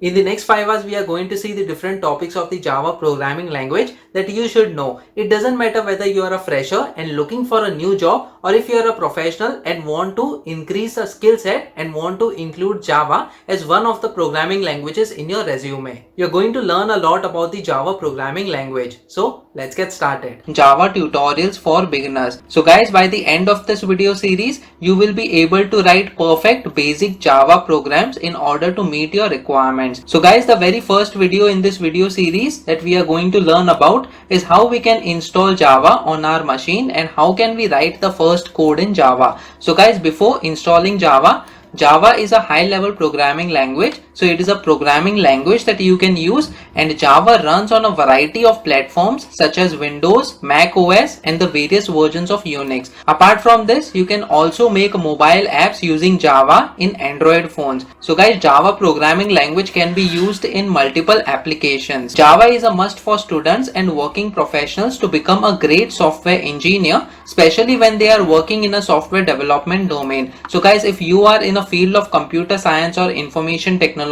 In the next 5 hours, we are going to see the different topics of the Java programming language that you should know. It doesn't matter whether you are a fresher and looking for a new job, or if you are a professional and want to increase a skill set and want to include Java as one of the programming languages in your resume. You're going to learn a lot about the Java programming language. So let's get started. Java tutorials for beginners. So guys, by the end of this video series, you will be able to write perfect basic Java programs in order to meet your requirements. So guys, the very first video in this video series that we are going to learn about is how we can install Java on our machine and how can we write the first code in Java. So guys, before installing Java is a high level programming language. So it is a programming language that you can use, and Java runs on a variety of platforms such as Windows, Mac OS and the various versions of Unix. Apart from this, you can also make mobile apps using Java in Android phones. So guys, Java programming language can be used in multiple applications. Java is a must for students and working professionals to become a great software engineer, especially when they are working in a software development domain. So guys, if you are in a field of computer science or information technology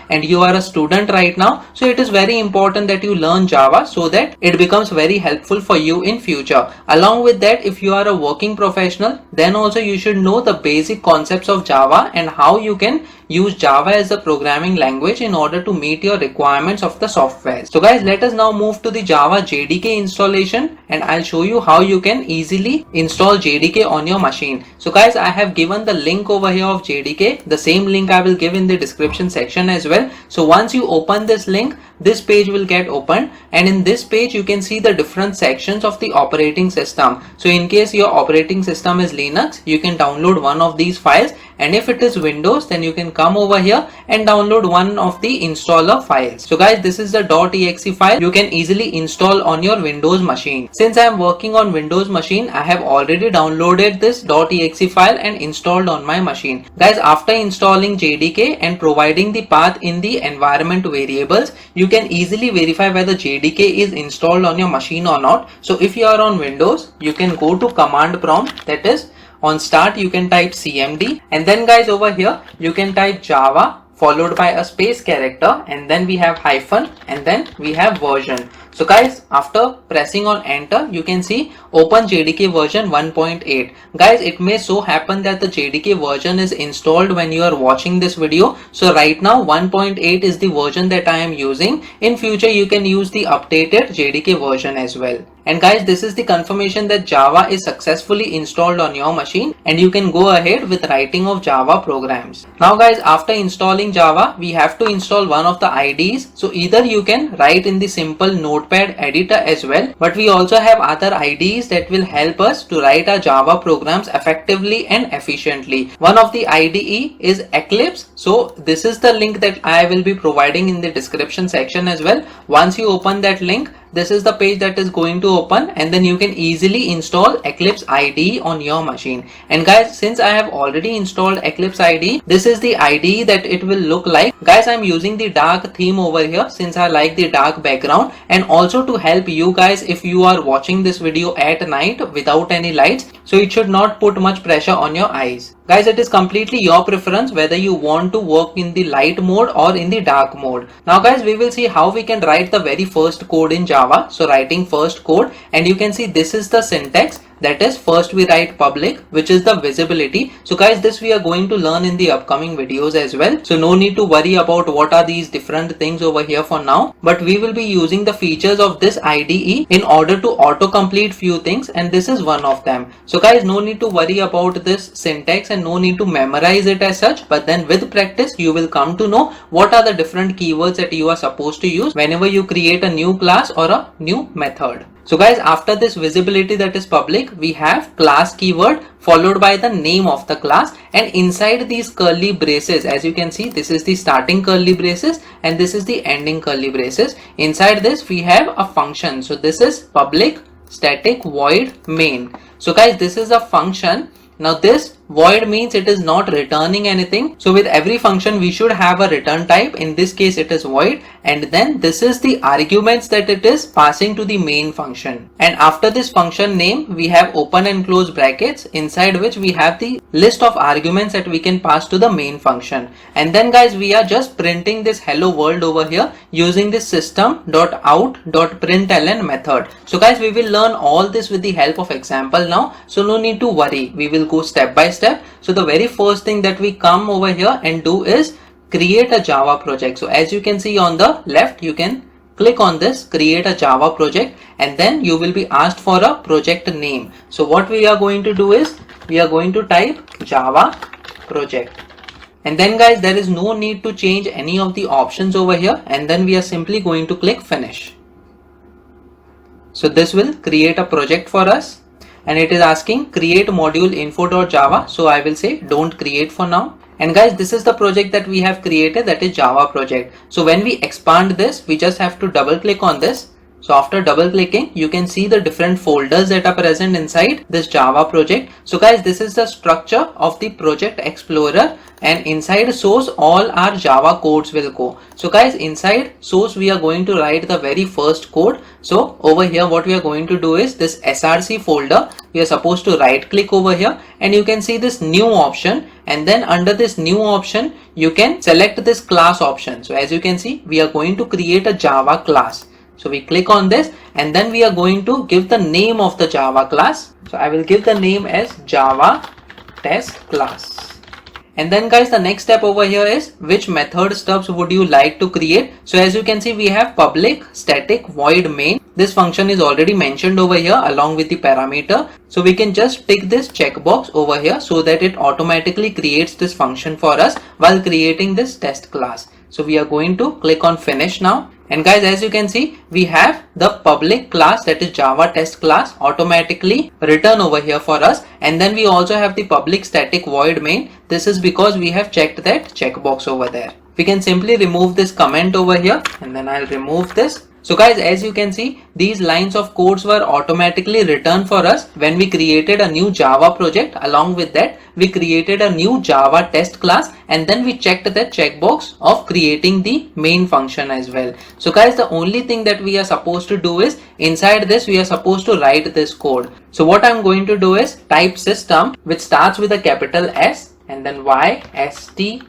and you are a student right now, so it is very important that you learn Java so that it becomes very helpful for you in future. Along with that, if you are a working professional, then also you should know the basic concepts of Java and how you can use Java as a programming language in order to meet your requirements of the software. So guys, let us now move to the Java JDK installation, and I'll show you how you can easily install JDK on your machine. So guys, I have given the link over here of JDK. The same link I will give in the description section as well. So once you open this link, this page will get opened, and in this page you can see the different sections of the operating system. So in case your operating system is Linux, you can download one of these files, and if it is Windows, then you can come over here and download one of the installer files. So guys, this is the .exe file you can easily install on your Windows machine. Since I am working on Windows machine, I have already downloaded this .exe file and installed on my machine. Guys, after installing JDK and providing the path in the environment variables, you can easily verify whether JDK is installed on your machine or not. So if you are on Windows, you can go to command prompt, that is on start you can type cmd, and then guys over here you can type Java followed by a space character, and then we have hyphen, and then we have version. So guys, after pressing on enter, you can see open JDK version 1.8. Guys, it may so happen that the JDK version is installed when you are watching this video. So right now 1.8 is the version that I am using. In future you can use the updated JDK version as well. And guys, this is the confirmation that Java is successfully installed on your machine, and you can go ahead with writing of Java programs. Now guys, after installing Java, we have to install one of the IDEs. So either you can write in the simple Notepad editor as well, but we also have other IDEs that will help us to write our Java programs effectively and efficiently. One of the IDE is Eclipse. So this is the link that I will be providing in the description section as well. Once you open that link, this is the page that is going to open, and then you can easily install Eclipse IDE on your machine. And guys, since I have already installed Eclipse IDE, this is the IDE that it will look like. Guys, I'm using the dark theme over here since I like the dark background, and also to help you guys if you are watching this video at night without any lights, so it should not put much pressure on your eyes. Guys, it is completely your preference whether you want to work in the light mode or in the dark mode. Now guys, we will see how we can write the very first code in Java. So writing first code, and you can see this is the syntax. That is, first we write public, which is the visibility. So guys, this we are going to learn in the upcoming videos as well. So no need to worry about what are these different things over here for now. But we will be using the features of this IDE in order to auto-complete few things, and this is one of them. So guys, no need to worry about this syntax and no need to memorize it as such. But then with practice, you will come to know what are the different keywords that you are supposed to use whenever you create a new class or a new method. So guys, after this visibility, that is public, we have class keyword followed by the name of the class, and inside these curly braces, as you can see, this is the starting curly braces and this is the ending curly braces. Inside this we have a function. So this is public static void main. So guys, this is a function. Now this Void means it is not returning anything. So with every function we should have a return type. In this case it is void, and then this is the arguments that it is passing to the main function. And after this function name we have open and close brackets, inside which we have the list of arguments that we can pass to the main function. And then guys, we are just printing this hello world over here using this system.out.println method. So guys, we will learn all this with the help of example now, so no need to worry, we will go step by step. So the very first thing that we come over here and do is create a Java project. So as you can see on the left, you can click on this create a Java project, and then you will be asked for a project name. So what we are going to do is we are going to type Java project, and then guys, there is no need to change any of the options over here, and then we are simply going to click finish. So this will create a project for us, and it is asking create module info.java. So I will say don't create for now. And guys, this is the project that we have created, that is Java project. So when we expand this, we just have to double click on this. So after double clicking, you can see the different folders that are present inside this Java project. So guys, this is the structure of the project explorer, and inside source all our Java codes will go. So guys, inside source we are going to write the very first code. So over here what we are going to do is this src folder, we are supposed to right click over here, and you can see this new option, and then under this new option you can select this class option. So as you can see, we are going to create a Java class. So we click on this, and then we are going to give the name of the Java class. So I will give the name as Java test class. And then guys, the next step over here is which method stubs would you like to create. So as you can see, we have public static void main. This function is already mentioned over here along with the parameter. So we can just tick this checkbox over here so that it automatically creates this function for us while creating this test class. So we are going to click on finish now. And guys, as you can see, we have the public class, that is Java test class, automatically written over here for us. And then we also have the public static void main. This is because we have checked that checkbox over there. We can simply remove this comment over here, and then I'll remove this. So guys, as you can see, these lines of codes were automatically written for us when we created a new Java project. Along with that, we created a new Java test class, and then we checked that checkbox of creating the main function as well. So guys, the only thing that we are supposed to do is inside this we are supposed to write this code. So what I'm going to do is type system, which starts with a capital S and then YSTEM.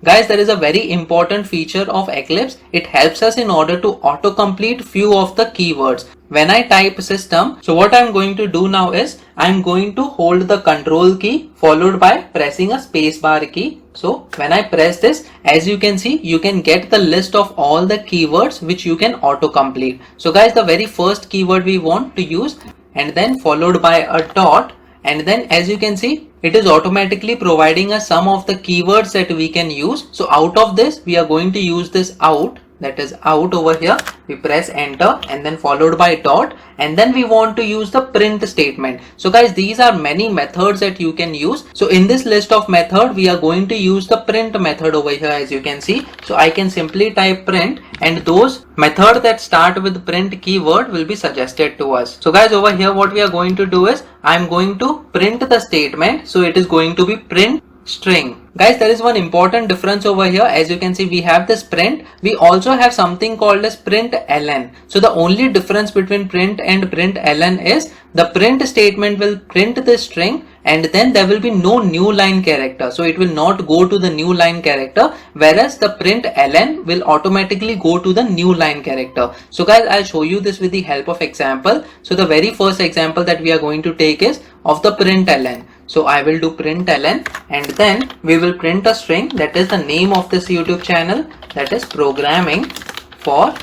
Guys, there is a very important feature of Eclipse. It helps us in order to autocomplete few of the keywords. When I type system, so what I'm going to do now is I'm going to hold the control key followed by pressing a spacebar key. So when I press this, as you can see, you can get the list of all the keywords which you can autocomplete. So guys, the very first keyword we want to use, and then followed by a dot, and then as you can see, it is automatically providing us some of the keywords that we can use. So out of this, we are going to use this out, that is out over here. We press enter and then followed by dot, and then we want to use the print statement. So guys, these are many methods that you can use. So in this list of method, we are going to use the print method over here, as you can see. So I can simply type print, and those methods that start with print keyword will be suggested to us. So guys, over here what we are going to do is I'm going to print the statement. So it is going to be print string. Guys, there is one important difference over here. As you can see, we have this print. We also have something called as println. So the only difference between print and println is the print statement will print the string, and then there will be no new line character. So it will not go to the new line character, whereas the println will automatically go to the new line character. So guys, I'll show you this with the help of example. So the very first example that we are going to take is of the println. So I will do println, and then we will print a string, that is the name of this YouTube channel, that is programming for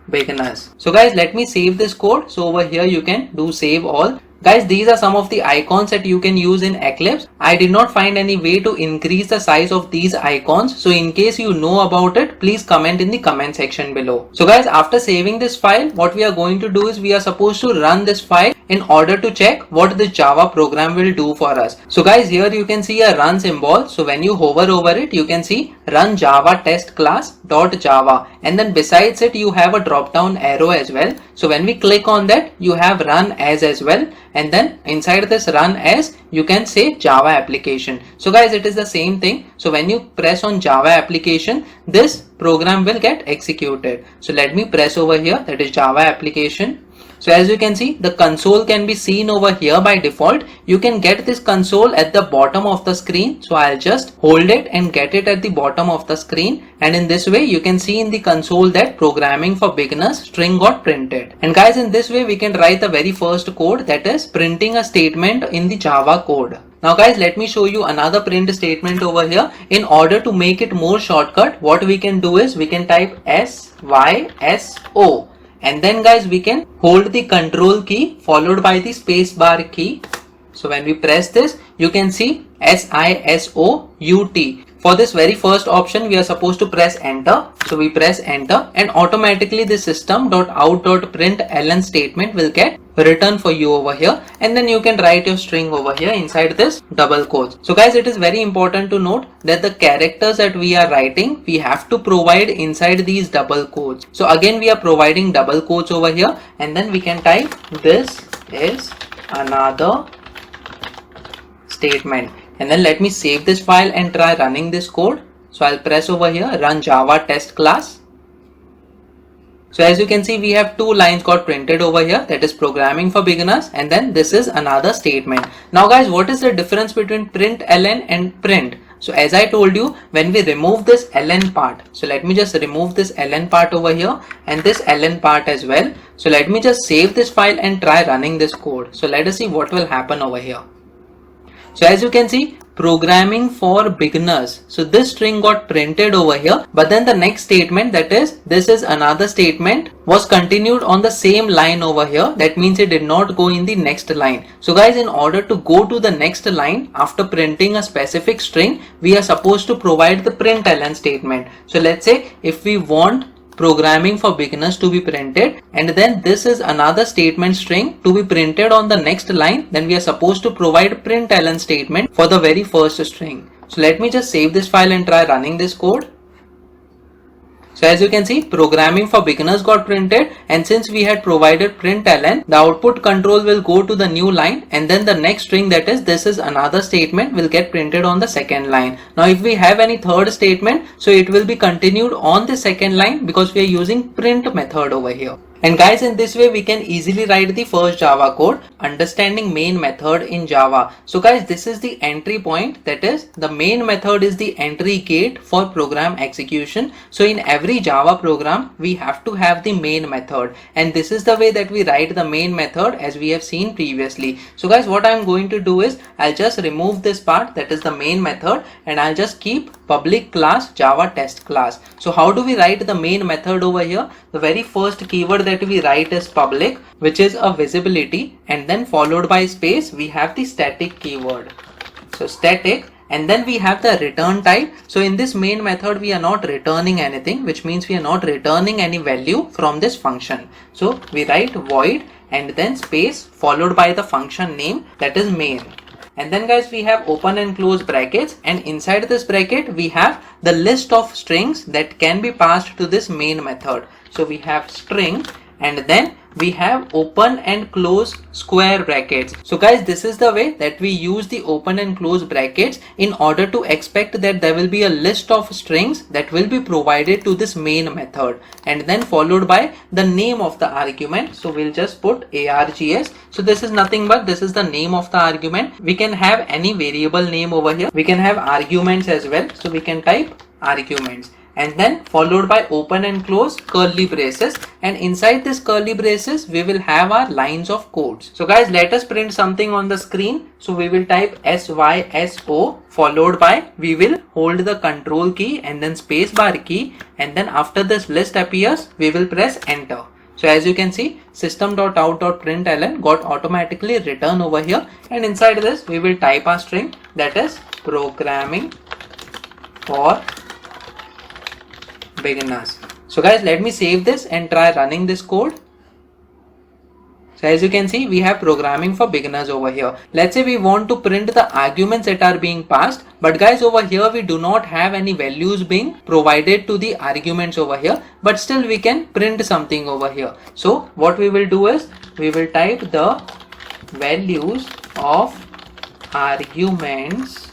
beginners. So guys, let me save this code. So over here you can do save all. Guys, these are some of the icons that you can use in Eclipse. I did not find any way to increase the size of these icons. So in case you know about it, please comment in the comment section below. So guys, after saving this file, what we are going to do is we are supposed to run this file in order to check what the Java program will do for us. So guys, here you can see a run symbol. So when you hover over it, you can see run Java test class .java, and then besides it you have a drop down arrow as well. So when we click on that, you have run as well, and then inside this run as you can say Java application. So guys, it is the same thing. So when you press on Java application, this program will get executed. So let me press over here, that is Java application. So as you can see, the console can be seen over here by default. You can get this console at the bottom of the screen. So I'll just hold it and get it at the bottom of the screen. And in this way, you can see in the console that programming for beginners string got printed. And guys, in this way, we can write the very first code, that is printing a statement in the Java code. Now guys, let me show you another print statement over here. In order to make it more shortcut, what we can do is we can type SYSO. And then guys, we can hold the control key followed by the space bar key. So when we press this, you can see SISOUT. For this very first option, we are supposed to press enter. So we press enter and automatically the system.out.println statement will get written for you over here. And then you can write your string over here inside this double quotes. So guys, it is very important to note that the characters that we are writing, we have to provide inside these double quotes. So again, we are providing double quotes over here, and then we can type this is another statement. And then let me save this file and try running this code. So I'll press over here, run Java test class. So as you can see, we have two lines got printed over here, that is programming for beginners, and then this is another statement. Now guys, what is the difference between println and print? So as I told you, when we remove this ln part, so let me just remove this ln part over here and this ln part as well. So let me just save this file and try running this code. So let us see what will happen over here. So as you can see, programming for beginners. So this string got printed over here, but then the next statement, that is this is another statement, was continued on the same line over here. That means it did not go in the next line. So guys, in order to go to the next line after printing a specific string, we are supposed to provide the println statement. So let's say if we want programming for beginners to be printed, and then this is another statement string to be printed on the next line, then we are supposed to provide println statement for the very first string. So let me just save this file and try running this code. So as you can see, programming for beginners got printed, and since we had provided println, the output control will go to the new line, and then the next string, that is this is another statement, will get printed on the second line. Now if we have any third statement, so it will be continued on the second line because we are using print method over here. And guys, in this way we can easily write the first Java code, understanding main method in Java. So guys, this is the entry point, that is the main method is the entry gate for program execution. So in every Java program, we have to have the main method, and this is the way that we write the main method as we have seen previously. So guys, what I'm going to do is I'll just remove this part, that is the main method, and I'll just keep public class Java test class. So how do we write the main method over here? The very first keyword that we write is public, which is a visibility, and then followed by space we have the static keyword. So static, and then we have the return type. So in this main method we are not returning anything, which means we are not returning any value from this function. So we write void and then space followed by the function name, that is main. And then guys, we have open and close brackets, and inside this bracket we have the list of strings that can be passed to this main method. So we have string, and then we have open and close square brackets. So guys, this is the way that we use the open and close brackets in order to expect that there will be a list of strings that will be provided to this main method, and then followed by the name of the argument. So we'll just put args. So this is nothing but this is the name of the argument. We can have any variable name over here. We can have arguments as well. So we can type arguments, and then followed by open and close curly braces, and inside this curly braces we will have our lines of codes. So guys, let us print something on the screen. So we will type SYSO, followed by we will hold the control key and then space bar key, and then after this list appears we will press enter. So as you can see, system.out.println got automatically written over here, and inside this we will type our string, that is programming for beginners. So guys, let me save this and try running this code. So as you can see, we have programming for beginners over here. Let's say we want to print the arguments that are being passed, but guys, over here we do not have any values being provided to the arguments over here, but still we can print something over here. So what we will do is we will type the values of arguments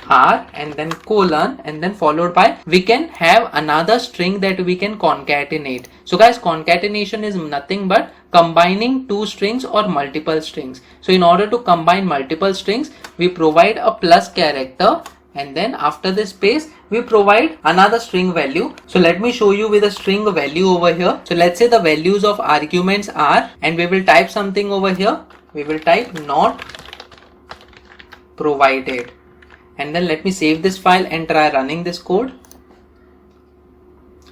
are, and then colon, and then followed by, we can have another string that we can concatenate. So guys, concatenation is nothing but combining two strings or multiple strings. So in order to combine multiple strings, we provide a plus character, and then after this space we provide another string value. So let me show you with a string value over here. So let's say the values of arguments are, and we will type something over here. We will type not provided, and then let me save this file and try running this code.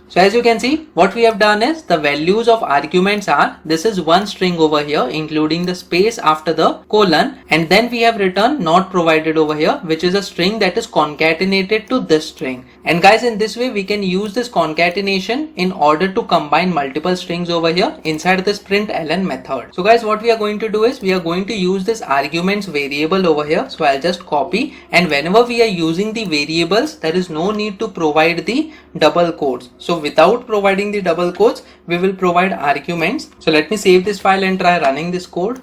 So as you can see, what we have done is the values of arguments are, this is one string over here including the space after the colon, and then we have written not provided over here, which is a string that is concatenated to this string. And guys, in this way we can use this concatenation in order to combine multiple strings over here inside this println method. So guys, what we are going to do is we are going to use this arguments variable over here. So I'll just copy, and whenever we are using the variables, there is no need to provide the double quotes. So without providing the double quotes, we will provide arguments. So let me save this file and try running this code.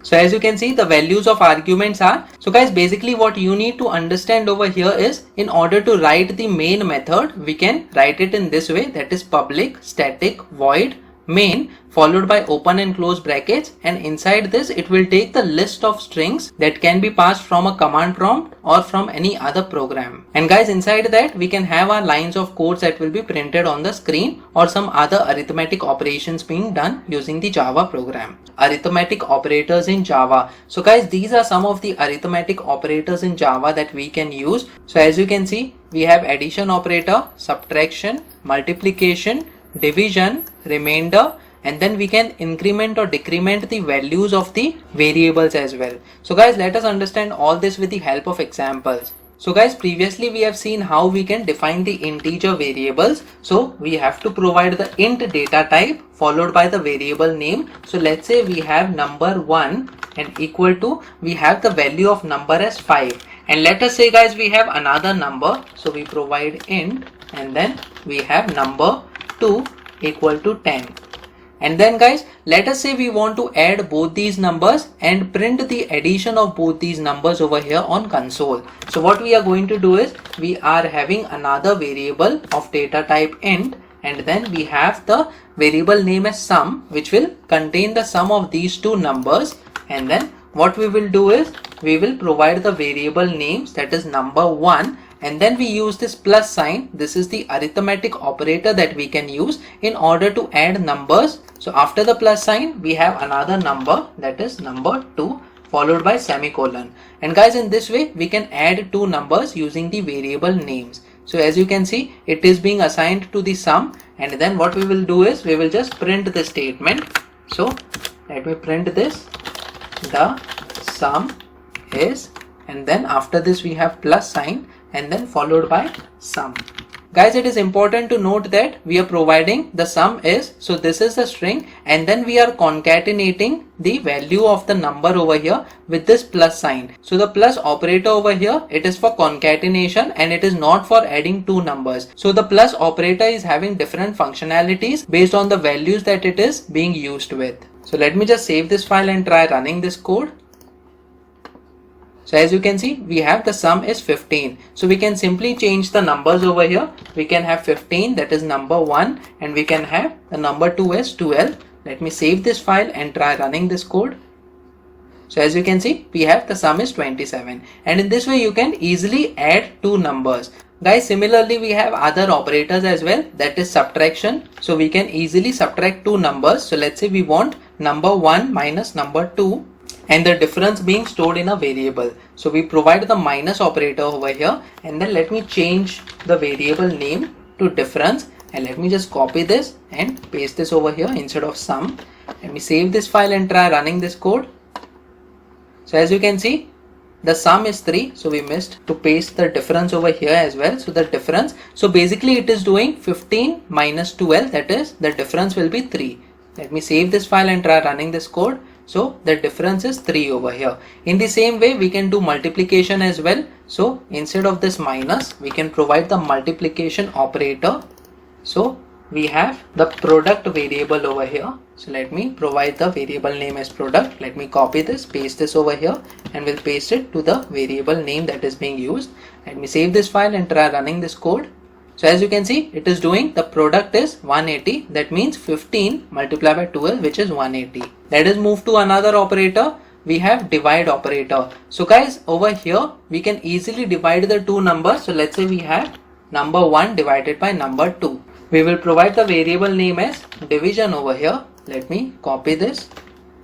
So as you can see, the values of arguments are, so guys, basically what you need to understand over here is, in order to write the main method, we can write it in this way, that is public static void main followed by open and close brackets, and inside this it will take the list of strings that can be passed from a command prompt or from any other program. And guys, inside that we can have our lines of codes that will be printed on the screen, or some other arithmetic operations being done using the Java program. Arithmetic operators in Java. So guys, these are some of the arithmetic operators in Java that we can use. So as you can see, we have addition operator, subtraction, multiplication, division, remainder, and then we can increment or decrement the values of the variables as well. So guys, let us understand all this with the help of examples. So guys, previously we have seen how we can define the integer variables. So we have to provide the int data type followed by the variable name. So let's say we have number 1 and equal to, we have the value of number as 5, and let us say guys we have another number. So we provide int, and then we have number 2 equal to 10. And then guys, let us say we want to add both these numbers and print the addition of both these numbers over here on console. So what we are going to do is, we are having another variable of data type int, and then we have the variable name as sum, which will contain the sum of these two numbers. And then what we will do is, we will provide the variable names, that is number 1, and then we use this plus sign. This is the arithmetic operator that we can use in order to add numbers. So after the plus sign, we have another number, that is number 2, followed by semicolon. And guys, in this way we can add two numbers using the variable names. So as you can see, it is being assigned to the sum, and then what we will do is, we will just print the statement. So let me print this, the sum is, and then after this we have plus sign, and then followed by sum. Guys, it is important to note that we are providing the sum is, so this is the string, and then we are concatenating the value of the number over here with this plus sign. So the plus operator over here, it is for concatenation and it is not for adding two numbers. So the plus operator is having different functionalities based on the values that it is being used with. So let me just save this file and try running this code. So as you can see, we have the sum is 15. So we can simply change the numbers over here. We can have 15, that is number 1, and we can have the number 2 as 12. Let me save this file and try running this code. So as you can see, we have the sum is 27, and in this way you can easily add two numbers. Guys, similarly we have other operators as well, that is subtraction. So we can easily subtract two numbers. So let's say we want number 1 minus number 2, and the difference being stored in a variable. So we provide the minus operator over here, and then let me change the variable name to difference, and let me just copy this and paste this over here instead of sum. Let me save this file and try running this code. So as you can see, the sum is 3, so we missed to paste the difference over here as well. So the difference, so basically it is doing 15 minus 12, that is the difference will be 3. Let me save this file and try running this code. So the difference is 3 over here. In the same way we can do multiplication as well. So instead of this minus, we can provide the multiplication operator. So we have the product variable over here. So let me provide the variable name as product. Let me copy this, paste this over here, and we'll paste it to the variable name that is being used. Let me save this file and try running this code. So as you can see, it is doing the product is 180. That means 15 multiplied by 12, which is 180. Let us move to another operator. We have divide operator. So guys, over here we can easily divide the two numbers. So let's say we have number 1 divided by number 2. We will provide the variable name as division over here. Let me copy this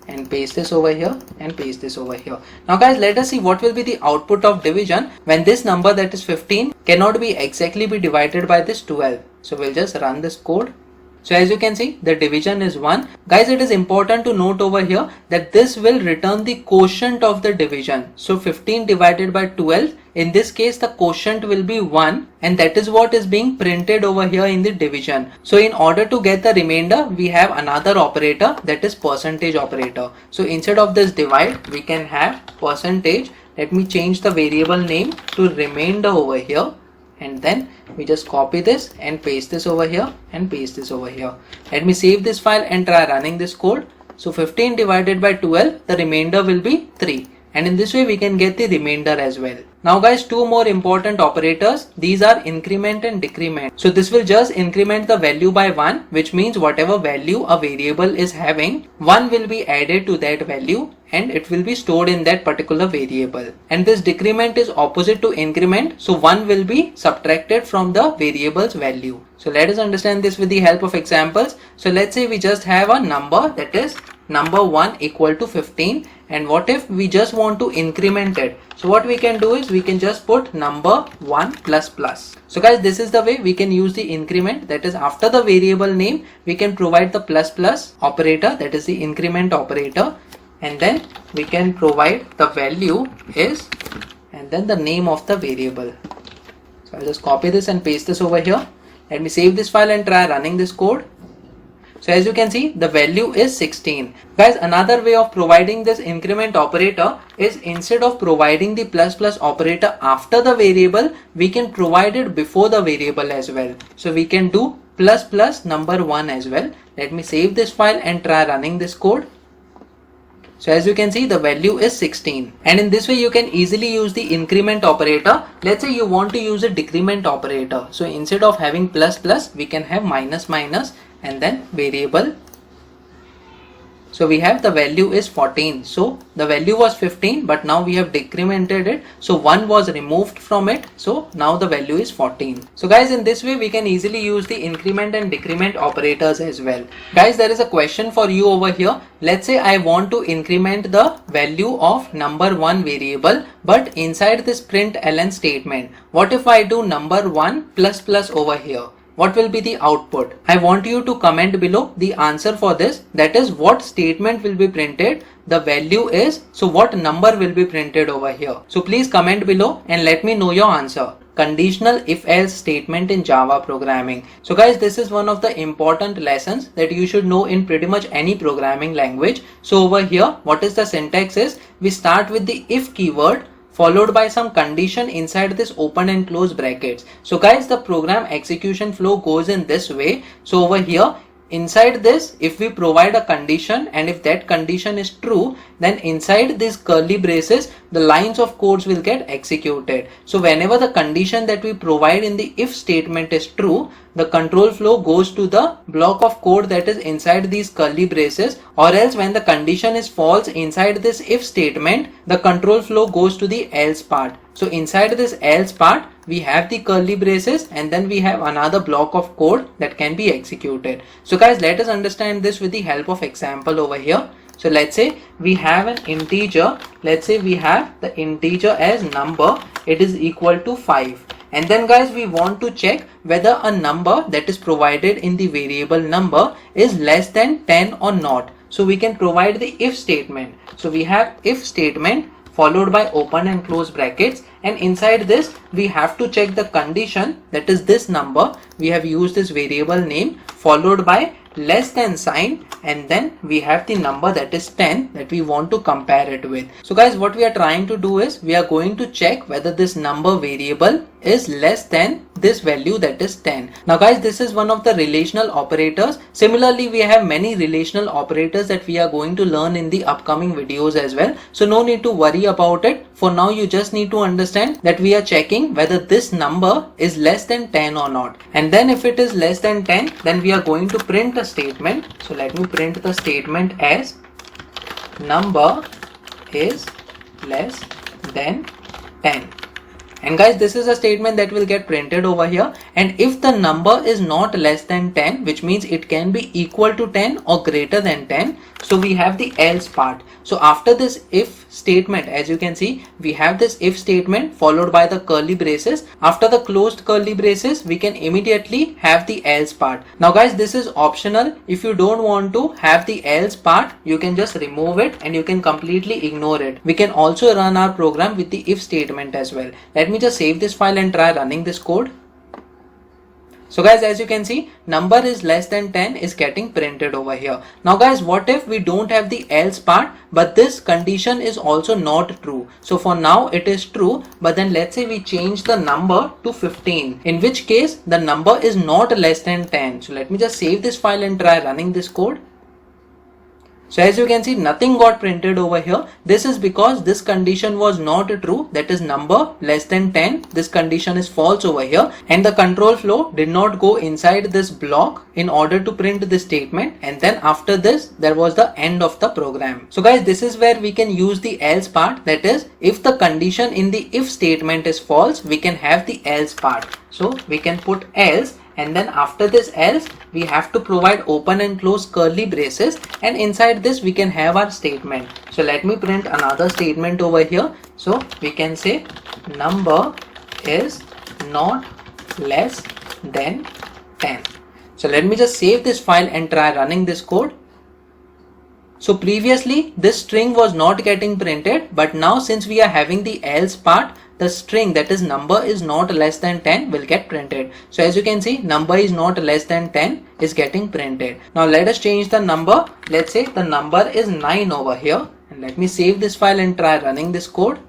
and paste this over here and paste this over here. Now guys, let us see what will be the output of division when this number, that is 15, cannot be exactly be divided by this 12. So we'll just run this code. So as you can see, the division is 1. Guys, it is important to note over here that this will return the quotient of the division. So 15 divided by 12, in this case the quotient will be 1, and that is what is being printed over here in the division. So in order to get the remainder, we have another operator, that is percentage operator. So instead of this divide, we can have percentage. Let me change the variable name to remainder over here. And then we just copy this and paste this over here and paste this over here. Let me save this file and try running this code. So 15 divided by 12, the remainder will be 3. And in this way we can get the remainder as well. Now guys, two more important operators. These are increment and decrement. So this will just increment the value by 1, which means whatever value a variable is having, 1 will be added to that value and it will be stored in that particular variable. And this decrement is opposite to increment. So 1 will be subtracted from the variable's value. So let us understand this with the help of examples. So let's say we just have a number, that is number 1 equal to 15, and what if we just want to increment it? So what we can do is we can just put number 1 plus plus. So guys, this is the way we can use the increment, that is after the variable name we can provide the plus plus operator, that is the increment operator, and then we can provide the value is and then the name of the variable. So I'll just copy this and paste this over here. Let me save this file and try running this code. So as you can see, the value is 16. Guys, another way of providing this increment operator is instead of providing the plus plus operator after the variable, we can provide it before the variable as well. So we can do plus plus number 1 as well. Let me save this file and try running this code. So as you can see, the value is 16. And in this way you can easily use the increment operator. Let's say you want to use a decrement operator. So instead of having plus plus, we can have minus minus and then variable. So we have the value is 14. So the value was 15, but now we have decremented it. So 1 was removed from it. So now the value is 14. So guys, in this way we can easily use the increment and decrement operators as well. Guys, there is a question for you over here. Let's say I want to increment the value of number 1 variable, but inside this println statement, what if I do number 1 plus plus over here? What will be the output? I want you to comment below the answer for this. That is, what statement will be printed, the value is, so what number will be printed over here. So please comment below and let me know your answer. Conditional if else statement in Java programming. So guys, this is one of the important lessons that you should know in pretty much any programming language. So over here, what is the syntax is, we start with the if keyword followed by some condition inside this open and close brackets. So guys, the program execution flow goes in this way. So over here, inside this, if we provide a condition and if that condition is true, then inside these curly braces, the lines of codes will get executed. So whenever the condition that we provide in the if statement is true, the control flow goes to the block of code that is inside these curly braces, or else when the condition is false inside this if statement, the control flow goes to the else part. So inside this else part, we have the curly braces and then we have another block of code that can be executed. So guys, let us understand this with the help of example over here. So let's say we have an integer. Let's say we have the integer as number. It is equal to 5. And then guys, we want to check whether a number that is provided in the variable number is less than 10 or not. So we can provide the if statement. So we have if statement followed by open and close brackets, and inside this we have to check the condition, that is this number. We have used this variable name followed by less than sign, and then we have the number that is 10 that we want to compare it with. So guys, what we are trying to do is we are going to check whether this number variable is less than this value, that is 10. Now guys, this is one of the relational operators. Similarly, we have many relational operators that we are going to learn in the upcoming videos as well. So no need to worry about it. For now, you just need to understand that we are checking whether this number is less than 10 or not. And then if it is less than 10, then we are going to print a statement. So let me print the statement as number is less than 10. And guys, this is a statement that will get printed over here. And if the number is not less than 10, which means it can be equal to 10 or greater than 10, so we have the else part. So after this if statement, as you can see, we have this if statement followed by the curly braces. After the closed curly braces, we can immediately have the else part. Now guys, this is optional. If you don't want to have the else part, you can just remove it and you can completely ignore it. We can also run our program with the if statement as well. Let me just save this file and try running this code. So guys, as you can see, number is less than 10 is getting printed over here. Now guys, what if we don't have the else part, but this condition is also not true? So for now it is true, but then let's say we change the number to 15, in which case the number is not less than 10. So let me just save this file and try running this code. So as you can see, nothing got printed over here. This is because this condition was not true, that is number less than 10. This condition is false over here, and the control flow did not go inside this block in order to print this statement. And then after this, there was the end of the program. So guys, this is where we can use the else part. That is, if the condition in the if statement is false, we can have the else part. So we can put else. And then after this else, we have to provide open and close curly braces, and inside this we can have our statement. So let me print another statement over here. So we can say number is not less than 10. So let me just save this file and try running this code. So previously this string was not getting printed, but now since we are having the else part, the string, that is number is not less than 10, will get printed. So as you can see, number is not less than 10 is getting printed. Now let us change the number. Let's say the number is 9 over here, and let me save this file and try running this code.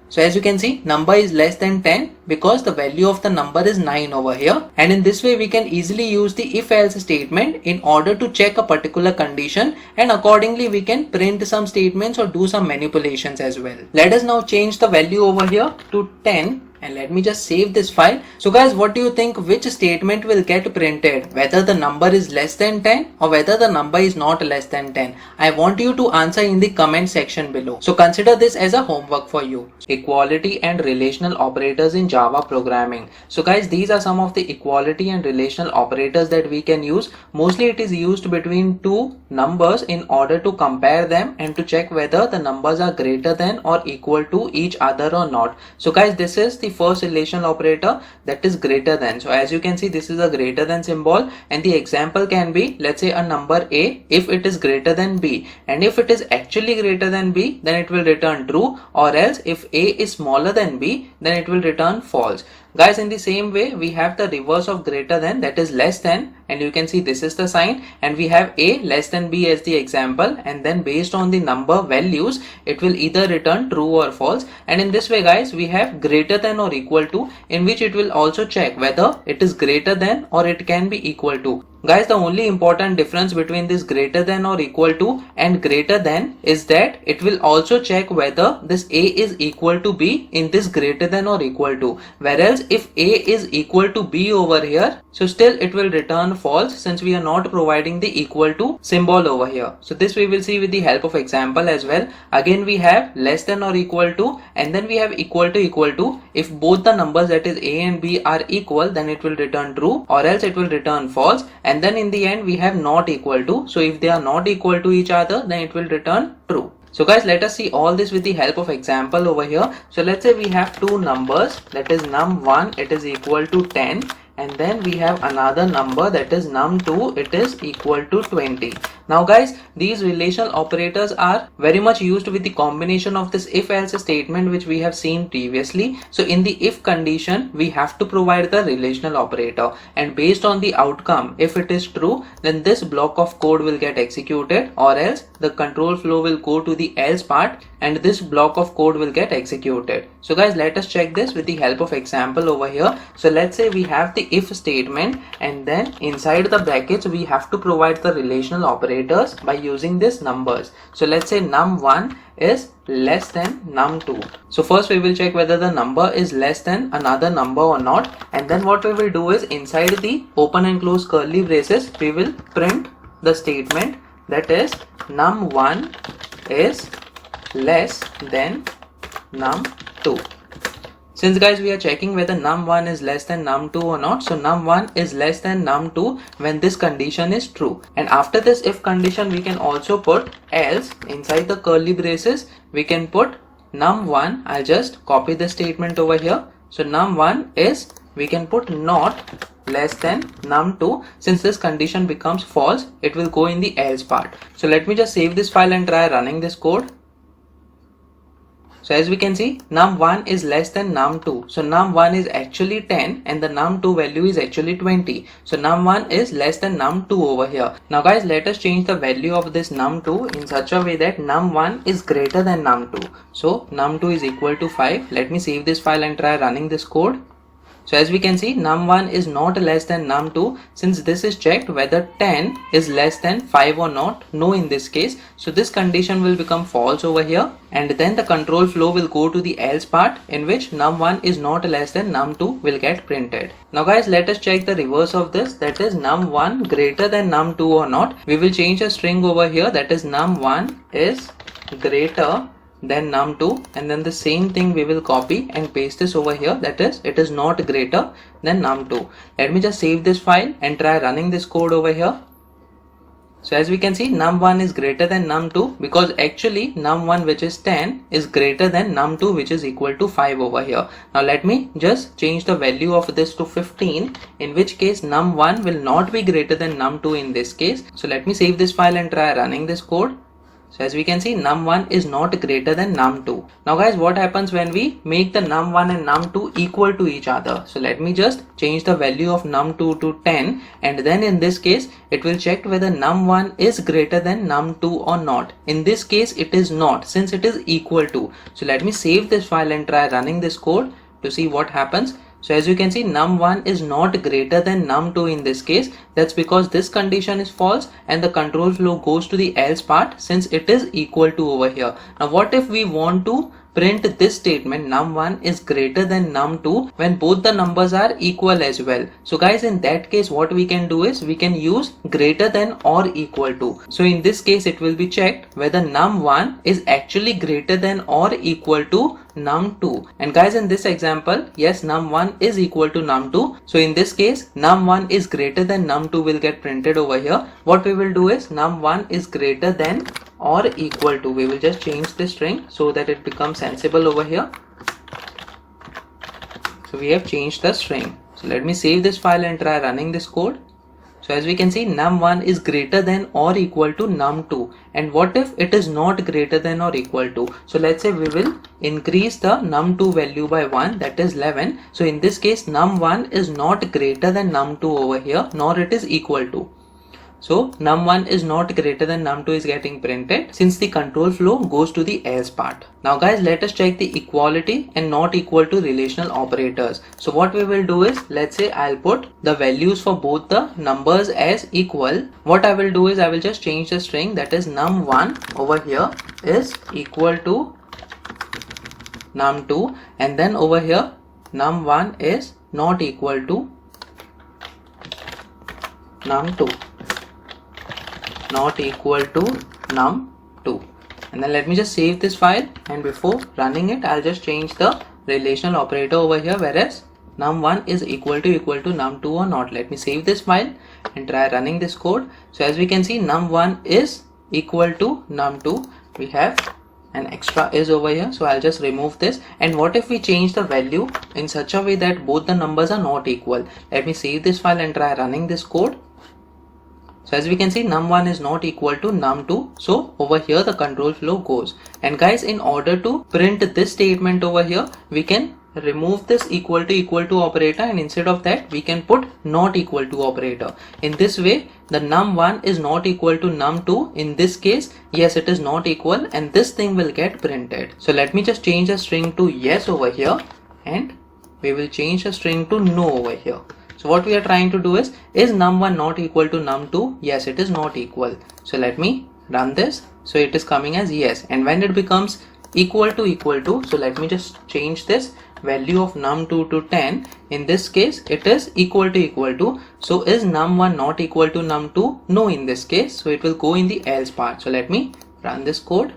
So as you can see, number is less than 10 because the value of the number is 9 over here. And in this way, we can easily use the if else statement in order to check a particular condition, and accordingly we can print some statements or do some manipulations as well. Let us now change the value over here to 10. And let me just save this file. So guys, what do you think, which statement will get printed? Whether the number is less than 10 or whether the number is not less than 10? I want you to answer in the comment section below. So consider this as a homework for you. Equality and relational operators in Java programming. So guys, these are some of the equality and relational operators that we can use. Mostly it is used between two numbers in order to compare them and to check whether the numbers are greater than or equal to each other or not. So guys, this is the first relational operator, that is greater than. So as you can see, this is a greater than symbol, and the example can be, let's say, a number a if it is greater than b, and if it is actually greater than b, then it will return true, or else if a is smaller than b, then it will return false. Guys, in the same way, we have the reverse of greater than, that is less than, and you can see this is the sign, and we have a less than b as the example, and then based on the number values, it will either return true or false. And in this way, guys, we have greater than or equal to, in which it will also check whether it is greater than or it can be equal to. Guys, the only important difference between this greater than or equal to and greater than is that it will also check whether this a is equal to b in this greater than or equal to. Whereas if a is equal to b over here, so still it will return false since we are not providing the equal to symbol over here. So this we will see with the help of example as well. Again, we have less than or equal to, and then we have equal to equal to. If both the numbers, that is a and b, are equal, then it will return true, or else it will return false. And then in the end we have not equal to. So if they are not equal to each other, then it will return true. So guys, let us see all this with the help of example over here. So let's say we have two numbers, that is num1, it is equal to 10, and then we have another number, that is num2, it is equal to 20. Now guys, these relational operators are very much used with the combination of this if-else statement which we have seen previously. So in the if condition, we have to provide the relational operator, and based on the outcome, if it is true, then this block of code will get executed, or else the control flow will go to the else part and this block of code will get executed. So guys, let us check this with the help of example over here. So let's say we have the if statement, and then inside the brackets we have to provide the relational operators by using this numbers. So let's say num1 is less than num2. So first we will check whether the number is less than another number or not, and then what we will do is inside the open and close curly braces we will print the statement, that is num1 is less than num2. Since guys we are checking whether num1 is less than num2 or not, so num1 is less than num2 when this condition is true. And after this if condition we can also put else. Inside the curly braces we can put num1. I'll just copy the statement over here. So num1 is, we can put not less than num2. Since this condition becomes false, it will go in the else part. So let me just save this file and try running this code. So as we can see, num1 is less than num2. So num1 is actually 10 and the num2 value is actually 20. So num1 is less than num2 over here. Now guys, let us change the value of this num2 in such a way that num1 is greater than num2. So num2 is equal to 5. Let me save this file and try running this code. So as we can see, num1 is not less than num2. Since this is checked whether 10 is less than 5 or not, no in this case. So this condition will become false over here, and then the control flow will go to the else part, in which num1 is not less than num2 will get printed. Now guys, let us check the reverse of this, that is num1 greater than num2 or not. We will change a string over here, that is num1 is greater then num2, and then the same thing we will copy and paste this over here, that is it is not greater than num2. Let me just save this file and try running this code over here. So as we can see, num1 is greater than num2 because actually num1, which is 10, is greater than num2, which is equal to 5 over here. Now let me just change the value of this to 15, in which case num1 will not be greater than num2 in this case. So let me save this file and try running this code. So as we can see, num1 is not greater than num2. Now guys, what happens when we make the num1 and num2 equal to each other? So let me just change the value of num2 to 10, and then in this case it will check whether num1 is greater than num2 or not. In this case it is not, since it is equal to. So let me save this file and try running this code to see what happens. So as you can see, num1 is not greater than num2 in this case. That's because this condition is false and the control flow goes to the else part, since it is equal to over here. Now what if we want to print this statement, num1 is greater than num2, when both the numbers are equal as well? So guys, in that case what we can do is we can use greater than or equal to. So in this case it will be checked whether num1 is actually greater than or equal to num2. And guys, in this example, yes, num1 is equal to num2. So in this case num1 is greater than num2 will get printed over here. What we will do is num1 is greater than or equal to. We will just change the string so that it becomes sensible over here. So we have changed the string. So let me save this file and try running this code. So as we can see, num1 is greater than or equal to num2. And what if it is not greater than or equal to? So let's say we will increase the num2 value by 1, that is 11. So in this case num1 is not greater than num2 over here, nor it is equal to. So num1 is not greater than num2 is getting printed, since the control flow goes to the else part. Now guys, let us check the equality and not equal to relational operators. So what we will do is, let's say I'll put the values for both the numbers as equal. What I will do is I will just change the string, that is num1 over here is equal to num2, and then over here num1 is not equal to num2. Not equal to num2. And then let me just save this file, and before running it I'll just change the relational operator over here, whereas num1 is equal to num2 or not. Let me save this file and try running this code. So as we can see, num1 is equal to num2. We have an extra is over here, so I'll just remove this. And what if we change the value in such a way that both the numbers are not equal? Let me save this file and try running this code. So as we can see, num1 is not equal to num2. So over here the control flow goes. And guys, in order to print this statement over here, we can remove this equal to operator, and instead of that we can put not equal to operator. In this way, the num1 is not equal to num2. In this case, yes, it is not equal, and this thing will get printed. So let me just change the string to yes over here, and we will change the string to no over here. So what we are trying to do is num1 not equal to num2? Yes, it is not equal. So let me run this. So it is coming as yes, and when it becomes equal to, so let me just change this value of num2 to 10. In this case, it is equal to. So is num1 not equal to num2? No, in this case. So it will go in the else part. So let me run this code.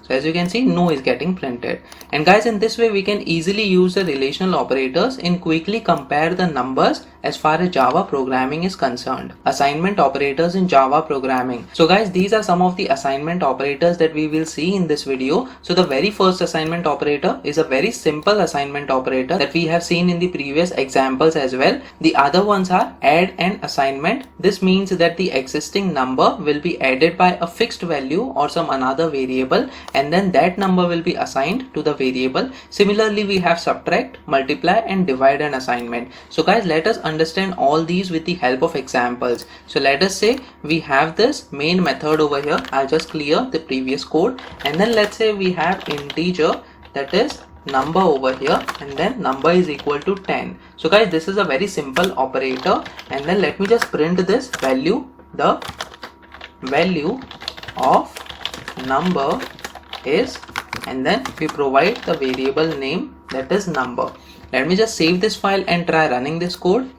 So as you can see, no is getting printed. And guys, in this way we can easily use the relational operators and quickly compare the numbers as far as Java programming is concerned. Assignment operators in Java programming. So guys, these are some of the assignment operators that we will see in this video. So the very first assignment operator is a very simple assignment operator that we have seen in the previous examples as well. The other ones are add and assignment. This means that the existing number will be added by a fixed value or some another variable, and then that number will be assigned to the variable. Similarly, we have subtract, multiply and divide and assignment. So guys, let us understand all these with the help of examples. So let us say we have this main method over here. I'll just clear the previous code, and then let's say we have integer, that is number over here, and then number is equal to 10. So guys, this is a very simple operator, and then let me just print this value. The value of number is, and then we provide the variable name, that is number. Let me just save this file and try running this code.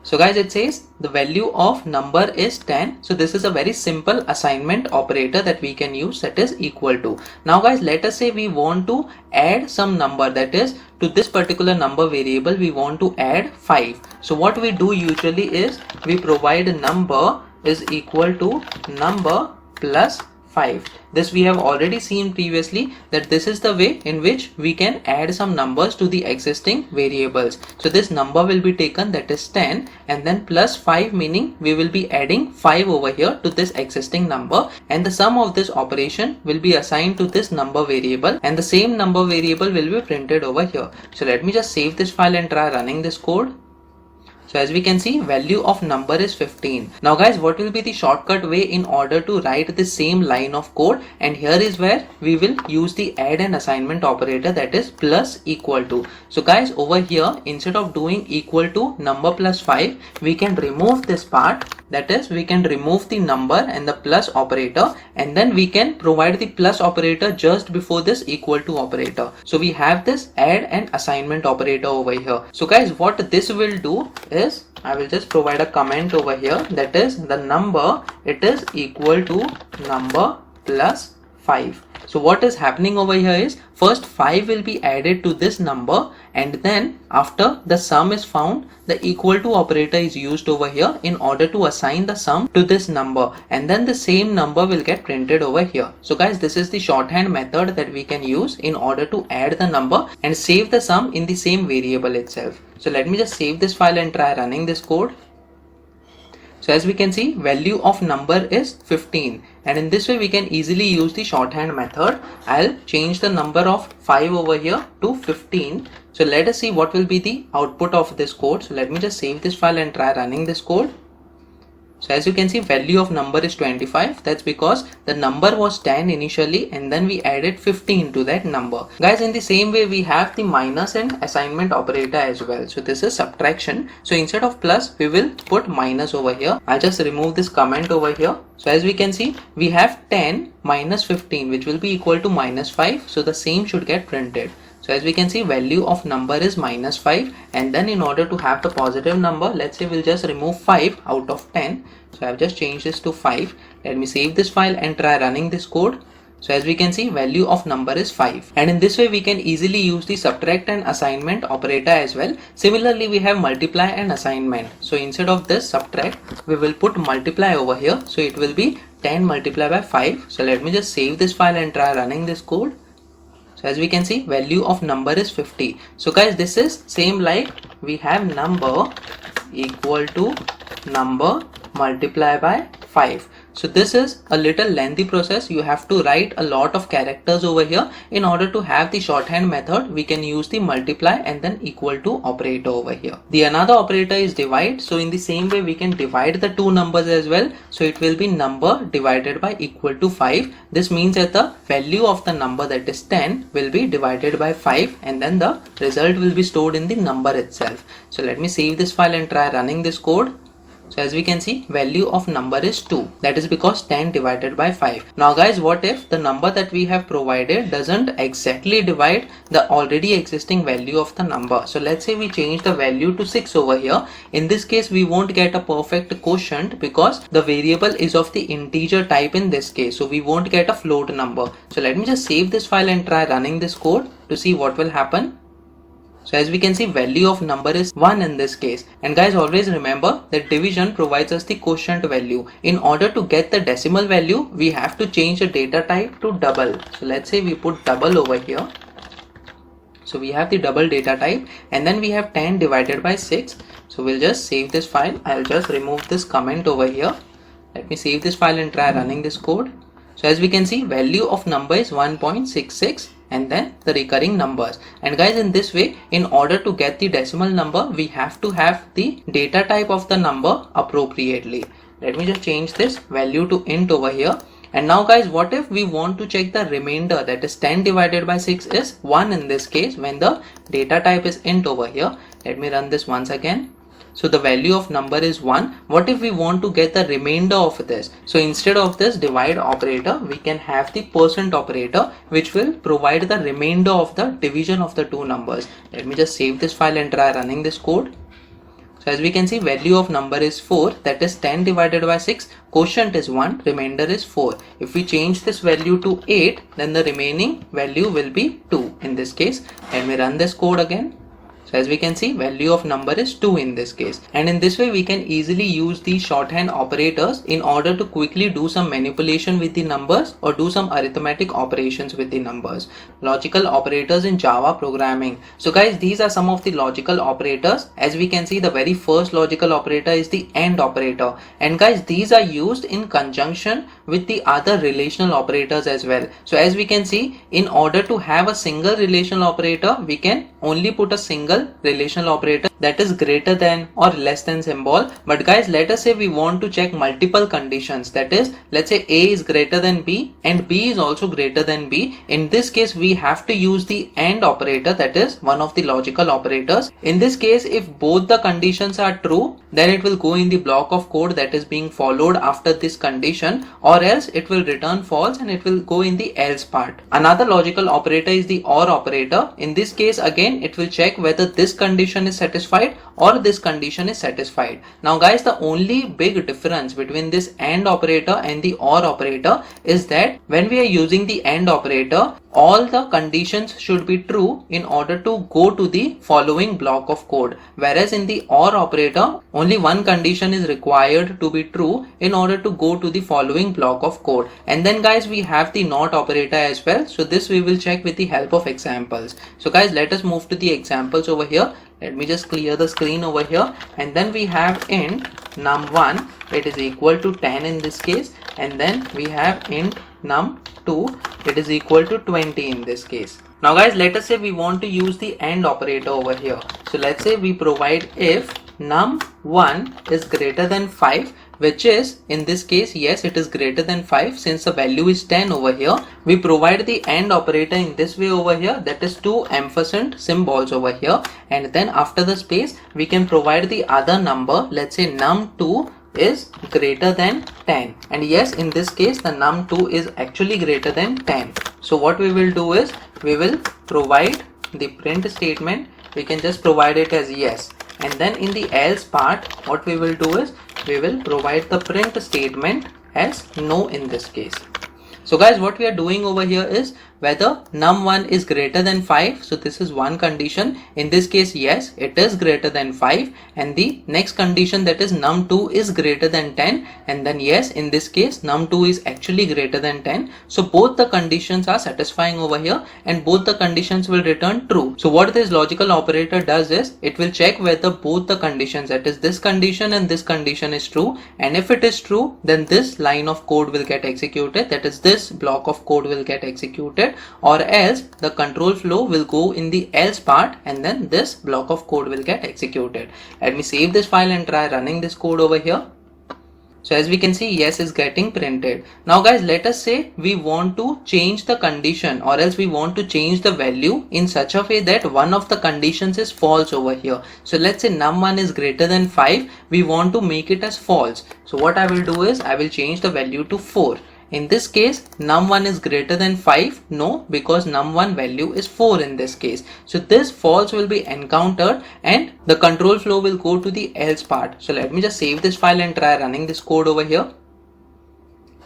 So guys, it says the value of number is 10. So this is a very simple assignment operator that we can use, that is equal to. Now guys, let us say we want to add some number, that is to this particular number variable we want to add 5. So what we do usually is we provide number is equal to number plus 5. This we have already seen previously, that this is the way in which we can add some numbers to the existing variables. So this number will be taken, that is 10, and then plus 5, meaning we will be adding 5 over here to this existing number, and the sum of this operation will be assigned to this number variable, and the same number variable will be printed over here. So let me just save this file and try running this code. So as we can see, value of number is 15. Now guys, what will be the shortcut way in order to write the same line of code? And here is where we will use the add and assignment operator, that is plus equal to. So guys, over here, instead of doing equal to number plus 5, we can remove this part. That is, we can remove the number and the plus operator, and then we can provide the plus operator just before this equal to operator. So we have this add and assignment operator over here. So guys, what this will do is, I will just provide a comment over here, that is the number, it is equal to number plus 5. So what is happening over here is, first 5 will be added to this number, and then after the sum is found, the equal to operator is used over here in order to assign the sum to this number, and then the same number will get printed over here. So guys, this is the shorthand method that we can use in order to add the number and save the sum in the same variable itself. So let me just save this file and try running this code. So as we can see, value of number is 15, and in this way we can easily use the shorthand method. I'll change the number of 5 over here to 15. So let us see what will be the output of this code. So let me just save this file and try running this code. So as you can see, value of number is 25. That's because the number was 10 initially, and then we added 15 to that number. Guys, in the same way we have the minus and assignment operator as well. So this is subtraction. So instead of plus, we will put minus over here. I'll just remove this comment over here. So as we can see, we have 10 minus 15, which will be equal to minus 5. So the same should get printed. So as we can see, value of number is minus 5, and then in order to have the positive number, let's say we'll just remove 5 out of 10. So I've just changed this to 5. Let me save this file and try running this code. So as we can see, value of number is 5, and in this way we can easily use the subtract and assignment operator as well. Similarly, we have multiply and assignment. So instead of this subtract, we will put multiply over here. So it will be 10 multiplied by 5. So let me just save this file and try running this code. So as we can see, value of number is 50. So guys, this is same like we have number equal to number multiply by 5. So this is a little lengthy process. You have to write a lot of characters over here. In order to have the shorthand method, we can use the multiply and then equal to operator over here. The another operator is divide. So in the same way, we can divide the two numbers as well. So it will be number divided by equal to 5. This means that the value of the number, that is 10, will be divided by 5, and then the result will be stored in the number itself. So let me save this file and try running this code. So as we can see, value of number is 2. That is because 10 divided by 5. Now guys, what if the number that we have provided doesn't exactly divide the already existing value of the number? So let's say we change the value to 6 over here. In this case, we won't get a perfect quotient because the variable is of the integer type in this case. So we won't get a float number. So let me just save this file and try running this code to see what will happen. So as we can see, value of number is 1 in this case. And guys, always remember that division provides us the quotient value. In order to get the decimal value, we have to change the data type to double. So let's say we put double over here. So we have the double data type, and then we have 10 divided by 6. So we'll just save this file. I'll just remove this comment over here. Let me save this file and try running this code. So as we can see, value of number is 1.66. and then the recurring numbers. And guys, in this way, in order to get the decimal number, we have to have the data type of the number appropriately. Let me just change this value to int over here. And now guys, what if we want to check the remainder, that is 10 divided by 6 is 1 in this case when the data type is int over here. Let me run this once again. So the value of number is 1. What if we want to get the remainder of this? So instead of this divide operator, we can have the percent operator, which will provide the remainder of the division of the two numbers. Let me just save this file and try running this code. So as we can see, value of number is 4, that is 10 divided by 6, quotient is 1, remainder is 4. If we change this value to 8, then the remaining value will be 2 in this case. Let me run this code again. So as we can see, value of number is 2 in this case. And in this way, we can easily use these shorthand operators in order to quickly do some manipulation with the numbers or do some arithmetic operations with the numbers. Logical operators in Java programming. So guys, these are some of the logical operators. As we can see, the very first logical operator is the AND operator. And guys, these are used in conjunction with the other relational operators as well. So as we can see, in order to have a single relational operator, we can only put a single relational operator that is greater than or less than symbol. But guys, let us say we want to check multiple conditions, that is, let's say A is greater than B and B is also greater than B. In this case, we have to use the AND operator, that is one of the logical operators. In this case, if both the conditions are true, then it will go in the block of code that is being followed after this condition, or else it will return false and it will go in the else part. Another logical operator is the OR operator. In this case, again, it will check whether this condition is satisfied or this condition is satisfied. Now guys, the only big difference between this AND operator and the OR operator is that when we are using the AND operator, all the conditions should be true in order to go to the following block of code. Whereas in the OR operator, only one condition is required to be true in order to go to the following block of code. And then guys, we have the NOT operator as well. So this we will check with the help of examples. So guys, let us move to the examples over here. Let me just clear the screen over here. And then we have int num1, it is equal to 10 in this case. And then we have int num2, it is equal to 20 in this case. Now guys, let us say we want to use the AND operator over here. So let's say we provide if num1 is greater than 5, which is in this case, yes, it is greater than 5 since the value is 10 over here. We provide the AND operator in this way over here, that is 2 ampersand symbols over here, and then after the space we can provide the other number. Let's say num2 is greater than 10, and yes, in this case the num2 is actually greater than 10. So what we will do is we will provide the print statement. We can just provide it as yes, and then in the else part, what we will do is we will provide the print statement as no in this case. So guys, what we are doing over here is whether num1 is greater than 5. So this is one condition. In this case, yes, it is greater than 5. And the next condition, that is num2 is greater than 10. And then yes, in this case, num2 is actually greater than 10. So both the conditions are satisfying over here and both the conditions will return true. So what this logical operator does is it will check whether both the conditions, that is this condition and this condition, is true. And if it is true, then this line of code will get executed, that is this block of code will get executed, or else the control flow will go in the else part and then this block of code will get executed. Let me save this file and try running this code over here. So as we can see, yes is getting printed. Now guys, let us say we want to change the condition, or else we want to change the value in such a way that one of the conditions is false over here. So let's say num1 is greater than 5. We want to make it as false. So what I will do is I will change the value to 4. In this case, num1 is greater than 5. No, because num1 value is 4 in this case. So this false will be encountered and the control flow will go to the else part. So let me just save this file and try running this code over here.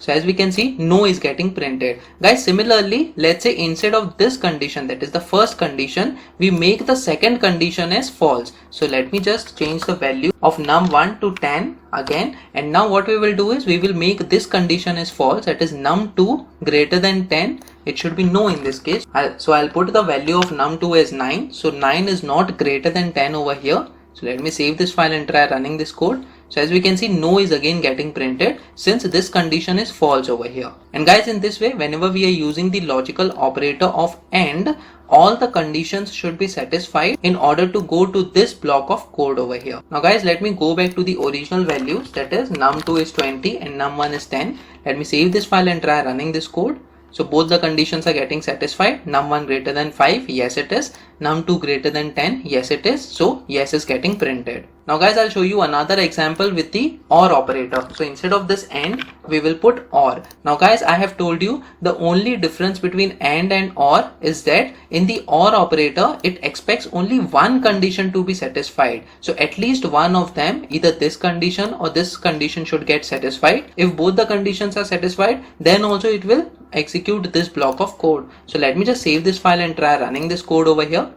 So as we can see, no is getting printed. Guys, similarly, let's say instead of this condition, that is the first condition, we make the second condition as false. So let me just change the value of num1 to 10 again. And now what we will do is we will make this condition as false, that is num2 greater than 10. It should be no in this case. So I'll put the value of num2 as 9. So 9 is not greater than 10 over here. So let me save this file and try running this code. So as we can see, no is again getting printed since this condition is false over here. And guys, in this way, whenever we are using the logical operator of AND, all the conditions should be satisfied in order to go to this block of code over here. Now guys, let me go back to the original values, that is num2 is 20 and num1 is 10. Let me save this file and try running this code. So both the conditions are getting satisfied. Num1 greater than 5, yes it is. Num2 greater than 10, yes it is. So yes is getting printed. Now guys, I'll show you another example with the OR operator. So instead of this AND, we will put OR. Now guys, I have told you the only difference between AND and OR is that in the OR operator, it expects only one condition to be satisfied. So at least one of them, either this condition or this condition, should get satisfied. If both the conditions are satisfied, then also it will execute this block of code. So let me just save this file and try running this code over here.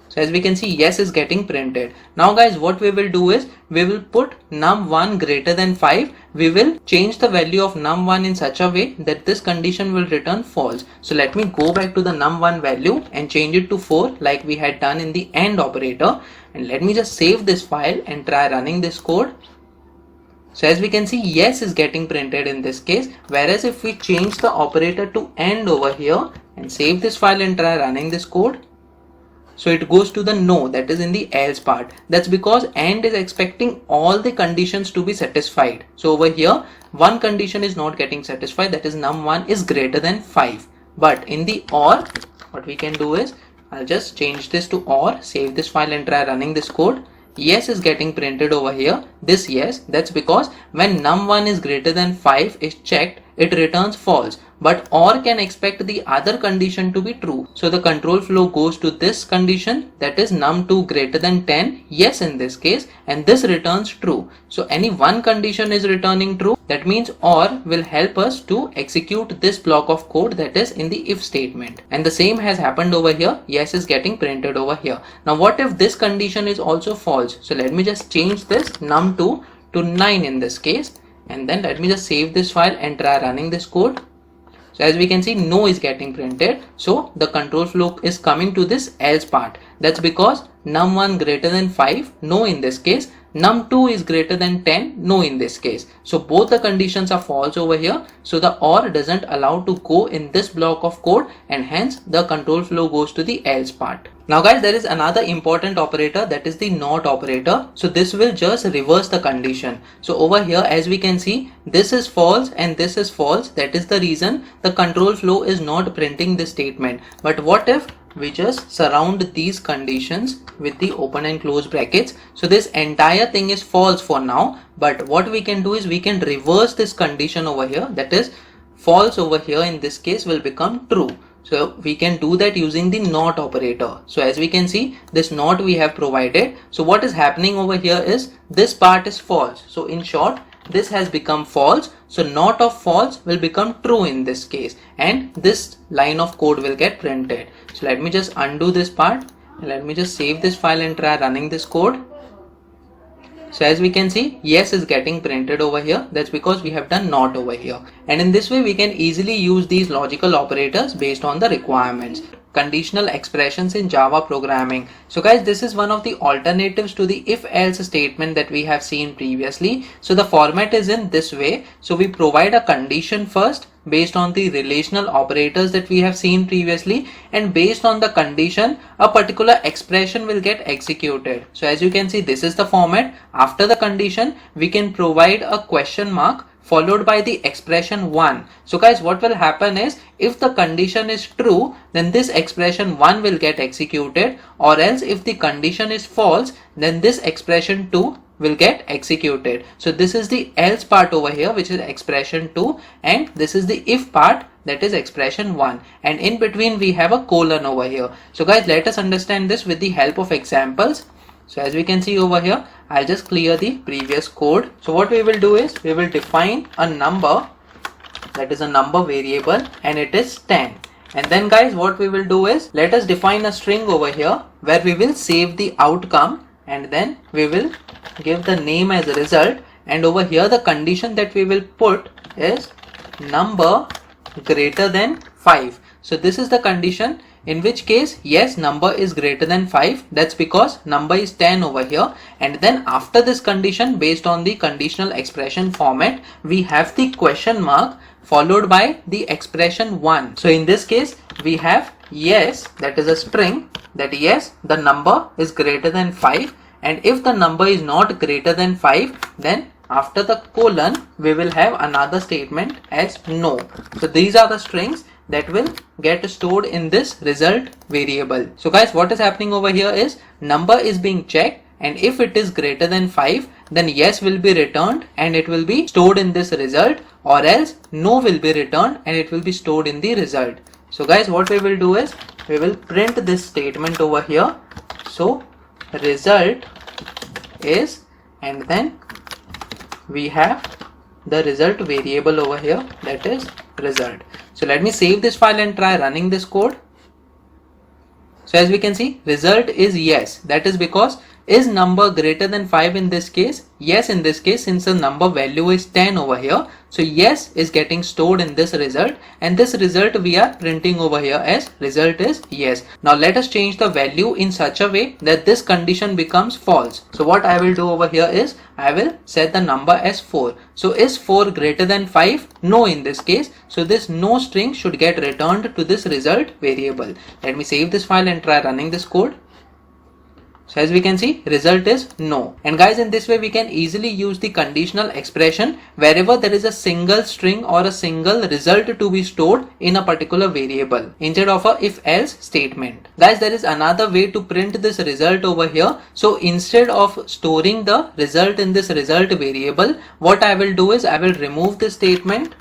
So as we can see, yes is getting printed. Now guys, what we will do is we will put num1 greater than 5. We will change the value of num1 in such a way that this condition will return false. So let me go back to the num1 value and change it to 4 like we had done in the AND operator. And let me just save this file and try running this code. So as we can see, yes is getting printed in this case. Whereas if we change the operator to AND over here and save this file and try running this code, so it goes to the no, that is in the else part. That's because AND is expecting all the conditions to be satisfied. So over here, one condition is not getting satisfied, that is num1 is greater than 5. But in the OR, what we can do is, I'll just change this to OR, save this file and try running this code. Yes is getting printed over here. This yes, that's because when num1 is greater than 5 is checked, it returns false. But OR can expect the other condition to be true. So the control flow goes to this condition, that is num2 greater than 10, yes in this case, and this returns true. So any one condition is returning true. That means OR will help us to execute this block of code that is in the if statement. And the same has happened over here. Yes is getting printed over here. Now what if this condition is also false? So let me just change this num2 to 9 in this case. And then let me just save this file and try running this code. So as we can see, no is getting printed. So the control flow is coming to this else part. That's because num1 greater than 5, no in this case. Num2 is greater than 10, no in this case. So both the conditions are false over here. So the OR doesn't allow to go in this block of code and hence the control flow goes to the else part. Now guys, there is another important operator, that is the NOT operator. So this will just reverse the condition. So over here, as we can see, this is false and this is false. That is the reason the control flow is not printing this statement. But what if we just surround these conditions with the open and close brackets? So this entire thing is false for now, but what we can do is we can reverse this condition over here, that is false over here in this case will become true. So we can do that using the NOT operator. So as we can see, this NOT we have provided. So what is happening over here is this part is false. So in short, this has become false, so not of false will become true in this case, and this line of code will get printed. So let me just undo this part, and let me just save this file and try running this code. So as we can see, yes is getting printed over here. That's because we have done not over here. And in this way, we can easily use these logical operators based on the requirements. Conditional expressions in Java programming. So guys, this is one of the alternatives to the if-else statement that we have seen previously. So the format is in this way. So we provide a condition first based on the relational operators that we have seen previously, and based on the condition a particular expression will get executed. So as you can see, this is the format. After the condition we can provide a question mark followed by the expression 1. So guys, what will happen is, if the condition is true, then this expression 1 will get executed, or else if the condition is false, then this expression 2 will get executed. So this is the else part over here, which is expression 2, and this is the if part, that is expression 1, and in between we have a colon over here. So guys, let us understand this with the help of examples. So as we can see over here, I'll just clear the previous code. So what we will do is, we will define a number, that is a number variable, and it is 10. And then guys, what we will do is, let us define a string over here where we will save the outcome, and then we will give the name as a result, and over here the condition that we will put is number greater than 5. So this is the condition, in which case yes, number is greater than 5. That's because number is 10 over here. And then after this condition, based on the conditional expression format, we have the question mark followed by the expression 1. So in this case we have yes, that is a string, that yes, the number is greater than 5, and if the number is not greater than 5, then after the colon we will have another statement as no. So these are the strings that will get stored in this result variable. So guys, what is happening over here is, number is being checked, and if it is greater than 5, then yes will be returned and it will be stored in this result, or else no will be returned and it will be stored in the result. So guys, what we will do is, we will print this statement over here. So result is, and then we have the result variable over here, that is result. So let me save this file and try running this code. So as we can see, result is yes. That is because, is number greater than 5 in this case? Yes, in this case, since the number value is 10 over here. So yes is getting stored in this result, and this result we are printing over here as result is yes. Now let us change the value in such a way that this condition becomes false. So what I will do over here is, I will set the number as 4. So is 4 greater than 5? No in this case. So this no string should get returned to this result variable. Let me save this file and try running this code. So as we can see, result is no. And guys, in this way we can easily use the conditional expression wherever there is a single string or a single result to be stored in a particular variable instead of a if-else statement. Guys, there is another way to print this result over here. So instead of storing the result in this result variable, what I will do is, I will remove this statement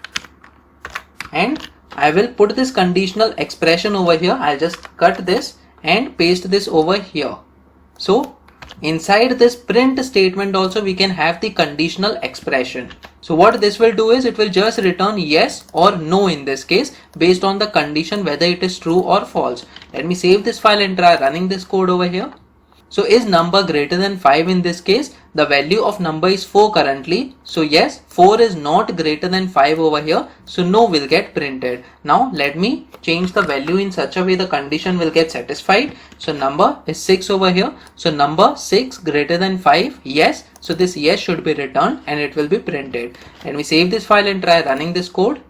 and I will put this conditional expression over here. I'll just cut this and paste this over here. So inside this print statement also we can have the conditional expression. So what this will do is, it will just return yes or no in this case based on the condition whether it is true or false. Let me save this file and try running this code over here. So is number greater than 5 in this case? The value of number is 4 currently. So yes, 4 is not greater than 5 over here. So no will get printed. Now let me change the value in such a way the condition will get satisfied. So number is 6 over here. So number 6 greater than 5, yes. So this yes should be returned and it will be printed. Let me save this file and try running this code.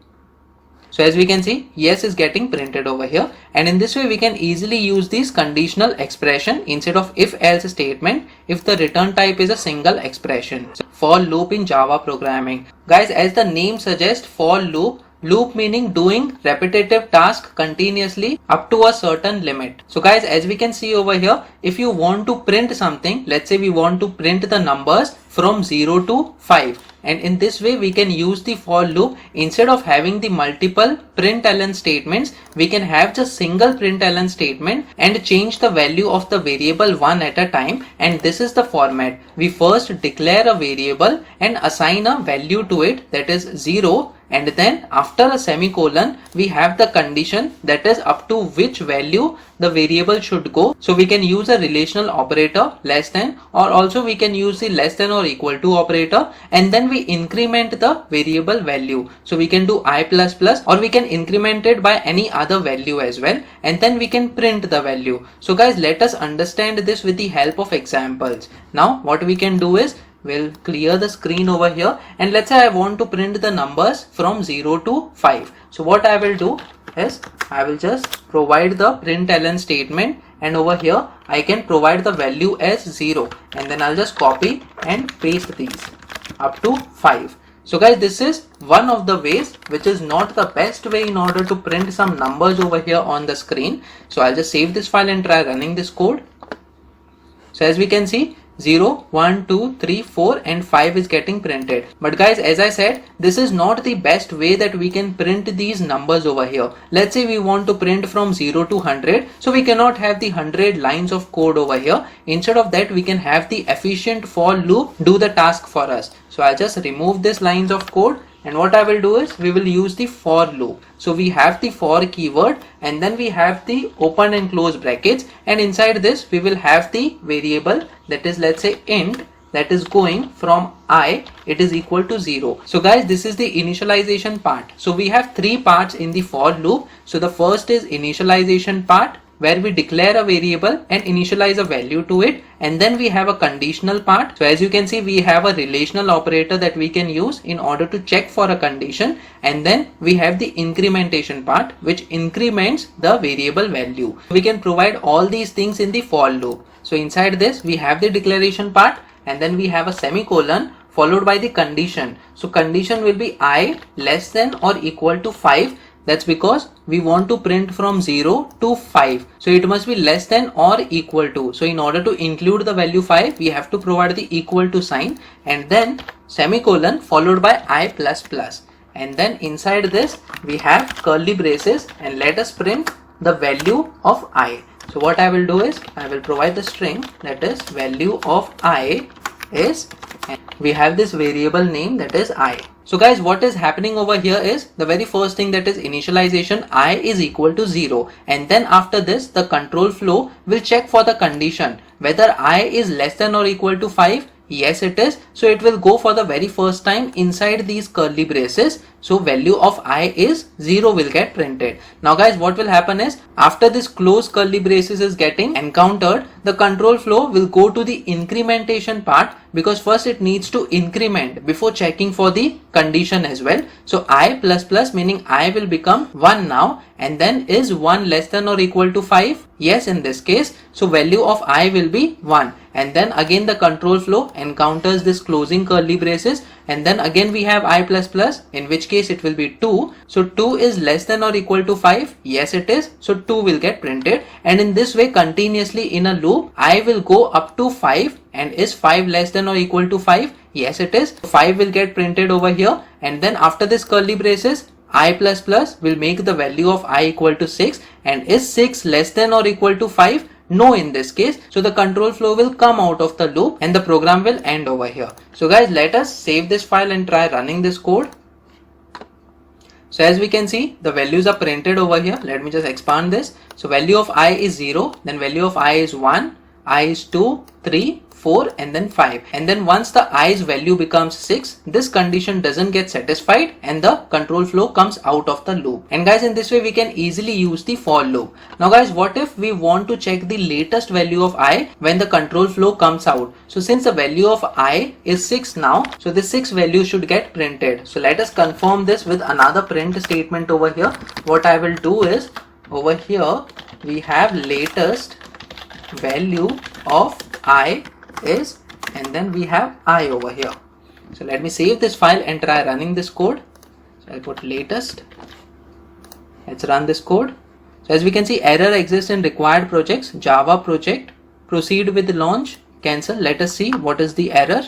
So as we can see, yes is getting printed over here, and in this way we can easily use this conditional expression instead of if-else statement if the return type is a single expression. So for loop in Java programming. Guys, as the name suggests, for loop, loop meaning doing repetitive task continuously up to a certain limit. So guys, as we can see over here, if you want to print something, let's say we want to print the numbers from 0 to 5. and in this way we can use the for loop. Instead of having the multiple println statements, we can have just single println statement and change the value of the variable one at a time. And this is the format. We first declare a variable and assign a value to it, that is 0, and then after a semicolon we have the condition, that is up to which value the variable should go. So we can use a relational operator less than, or also we can use the less than or equal to operator, and then we increment the variable value. So we can do I plus plus, or we can increment it by any other value as well, and then we can print the value. So guys, let us understand this with the help of examples. Now what we can do is, we'll clear the screen over here, and let's say I want to print the numbers from 0 to 5. So what I will do is, I will just provide the println statement, and over here I can provide the value as 0, and then I'll just copy and paste these up to 5. So guys, this is one of the ways, which is not the best way in order to print some numbers over here on the screen. So I'll just save this file and try running this code. So as we can see, 0, 1, 2, 3, 4 and 5 is getting printed. But guys, as I said, this is not the best way that we can print these numbers over here. Let's say we want to print from 0 to 100. So we cannot have the 100 lines of code over here. Instead of that, we can have the efficient for loop do the task for us. So I'll just remove this lines of code. And what I will do is, we will use the for loop. So we have the for keyword, and then we have the open and close brackets, and inside this we will have the variable, that is, let's say int, that is going from I, it is equal to 0. So guys, this is the initialization part. So we have three parts in the for loop. So the first is initialization part, where we declare a variable and initialize a value to it, and then we have a conditional part. So as you can see, we have a relational operator that we can use in order to check for a condition, and then we have the incrementation part, which increments the variable value. We can provide all these things in the for loop. So inside this we have the declaration part, and then we have a semicolon followed by the condition. So condition will be I less than or equal to 5. That's because we want to print from 0 to 5. So it must be less than or equal to. So in order to include the value 5, we have to provide the equal to sign, and then semicolon followed by I plus plus. And then inside this we have curly braces, and let us print the value of I. So what I will do is, I will provide the string, that is value of I is, and we have this variable name, that is I. So guys, what is happening over here is, the very first thing, that is initialization, I is equal to 0, and then after this the control flow will check for the condition whether I is less than or equal to 5. Yes, it is. So it will go for the very first time inside these curly braces. So value of I is 0 will get printed. Now guys, what will happen is, after this close curly braces is getting encountered, the control flow will go to the incrementation part, because first it needs to increment before checking for the condition as well. So I plus plus, meaning I will become 1 now, and then is 1 less than or equal to 5? Yes, in this case. So value of I will be 1, and then again the control flow encounters this closing curly braces, and then again we have I plus plus, in which case it will be 2. So 2 is less than or equal to 5? Yes, it is. So 2 will get printed, and in this way continuously in a loop I will go up to 5. And is 5 less than or equal to 5? Yes, it is. 5 will get printed over here, and then after this curly braces, I plus plus will make the value of I equal to 6, and is 6 less than or equal to 5? No, in this case. So the control flow will come out of the loop and the program will end over here. So guys, let us save this file and try running this code. So as we can see, the values are printed over here. Let me just expand this. So value of I is 0, then value of I is 1, I is 2, 3, 4 and then 5, and then once the i's value becomes 6, this condition doesn't get satisfied and the control flow comes out of the loop. And guys, in this way we can easily use the for loop. Now guys, what if we want to check the latest value of I when the control flow comes out? So since the value of I is 6 now, so the 6 value should get printed. So let us confirm this with another print statement over here. What I will do is, over here we have latest value of I is, and then we have I over here. So let me save this file and try running this code. So I'll put latest. Let's run this code. So as we can see, error exists in required projects, Java project, proceed with launch, cancel. Let us see what is the error.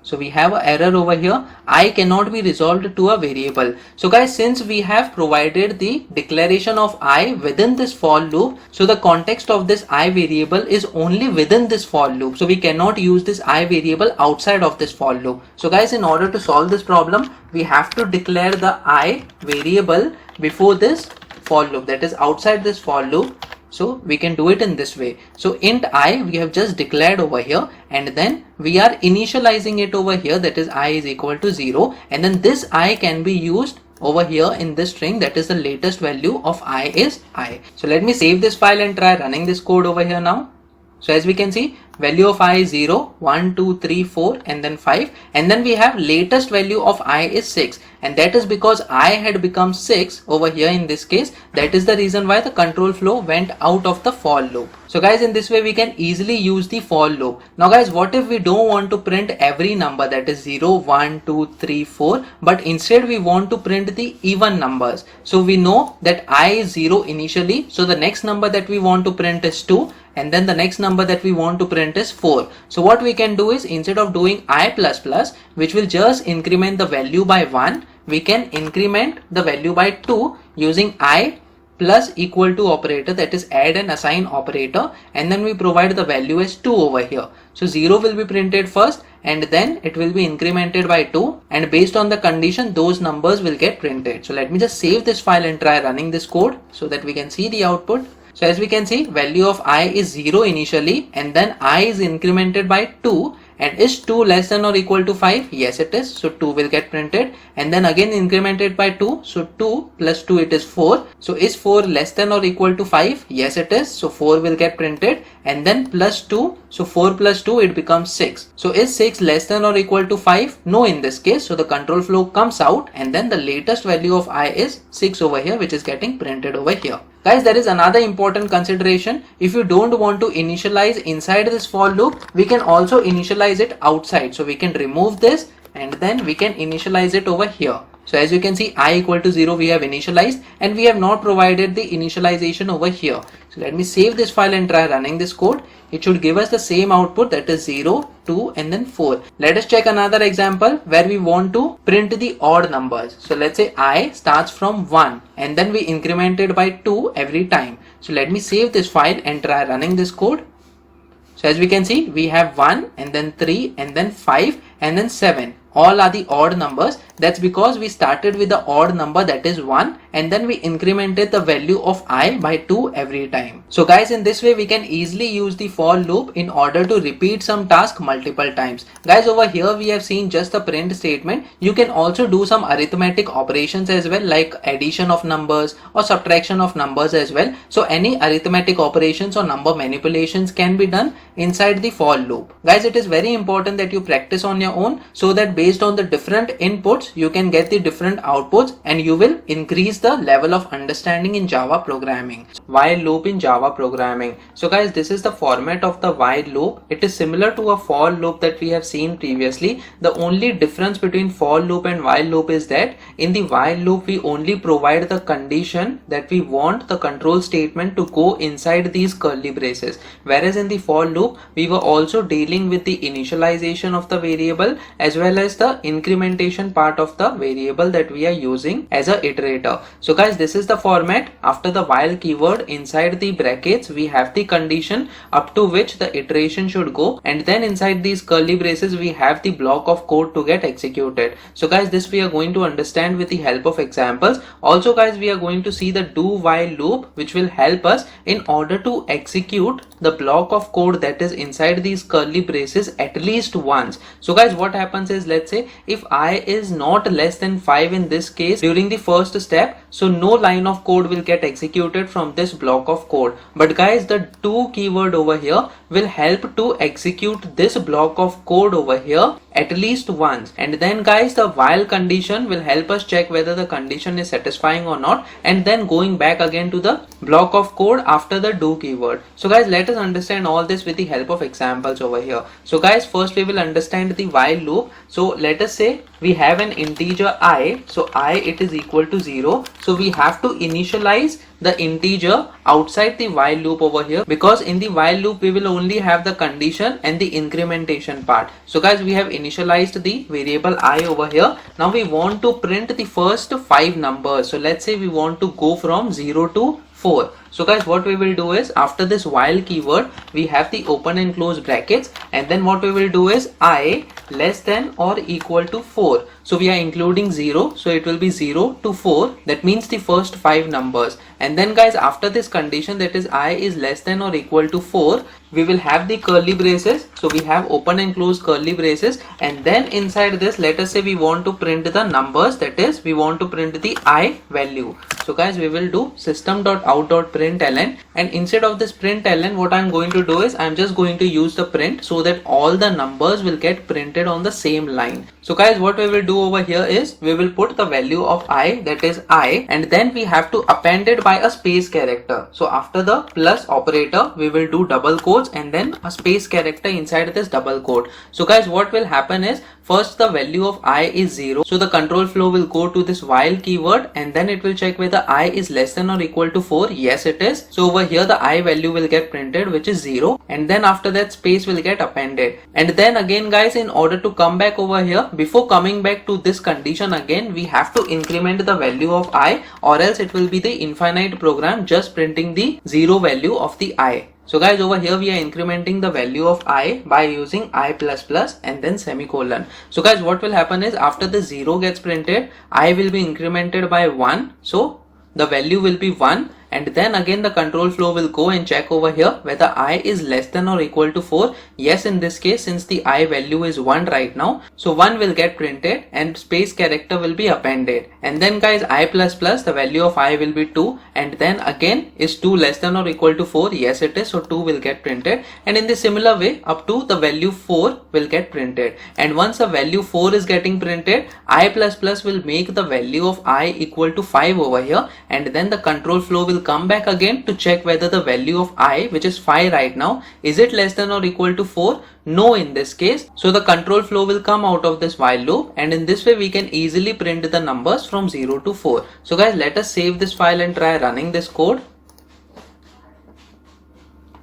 So we have an error over here. I cannot be resolved to a variable. So guys, since we have provided the declaration of I within this for loop, so the context of this I variable is only within this for loop. So we cannot use this I variable outside of this for loop. So guys, in order to solve this problem, we have to declare the I variable before this for loop, that is outside this for loop. So we can do it in this way. So int I we have just declared over here, and then we are initializing it over here, that is I is equal to 0, and then this I can be used over here in this string, that is the latest value of I is I. So let me save this file and try running this code over here now. So as we can see, value of I is 0, 1, 2, 3, 4 and then 5, and then we have latest value of I is 6, and that is because I had become 6 over here in this case. That is the reason why the control flow went out of the for loop. So guys, in this way we can easily use the for loop. Now guys, what if we don't want to print every number, that is 0, 1, 2, 3, 4, but instead we want to print the even numbers. So we know that I is 0 initially, so the next number that we want to print is 2, and then the next number that we want to print is 4. So what we can do is, instead of doing I++, which will just increment the value by 1, we can increment the value by 2 using I plus equal to operator, that is add and assign operator, and then we provide the value as 2 over here. So 0 will be printed first, and then it will be incremented by 2, and based on the condition those numbers will get printed. So let me just save this file and try running this code so that we can see the output. So as we can see, value of I is 0 initially, and then I is incremented by 2, and is 2 less than or equal to 5? Yes it is, so 2 will get printed, and then again incremented by 2, so 2 plus 2 it is 4. So is 4 less than or equal to 5? Yes it is, so 4 will get printed, and then plus 2, so 4 plus 2 it becomes 6. So is 6 less than or equal to 5? No in this case, so the control flow comes out, and then the latest value of I is 6 over here, which is getting printed over here. Guys, there is another important consideration. If you don't want to initialize inside this for loop, we can also initialize it outside. So we can remove this, and then we can initialize it over here. So as you can see, I equal to 0 we have initialized, and we have not provided the initialization over here. So let me save this file and try running this code. It should give us the same output, that is 0, 2 and then 4. Let us check another example where we want to print the odd numbers. So let's say I starts from 1, and then we increment it by 2 every time. So let me save this file and try running this code. So as we can see, we have 1 and then 3 and then 5 and then 7. All are the odd numbers. That's because we started with the odd number, that is 1, and then we incremented the value of I by 2 every time. So guys, in this way we can easily use the for loop in order to repeat some task multiple times. Guys, over here we have seen just the print statement. You can also do some arithmetic operations as well, like addition of numbers or subtraction of numbers as well. So any arithmetic operations or number manipulations can be done inside the for loop. Guys, it is very important that you practice on your own, so that based on the different inputs you can get the different outputs, and you will increase the level of understanding in Java programming. While loop in Java programming. So guys, this is the format of the while loop. It is similar to a for loop that we have seen previously. The only difference between for loop and while loop is that in the while loop we only provide the condition that we want the control statement to go inside these curly braces, whereas in the for loop we were also dealing with the initialization of the variable as well as the incrementation part of the variable that we are using as a iterator. So guys, this is the format. After the while keyword, inside the brackets we have the condition up to which the iteration should go, and then inside these curly braces we have the block of code to get executed. So guys, this we are going to understand with the help of examples. Also guys, we are going to see the do while loop, which will help us in order to execute the block of code that is inside these curly braces at least once. So guys, what happens is, let's say if I is not less than 5 in this case during the first step, so no line of code will get executed from this block of code. But guys, the do keyword over here will help to execute this block of code over here at least once, and then guys, the while condition will help us check whether the condition is satisfying or not, and then going back again to the block of code after the do keyword. So guys, let us understand all this with the help of examples over here. So guys, first we will understand the while loop. So let us say we have an integer I, so I it is equal to 0, so we have to initialize the integer outside the while loop over here, because in the while loop we will only have the condition and the incrementation part. So guys, we have initialized the variable I over here. Now we want to print the first 5 numbers. So let's say we want to go from 0 to 4. So guys, what we will do is, after this while keyword we have the open and close brackets, and then what we will do is I less than or equal to 4. So we are including 0, so it will be 0 to 4, that means the first 5 numbers. And then guys, after this condition, that is I is less than or equal to 4, we will have the curly braces. So we have open and close curly braces, and then inside this, let us say we want to print the numbers, that is we want to print the I value. So guys, we will do system.out.println, and instead of this println, what I'm going to do is I'm just going to use the print, so that all the numbers will get printed on the same line. So guys, what we will do over here is we will put the value of I, that is I, and then we have to append it by a space character. So after the plus operator, we will do double quotes and then a space character inside this double quote. So guys, what will happen is, first the value of I is 0, so the control flow will go to this while keyword, and then it will check whether I is less than or equal to 4. Yes, it is. So over here the I value will get printed, which is 0, and then after that space will get appended. And then again guys, in order to come back over here, before coming back to this condition again, we have to increment the value of I, or else it will be the infinite program just printing the 0 value of the I. So guys, over here we are incrementing the value of I by using I++ and then semicolon. So guys, what will happen is, after the 0 gets printed, I will be incremented by 1. So the value will be 1, and then again the control flow will go and check over here whether I is less than or equal to 4. Yes, in this case, since the I value is 1 right now, so 1 will get printed and space character will be appended. And then guys, I++, the value of I will be 2, and then again, is 2 less than or equal to 4? Yes, it is. So 2 will get printed, and in the similar way up to the value 4 will get printed. And once a value 4 is getting printed, I++ will make the value of I equal to 5 over here, and then the control flow will come back again to check whether the value of I, which is 5 right now, is it less than or equal to 4? No, in this case. So the control flow will come out of this while loop, and in this way we can easily print the numbers from 0 to 4. So guys, let us save this file and try running this code.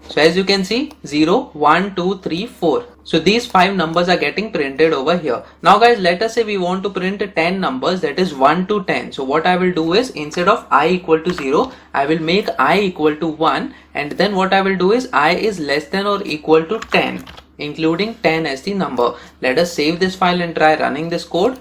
So as you can see, 0, 1, 2, 3, 4. So these 5 numbers are getting printed over here. Now guys, let us say we want to print 10 numbers, that is 1 to 10. So what I will do is, instead of I equal to 0, I will make I equal to 1, and then what I will do is I is less than or equal to 10, including 10 as the number. Let us save this file and try running this code.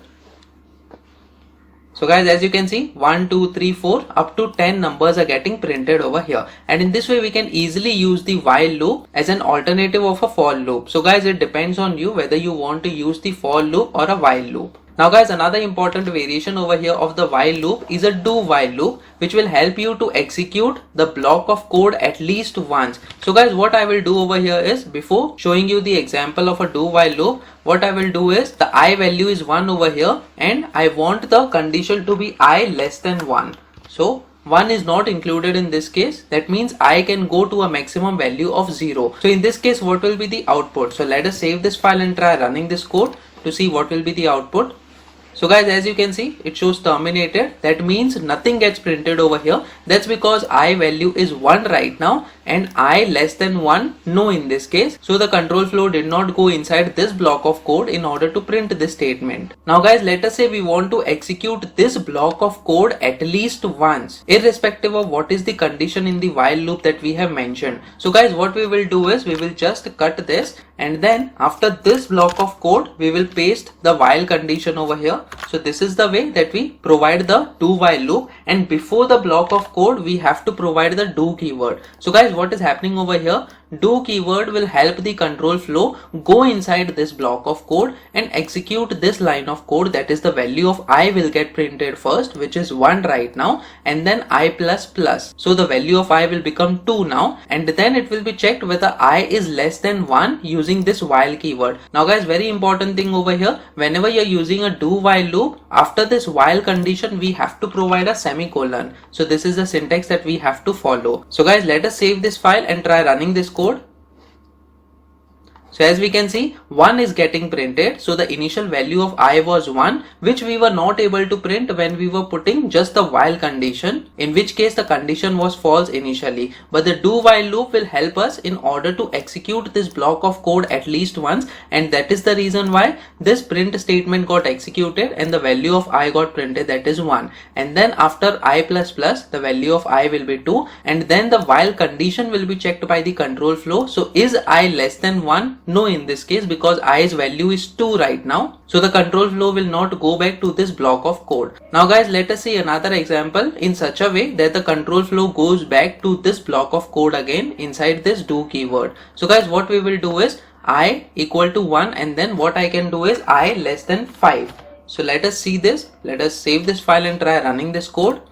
So guys, as you can see, 1, 2, 3, 4, up to 10 numbers are getting printed over here. And in this way, we can easily use the while loop as an alternative of a for loop. So guys, it depends on you whether you want to use the for loop or a while loop. Now guys, another important variation over here of the while loop is a do while loop, which will help you to execute the block of code at least once. So guys, what I will do over here is, before showing you the example of a do while loop, what I will do is, the I value is 1 over here, and I want the condition to be I less than 1. So 1 is not included in this case. That means I can go to a maximum value of 0. So in this case, what will be the output? So let us save this file and try running this code to see what will be the output. So guys, as you can see, it shows terminated. That means nothing gets printed over here. That's because I value is 1 right now, and I less than 1, no in this case. So the control flow did not go inside this block of code in order to print this statement. Now guys, let us say we want to execute this block of code at least once, irrespective of what is the condition in the while loop that we have mentioned. So guys, what we will do is, we will just cut this, and then after this block of code, we will paste the while condition over here. So this is the way that we provide the do while loop, and before the block of code, we have to provide the do keyword. So guys, what is happening over here? Do keyword will help the control flow go inside this block of code and execute this line of code, that is the value of I will get printed first, which is 1 right now, and then I++. So the value of I will become 2 now, and then it will be checked whether I is less than 1 using this while keyword. Now guys, very important thing over here, whenever you're using a do while loop, after this while condition, we have to provide a semicolon. So this is the syntax that we have to follow. So guys, let us save this file and try running this code. So as we can see, 1 is getting printed. So the initial value of I was 1, which we were not able to print when we were putting just the while condition, in which case the condition was false initially. But the do while loop will help us in order to execute this block of code at least once, and that is the reason why this print statement got executed and the value of I got printed, that is 1. And then after I plus plus, the value of I will be 2, and then the while condition will be checked by the control flow. So is I less than 1? No, in this case, because I's value is 2 right now. So the control flow will not go back to this block of code. Now guys, let us see another example in such a way that the control flow goes back to this block of code again inside this do keyword. So guys, what we will do is I equal to 1, and then what I can do is I less than 5. So let us see this. Let us save this file and try running this code.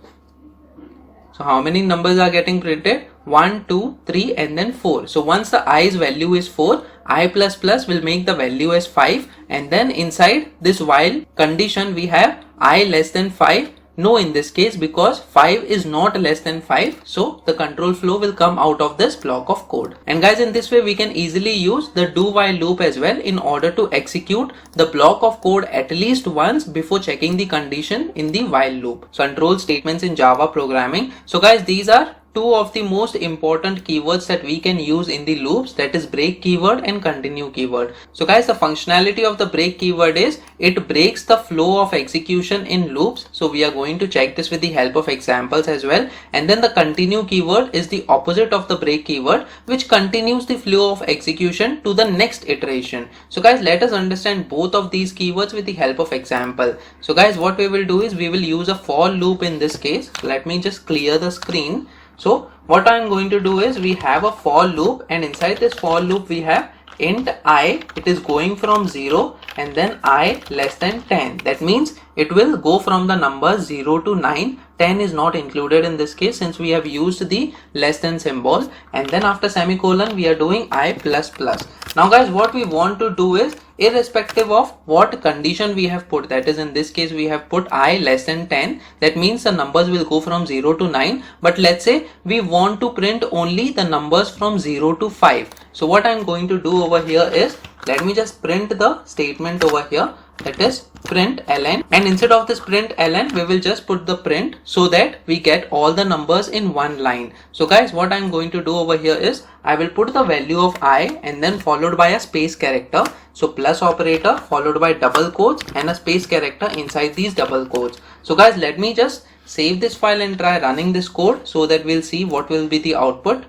So how many numbers are getting printed? 1, 2, 3 and then 4. So once the I's value is 4, I plus plus will make the value as 5, and then inside this while condition we have I less than 5. No, in this case, because 5 is not less than 5, so the control flow will come out of this block of code. And guys, in this way we can easily use the do while loop as well in order to execute the block of code at least once before checking the condition in the while loop. So control statements in Java programming. So guys, these are two of the most important keywords that we can use in the loops, that is break keyword and continue keyword. So guys, the functionality of the break keyword is it breaks the flow of execution in loops. So we are going to check this with the help of examples as well. And then the continue keyword is the opposite of the break keyword, which continues the flow of execution to the next iteration. So guys, let us understand both of these keywords with the help of example. So guys, what we will do is we will use a for loop in this case. So let me just clear the screen. So what I am going to do is we have a for loop, and inside this for loop we have int I. It is going from 0 and then I less than 10. That means it will go from the numbers 0 to 9. 10 is not included in this case since we have used the less than symbol, and then after semicolon we are doing I plus plus. Now guys, what we want to do is, irrespective of what condition we have put, that is in this case we have put I less than 10, that means the numbers will go from 0 to 9, but let's say we want to print only the numbers from 0 to 5. So what I am going to do over here is, let me just print the statement over here, that is print ln, and instead of this print ln we will just put the print so that we get all the numbers in one line. So guys, what I'm going to do over here is I will put the value of I and then followed by a space character. So plus operator followed by double quotes and a space character inside these double quotes. So guys, let me just save this file and try running this code so that we'll see what will be the output.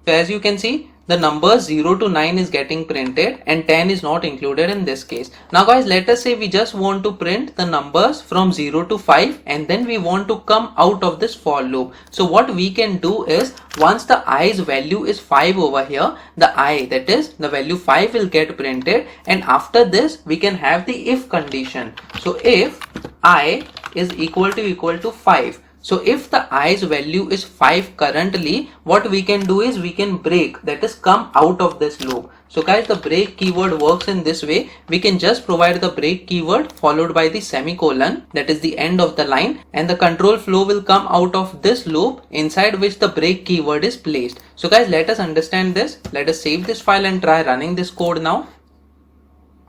So as you can see, the numbers 0 to 9 is getting printed and 10 is not included in this case. Now guys, let us say we just want to print the numbers from 0 to 5 and then we want to come out of this for loop. So what we can do is, once the I's value is 5 over here, the I, that is the value 5, will get printed, and after this we can have the if condition. So if I is equal to 5. So if the I's value is 5 currently, what we can do is we can break, that is come out of this loop. So guys, the break keyword works in this way. We can just provide the break keyword followed by the semicolon, that is the end of the line, and the control flow will come out of this loop inside which the break keyword is placed. So guys, let us understand this. Let us save this file and try running this code now.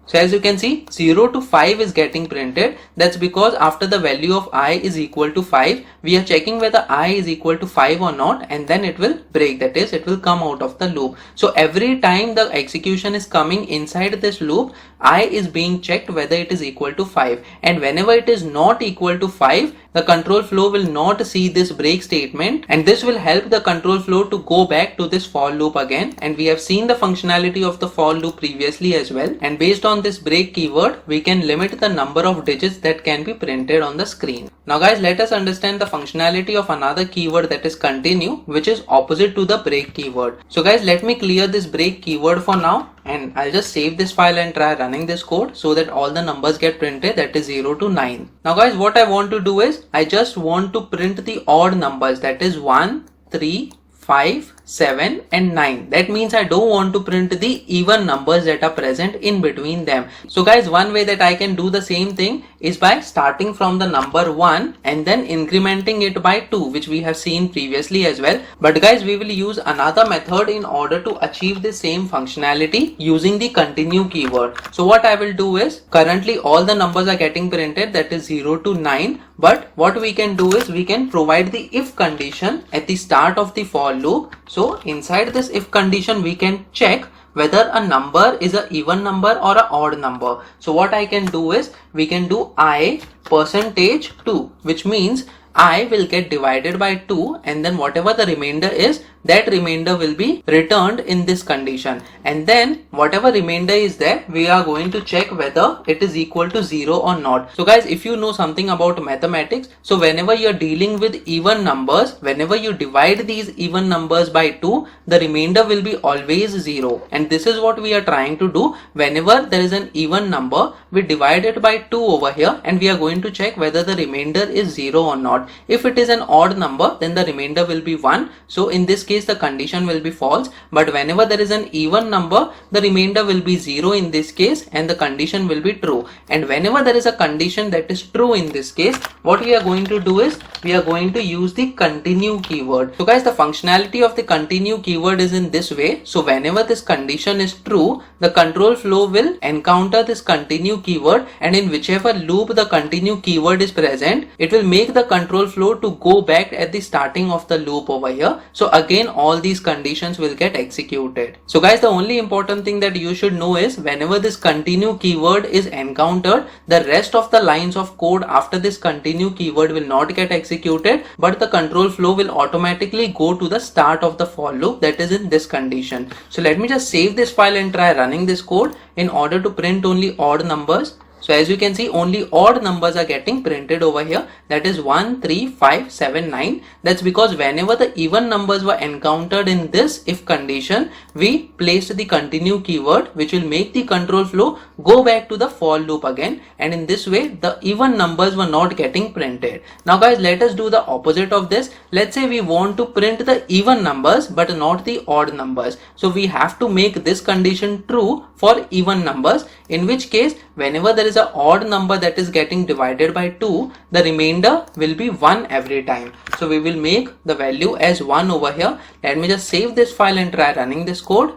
So as you can see, 0 to 5 is getting printed. That's because after the value of I is equal to 5, we are checking whether I is equal to 5 or not, and then it will break, that is it will come out of the loop. So every time the execution is coming inside this loop, I is being checked whether it is equal to 5, and whenever it is not equal to 5, the control flow will not see this break statement, and this will help the control flow to go back to this for loop again. And we have seen the functionality of the for loop previously as well, and based on this break keyword we can limit the number of digits that can be printed on the screen. Now guys, let us understand the functionality of another keyword, that is continue, which is opposite to the break keyword. So guys, let me clear this break keyword for now, and I'll just save this file and try running this code so that all the numbers get printed, that is 0 to 9. Now guys, what I want to do is I just want to print the odd numbers, that is 1, 3, 5, 7 and 9. That means I don't want to print the even numbers that are present in between them. So guys, one way that I can do the same thing is by starting from the number 1 and then incrementing it by 2, which we have seen previously as well. But guys, we will use another method in order to achieve the same functionality using the continue keyword. So what I will do is, currently all the numbers are getting printed, that is 0 to 9. But what we can do is we can provide the if condition at the start of the for loop. So inside this if condition, we can check whether a number is an even number or an odd number. So what I can do is we can do I percentage 2, which means I will get divided by 2, and then whatever the remainder is, that remainder will be returned in this condition. And then whatever remainder is there, we are going to check whether it is equal to 0 or not. So guys, if you know something about mathematics, so whenever you are dealing with even numbers, whenever you divide these even numbers by 2, the remainder will be always 0. And this is what we are trying to do. Whenever there is an even number, we divide it by 2 over here, and we are going to check whether the remainder is 0 or not. If it is an odd number, then the remainder will be 1. So in this case, the condition will be false. But whenever there is an even number, the remainder will be 0 in this case, and the condition will be true. And whenever there is a condition that is true in this case, what we are going to do is we are going to use the continue keyword. So guys, the functionality of the continue keyword is in this way. So whenever this condition is true, the control flow will encounter this continue keyword, and in whichever loop the continue keyword is present, it will make the control flow to go back at the starting of the loop over here. So again, all these conditions will get executed. So guys, the only important thing that you should know is whenever this continue keyword is encountered, the rest of the lines of code after this continue keyword will not get executed, but the control flow will automatically go to the start of the for loop that is in this condition. So let me just save this file and try running this code in order to print only odd numbers. So as you can see, only odd numbers are getting printed over here. That is 1, 3, 5, 7, 9. That's because whenever the even numbers were encountered in this if condition, we placed the continue keyword, which will make the control flow go back to the for loop again. And in this way, the even numbers were not getting printed. Now guys, let us do the opposite of this. Let's say we want to print the even numbers, but not the odd numbers. So we have to make this condition true for even numbers, in which case, whenever there is an odd number that is getting divided by 2, the remainder will be 1 every time. So we will make the value as 1 over here. Let me just save this file and try running this code.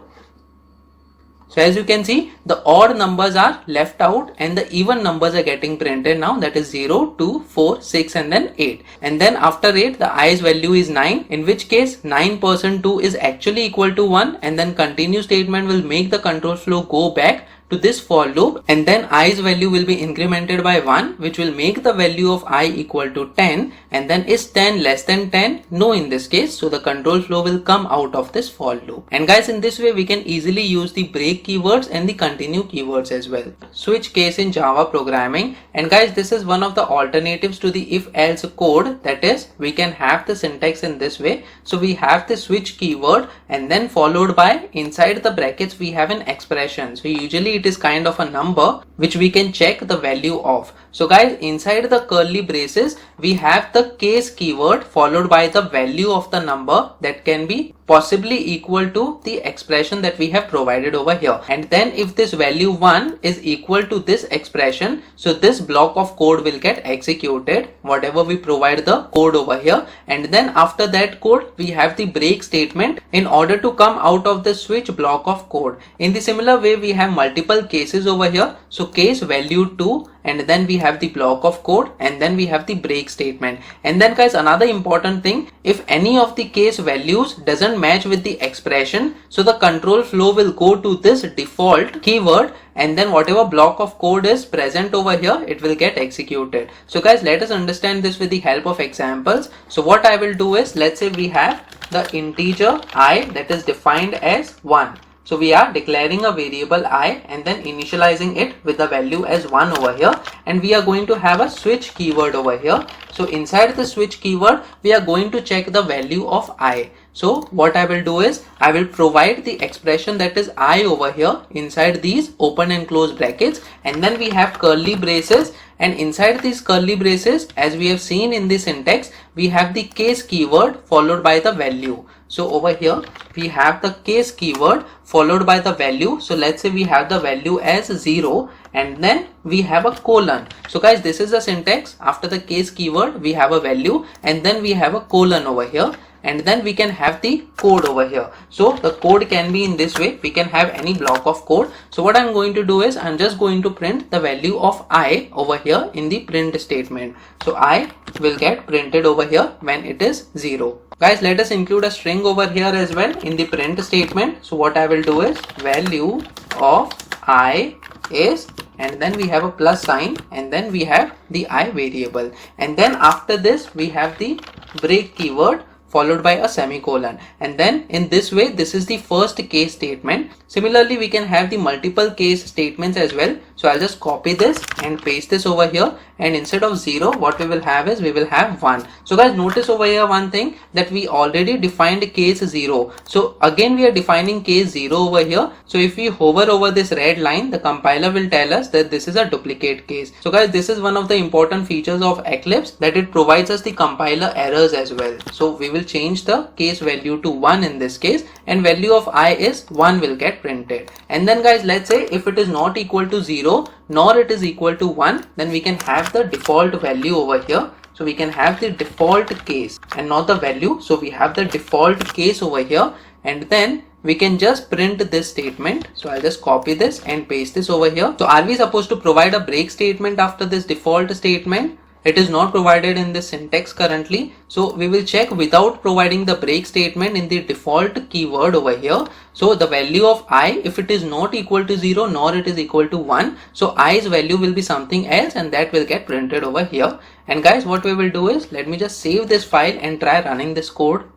So as you can see, the odd numbers are left out and the even numbers are getting printed now. That is 0, 2, 4, 6 and then 8. And then after 8, the i's value is 9, in which case 9% 2 is actually equal to 1, and then continue statement will make the control flow go back to this for loop, and then i's value will be incremented by 1, which will make the value of I equal to 10, and then is 10 less than 10? No, in this case. So the control flow will come out of this for loop. And guys, in this way we can easily use the break keywords and the continue keywords as well. Switch case in Java programming. And guys, this is one of the alternatives to the if else code. That is, we can have the syntax in this way. So we have the switch keyword, and then followed by inside the brackets we have an expression. So usually it is kind of a number which we can check the value of. So guys, inside the curly braces we have the case keyword followed by the value of the number that can be possibly equal to the expression that we have provided over here. And then if this value 1 is equal to this expression, so this block of code will get executed, whatever we provide the code over here. And then after that code, we have the break statement in order to come out of the switch block of code. In the similar way, we have multiple cases over here. So case value 2, and then we have the block of code, and then we have the break statement. And then guys, another important thing, if any of the case values doesn't match with the expression, so the control flow will go to this default keyword, and then whatever block of code is present over here, it will get executed. So guys, let us understand this with the help of examples. So what I will do is, let's say we have the integer I that is defined as 1. So we are declaring a variable I and then initializing it with the value as 1 over here, and we are going to have a switch keyword over here. So inside the switch keyword, we are going to check the value of I. So what I will do is, I will provide the expression that is I over here inside these open and close brackets, and then we have curly braces, and inside these curly braces, as we have seen in the syntax, we have the case keyword followed by the value. So over here we have the case keyword followed by the value. So let's say we have the value as 0 and then we have a colon. So guys, this is the syntax. After the case keyword we have a value and then we have a colon over here, and then we can have the code over here. So the code can be in this way. We can have any block of code. So what I'm going to do is I'm just going to print the value of I over here in the print statement. So I will get printed over here when it is 0. Guys, let us include a string over here as well in the print statement. So what I will do is value of I is, and then we have a plus sign, and then we have the I variable, and then after this we have the break keyword followed by a semicolon, and then in this way this is the first case statement. Similarly we can have the multiple case statements as well. So I'll just copy this and paste this over here, and instead of 0 what we will have is we will have 1. So guys, notice over here one thing, that we already defined case 0. So again we are defining case 0 over here. So if we hover over this red line, the compiler will tell us that this is a duplicate case. So guys, this is one of the important features of Eclipse, that it provides us the compiler errors as well. So we will change the case value to 1 in this case, and value of I is 1 will get printed. And then guys, let's say if it is not equal to 0 nor it is equal to 1, then we can have the default value over here. So we can have the default case and not the value. So we have the default case over here, and then we can just print this statement. So I'll just copy this and paste this over here. So are we supposed to provide a break statement after this default statement? It is not provided in this syntax currently. So we will check without providing the break statement in the default keyword over here. So the value of I, if it is not equal to 0 nor it is equal to 1, so I's value will be something else, and that will get printed over here. And guys, what we will do is, let me just save this file and try running this code.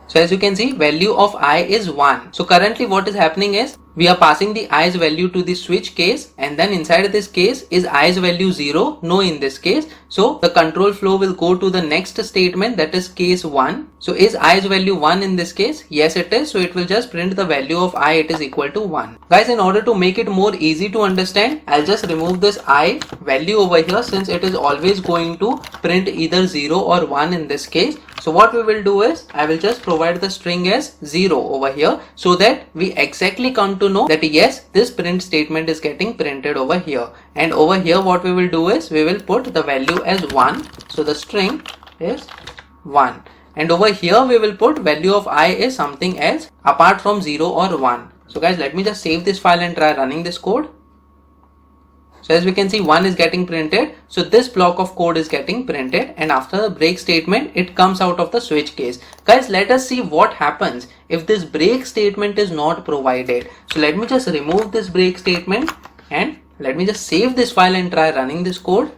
So as you can see, value of I is 1. So currently what is happening is, we are passing the I's value to the switch case, and then inside this case is I's value 0, no in this case. So the control flow will go to the next statement, that is case 1. So is I's value 1 in this case? Yes it is. So it will just print the value of I, it is equal to 1. Guys, in order to make it more easy to understand, I'll just remove this I value over here, since it is always going to print either 0 or 1 in this case. So what we will do is, I will just provide the string as 0 over here, so that we exactly come to know that yes, this print statement is getting printed over here. And over here what we will do is, we will put the value as 1. So the string is 1. And over here we will put value of I is something else apart from 0 or 1. So guys, let me just save this file and try running this code. So as we can see, 1 is getting printed. So this block of code is getting printed, and after the break statement it comes out of the switch case. Guys, let us see what happens if this break statement is not provided. So let me just remove this break statement, and let me just save this file and try running this code.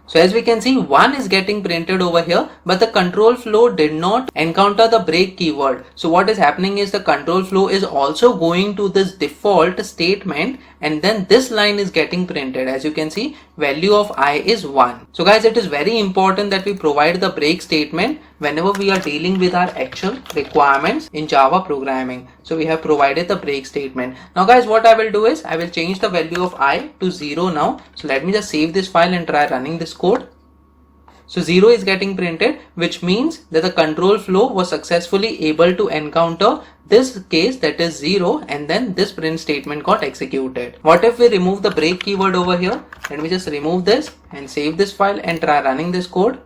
So as we can see, 1 is getting printed over here, but the control flow did not encounter the break keyword. So what is happening is, the control flow is also going to this default statement, and then this line is getting printed. As you can see, value of I is 1. So guys, it is very important that we provide the break statement whenever we are dealing with our actual requirements in Java programming. So we have provided the break statement. Now guys, what I will do is, I will change the value of I to 0 now. So let me just save this file and try running this code. So 0 is getting printed, which means that the control flow was successfully able to encounter this case, that is 0, and then this print statement got executed. What if we remove the break keyword over here? Let me just remove this and save this file and try running this code.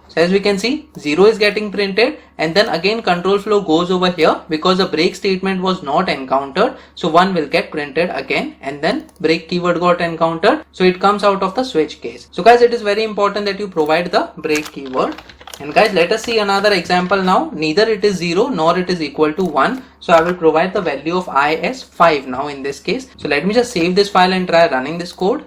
So as we can see, 0 is getting printed, and then again control flow goes over here because the break statement was not encountered. So 1 will get printed again, and then break keyword got encountered. So it comes out of the switch case. So guys, it is very important that you provide the break keyword. And guys, let us see another example now. Neither it is 0 nor it is equal to 1. So I will provide the value of I as 5 now in this case. So let me just save this file and try running this code.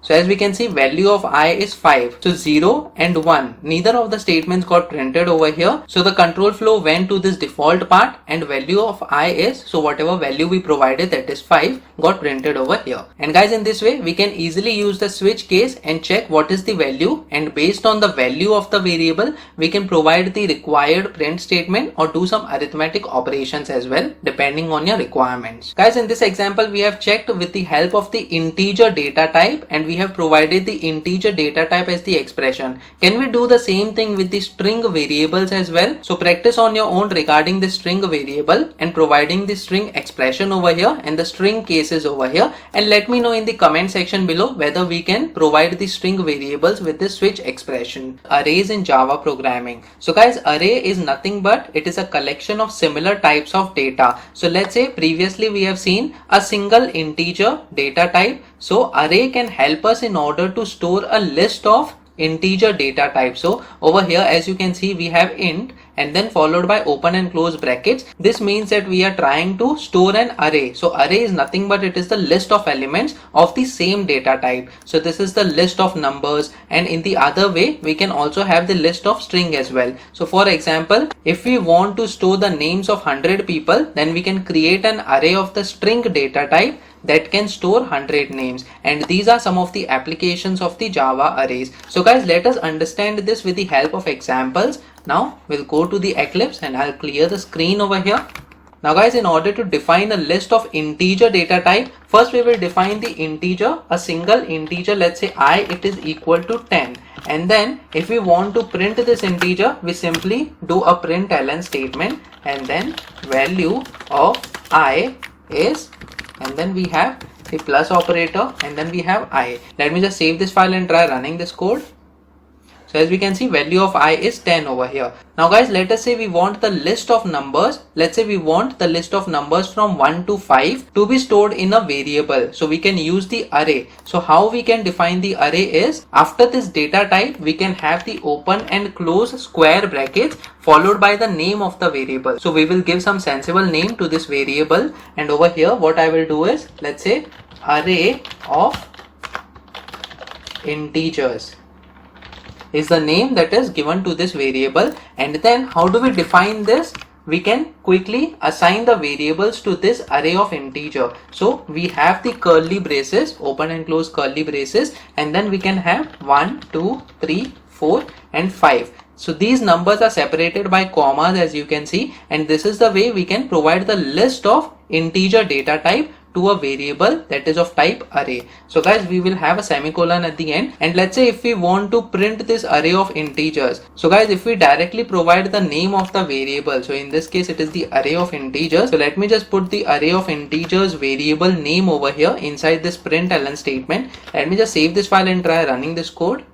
So as we can see, value of I is 5. So 0 and 1, neither of the statements got printed over here. So the control flow went to this default part, and value of I is, so whatever value we provided, that is 5, got printed over here. And guys, in this way we can easily use the switch case and check what is the value, and based on the value of the variable we can provide the required print statement or do some arithmetic operations as well, depending on your requirements. Guys, in this example we have checked with the help of the integer data type, and we we have provided the integer data type as the expression. Can we do the same thing with the string variables as well? So practice on your own regarding the string variable and providing the string expression over here and the string cases over here, and let me know in the comment section below whether we can provide the string variables with the switch expression. Arrays in Java programming. So guys, array is nothing but it is a collection of similar types of data. So let's say previously we have seen a single integer data type. So array can help us in order to store a list of integer data type. So over here, as you can see, we have int and then followed by open and close brackets. This means that we are trying to store an array. So array is nothing but it is the list of elements of the same data type. So this is the list of numbers, and in the other way we can also have the list of string as well. So for example, if we want to store the names of 100 people, then we can create an array of the string data type that can store 100 names, and these are some of the applications of the Java arrays. So guys, let us understand this with the help of examples. Now we'll go to the Eclipse and I'll clear the screen over here. Now guys, in order to define a list of integer data type, first we will define the integer, a single integer, let's say I, it is equal to 10. And then if we want to print this integer, we simply do a println statement, and then value of I is, and then we have the plus operator, and then we have I. Let me just save this file and try running this code. So as we can see, value of I is 10 over here. Now guys, let us say we want the list of numbers. Let's say we want the list of numbers from 1 to 5 to be stored in a variable. So we can use the array. So how we can define the array is, after this data type, we can have the open and close square brackets followed by the name of the variable. So we will give some sensible name to this variable, and over here what I will do is, let's say array of integers is the name that is given to this variable. And then how do we define this? We can quickly assign the variables to this array of integer. So we have the curly braces, open and close curly braces, and then we can have 1, 2, 3, 4 and 5. So these numbers are separated by commas, as you can see, and this is the way we can provide the list of integer data type to a variable that is of type array. So guys, we will have a semicolon at the end, and let's say if we want to print this array of integers. So guys, if we directly provide the name of the variable, so in this case it is the array of integers. So let me just put the array of integers variable name over here inside this println statement. Let me just save this file and try running this code.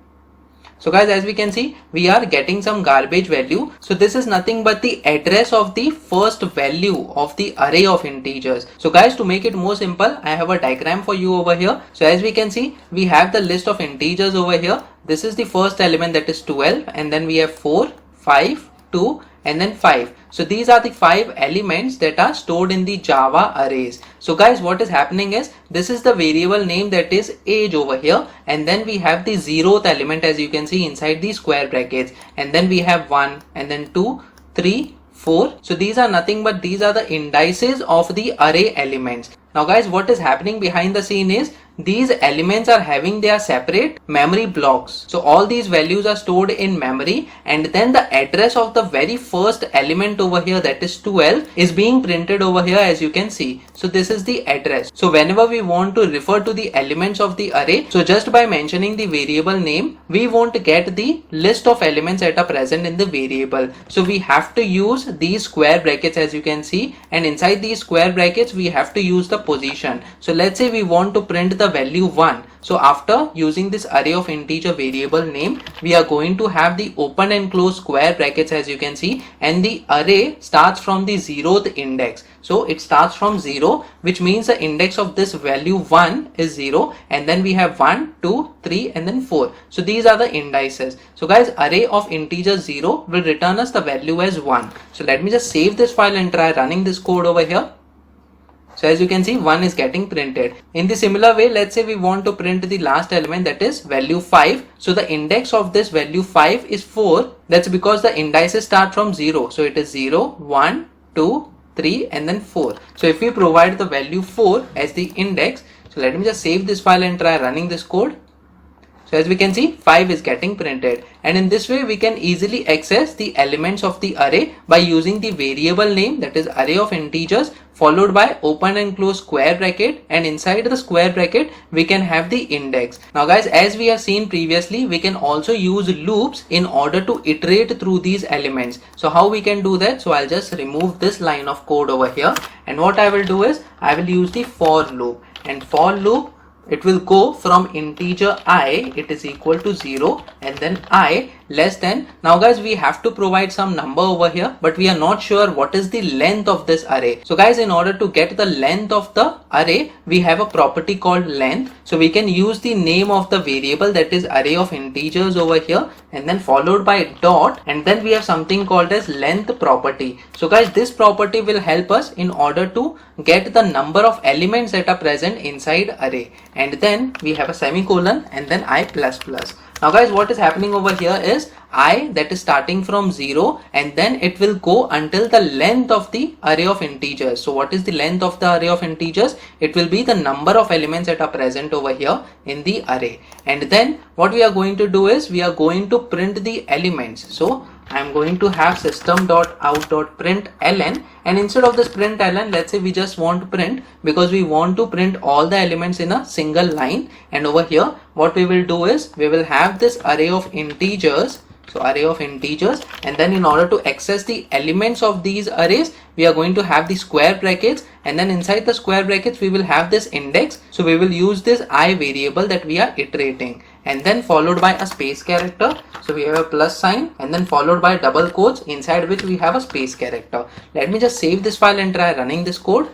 So guys, as we can see, we are getting some garbage value. So this is nothing but the address of the first value of the array of integers. So guys, to make it more simple, I have a diagram for you over here. So as we can see, we have the list of integers over here. This is the first element, that is 12, and then we have 4, 5, 2 and then 5. So these are the 5 elements that are stored in the Java arrays. So guys, what is happening is, this is the variable name that is age over here, and then we have the 0th element, as you can see, inside the square brackets, and then we have 1 and then 2, 3, 4. So these are nothing but these are the indices of the array elements. Now guys, what is happening behind the scene is, these elements are having their separate memory blocks. So all these values are stored in memory, and then the address of the very first element over here, that is 12, is being printed over here, as you can see. So this is the address. So whenever we want to refer to the elements of the array, so just by mentioning the variable name, we won't get the list of elements that are present in the variable. So we have to use these square brackets, as you can see, and inside these square brackets we have to use the position. So let's say we want to print the value 1. So after using this array of integer variable name, we are going to have the open and close square brackets, as you can see, and the array starts from the 0th index. So it starts from 0, which means the index of this value 1 is 0, and then we have 1, 2, 3 and then 4. So these are the indices. So guys, array of integer 0 will return us the value as 1. So let me just save this file and try running this code over here. So as you can see, 1 is getting printed. In the similar way, let's say we want to print the last element, that is value 5. So the index of this value 5 is 4. That's because the indices start from 0. So it is 0, 1, 2, 3 and then 4. So if we provide the value 4 as the index, so let me just save this file and try running this code. So as we can see, 5 is getting printed, and in this way we can easily access the elements of the array by using the variable name, that is array of integers, followed by open and close square bracket, and inside the square bracket we can have the index. Now guys, as we have seen previously, we can also use loops in order to iterate through these elements. So how we can do that? So I'll just remove this line of code over here, and what I will do is I will use the for loop, and for loop, it will go from integer I, it is equal to 0, and then I less than. Now guys, we have to provide some number over here, but we are not sure what is the length of this array. So guys, in order to get the length of the array, we have a property called length. So we can use the name of the variable, that is array of integers over here, and then followed by dot, and then we have something called as length property. So guys, this property will help us in order to get the number of elements that are present inside array, and then we have a semicolon and then I plus plus. Now guys, what is happening over here is I, that is starting from 0, and then it will go until the length of the array of integers. So what is the length of the array of integers? It will be the number of elements that are present over here in the array. And then what we are going to do is we are going to print the elements. So I'm going to have system.out.println, and instead of this println, let's say we just want to print, because we want to print all the elements in a single line. And over here what we will do is we will have this array of integers. So array of integers, and then in order to access the elements of these arrays, we are going to have the square brackets, and then inside the square brackets we will have this index. So we will use this I variable that we are iterating, and then followed by a space character. So we have a plus sign, and then followed by double quotes, inside which we have a space character. Let me just save this file and try running this code.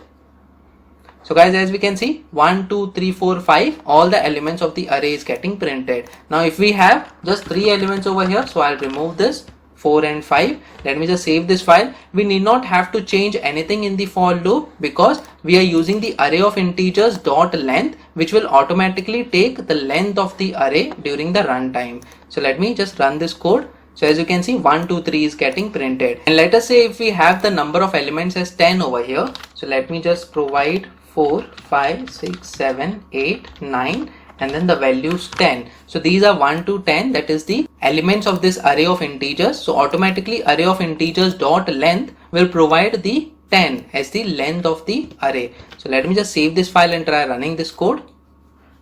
So guys, as we can see, 1, 2, 3, 4, 5, all the elements of the array is getting printed. Now if we have just 3 elements over here, so I'll remove this 4 and 5. Let me just save this file. We need not have to change anything in the for loop, because we are using the array of integers dot length, which will automatically take the length of the array during the runtime. So let me just run this code. So as you can see, 1, 2, 3 is getting printed, and let us say if we have the number of elements as 10 over here. So let me just provide 4, 5, 6, 7, 8, 9, and then the values 10. So these are 1 to 10, that is the elements of this array of integers. So automatically array of integers dot length will provide the 10 as the length of the array. So let me just save this file and try running this code.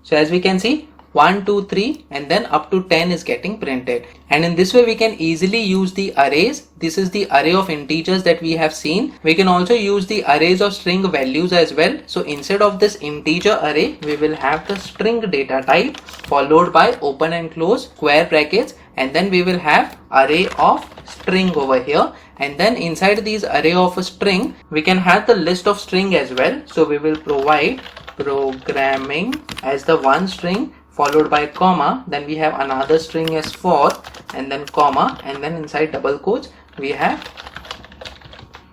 So as we can see, 1, 2, 3, and then up to 10 is getting printed. And in this way we can easily use the arrays. This is the array of integers that we have seen. We can also use the arrays of string values as well. So instead of this integer array, we will have the string data type followed by open and close square brackets, and then we will have array of string over here. And then inside these array of a string, we can have the list of string as well. So we will provide programming as the one string, followed by comma, then we have another string as for, and then comma, and then inside double quotes we have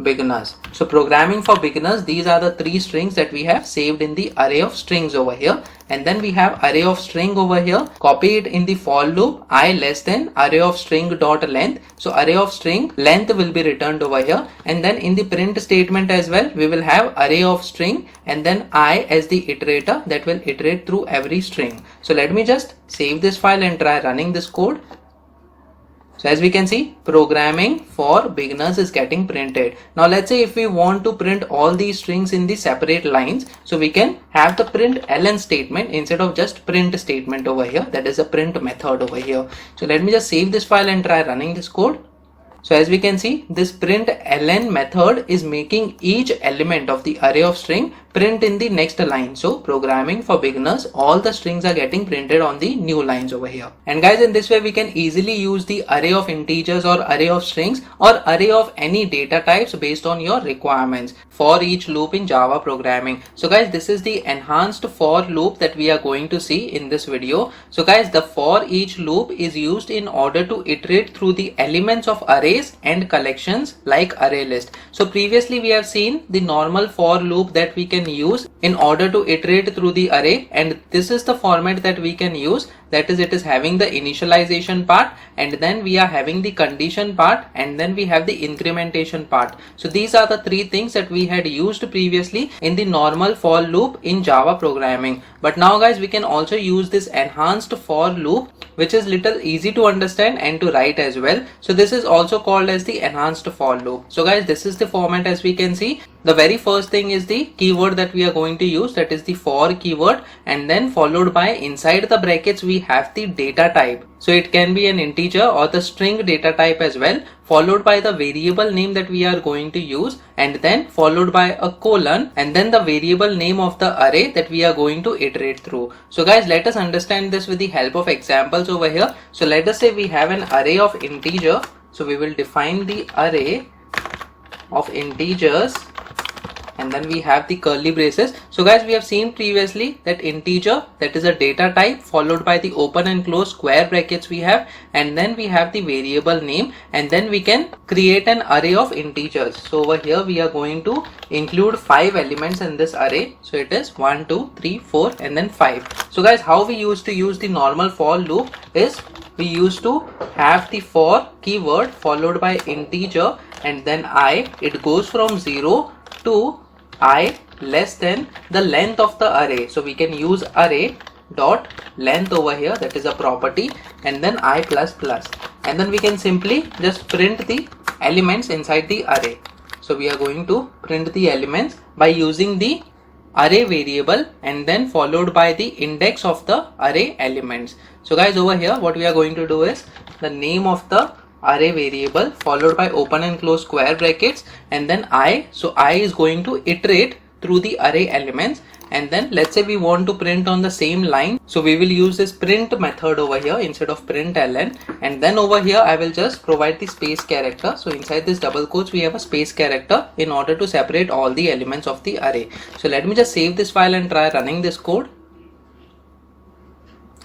beginners. So programming for beginners, these are the 3 strings that we have saved in the array of strings over here. And then we have array of string over here, copy it in the for loop, I less than array of string dot length. So array of string length will be returned over here, and then in the print statement as well, we will have array of string and then I as the iterator that will iterate through every string. So let me just save this file and try running this code. So as we can see, programming for beginners is getting printed. Now let's say if we want to print all these strings in the separate lines, so we can have the println statement instead of just print statement over here. That is a print method over here. So let me just save this file and try running this code. So as we can see, this println method is making each element of the array of string print in the next line. So programming for beginners, all the strings are getting printed on the new lines over here. And guys, in this way we can easily use the array of integers or array of strings or array of any data types based on your requirements for each loop in Java programming. So guys, this is the enhanced for loop that we are going to see in this video. So guys, the for each loop is used in order to iterate through the elements of arrays and collections like Arraylist. So previously we have seen the normal for loop that we can use in order to iterate through the array, and this is the format that we can use. that is, it is having the initialization part, and then we are having the condition part, and then we have the incrementation part. So these are the three things that we had used previously in the normal for loop in Java programming. But now guys, we can also use this enhanced for loop, which is little easy to understand and to write as well. So this is also called as the enhanced for loop. So guys, this is the format. As we can see, the very first thing is the keyword that we are going to use, that is the for keyword, and then followed by inside the brackets we have the data type. So it can be an integer or the string data type as well, followed by the variable name that we are going to use, and then followed by a colon, and then the variable name of the array that we are going to iterate through. So guys, let us understand this with the help of examples over here. So let us say we have an array of integer. So we will define the array of integers, and then we have the curly braces. So guys, we have seen previously that integer, that is a data type, followed by the open and close square brackets we have, and then we have the variable name, and then we can create an array of integers. So over here we are going to include 5 elements in this array. So it is 1, 2, 3, 4 and then 5. So guys, how we used to use the normal for loop is we used to have the for keyword followed by integer, and then I, it goes from 0 to I less than the length of the array. So we can use array dot length over here, that is a property, and then I plus plus, and then we can simply just print the elements inside the array. So we are going to print the elements by using the array variable and then followed by the index of the array elements. So guys, over here what we are going to do is the name of the array variable followed by open and close square brackets, and then I. So I is going to iterate through the array elements, and then let's say we want to print on the same line. So we will use this print method over here instead of println, and then over here I will just provide the space character. So inside this double quotes we have a space character in order to separate all the elements of the array. So let me just save this file and try running this code.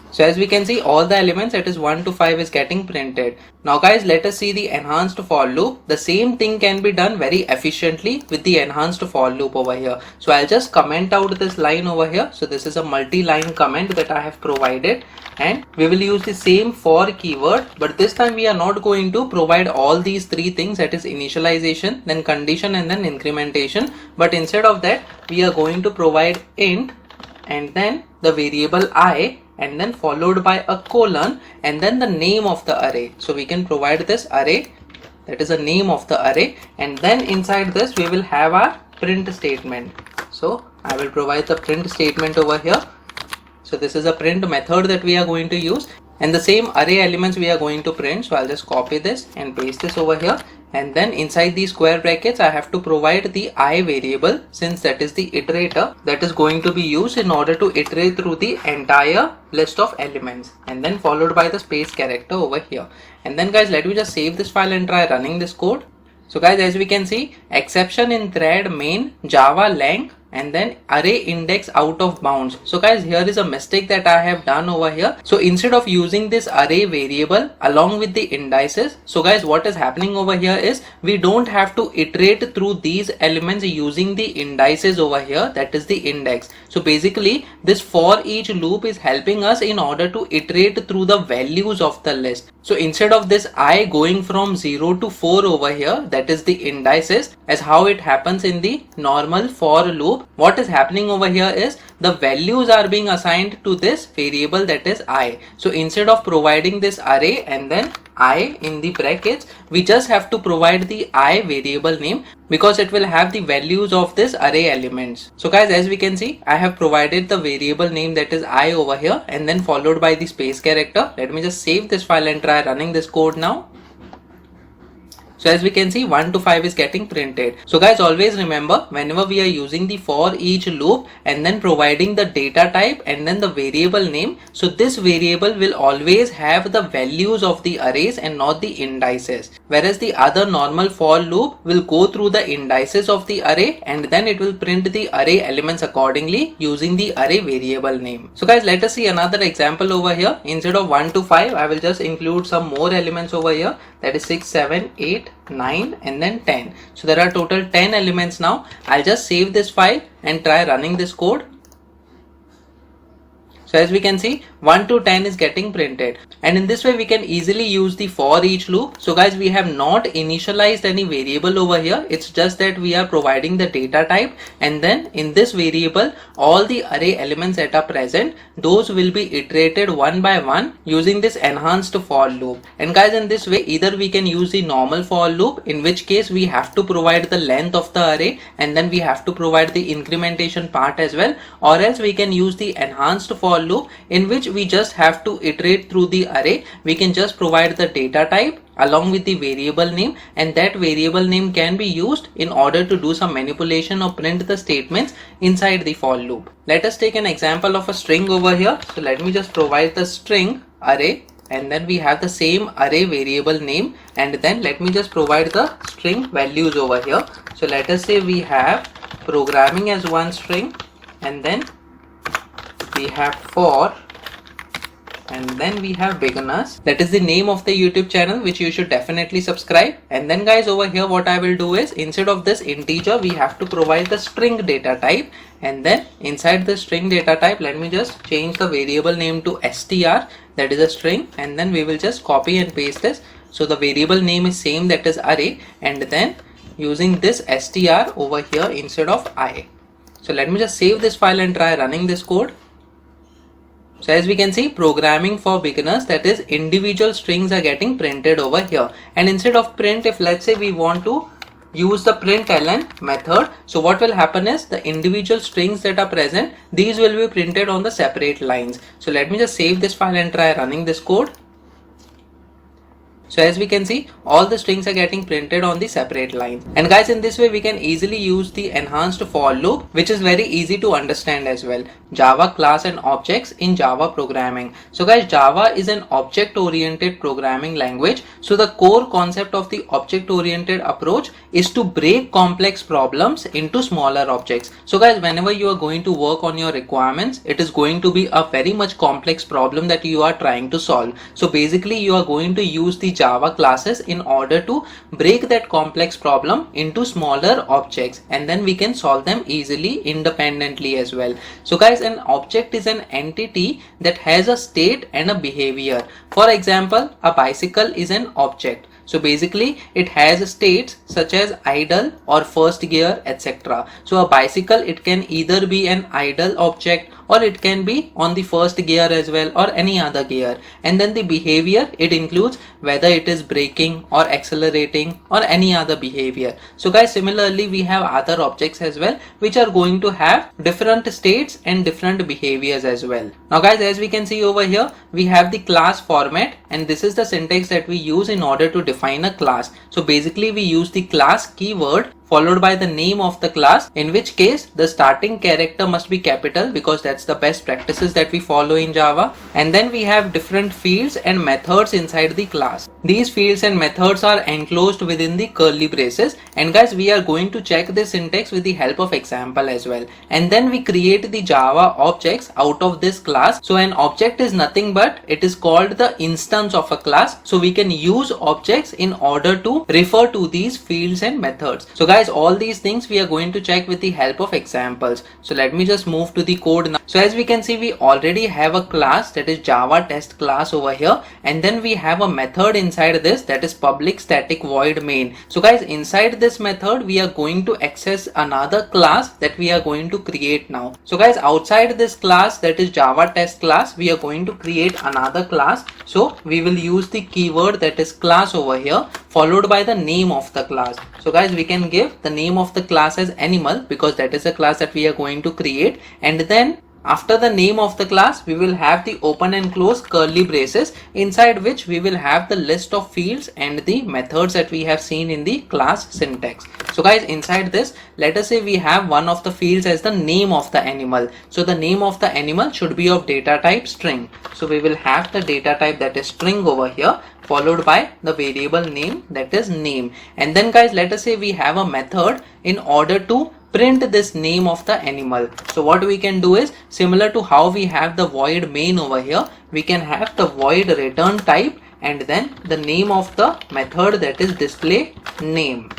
So as we can see, all the elements, that is 1 to 5, is getting printed. Now guys, let us see the enhanced for loop. The same thing can be done very efficiently with the enhanced for loop over here. So I'll just comment out this line over here. So this is a multi-line comment that I have provided, and we will use the same for keyword, but this time we are not going to provide all these three things, that is initialization, then condition and then incrementation, but instead of that we are going to provide int and then the variable I, and then followed by a colon and then the name of the array. So we can provide this array, that is a name of the array, and then inside this we will have our print statement. So I will provide the print statement over here. So this is a print method that we are going to use, and the same array elements we are going to print. So I'll just copy this and paste this over here, and then inside these square brackets I have to provide the I variable, since that is the iterator that is going to be used in order to iterate through the entire list of elements, and then followed by the space character over here. And then guys, let me just save this file and try running this code. So guys, as we can see, exception in thread main Java lang and then array index out of bounds. So guys, here is a mistake that I have done over here. So instead of using this array variable along with the indices, so guys, what is happening over here is we don't have to iterate through these elements using the indices over here, that is the index. So basically this for each loop is helping us in order to iterate through the values of the list. So instead of this I going from 0 to 4 over here, that is the indices, as how it happens in the normal for loop, what is happening over here is the values are being assigned to this variable, that is I. So instead of providing this array and then I in the brackets, we just have to provide the I variable name, because it will have the values of this array elements. So guys, as we can see, I have provided the variable name, that is I over here, and then followed by the space character. Let me just save this file and try running this code now. So as we can see, 1 to 5 is getting printed. So guys, always remember, whenever we are using the for each loop and then providing the data type and then the variable name, so this variable will always have the values of the arrays and not the indices. Whereas the other normal for loop will go through the indices of the array and then it will print the array elements accordingly using the array variable name. So guys, let us see another example over here. Instead of 1 to 5, I will just include some more elements over here, that is 6, 7, 8, 9 and then 10. So there are total 10 elements now. I'll just save this file and try running this code. So as we can see, 1 to 10 is getting printed, and in this way we can easily use the for each loop. So guys, we have not initialized any variable over here. It's just that we are providing the data type, and then in this variable all the array elements that are present, those will be iterated one by one using this enhanced for loop. And guys, in this way either we can use the normal for loop, in which case we have to provide the length of the array and then we have to provide the incrementation part as well, or else we can use the enhanced for loop, in which we just have to iterate through the array. We can just provide the data type along with the variable name, and that variable name can be used in order to do some manipulation or print the statements inside the for loop. Let us take an example of a string over here. So let me just provide the string array, and then we have the same array variable name, and then let me just provide the string values over here. So let us say we have programming as one string, and then we have for, and then we have beginners. That is the name of the YouTube channel, which you should definitely subscribe. And then guys, over here what I will do is, instead of this integer we have to provide the string data type, and then inside the string data type let me just change the variable name to str, that is a string, and then we will just copy and paste this. So the variable name is same, that is array, and then using this str over here instead of I. So let me just save this file and try running this code. So as we can see, programming for beginners, that is individual strings are getting printed over here. And instead of print, if let's say we want to use the println method, so what will happen is the individual strings that are present, these will be printed on the separate lines. So let me just save this file and try running this code. So as we can see, all the strings are getting printed on the separate lines. And guys, in this way we can easily use the enhanced for loop, which is very easy to understand as well. Java class and objects in Java programming. So guys, Java is an object oriented programming language. So the core concept of the object oriented approach is to break complex problems into smaller objects. So guys, whenever you are going to work on your requirements, it is going to be a very much complex problem that you are trying to solve. So basically you are going to use the Java classes in order to break that complex problem into smaller objects, and then we can solve them easily independently as well. So guys, an object is an entity that has a state and a behavior. For example, a bicycle is an object. So basically it has states such as idle or first gear, etc. So a bicycle, it can either be an idle object or it can be on the first gear as well, or any other gear. And then the behavior, it includes whether it is braking or accelerating or any other behavior. So guys, similarly we have other objects as well, which are going to have different states and different behaviors as well. Now guys, as we can see over here, we have the class format, and this is the syntax that we use in order to define a class. So basically we use the class keyword followed by the name of the class, in which case the starting character must be capital, because that's the best practices that we follow in Java. And then we have different fields and methods inside the class. These fields and methods are enclosed within the curly braces, and guys, we are going to check this syntax with the help of example as well. And then we create the Java objects out of this class. So an object is nothing but it is called the instance of a class. So we can use objects in order to refer to these fields and methods. So guys, all these things we are going to check with the help of examples. So let me just move to the code now. So as we can see, we already have a class, that is Java test class over here, and then we have a method inside this, that is public static void main. So guys, inside this method we are going to access another class that we are going to create now. So guys, outside this class, that is Java test class, we are going to create another class. So we will use the keyword, that is class over here, followed by the name of the class. So guys, we can give the name of the class as animal, because that is a class that we are going to create. And then after the name of the class, we will have the open and close curly braces, inside which we will have the list of fields and the methods that we have seen in the class syntax. So guys, inside this, let us say we have one of the fields as the name of the animal. So the name of the animal should be of data type string. So we will have the data type, that is string over here, followed by the variable name, that is name. And then guys, let us say we have a method in order to print this name of the animal. So what we can do is, similar to how we have the void main over here, we can have the void return type and then the name of the method, that is display name.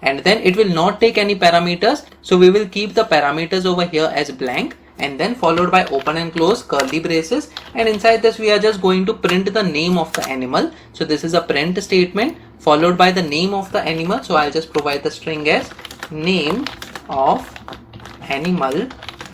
And then it will not take any parameters, so we will keep the parameters over here as blank. and then followed by open and close curly braces, and inside this we are just going to print the name of the animal. So this is a print statement followed by the name of the animal. So I'll just provide the string as name of animal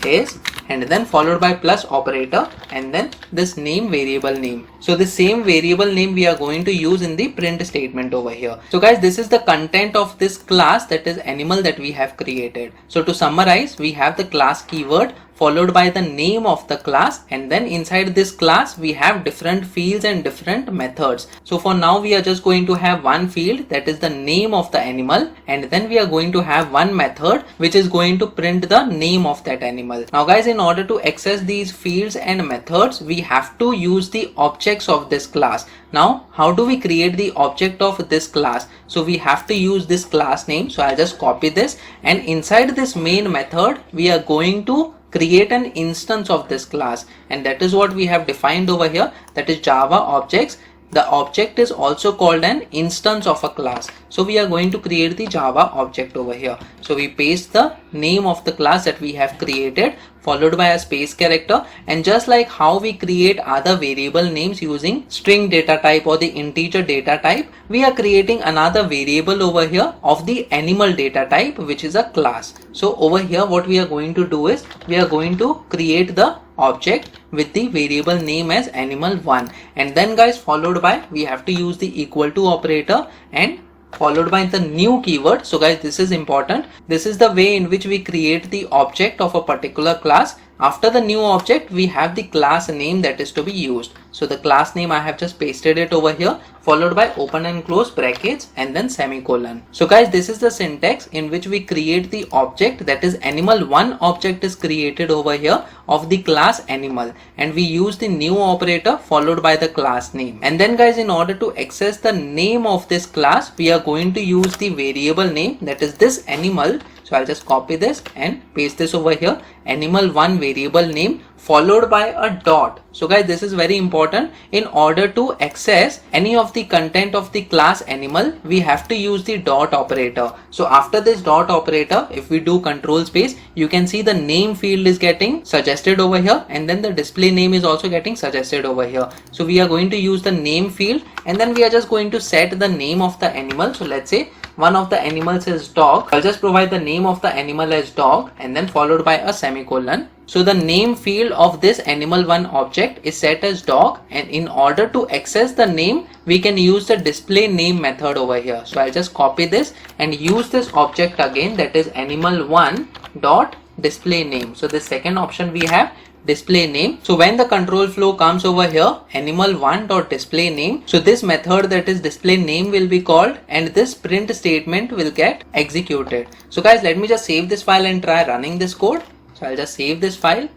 is, and then followed by plus operator, and then this name variable name. So the same variable name we are going to use in the print statement over here. So guys, this is the content of this class, that is animal, that we have created. So to summarize, we have the class keyword followed by the name of the class, and then inside this class we have different fields and different methods. So for now we are just going to have one field, that is the name of the animal, and then we are going to have one method which is going to print the name of that animal. Now guys, in order to access these fields and methods, we have to use the objects of this class. Now how do we create the object of this class? So we have to use this class name. So I'll just copy this, and inside this main method we are going to create an instance of this class, and that is what we have defined over here, that is Java objects. The object is also called an instance of a class. So we are going to create the Java object over here. So we paste the name of the class that we have created followed by a space character, and just like how we create other variable names using string data type or the integer data type, we are creating another variable over here of the animal data type, which is a class. So over here what we are going to do is we are going to create the object with the variable name as animal1, and then guys, followed by we have to use the equal to operator and followed by the new keyword. So guys, this is important. This is the way in which we create the object of a particular class. After the new object, we have the class name that is to be used. So the class name, I have just pasted it over here, followed by open and close brackets and then semicolon. So guys, this is the syntax in which we create the object, that is animal1 object is created over here of the class animal, and we use the new operator followed by the class name. And then guys, in order to access the name of this class, we are going to use the variable name, that is this animal. So I'll just copy this and paste this over here, animal1 variable name followed by a dot. So guys, this is very important. In order to access any of the content of the class animal, we have to use the dot operator. So after this dot operator, if we do control space, you can see the name field is getting suggested over here, and then the display name is also getting suggested over here. So we are going to use the name field, and then we are just going to set the name of the animal. So let's say one of the animals is dog. I'll just provide the name of the animal as dog and then followed by a semicolon. So the name field of this animal1 object is set as dog, and in order to access the name, we can use the display name method over here. So I'll just copy this and use this object again, that is animal1 dot display name. So the second option we have display name. So when the control flow comes over here, animal1 dot display name, so this method, that is display name, will be called, and this print statement will get executed. So guys, let me just save this file and try running this code. So I'll just save this file.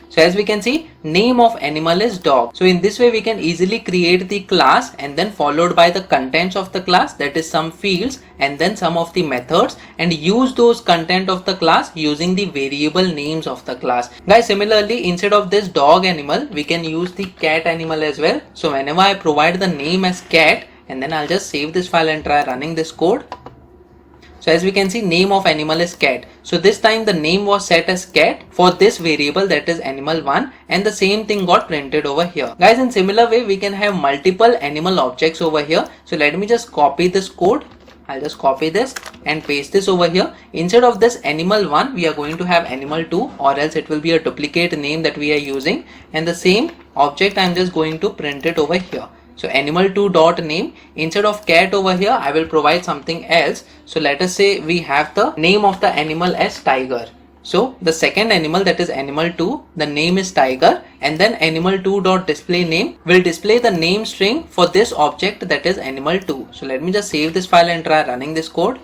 So as we can see, name of animal is dog. So in this way we can easily create the class and then followed by the contents of the class, that is some fields and then some of the methods, and use those content of the class using the variable names of the class. Guys, similarly, instead of this dog animal, we can use the cat animal as well. So whenever I provide the name as cat, and then I'll just save this file and try running this code. So as we can see, name of animal is cat. So this time the name was set as cat for this variable, that is animal1, and the same thing got printed over here. Guys, in similar way we can have multiple animal objects over here. So let me just copy this code. I'll just copy this and paste this over here. Instead of this animal1, we are going to have animal2, or else it will be a duplicate name that we are using, and the same object I'm just going to print it over here. So animal2 dot name, instead of cat over here, I will provide something else. So let us say we have the name of the animal as tiger. So the second animal, that is animal2, the name is tiger, and then animal2 dot display name will display the name string for this object, that is animal2. So let me just save this file and try running this code.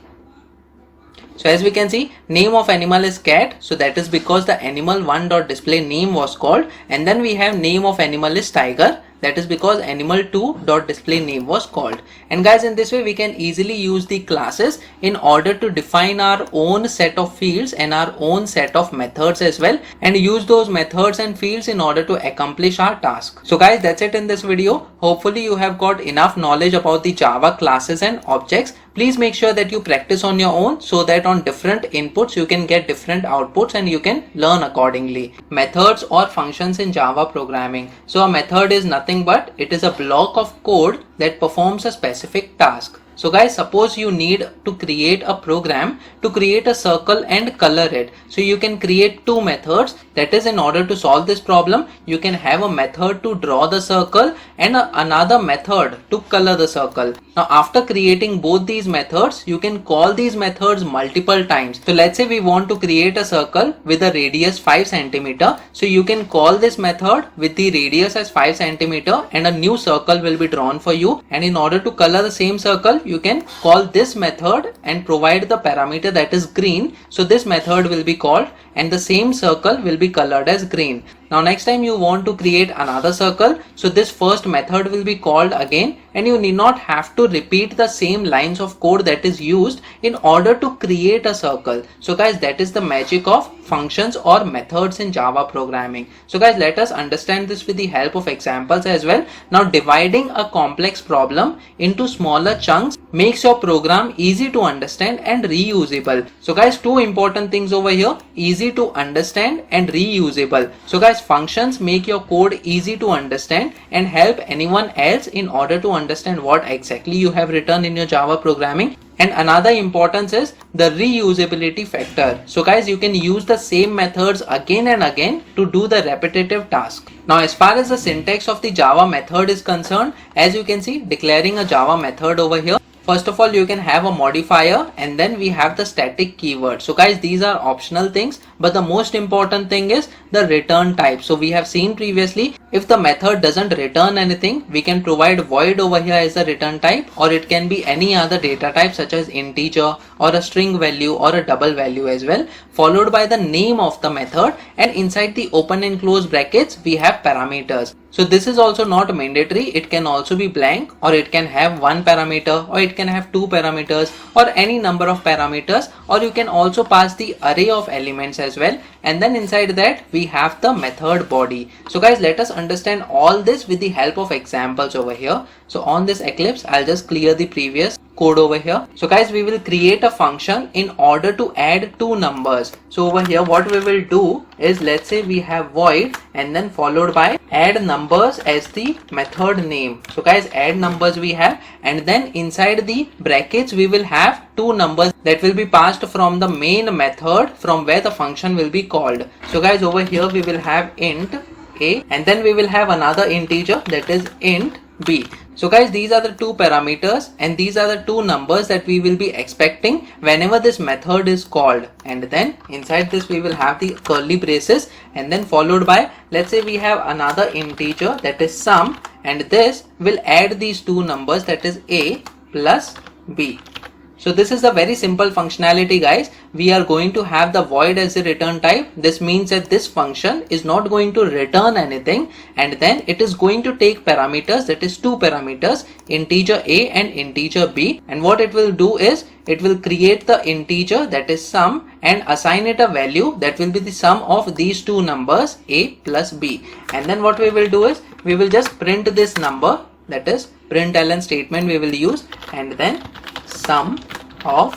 So as we can see, name of animal is cat. So that is because the animal1 dot display name was called, and then we have name of animal is tiger. That is because animal2 dot display name was called. And guys, in this way we can easily use the classes in order to define our own set of fields and our own set of methods as well, and use those methods and fields in order to accomplish our task. So guys, that's it in this video. Hopefully you have got enough knowledge about the Java classes and objects. Please make sure that you practice on your own so that on different inputs you can get different outputs and you can learn accordingly. Methods or functions in Java programming. So a method is nothing but it is a block of code that performs a specific task. So guys, suppose you need to create a program to create a circle and color it. So you can create two methods. That is, in order to solve this problem, you can have a method to draw the circle and another method to color the circle. Now after creating both these methods, you can call these methods multiple times. So let's say we want to create a circle with a radius 5 cm. So you can call this method with the radius as 5 cm and a new circle will be drawn for you. And in order to color the same circle, you can call this method and provide the parameter that is green. So this method will be called and the same circle will be colored as green. Now next time you want to create another circle, so this first method will be called again and you need not have to repeat the same lines of code that is used in order to create a circle. So guys, that is the magic of functions or methods in Java programming. So guys, let us understand this with the help of examples as well. Now dividing a complex problem into smaller chunks makes your program easy to understand and reusable. So guys, two important things over here: easy to understand and reusable. So guys, functions make your code easy to understand and help anyone else in order to understand what exactly you have written in your Java programming. And another importance is the reusability factor. So guys, you can use the same methods again and again to do the repetitive task. Now as far as the syntax of the Java method is concerned, as you can see, declaring a Java method over here, first of all, you can have a modifier and then we have the static keyword. So guys, these are optional things, but the most important thing is the return type. So we have seen previously, if the method doesn't return anything, we can provide void over here as the return type, or it can be any other data type such as integer or a string value or a double value as well, followed by the name of the method, and inside the open and close brackets we have parameters. So this is also not mandatory. It can also be blank, or it can have one parameter, or it can have two parameters, or any number of parameters, or you can also pass the array of elements as well. And then inside that we have the method body. So guys, let us understand all this with the help of examples over here. So on this Eclipse, I'll just clear the previous code over here. So guys, we will create a function in order to add two numbers. So over here what we will do is, let's say we have void and then followed by add numbers as the method name. So guys, add numbers we have, and then inside the brackets we will have two numbers that will be passed from the main method from where the function will be called. So guys, over here we will have int a and then we will have another integer that is int b. So guys, these are the two parameters and these are the two numbers that we will be expecting whenever this method is called. And then inside this we will have the curly braces and then followed by, let's say we have another integer that is sum, and this will add these two numbers that is a plus b. So this is a very simple functionality guys. We are going to have the void as the return type. This means that this function is not going to return anything, and then it is going to take parameters, that is two parameters, integer a and integer b, and what it will do is it will create the integer that is sum and assign it a value that will be the sum of these two numbers a plus b. And then what we will do is we will just print this number, that is println statement we will use, and then sum of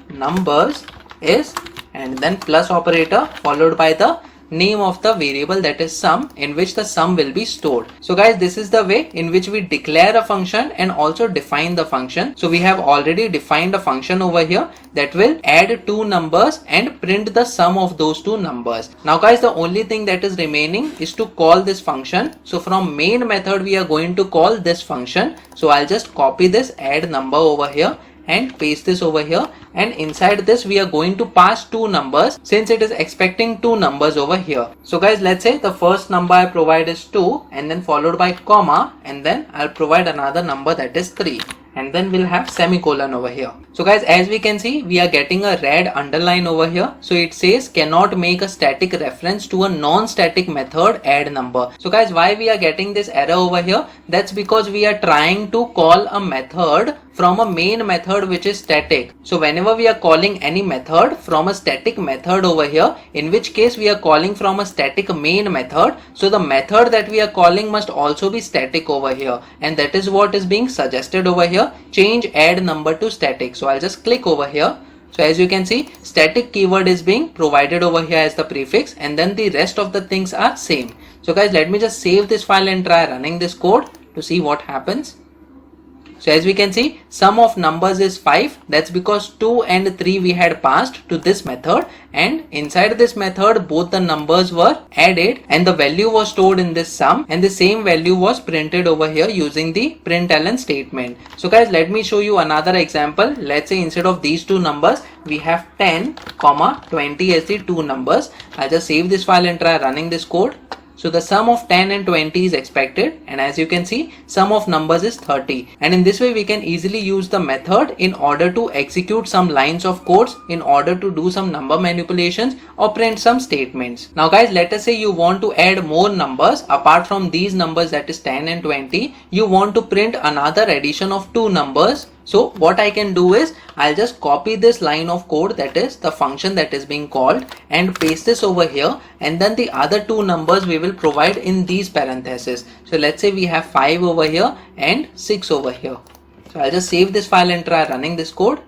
numbers is, and then plus operator followed by the name of the variable that is sum, in which the sum will be stored. So guys, this is the way in which we declare a function and also define the function. So we have already defined a function over here that will add two numbers and print the sum of those two numbers. Now guys, the only thing that is remaining is to call this function. So from main method we are going to call this function. So I'll just copy this add number over here and paste this over here, and inside this we are going to pass two numbers since it is expecting two numbers over here. So guys, let's say the first number I provide is 2 and then followed by comma, and then I'll provide another number that is 3, and then we'll have semicolon over here. So guys, as we can see, we are getting a red underline over here. So it says cannot make a static reference to a non-static method add number. So guys, why we are getting this error over here? That's because we are trying to call a method from a main method which is static. So whenever we are calling any method from a static method over here, in which case we are calling from a static main method, so the method that we are calling must also be static over here, and that is what is being suggested over here. Change add number to static. So I'll just click over here. So as you can see, static keyword is being provided over here as the prefix, and then the rest of the things are same. So guys, let me just save this file and try running this code to see what happens. So as we can see, sum of numbers is 5. That's because 2 and 3 we had passed to this method, and inside this method both the numbers were added and the value was stored in this sum, and the same value was printed over here using the println statement. So guys, let me show you another example. Let's say instead of these two numbers we have 10, 20 as the two numbers. I'll just save this file and try running this code. So the sum of 10 and 20 is expected, and as you can see, sum of numbers is 30. And in this way we can easily use the method in order to execute some lines of codes, in order to do some number manipulations or print some statements. Now guys, let us say you want to add more numbers apart from these numbers, that is 10 and 20. You want to print another addition of two numbers. So what I can do is, I'll just copy this line of code, that is the function that is being called, and paste this over here, and then the other two numbers we will provide in these parentheses. So let's say we have 5 over here and 6 over here. So I'll just save this file and try running this code.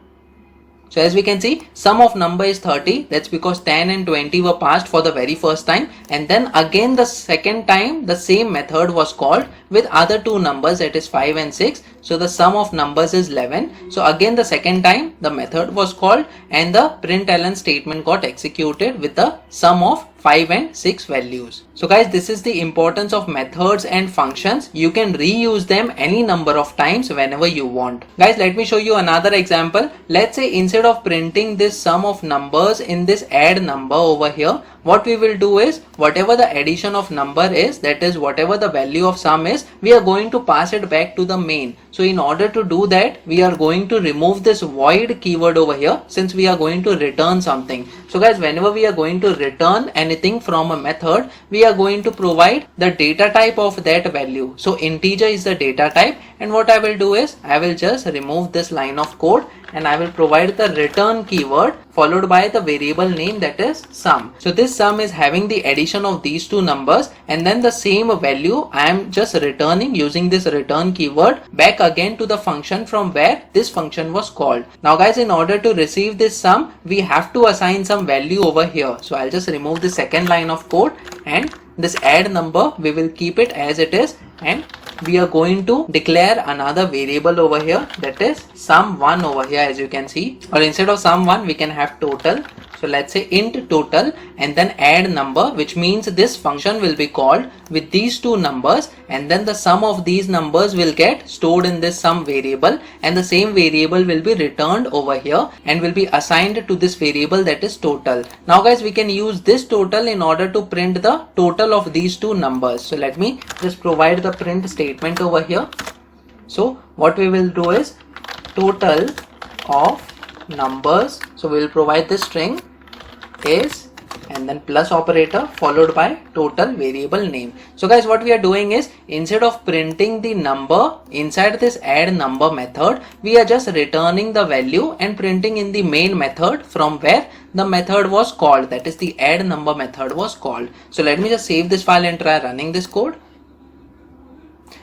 So as we can see, sum of number is 30. That's because 10 and 20 were passed for the very first time, and then again the second time the same method was called with other two numbers, that is 5 and 6. So the sum of numbers is 11. So again the second time the method was called and the println statement got executed with the sum of 5 and 6 values. So guys, this is the importance of methods and functions. You can reuse them any number of times whenever you want. Guys, let me show you another example. Let's say instead of printing this sum of numbers in this add number over here, what we will do is, whatever the addition of number is, that is whatever the value of sum is, we are going to pass it back to the main. So in order to do that, we are going to remove this void keyword over here, since we are going to return something. So guys, whenever we are going to return anything from a method, we are going to provide the data type of that value. So integer is the data type, and what I will do is, I will just remove this line of code and I will provide the return keyword followed by the variable name, that is sum. So this sum is having the addition of these two numbers, and then the same value I am just returning using this return keyword back again to the function from where this function was called. Now guys, in order to receive this sum, we have to assign some value over here. So I'll just remove the second line of code, and this add number we will keep it as it is, and we are going to declare another variable over here, that is sum1 over here, as you can see, or instead of sum1 we can have total. So let's say int total and then add number, which means this function will be called with these two numbers, and then the sum of these numbers will get stored in this sum variable, and the same variable will be returned over here and will be assigned to this variable, that is total. Now guys, we can use this total in order to print the total of these two numbers. So let me just provide the print statement over here. So what we will do is total of numbers. So we will provide this string is and then plus operator followed by total variable name. So guys, what we are doing is, instead of printing the number inside this add number method, we are just returning the value and printing in the main method from where the method was called, that is the add number method was called. So let me just save this file and try running this code.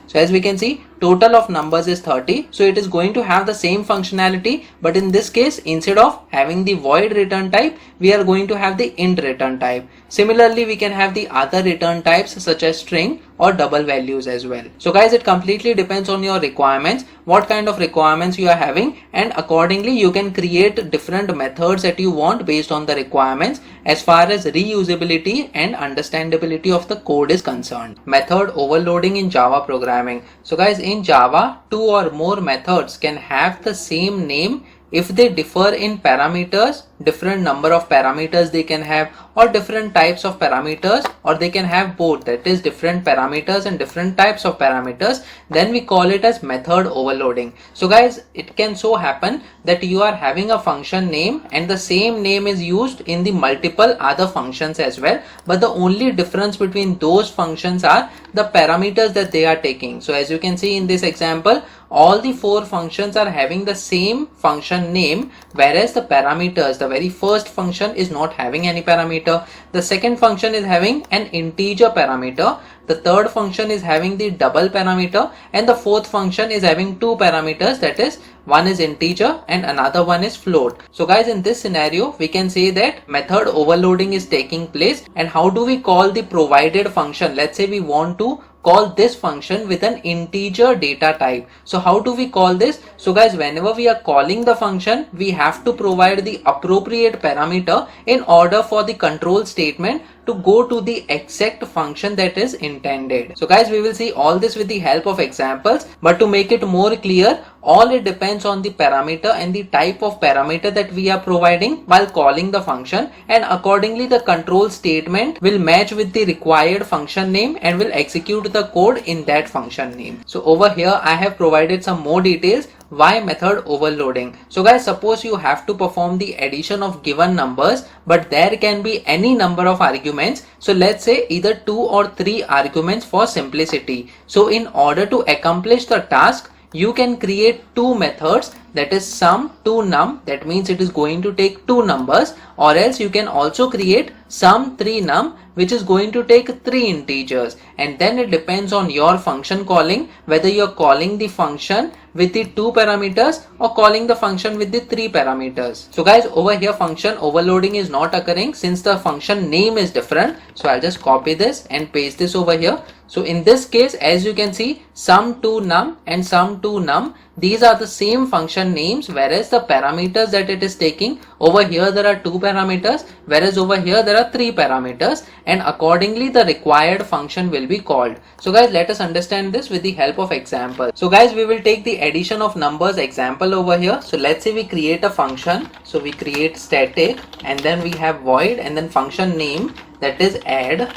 So as we can see, total of numbers is 30. So it is going to have the same functionality, but in this case, instead of having the void return type, we are going to have the int return type. Similarly, we can have the other return types such as string or double values as well. So guys, it completely depends on your requirements, what kind of requirements you are having, and accordingly you can create different methods that you want based on the requirements as far as reusability and understandability of the code is concerned. Method overloading in Java programming. So guys, in Java, two or more methods can have the same name if they differ in parameters, different number of parameters they can have, or different types of parameters, or they can have both, that is different parameters and different types of parameters, then we call it as method overloading. So guys, it can so happen that you are having a function name and the same name is used in the multiple other functions as well, but the only difference between those functions are the parameters that they are taking. So as you can see in this example, all the 4 functions are having the same function name, whereas the parameters, the very first function is not having any parameter, the second function is having an integer parameter, the third function is having the double parameter, and the fourth function is having 2 parameters, that is one is integer and another one is float. So guys, in this scenario we can say that method overloading is taking place. And how do we call the provided function? Let's say we want to call this function with an integer data type. So how do we call this? So guys, whenever we are calling the function, we have to provide the appropriate parameter in order for the control statement to go to the exact function that is intended. So guys, we will see all this with the help of examples, but to make it more clear, all it depends on the parameter and the type of parameter that we are providing while calling the function, and accordingly the control statement will match with the required function name and will execute the code in that function name. So over here I have provided some more details why method overloading. So guys, suppose you have to perform the addition of given numbers, but there can be any number of arguments. So let's say either 2 or 3 arguments for simplicity. So in order to accomplish the task, you can create 2 methods, that is sum to num, that means it is going to take 2 numbers, or else you can also create sum 3 num, which is going to take 3 integers. And then it depends on your function calling, whether you are calling the function with the 2 parameters or calling the function with the 3 parameters. So guys, over here function overloading is not occurring since the function name is different. So I'll just copy this and paste this over here. So in this case, as you can see, sum to num and sum to num, these are the same function names, whereas the parameters that it is taking, over here there are 2 parameters, whereas over here there are 3 parameters, and accordingly the required function will be called. So guys, let us understand this with the help of example. So guys, we will take the addition of numbers example over here. So let's say we create a function. So we create static and then we have void and then function name, that is add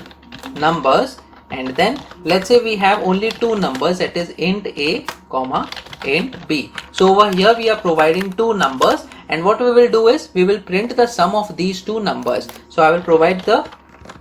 numbers, and then let's say we have only 2 numbers, that is int a comma int b. So over here we are providing 2 numbers, and what we will do is we will print the sum of these 2 numbers. So I will provide the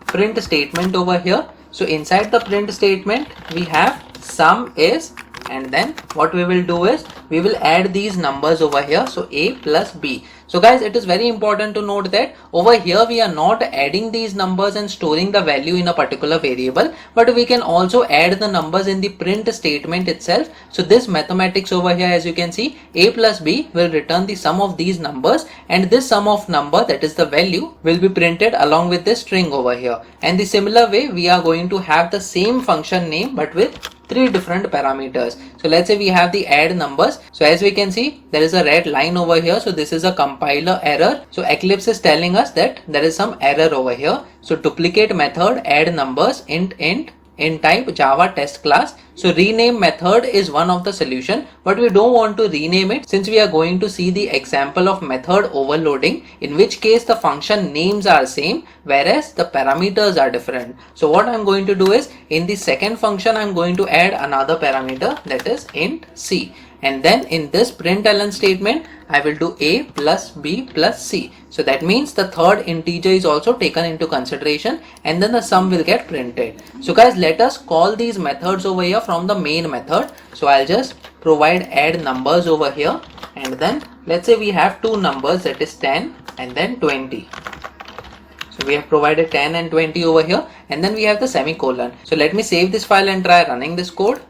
print statement over here. So inside the print statement we have sum is, and then what we will do is we will add these numbers over here, so a plus b. So guys, it is very important to note that over here we are not adding these numbers and storing the value in a particular variable, but we can also add the numbers in the print statement itself. So this mathematics over here, as you can see, a plus b will return the sum of these numbers, and this sum of number, that is the value, will be printed along with this string over here. And the similar way we are going to have the same function name but with 3 different parameters. So let's say we have the add numbers. So as we can see, there is a red line over here. So this is a compiler error. So Eclipse is telling us that there is some error over here. So duplicate method add numbers int in type Java test class. So rename method is one of the solution, but we don't want to rename it since we are going to see the example of method overloading, in which case the function names are same whereas the parameters are different. So what I'm going to do is in the second function I'm going to add another parameter, that is int c. And then in this println statement I will do a plus b plus c. So that means the third integer is also taken into consideration, and then the sum will get printed. So guys, let us call these methods over here from the main method. So I'll just provide add numbers over here, and then let's say we have 2 numbers, that is 10 and then 20. So we have provided 10 and 20 over here, and then we have the semicolon. So let me save this file and try running this code.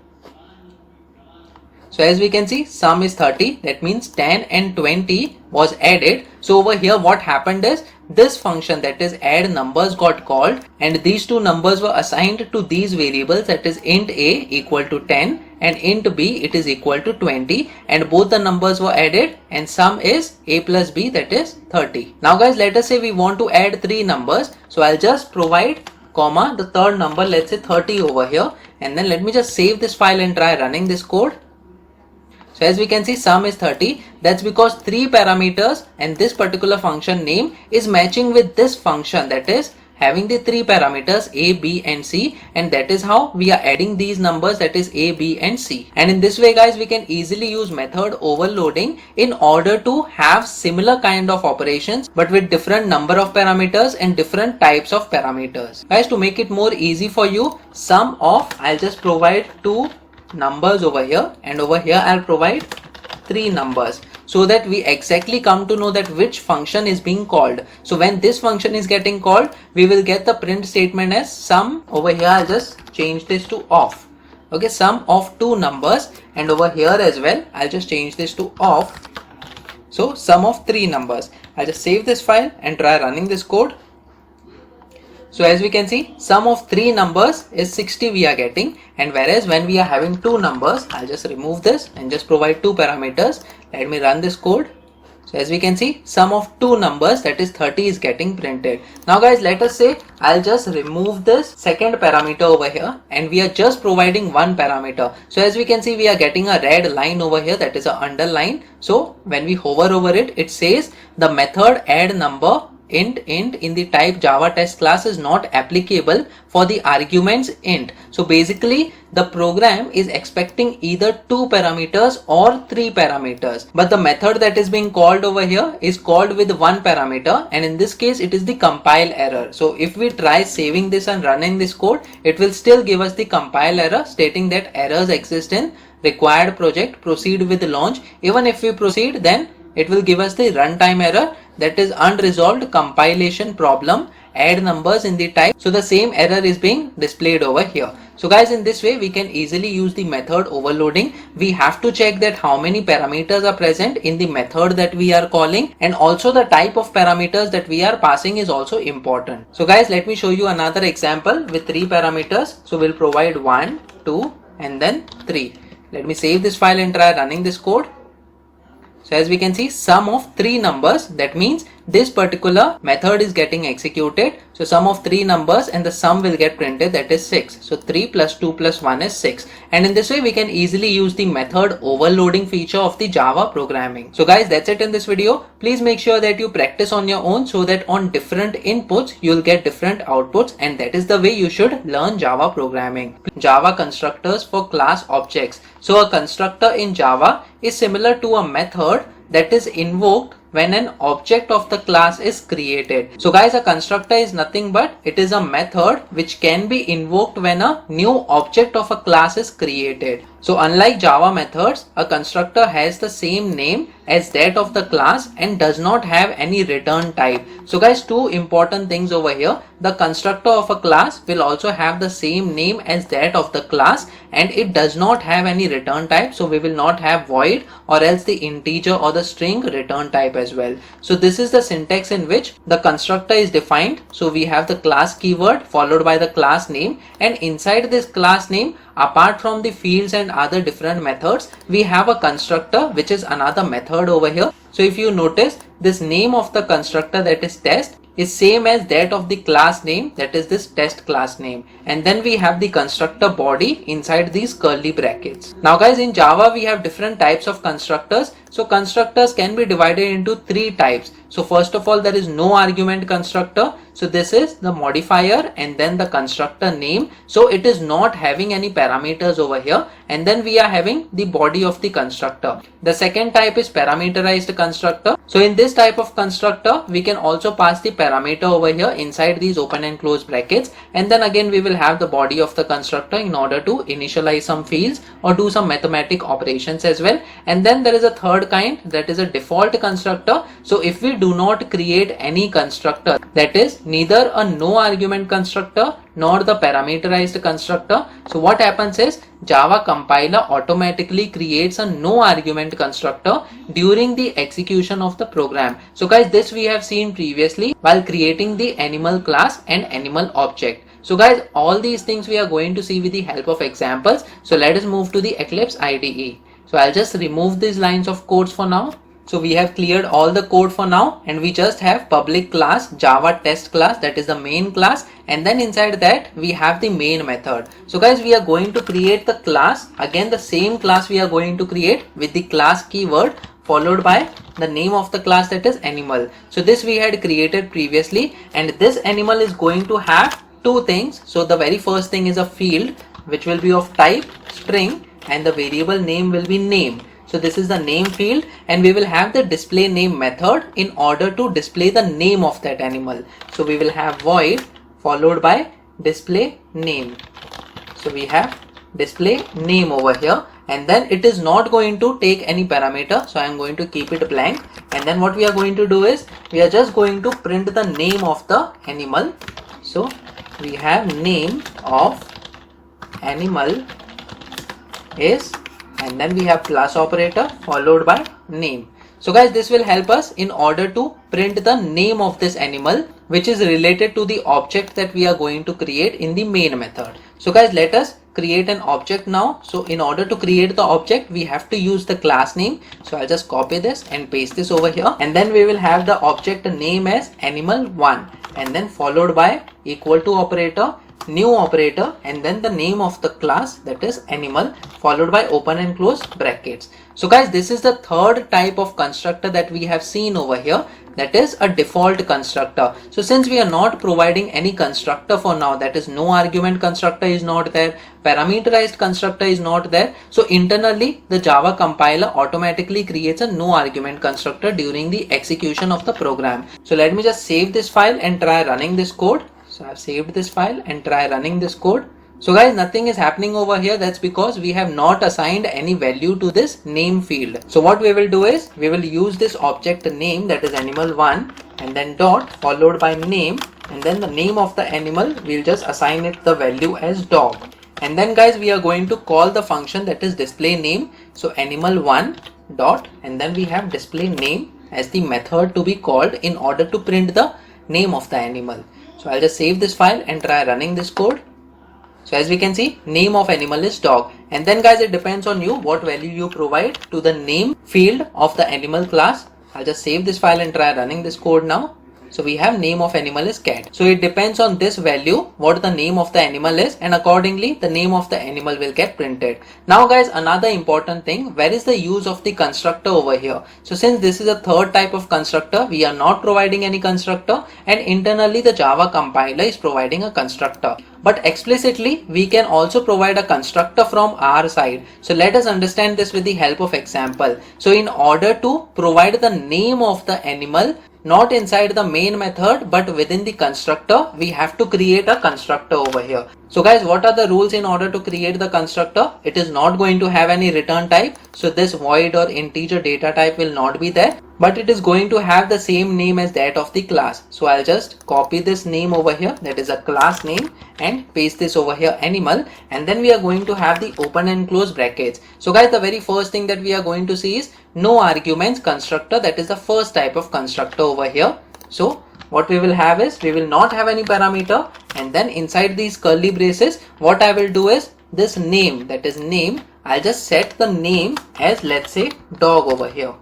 So as we can see, sum is 30, that means 10 and 20 was added. So over here what happened is this function, that is add numbers, got called, and these 2 numbers were assigned to these variables, that is int a equal to 10 and int b it is equal to 20, and both the numbers were added and sum is a plus b, that is 30. Now guys, let us say we want to add 3 numbers. So I'll just provide comma the third number, let's say 30 over here, and then let me just save this file and try running this code. So as we can see, sum is 30. That's because 3 parameters and this particular function name is matching with this function, that is having the 3 parameters a, b and c, and that is how we are adding these numbers, that is a, b and c. And in this way guys, we can easily use method overloading in order to have similar kind of operations but with different number of parameters and different types of parameters. Guys, to make it more easy for you, sum of, I'll just provide 2 numbers over here, and over here I'll provide 3 numbers, so that we exactly come to know that which function is being called. So when this function is getting called, we will get the print statement as sum. Over here I'll just change this to off. Okay, sum of 2 numbers, and over here as well I'll just change this to off. So sum of 3 numbers. I'll just save this file and try running this code. So as we can see, sum of 3 numbers is 60 we are getting, and whereas when we are having 2 numbers, I'll just remove this and just provide 2 parameters. Let me run this code. So as we can see, sum of 2 numbers, that is 30, is getting printed. Now guys, let us say I'll just remove this second parameter over here, and we are just providing 1 parameter. So as we can see, we are getting a red line over here, that is an underline. So when we hover over it, it says the method add number int in the type Java test class is not applicable for the arguments int. So basically the program is expecting either 2 parameters or 3 parameters, but the method that is being called over here is called with 1 parameter, and in this case it is the compile error. So if we try saving this and running this code, it will still give us the compile error stating that errors exist in required project, proceed with launch. Even if we proceed, then it will give us the runtime error, that is unresolved compilation problem, add numbers in the type. So the same error is being displayed over here. So guys, in this way we can easily use the method overloading. We have to check that how many parameters are present in the method that we are calling, and also the type of parameters that we are passing is also important. So guys, let me show you another example with 3 parameters. So we'll provide 1, 2 and then 3. Let me save this file and try running this code. So as we can see, sum of 3 numbers, that means this particular method is getting executed. So sum of 3 numbers and the sum will get printed, that is 6. So 3 plus 2 plus 1 is 6. And in this way we can easily use the method overloading feature of the Java programming. So guys, that's it in this video. Please make sure that you practice on your own, so that on different inputs you'll get different outputs, and that is the way you should learn Java programming. Java constructors for class objects. So a constructor in Java is similar to a method that is invoked when an object of the class is created. So guys, a constructor is nothing but it is a method which can be invoked when a new object of a class is created. So unlike Java methods, a constructor has the same name as that of the class and does not have any return type. So guys, 2 important things over here. The constructor of a class will also have the same name as that of the class, and it does not have any return type. So we will not have void or else the integer or the string return type as well. So this is the syntax in which the constructor is defined. So we have the class keyword followed by the class name, and inside this class name, apart from the fields and other different methods, we have a constructor which is another method over here. So if you notice, this name of the constructor, that is test, is same as that of the class name, that is this test class name, and then we have the constructor body inside these curly brackets. Now guys, in Java we have different types of constructors. So constructors can be divided into 3 types. So first of all, there is no argument constructor. So this is the modifier and then the constructor name. So it is not having any parameters over here, and then we are having the body of the constructor. The second type is parameterized constructor. So in this type of constructor, we can also pass the parameter over here inside these open and close brackets, and then again we will have the body of the constructor in order to initialize some fields or do some mathematic operations as well. And then there is a third kind, that is a default constructor. So if we do not create any constructor, that is neither a no argument constructor nor the parameterized constructor, so what happens is Java compiler automatically creates a no argument constructor during the execution of the program. So guys, this we have seen previously while creating the animal class and animal object. So guys, all these things we are going to see with the help of examples. So let us move to the Eclipse IDE. So I'll just remove these lines of codes for now. So we have cleared all the code for now, and we just have public class Java test class, that is the main class, and then inside that we have the main method. So guys, we are going to create the class, again the same class we are going to create with the class keyword followed by the name of the class, that is animal. So this we had created previously, and this animal is going to have 2 things. So the very first thing is a field which will be of type string, and the variable name will be name. So this is the name field, and we will have the display name method in order to display the name of that animal. So we will have void followed by display name. So we have display name over here, and then it is not going to take any parameter, so I am going to keep it blank. And then what we are going to do is we are just going to print the name of the animal. So we have name of animal is, and then we have plus operator followed by name. So guys, this will help us in order to print the name of this animal, which is related to the object that we are going to create in the main method. So guys, let us create an object now. So in order to create the object, we have to use the class name. So I'll just copy this and paste this over here, and then we will have the object name as animal1, and then followed by equal to operator, new operator, and then the name of the class, that is animal, followed by open and close brackets. So guys, this is the third type of constructor that we have seen over here, that is a default constructor. So since we are not providing any constructor for now, that is no argument constructor is not there, parameterized constructor is not there, so internally the Java compiler automatically creates a no argument constructor during the execution of the program. So let me just save this file and try running this code. So I've saved this file and try running this code. So guys, nothing is happening over here. That's because we have not assigned any value to this name field. So what we will do is we will use this object name, that is animal1, and then dot followed by name, and then the name of the animal, we'll just assign it the value as dog. And then guys, we are going to call the function that is display name. So animal1 dot, and then we have display name as the method to be called in order to print the name of the animal. So I'll just save this file and try running this code. So as we can see, name of animal is dog. And then guys, it depends on you what value you provide to the name field of the animal class. I'll just save this file and try running this code now. So we have name of animal is cat. So it depends on this value what the name of the animal is, and accordingly the name of the animal will get printed. Now guys, another important thing, where is the use of the constructor over here? So since this is a third type of constructor, we are not providing any constructor, and internally the Java compiler is providing a constructor. But explicitly we can also provide a constructor from our side. So let us understand this with the help of example. So in order to provide the name of the animal, not inside the main method but within the constructor, we have to create a constructor over here. So guys, what are the rules in order to create the constructor? It is not going to have any return type, so this void or integer data type will not be there, but it is going to have the same name as that of the class. So I'll just copy this name over here, that is a class name, and paste this over here animal, and then we are going to have the open and close brackets. So guys, the very first thing that we are going to see is no arguments constructor. That is the first type of constructor over here. So what we will have is we will not have any parameter, and then inside these curly braces what I will do is this name, that is name, I'll just set the name as, let's say, dog over here.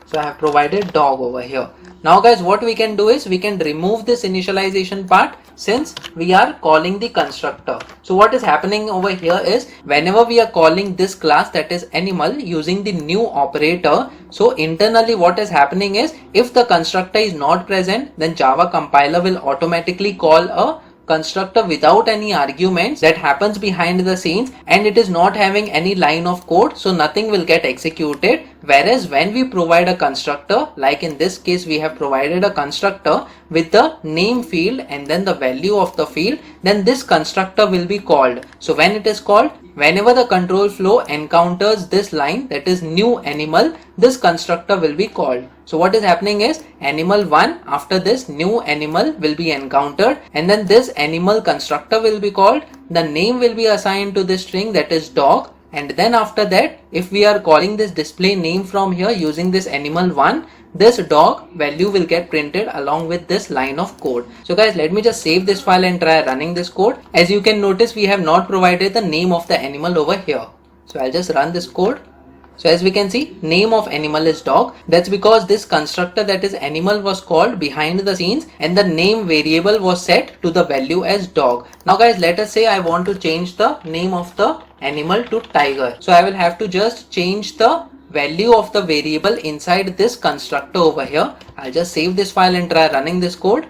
So I have provided dog over here. Now guys, what we can do is we can remove this initialization part since we are calling the constructor. So what is happening over here is whenever we are calling this class, that is animal, using the new operator, so internally what is happening is if the constructor is not present, then Java compiler will automatically call a constructor without any arguments that happens behind the scenes, and it is not having any line of code, so nothing will get executed. Whereas when we provide a constructor, like in this case we have provided a constructor with the name field and then the value of the field, then this constructor will be called. So when it is called, whenever the control flow encounters this line, that is new animal, this constructor will be called. So what is happening is animal1, after this new animal will be encountered, and then this animal constructor will be called, the name will be assigned to this string, that is dog, and then after that if we are calling this display name from here using this animal1, this dog value will get printed along with this line of code. So guys, let me just save this file and try running this code. As you can notice, we have not provided the name of the animal over here. So I'll just run this code. So as we can see, name of animal is dog. That's because this constructor, that is animal, was called behind the scenes and the name variable was set to the value as dog. Now guys, let us say I want to change the name of the animal to tiger. So I will have to just change the value of the variable inside this constructor over here. I'll just save this file and try running this code.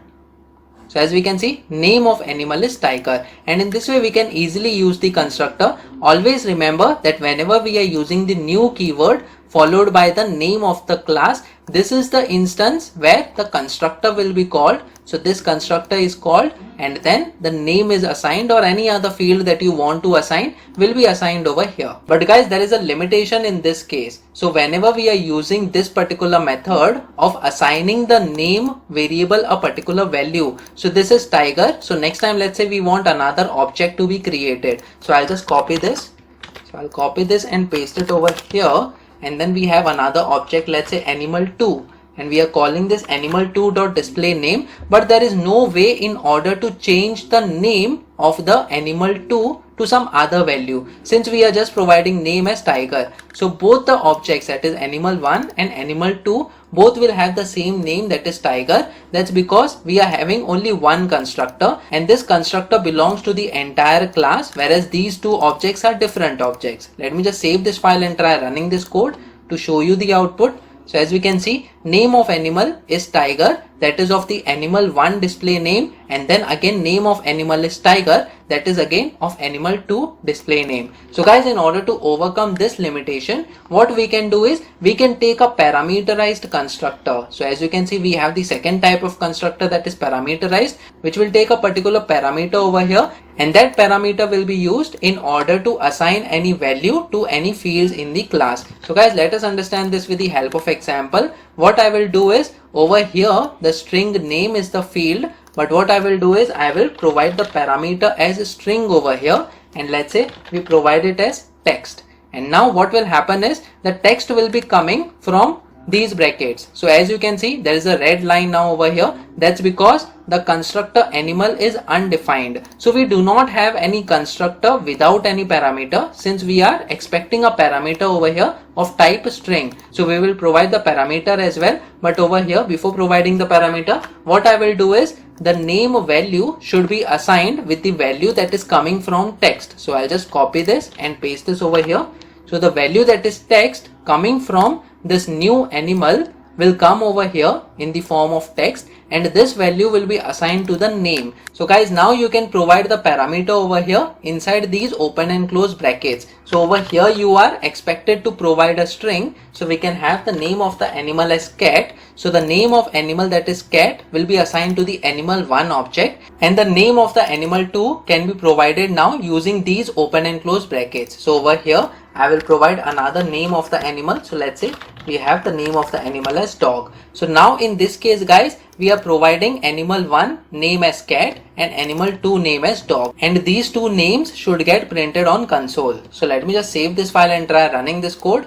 So as we can see, name of animal is tiger, and in this way we can easily use the constructor. Always remember that whenever we are using the new keyword followed by the name of the class, this is the instance where the constructor will be called. So this constructor is called, and then the name is assigned, or any other field that you want to assign will be assigned over here. But guys, there is a limitation in this case. So whenever we are using this particular method of assigning the name variable a particular value, so this is tiger. So next time, let's say we want another object to be created. So I'll just copy this. So I'll copy this and paste it over here, and then we have another object, let's say animal2, and we are calling this animal2.displayName, but there is no way in order to change the name of the animal2 to some other value, since we are just providing name as tiger. So both the objects, that is animal1 and animal2, both will have the same name, that is tiger. That's because we are having only one constructor, and this constructor belongs to the entire class, whereas these two objects are different objects. Let me just save this file and try running this code to show you the output. So as we can see, name of animal is tiger, that is of the animal1 display name, and then again name of animal is tiger, that is again of animal2 display name. So guys, in order to overcome this limitation, what we can do is we can take a parameterized constructor. So as you can see, we have the second type of constructor, that is parameterized, which will take a particular parameter over here, and that parameter will be used in order to assign any value to any fields in the class. So guys, let us understand this with the help of example. What I will do is, over here the string name is the field, but what I will do is I will provide the parameter as a string over here, and let's say we provide it as text. And now what will happen is the text will be coming from these brackets. So as you can see, there is a red line now over here. That's because the constructor animal is undefined. So we do not have any constructor without any parameter, since we are expecting a parameter over here of type string. So we will provide the parameter as well. But over here, before providing the parameter, what I will do is the name value should be assigned with the value that is coming from text. So I'll just copy this and paste this over here. So the value that is text coming from this new animal will come over here in the form of text, and this value will be assigned to the name. So guys, now you can provide the parameter over here inside these open and close brackets. So over here you are expected to provide a string. So we can have the name of the animal as cat. So the name of animal, that is cat, will be assigned to the animal1 object, and the name of the animal2 can be provided now using these open and close brackets. So over here I will provide another name of the animal. So let's say we have the name of the animal as dog. So now in this case guys, we are providing animal1 name as cat and animal2 name as dog, and these two names should get printed on console. So let me just save this file and try running this code.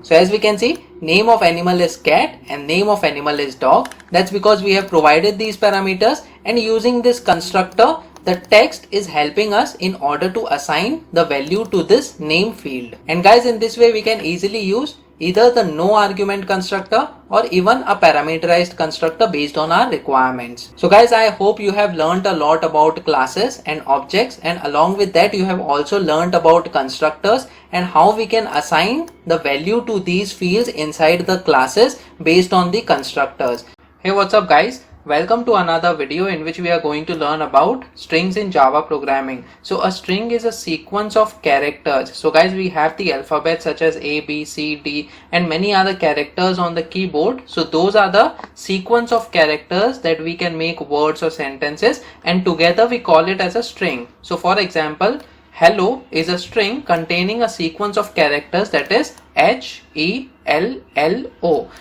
So as we can see, name of animal is cat and name of animal is dog. That's because we have provided these parameters, and using this constructor, the text is helping us in order to assign the value to this name field. And guys, in this way we can easily use either the no argument constructor or even a parameterized constructor based on our requirements. So guys, I hope you have learned a lot about classes and objects, and along with that you have also learned about constructors and how we can assign the value to these fields inside the classes based on the constructors. Hey, what's up guys? Welcome to another video in which we are going to learn about strings in Java programming. So a string is a sequence of characters. So guys, we have the alphabet such as A, B, C, D and many other characters on the keyboard. So those are the sequence of characters that we can make words or sentences, and together we call it as a string. So for example, hello is a string containing a sequence of characters, that is HELLO.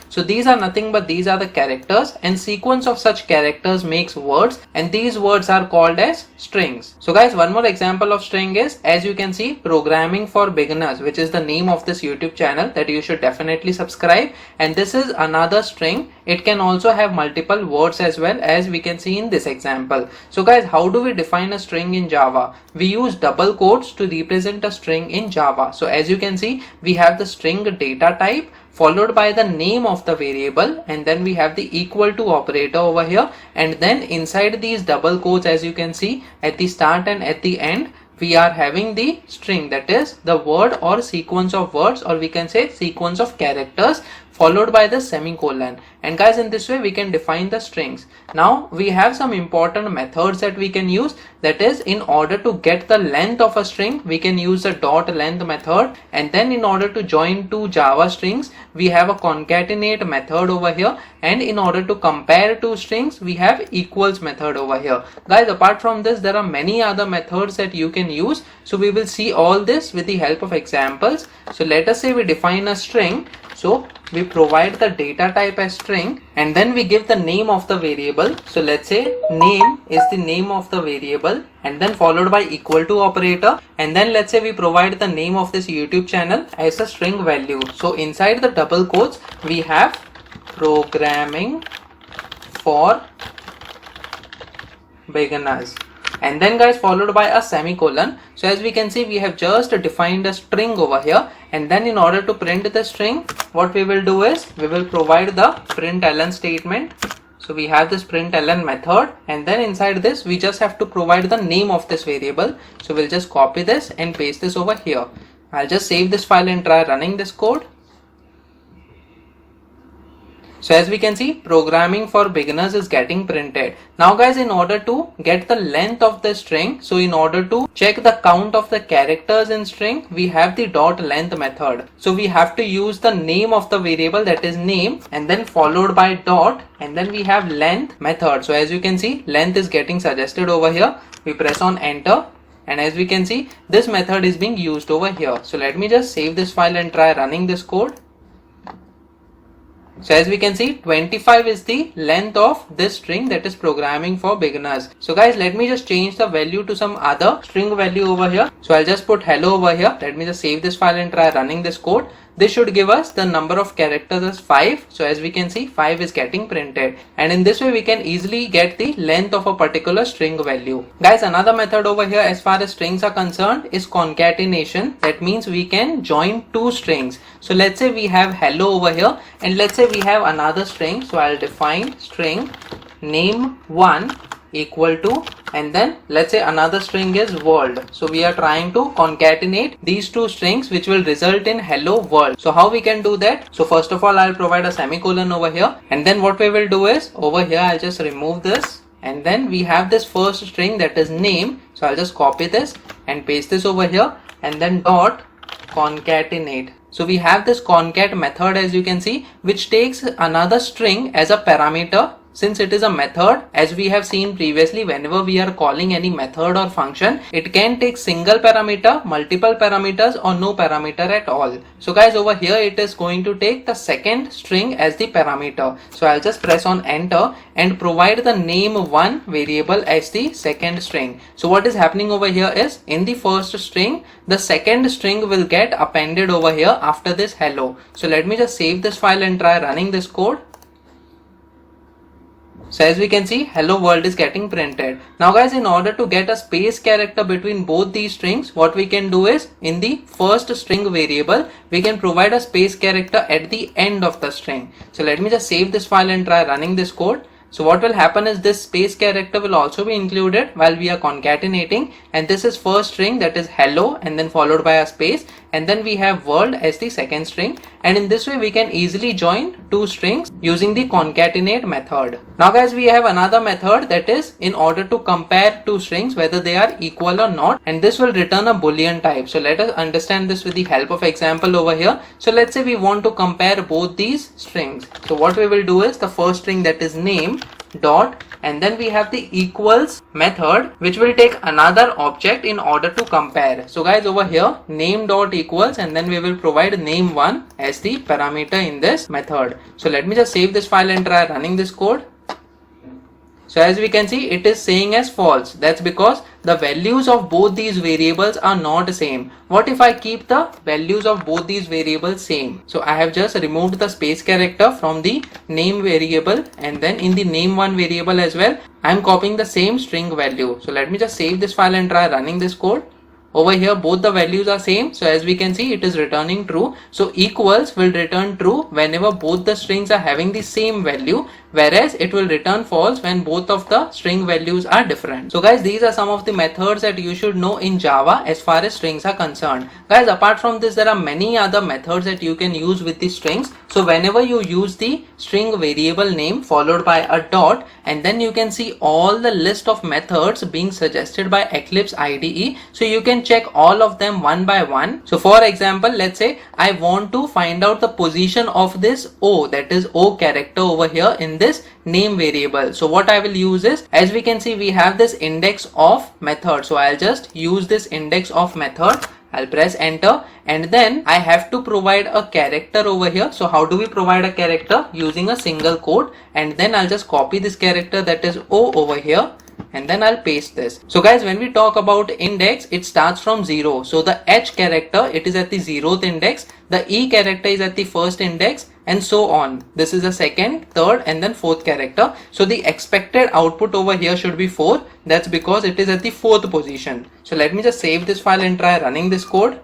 So these are nothing but these are the characters, and sequence of such characters makes words, and these words are called as strings. So guys, one more example of string is, as you can see, Programming for Beginners, which is the name of this YouTube channel that you should definitely subscribe, and this is another string. It can also have multiple words as well, as we can see in this example. So guys, how do we define a string in Java? We use double quotes to represent a string in Java. So as you can see, we have the string data type followed by the name of the variable, and then we have the equal to operator over here, and then inside these double quotes, as you can see, at the start and at the end, we are having the string, that is the word or sequence of words, or we can say sequence of characters followed by the semicolon. And guys, in this way we can define the strings. Now we have some important methods that we can use. That is, in order to get the length of a string, we can use the dot length method. And then in order to join two Java strings, we have a concatenate method over here. And in order to compare two strings, we have equals method over here. Guys, apart from this, there are many other methods that you can use. So we will see all this with the help of examples. So let us say we define a string. So we provide the data type as string, and then we give the name of the variable. So let's say name is the name of the variable, and then followed by equal to operator. And then let's say we provide the name of this YouTube channel as a string value. So inside the double quotes, we have programming for beginners. And then guys, followed by a semicolon. So as we can see, we have just defined a string over here. And then in order to print the string, what we will do is we will provide the println statement. So we have this println method, and then inside this we just have to provide the name of this variable. So we'll just copy this and paste this over here. I'll just save this file and try running this code. So as we can see, programming for beginners is getting printed. Now guys, in order to get the length of the string, so in order to check the count of the characters in string, we have the dot length method. So we have to use the name of the variable, that is name, and then followed by dot, and then we have length method. So as you can see, length is getting suggested over here. We press on enter, and as we can see, this method is being used over here. So let me just save this file and try running this code. So as we can see, 25 is the length of this string, that is programming for beginners. So guys, let me just change the value to some other string value over here. So I'll just put hello over here. Let me just save this file and try running this code. This should give us the number of characters as 5. So as we can see, 5 is getting printed. And in this way, we can easily get the length of a particular string value. Guys, another method over here as far as strings are concerned is concatenation. That means we can join two strings. So let's say we have hello over here, and let's say we have another string. So I'll define string name1 equal to, and then let's say another string is world. So we are trying to concatenate these two strings, which will result in hello world. So how we can do that? So first of all, I'll provide a semicolon over here, and then what we will do is over here I'll just remove this, and then we have this first string, that is name. So I'll just copy this and paste this over here, and then dot concatenate. So we have this concat method, as you can see, which takes another string as a parameter. Since it is a method, as we have seen previously, whenever we are calling any method or function, it can take single parameter, multiple parameters, or no parameter at all. So guys, over here it is going to take the second string as the parameter. So I'll just press on enter and provide the name1 variable as the second string. So what is happening over here is, in the first string, the second string will get appended over here after this hello. So let me just save this file and try running this code. So as we can see, hello world is getting printed. Now guys, in order to get a space character between both these strings, what we can do is, in the first string variable, we can provide a space character at the end of the string. So let me just save this file and try running this code. So what will happen is, this space character will also be included while we are concatenating, and this is first string, that is hello, and then followed by a space, and then we have world as the second string. And in this way we can easily join two strings using the concatenate method. Now guys, we have another method, that is in order to compare two strings whether they are equal or not, and this will return a boolean type. So let us understand this with the help of example over here. So let's say we want to compare both these strings. So what we will do is, the first string, that is name dot, and then we have the equals method, which will take another object in order to compare. So guys, over here name dot equals, and then we will provide name1 as the parameter in this method. So let me just save this file and try running this code. So as we can see, it is saying as false. That's because the values of both these variables are not same. What if I keep the values of both these variables same? So I have just removed the space character from the name variable, and then in the name1 variable as well, I am copying the same string value. So let me just save this file and try running this code. Over here both the values are same, so as we can see, it is returning true. So equals will return true whenever both the strings are having the same value, whereas it will return false when both of the string values are different. So guys, these are some of the methods that you should know in Java as far as strings are concerned. Guys, apart from this, there are many other methods that you can use with the strings. So whenever you use the string variable name followed by a dot, and then you can see all the list of methods being suggested by Eclipse IDE. So you can check all of them one by one. So for example, let's say I want to find out the position of this O, that is O character over here in this name variable. So what I will use is, as we can see, we have this index of method. So I'll just use this index of method. I'll press enter, and then I have to provide a character over here. So how do we provide a character? Using a single quote, and then I'll just copy this character, that is O, over here, and then I'll paste this. So guys, when we talk about index, it starts from 0. So the H character, it is at the 0th index, the E character is at the first index, and so on. This is the second, third, and then fourth character. So the expected output over here should be 4. That's because it is at the 4th position. So let me just save this file and try running this code.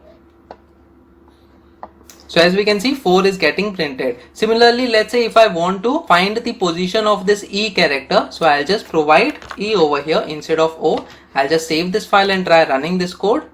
So as we can see, 4 is getting printed. Similarly, let's say if I want to find the position of this E character, so I'll just provide E over here instead of O. I'll just save this file and try running this code.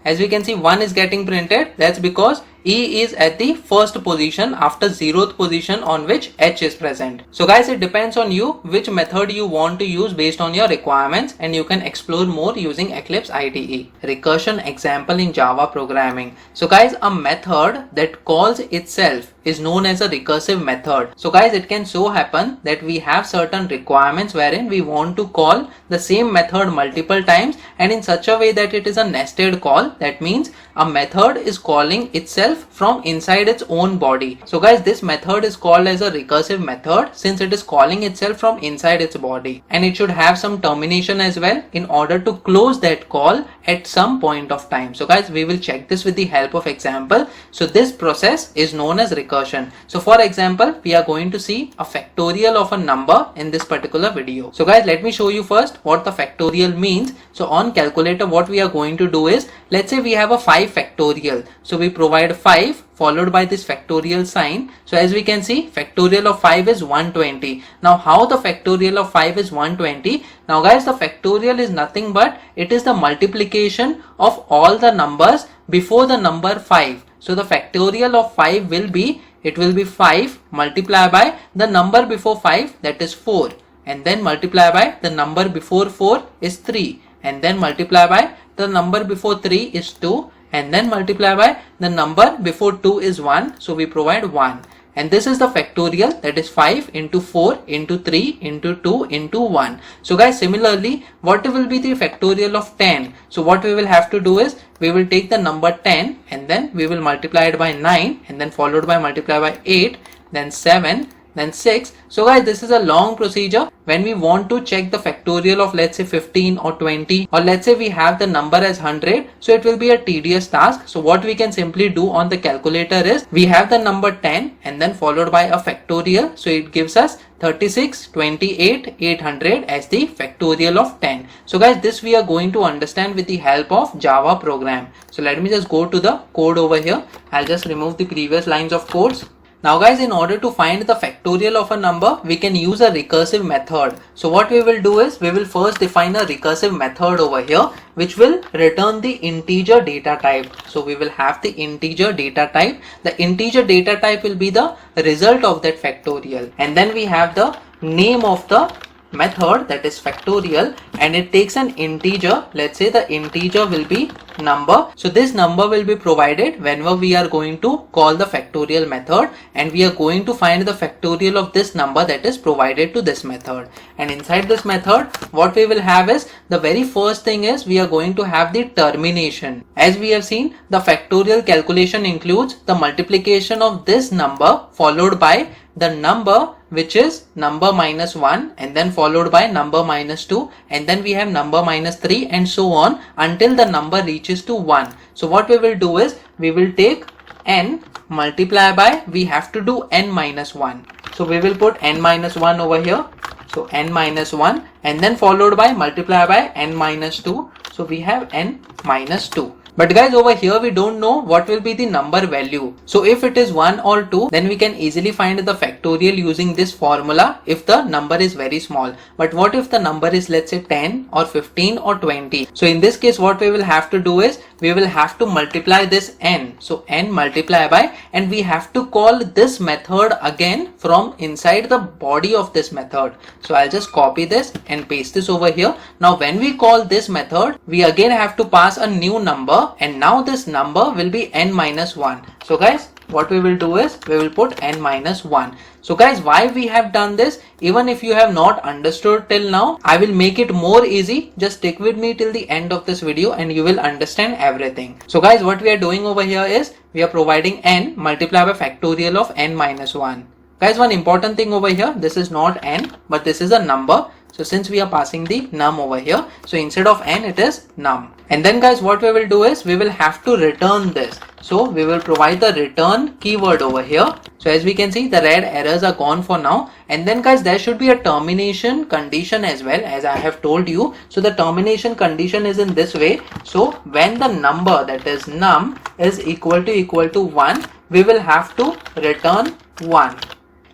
As we can see, 1 is getting printed. That's because E is at the first position after 0th position on which H is present. So guys, it depends on you which method you want to use based on your requirements, and you can explore more using Eclipse IDE. Recursion example in Java programming. So guys, a method that calls itself is known as a recursive method. So guys, it can so happen that we have certain requirements wherein we want to call the same method multiple times and in such a way that it is a nested call. That means a method is calling itself from inside its own body. So guys, this method is called as a recursive method since it is calling itself from inside its body, and it should have some termination as well in order to close that call at some point of time. So guys, we will check this with the help of example. So this process is known as recursion. So for example, we are going to see a factorial of a number in this particular video. So guys, let me show you first what the factorial means. So on calculator, what we are going to do is, let's say we have a 5 factorial. So we provide 5 followed by this factorial sign. So as we can see, factorial of 5 is 120. Now how the factorial of 5 is 120? Now guys, the factorial is nothing but it is the multiplication of all the numbers before the number 5. So the factorial of 5 will be, it will be 5 multiplied by the number before 5, that is 4, and then multiply by the number before 4 is 3, and then multiply by the number before 3 is 2, and then multiply by the number before 2 is 1. So we provide 1. And this is the factorial, that is 5 into 4 into 3 into 2 into 1. So guys, similarly, what will be the factorial of 10? So what we will have to do is, we will take the number 10 and then we will multiply it by 9 and then followed by multiply by 8, then 7, then 6. So guys, this is a long procedure. When we want to check the factorial of, let's say 15 or 20, or let's say we have the number as 100, so it will be a tedious task. So what we can simply do on the calculator is, we have the number 10 and then followed by a factorial. So it gives us 36, 28, 800 as the factorial of 10. So guys, this we are going to understand with the help of Java program. So let me just go to the code over here. I'll just remove the previous lines of codes. Now guys, in order to find the factorial of a number, we can use a recursive method. So what we will do is, we will first define a recursive method over here, which will return the integer data type. So we will have the integer data type. The integer data type will be the result of that factorial. And then we have the name of the method, that is factorial, and it takes an integer. Let's say the integer will be number. So this number will be provided whenever we are going to call the factorial method, and we are going to find the factorial of this number that is provided to this method. And inside this method, what we will have is, the very first thing is, we are going to have the termination. As we have seen, the factorial calculation includes the multiplication of this number followed by the number which is number minus 1, and then followed by number minus 2, and then we have number minus 3, and so on until the number reaches to 1. So what we will do is, we will take n multiply by, we have to do n minus 1. So we will put n minus 1 over here. So n minus 1, and then followed by multiply by n minus 2. So we have n minus 2. But guys, over here we don't know what will be the number value. So if it is 1 or 2, then we can easily find the factorial using this formula if the number is very small. But what if the number is, let's say, 10 or 15 or 20? So in this case, what we will have to do is we will have to multiply this n. So n multiply by, and we have to call this method again from inside the body of this method. So I'll just copy this and paste this over here. Now when we call this method, we again have to pass a new number, and now this number will be n minus 1. So guys, what we will do is we will put n minus 1. So guys, why we have done this? Even if you have not understood till now, I will make it more easy. Just stick with me till the end of this video and you will understand everything. So guys, what we are doing over here is we are providing n multiplied by factorial of n minus 1. Guys, one important thing over here, this is not n, but this is a number. So since we are passing the num over here, so instead of n, it is num. And then guys, what we will do is we will have to return this. So we will provide the return keyword over here. So as we can see, the red errors are gone for now. And then guys, there should be a termination condition as well, as I have told you. So the termination condition is in this way. So when the number, that is num, is equal to 1, we will have to return 1.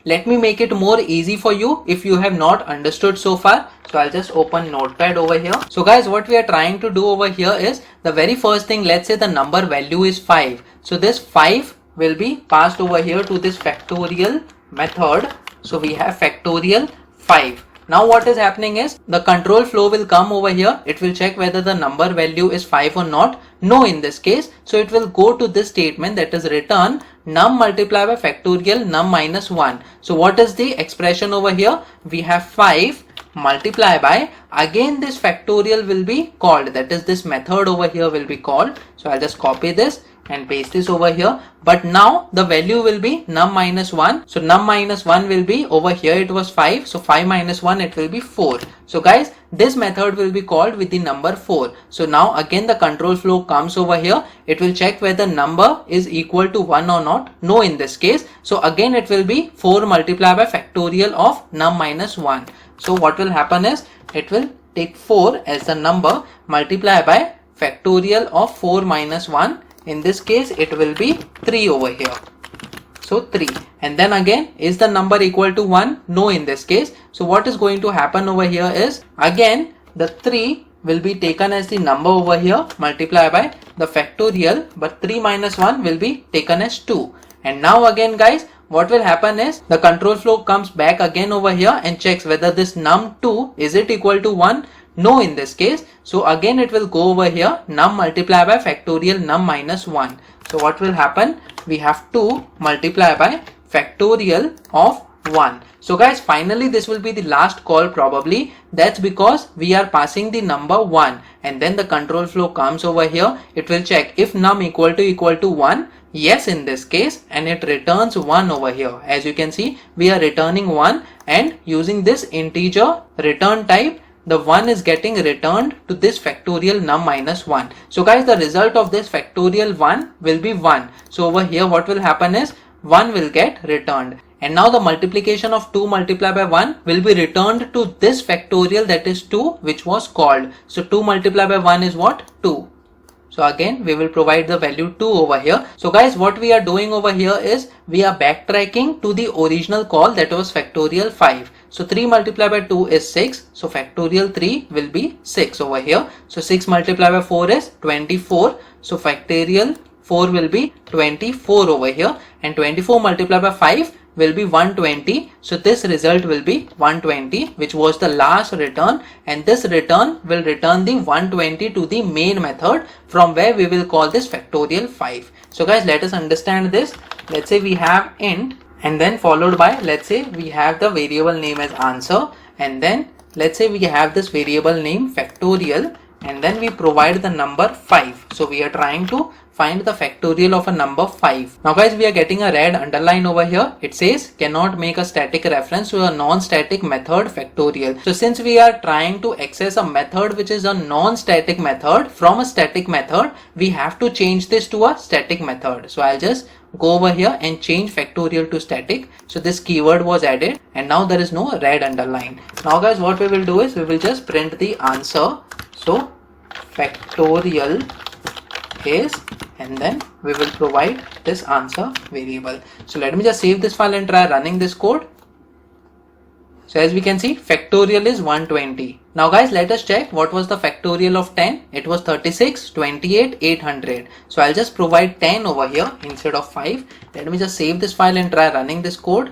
Let me make it more easy for you if you have not understood so far. So I'll just open Notepad over here. So guys, what we are trying to do over here is the very first thing, let's say the number value is 5. So this 5 will be passed over here to this factorial method. So we have factorial 5. Now what is happening is the control flow will come over here. It will check whether the number value is 5 or not. No, in this case. So it will go to this statement, that is return num multiplied by factorial num minus 1. So what is the expression over here? We have 5 multiply by, again this factorial will be called, that is this method over here will be called. So I'll just copy this and paste this over here. But now the value will be num minus 1. So num minus 1 will be, over here it was 5. So 5 minus 1, it will be 4. So guys, this method will be called with the number 4. So now again the control flow comes over here. It will check whether number is equal to 1 or not. No, in this case. So again it will be 4 multiplied by factorial of num minus 1. So what will happen is it will take 4 as the number, multiply by factorial of 4 minus 1. In this case, it will be 3 over here. So 3. And then again, is the number equal to 1? No, in this case. So what is going to happen over here is, again, the 3 will be taken as the number over here, multiply by the factorial, but 3 minus 1 will be taken as 2. And now again guys, what will happen is the control flow comes back again over here and checks whether this num2, is it equal to 1? No, in this case. So again it will go over here, num multiply by factorial num minus 1. So what will happen? We have to multiply by factorial of 1. So guys, finally this will be the last call probably. That's because we are passing the number 1, and then the control flow comes over here. It will check if num equal to 1. Yes, in this case, and it returns 1 over here. As you can see, we are returning 1, and using this integer return type, the 1 is getting returned to this factorial num minus 1. So guys, the result of this factorial 1 will be 1. So over here what will happen is 1 will get returned. And now the multiplication of 2 multiplied by 1 will be returned to this factorial, that is 2, which was called. So 2 multiplied by 1 is what? 2. So again, we will provide the value 2 over here. So guys, what we are doing over here is we are backtracking to the original call, that was factorial 5. So 3 multiplied by 2 is 6. So factorial 3 will be 6 over here. So 6 multiplied by 4 is 24. So factorial 4 will be 24 over here. And 24 multiplied by 5 will be 120. So this result will be 120, which was the last return, and this return will return the 120 to the main method, from where we will call this factorial 5. So guys, let us understand this. Let's say we have int, and then followed by, let's say we have the variable name as answer, and then let's say we have this variable name factorial, and then we provide the number 5. So we are trying to find the factorial of a number 5. Now guys, we are getting a red underline over here. It says cannot make a static reference to a non-static method factorial. So since we are trying to access a method which is a non-static method from a static method, we have to change this to a static method. So I'll just go over here and change factorial to static. So this keyword was added, and now there is no red underline. Now guys, what we will do is we will just print the answer. So factorial is, and then we will provide this answer variable. So let me just save this file and try running this code. So as we can see, factorial is 120. Now guys, let us check what was the factorial of 10. It was 36, 28, 800. So I'll just provide 10 over here instead of 5. Let me just save this file and try running this code.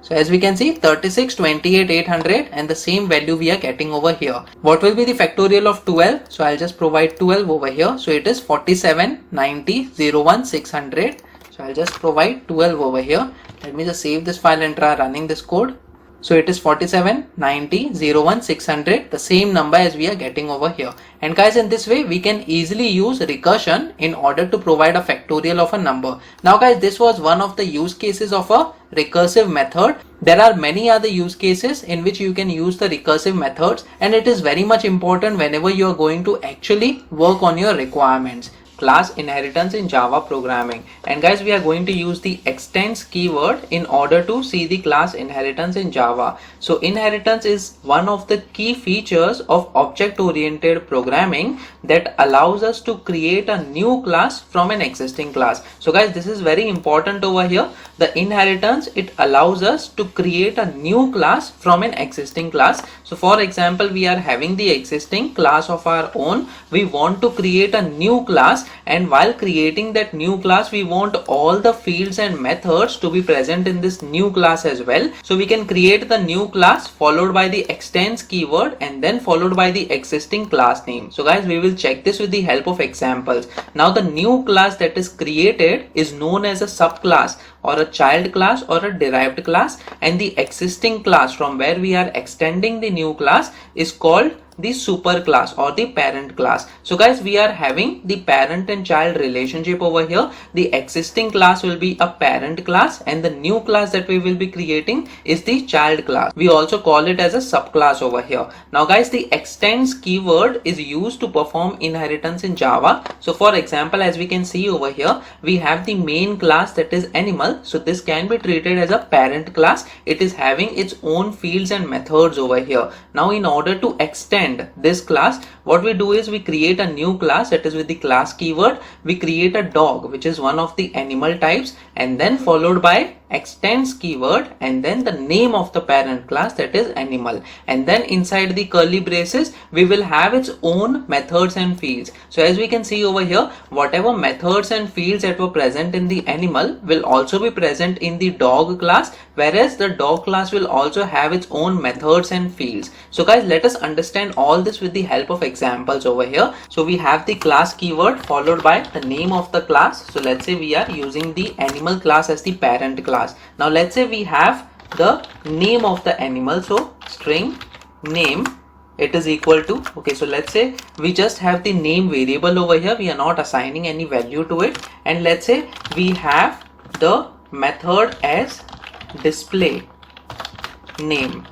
So as we can see, 36, 28, 800, and the same value we are getting over here. What will be the factorial of 12? So I'll just provide 12 over here. So it is 47, 90, 01, 600. So I'll just provide 12 over here. Let me just save this file and try running this code. So it is 47, 90, 01, 600, the same number as we are getting over here. And guys, in this way, we can easily use recursion in order to provide a factorial of a number. Now guys, this was one of the use cases of a recursive method. There are many other use cases in which you can use the recursive methods, and it is very much important whenever you are going to actually work on your requirements. Class inheritance in Java programming. And guys, we are going to use the extends keyword in order to see the class inheritance in Java. So inheritance is one of the key features of object-oriented programming that allows us to create a new class from an existing class. So guys, this is very important over here. The inheritance, it allows us to create a new class from an existing class. So for example, we are having the existing class of our own. We want to create a new class, and while creating that new class, we want all the fields and methods to be present in this new class as well. So we can create the new class followed by the extends keyword and then followed by the existing class name. So guys, we will check this with the help of examples. Now the new class that is created is known as a subclass or a child class or a derived class, and the existing class from where we are extending the new class is called the superclass or the parent class. So guys, we are having the parent and child relationship over here. The existing class will be a parent class and the new class that we will be creating is the child class. We also call it as a subclass over here. Now guys, the extends keyword is used to perform inheritance in Java. So for example, as we can see over here, we have the main class that is animal. So this can be treated as a parent class. It is having its own fields and methods over here. Now in order to extend this class, what we do is we create a new class, that is with the class keyword. We create a dog, which is one of the animal types, and then followed by extends keyword and then the name of the parent class, that is animal, and then inside the curly braces we will have its own methods and fields. So as we can see over here, whatever methods and fields that were present in the animal will also be present in the dog class, whereas the dog class will also have its own methods and fields. So guys, let us understand all this with the help of examples over here. So we have the class keyword followed by the name of the class. So let's say we are using the animal class as the parent class. Now let's say we have the name of the animal, so string name, it is equal to, okay, so let's say we just have the name variable over here, we are not assigning any value to it, and let's say we have the method as display name.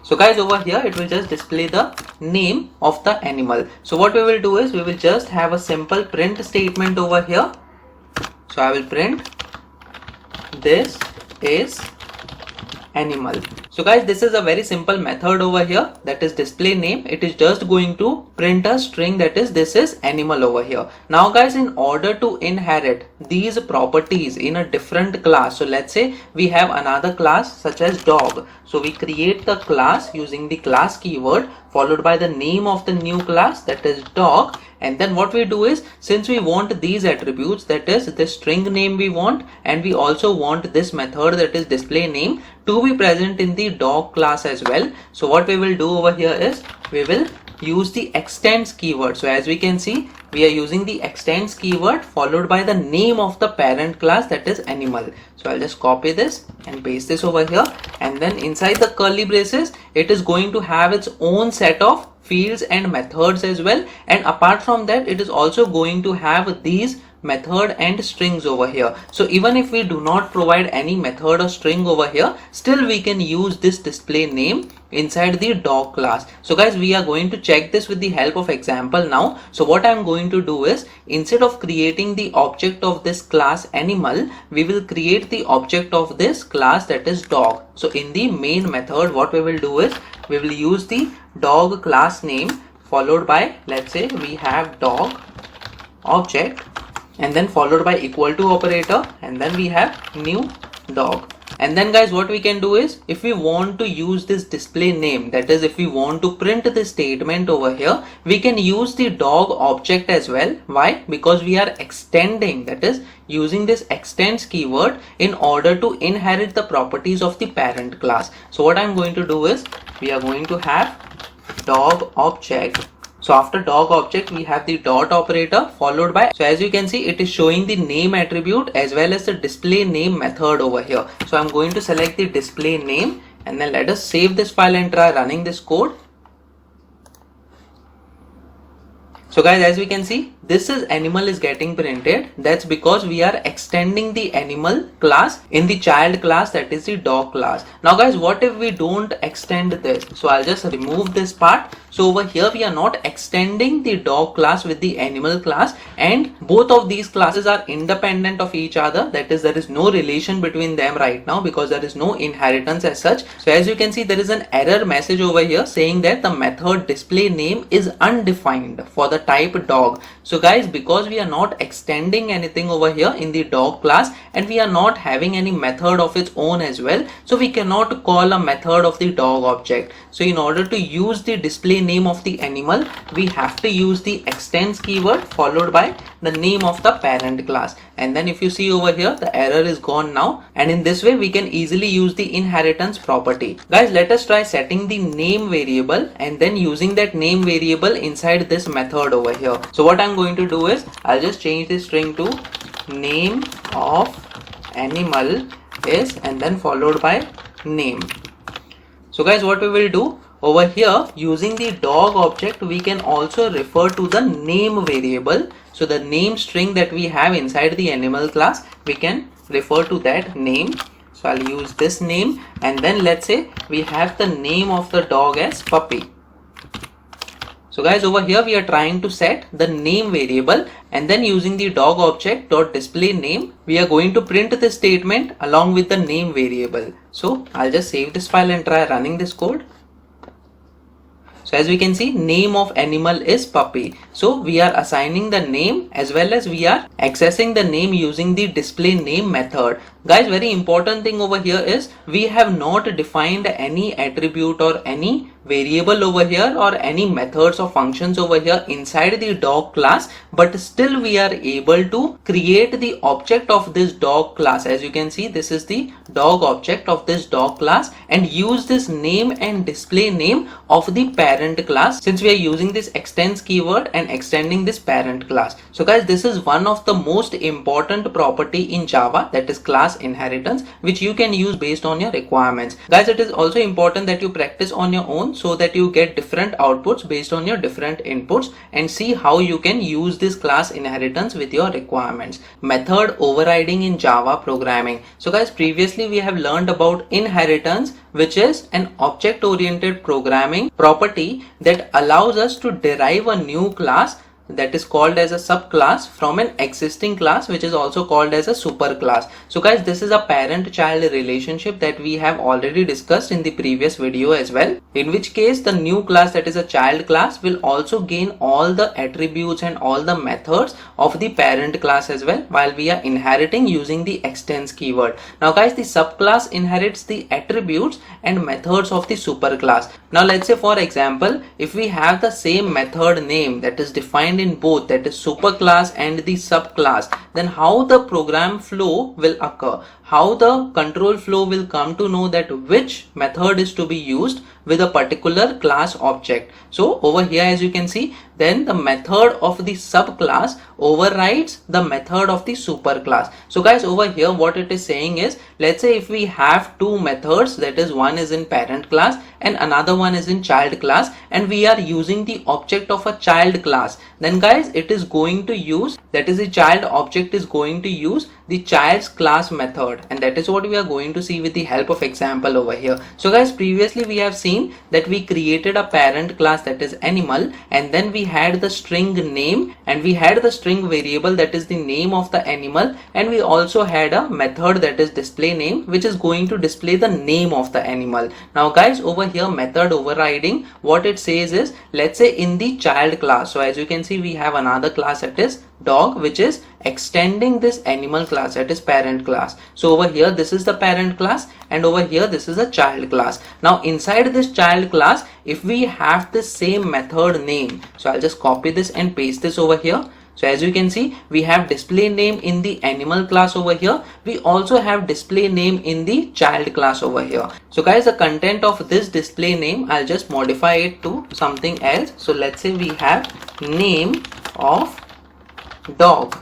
So guys, over here it will just display the name of the animal. So what we will do is we will just have a simple print statement over here. So I will print this is animal. So guys, this is a very simple method over here, that is display name. It is just going to print a string, that is this is animal over here. Now guys, in order to inherit these properties in a different class, so let's say we have another class such as dog. So we create the class using the class keyword followed by the name of the new class, that is dog. And then what we do is, since we want these attributes, that is the string name we want, and we also want this method, that is display name, to be present in the dog class as well. So what we will do over here is we will use the extends keyword. So as we can see, we are using the extends keyword followed by the name of the parent class, that is animal. So I'll just copy this and paste this over here, and then inside the curly braces it is going to have its own set of fields and methods as well, and apart from that it is also going to have these method and strings over here. So even if we do not provide any method or string over here, still we can use this display name inside the dog class. So guys, we are going to check this with the help of example now. So what I'm going to do is, instead of creating the object of this class animal, we will create the object of this class, that is dog. So in the main method, what we will do is we will use the dog class name followed by, let's say we have dog object, and then followed by equal to operator, and then we have new dog. And then guys, what we can do is, if we want to use this display name, that is if we want to print this statement over here, we can use the dog object as well. Why? Because we are extending, that is using this extends keyword in order to inherit the properties of the parent class. So what I'm going to do is, we are going to have dog object. So after dog object, we have the dot operator followed by, so as you can see, it is showing the name attribute as well as the display name method over here. So I'm going to select the display name, and then let us save this file and try running this code. So guys, as we can see, this is animal is getting printed. That's because we are extending the animal class in the child class, that is the dog class. Now guys, what if we don't extend this? So I'll just remove this part. So over here we are not extending the dog class with the animal class, and both of these classes are independent of each other. That is, there is no relation between them right now because there is no inheritance as such. So as you can see, there is an error message over here saying that the method display name is undefined for the type dog. So guys, because we are not extending anything over here in the dog class, and we are not having any method of its own as well, so we cannot call a method of the dog object. So in order to use the display name of the animal, we have to use the extends keyword followed by the name of the parent class. And then if you see over here, the error is gone now, and in this way we can easily use the inheritance property. Guys, let us try setting the name variable and then using that name variable inside this method over here. So what I'm going to do is, I'll just change the string to name of animal is, and then followed by name. So guys, what we will do over here, using the dog object, we can also refer to the name variable. So the name string that we have inside the animal class, we can refer to that name. So I'll use this name, and then let's say we have the name of the dog as puppy. So guys, over here we are trying to set the name variable, and then using the dog object dot display name, we are going to print this statement along with the name variable. So I'll just save this file and try running this code. So as we can see, name of animal is puppy. So we are assigning the name as well as we are accessing the name using the display name method. Guys, very important thing over here is, we have not defined any attribute or any variable over here or any methods or functions over here inside the dog class, but still we are able to create the object of this dog class. As you can see, this is the dog object of this dog class, and use this name and display name of the parent class, since we are using this extends keyword and extending this parent class. So guys, this is one of the most important property in Java, that is class inheritance, which you can use based on your requirements. Guys, it is also important that you practice on your own so that you get different outputs based on your different inputs, and see how you can use this class inheritance with your requirements. Method overriding in Java programming. So guys, previously we have learned about inheritance, which is an object-oriented programming property that allows us to derive a new class that is called as a subclass from an existing class, which is also called as a superclass. So guys, this is a parent-child relationship that we have already discussed in the previous video as well, in which case the new class, that is a child class, will also gain all the attributes and all the methods of the parent class as well, while we are inheriting using the extends keyword. Now guys, the subclass inherits the attributes and methods of the superclass. Now let's say, for example, if we have the same method name that is defined in both, that is superclass and the subclass, then how the program flow will occur, how the control flow will come to know that which method is to be used with a particular class object. So over here, as you can see, then the method of the subclass overrides the method of the superclass. So guys, over here what it is saying is, let's say if we have two methods, that is one is in parent class and another one is in child class, and we are using the object of a child class, then guys, it is going to use, that is the child object is going to use the child's class method, and that is what we are going to see with the help of example over here. So guys, previously we have seen that we created a parent class, that is animal, and then we had the string name and we had the string variable, that is the name of the animal, and we also had a method, that is display name, which is going to display the name of the animal. Now guys, over here method overriding, what it says is, let's say in the child class, so as you can see we have another class, that is dog, which is extending this animal class, that is parent class. So over here this is the parent class, and over here this is a child class. Now inside this child class, if we have the same method name, so I'll just copy this and paste this over here. So as you can see, we have display name in the animal class over here. We also have display name in the child class over here. So guys, the content of this display name, I'll just modify it to something else. So let's say we have name of dog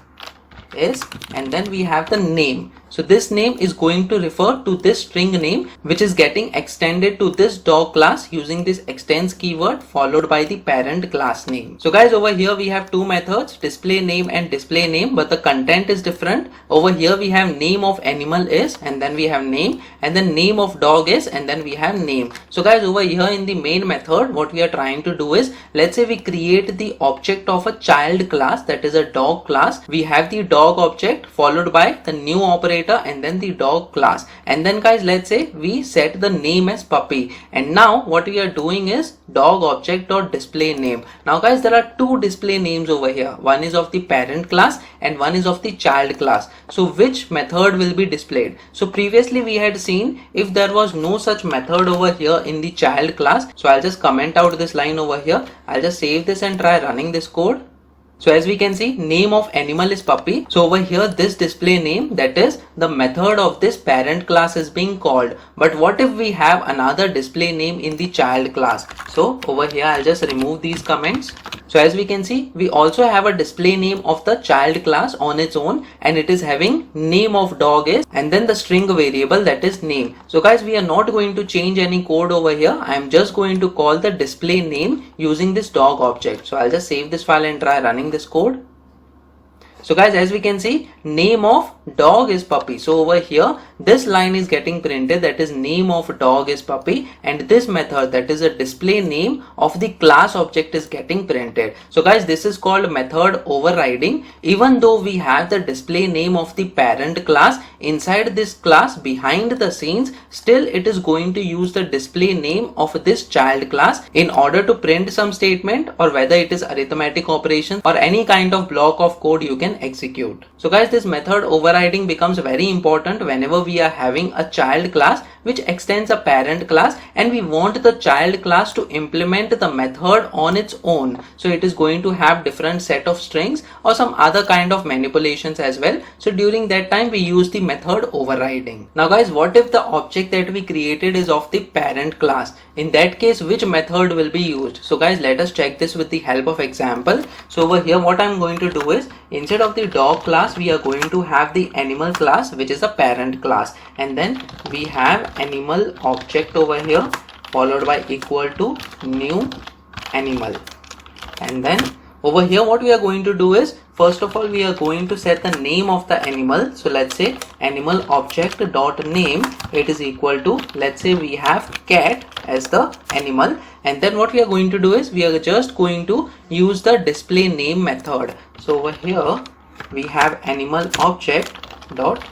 is, and then we have the name. So this name is going to refer to this string name, which is getting extended to this dog class using this extends keyword followed by the parent class name. So guys, over here we have two methods, display name and display name, but the content is different. Over here we have name of animal is, and then we have name, and then name of dog is, and then we have name. So guys, over here in the main method, what we are trying to do is, let's say we create the object of a child class, that is a dog class. We have the dog object followed by the new operator and then the dog class, and then guys, let's say we set the name as puppy, and now what we are doing is dog object dot display name. Now guys, there are two display names over here, one is of the parent class and one is of the child class. So which method will be displayed? So previously we had seen if there was no such method over here in the child class, so I'll just comment out this line over here. I'll just save this and try running this code. So as we can see, name of animal is puppy. So over here this display name, that is the method of this parent class, is being called. But what if we have another display name in the child class? So over here I'll just remove these comments. So as we can see, we also have a display name of the child class on its own, and it is having name of dog is, and then the string variable, that is name. So guys, we are not going to change any code over here. I am just going to call the display name using this dog object. So I'll just save this file and try running this code. So guys, as we can see, name of dog is puppy. So over here this line is getting printed, that is name of dog is puppy, and this method, that is a display name of the class object, is getting printed. So guys, this is called method overriding. Even though we have the display name of the parent class inside this class behind the scenes, still it is going to use the display name of this child class in order to print some statement, or whether it is arithmetic operation or any kind of block of code you can execute. So guys, this method overriding becomes very important whenever we are having a child class which extends a parent class, and we want the child class to implement the method on its own. So it is going to have different set of strings or some other kind of manipulations as well. So during that time we use the method overriding. Now guys, what if the object that we created is of the parent class? In that case, which method will be used? So guys, let us check this with the help of example. So over here what I'm going to do is, instead of the dog class, we are going to have the animal class, which is a parent class, and then we have animal object over here followed by equal to new animal. And then over here what we are going to do is, first of all we are going to set the name of the animal. So let's say animal object dot name, it is equal to, let's say we have cat as the animal, and then what we are going to do is we are just going to use the display name method. So over here we have animal object dot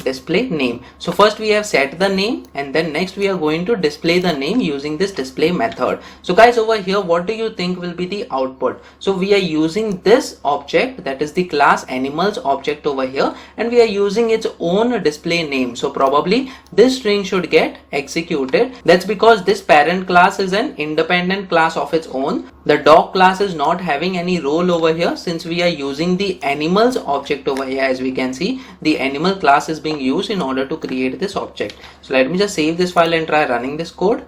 display name. So first we have set the name, and then next we are going to display the name using this display method. So guys, over here what do you think will be the output? So we are using this object, that is the class animals object over here, and we are using its own display name. So probably this string should get executed. That's because this parent class is an independent class of its own. The dog class is not having any role over here, since we are using the animals object over here. As we can see, the animal class is being used in order to create this object. So let me just save this file and try running this code.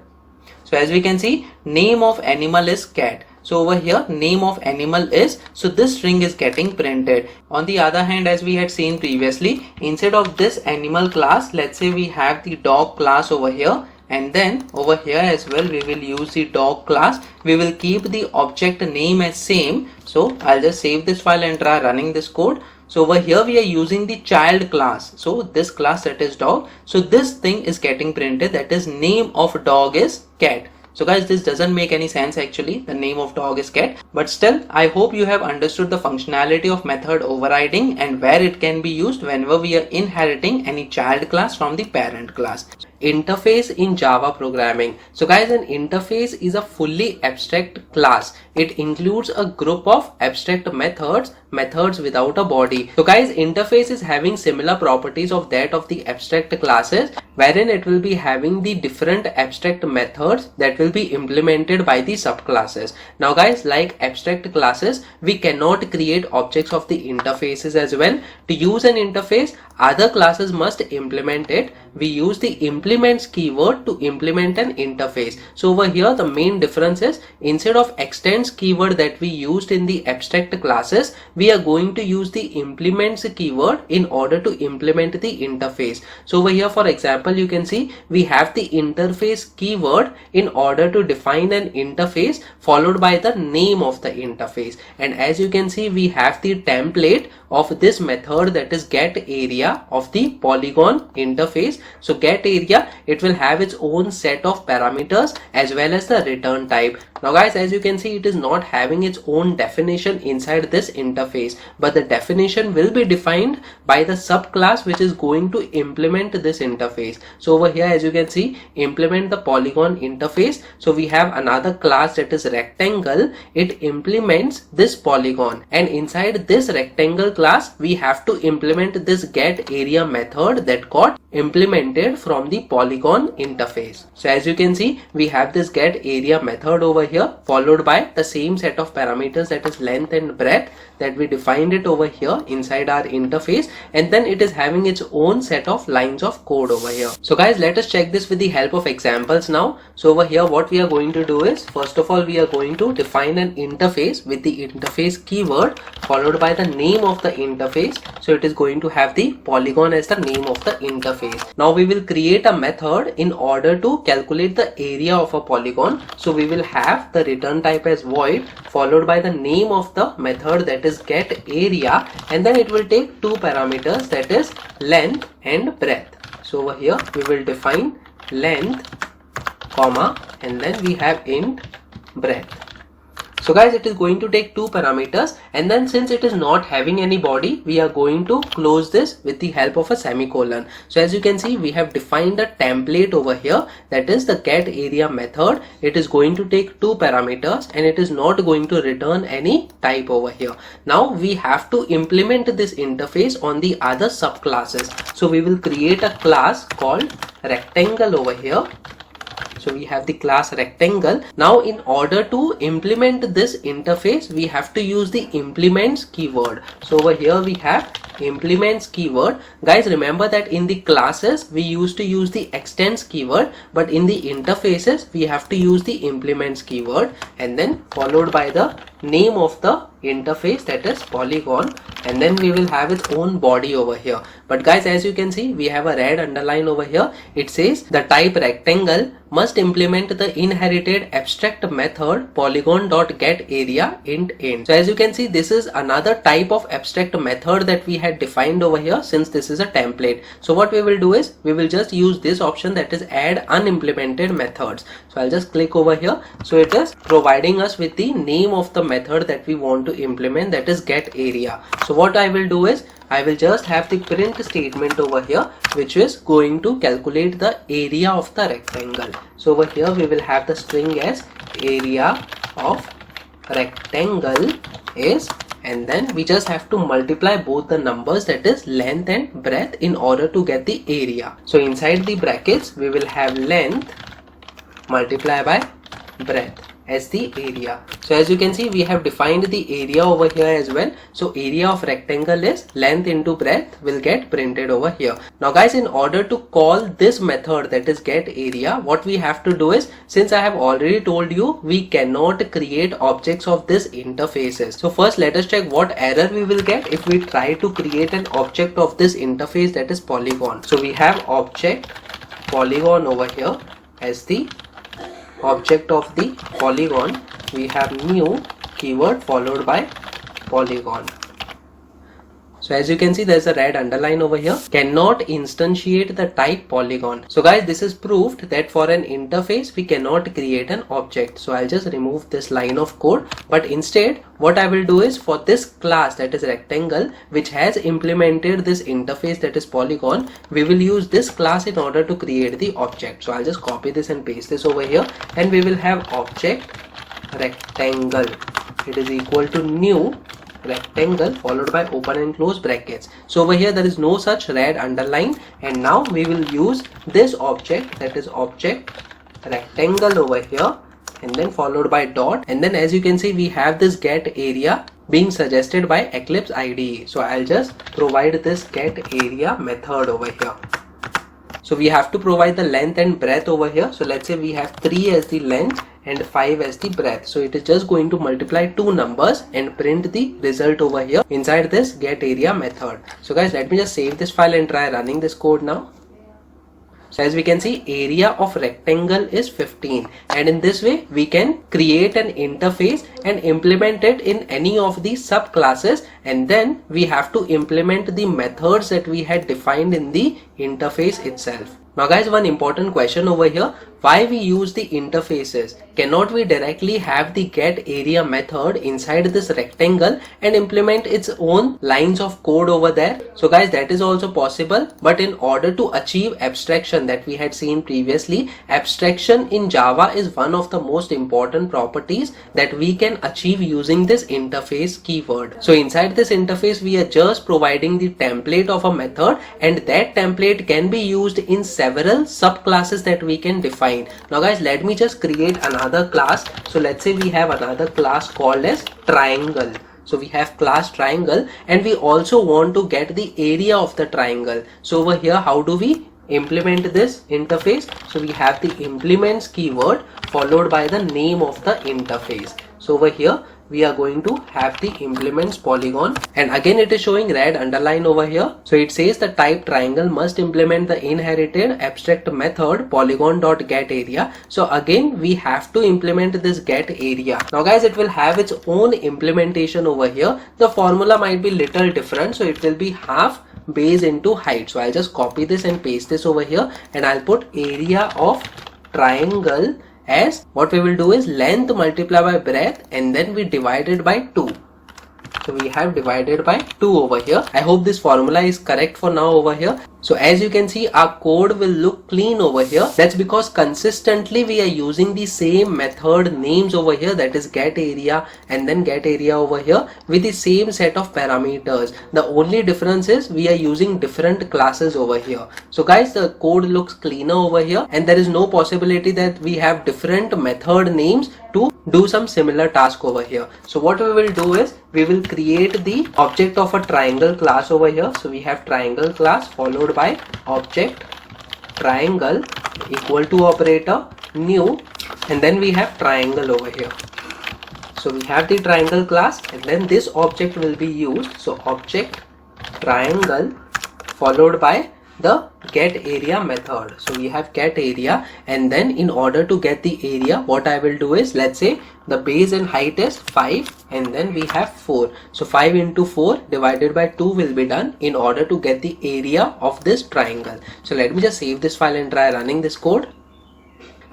So as we can see, name of animal is cat. So over here name of animal is, so this string is getting printed. On the other hand, as we had seen previously, instead of this animal class, let's say we have the dog class over here, and then over here as well we will use the dog class. We will keep the object name as same. So I'll just save this file and try running this code. So over here we are using the child class. So this class that is dog. So this thing is getting printed, that is name of dog is cat. So guys, this doesn't make any sense actually. The name of dog is cat. But still, I hope you have understood the functionality of method overriding and where it can be used whenever we are inheriting any child class from the parent class. Interface in Java programming. So guys, an interface is a fully abstract class. It includes a group of abstract methods without a body. So guys, interface is having similar properties of that of the abstract classes, wherein it will be having the different abstract methods that will be implemented by the subclasses. Now guys, like abstract classes, we cannot create objects of the interfaces as well. To use an interface, other classes must implement it. We use the implements keyword to implement an interface. So over here the main difference is, instead of extends keyword that we used in the abstract classes, we are going to use the implements keyword in order to implement the interface. So over here, for example, you can see we have the interface keyword in order to define an interface followed by the name of the interface. And as you can see, we have the template of this method, that is get area of the polygon interface. So get area, it will have its own set of parameters as well as the return type. Now guys, as you can see, it is not having its own definition inside this interface, but the definition will be defined by the subclass which is going to implement this interface. So over here, as you can see, implement the polygon interface. So we have another class, that is rectangle. It implements this polygon, and inside this rectangle class we have to implement this get area method that got implemented from the polygon interface. So as you can see, we have this get area method over here, followed by the same set of parameters, that is length and breadth, that we defined it over here inside our interface, and then it is having its own set of lines of code over here. So guys, let us check this with the help of examples now. So over here, what we are going to do is, first of all, we are going to define an interface with the interface keyword followed by the name of the interface. So it is going to have the polygon as the name of the interface. Now we will create a method in order to calculate the area of a polygon. So we will have the return type as void followed by the name of the method, that is get area, and then it will take two parameters, that is length and breadth. So over here we will define length, comma, and then we have int breadth. So guys, it is going to take two parameters, and then since it is not having any body, we are going to close this with the help of a semicolon. So as you can see, we have defined a template over here, that is the get area method. It is going to take two parameters and it is not going to return any type over here. Now we have to implement this interface on the other subclasses. So we will create a class called rectangle over here. So we have the class rectangle. Now in order to implement this interface, we have to use the implements keyword. So over here we have implements keyword. Guys, remember that in the classes we used to use the extends keyword, but in the interfaces we have to use the implements keyword, and then followed by the name of the interface, that is polygon, and then we will have its own body over here. But guys, as you can see, we have a red underline over here. It says the type rectangle must implement the inherited abstract method polygon.getArea int. So as you can see, this is another type of abstract method that we had defined over here, since this is a template. So what we will do is, we will just use this option, that is add unimplemented methods. So I'll just click over here. So it is providing us with the name of the method that we want to implement, that is get area. So what I will do is, I will just have the print statement over here, which is going to calculate the area of the rectangle. So over here we will have the string as area of rectangle is, and then we just have to multiply both the numbers, that is length and breadth, in order to get the area. So inside the brackets we will have length multiply by breadth as the area. So as you can see, we have defined the area over here as well. So area of rectangle is length into breadth will get printed over here. Now guys, in order to call this method, that is get area, what we have to do is, since I have already told you we cannot create objects of this interfaces. So first let us check what error we will get if we try to create an object of this interface, that is polygon. So we have object polygon over here as the object of the polygon. We have new keyword followed by polygon. So as you can see, there's a red underline over here. Cannot instantiate the type polygon. So guys, this is proved that for an interface, we cannot create an object. So I'll just remove this line of code. But instead, what I will do is for this class that is rectangle, which has implemented this interface that is polygon, we will use this class in order to create the object. So I'll just copy this and paste this over here, and we will have object rectangle. It is equal to new rectangle followed by open and close brackets. So over here there is no such red underline, and now we will use this object, that is object rectangle over here, and then followed by dot, and then as you can see we have this get area being suggested by Eclipse IDE. So I'll just provide this get area method over here. So we have to provide the length and breadth over here. So let's say we have 3 as the length and 5 as the breadth. So it is just going to multiply two numbers and print the result over here inside this get area method. So guys, let me just save this file and try running this code now. So as we can see, area of rectangle is 15, and in this way we can create an interface and implement it in any of these subclasses, and then we have to implement the methods that we had defined in the interface itself. Now guys, one important question over here, why we use the interfaces? Cannot we directly have the get area method inside this rectangle and implement its own lines of code over there? So guys, that is also possible, but in order to achieve abstraction that we had seen previously, abstraction in Java is one of the most important properties that we can achieve using this interface keyword. So inside this interface we are just providing the template of a method, and that template can be used in several subclasses that we can define. Now guys, let me just create another class. So let's say we have another class called as triangle. So we have class triangle, and we also want to get the area of the triangle. So over here, how do we implement this interface? So we have the implements keyword followed by the name of the interface. So over here we are going to have the implements polygon, and again it is showing red underline over here. So it says the type triangle must implement the inherited abstract method polygon.getArea. So again we have to implement this get area. Now guys, it will have its own implementation over here. The formula might be little different, so it will be half base into height. So I'll just copy this and paste this over here, and I'll put area of triangle as what we will do is length multiplied by breadth, and then we divide it by 2. So we have divided by 2 over here. I hope this formula is correct for now over here. So as you can see, our code will look clean over here. That's because consistently we are using the same method names over here, that is get area and then get area over here with the same set of parameters. The only difference is we are using different classes over here. So guys, the code looks cleaner over here, and there is no possibility that we have different method names to do some similar task over here. So what we will do is we will create the object of a triangle class over here. So we have triangle class followed by object triangle equal to operator new, and then we have triangle over here. So we have the triangle class, and then this object will be used. So object triangle followed by the get area method. So we have get area, and then in order to get the area, what I will do is, let's say the base and height is 5, and then we have 4. So 5 into 4 divided by 2 will be done in order to get the area of this triangle. So let me just save this file and try running this code.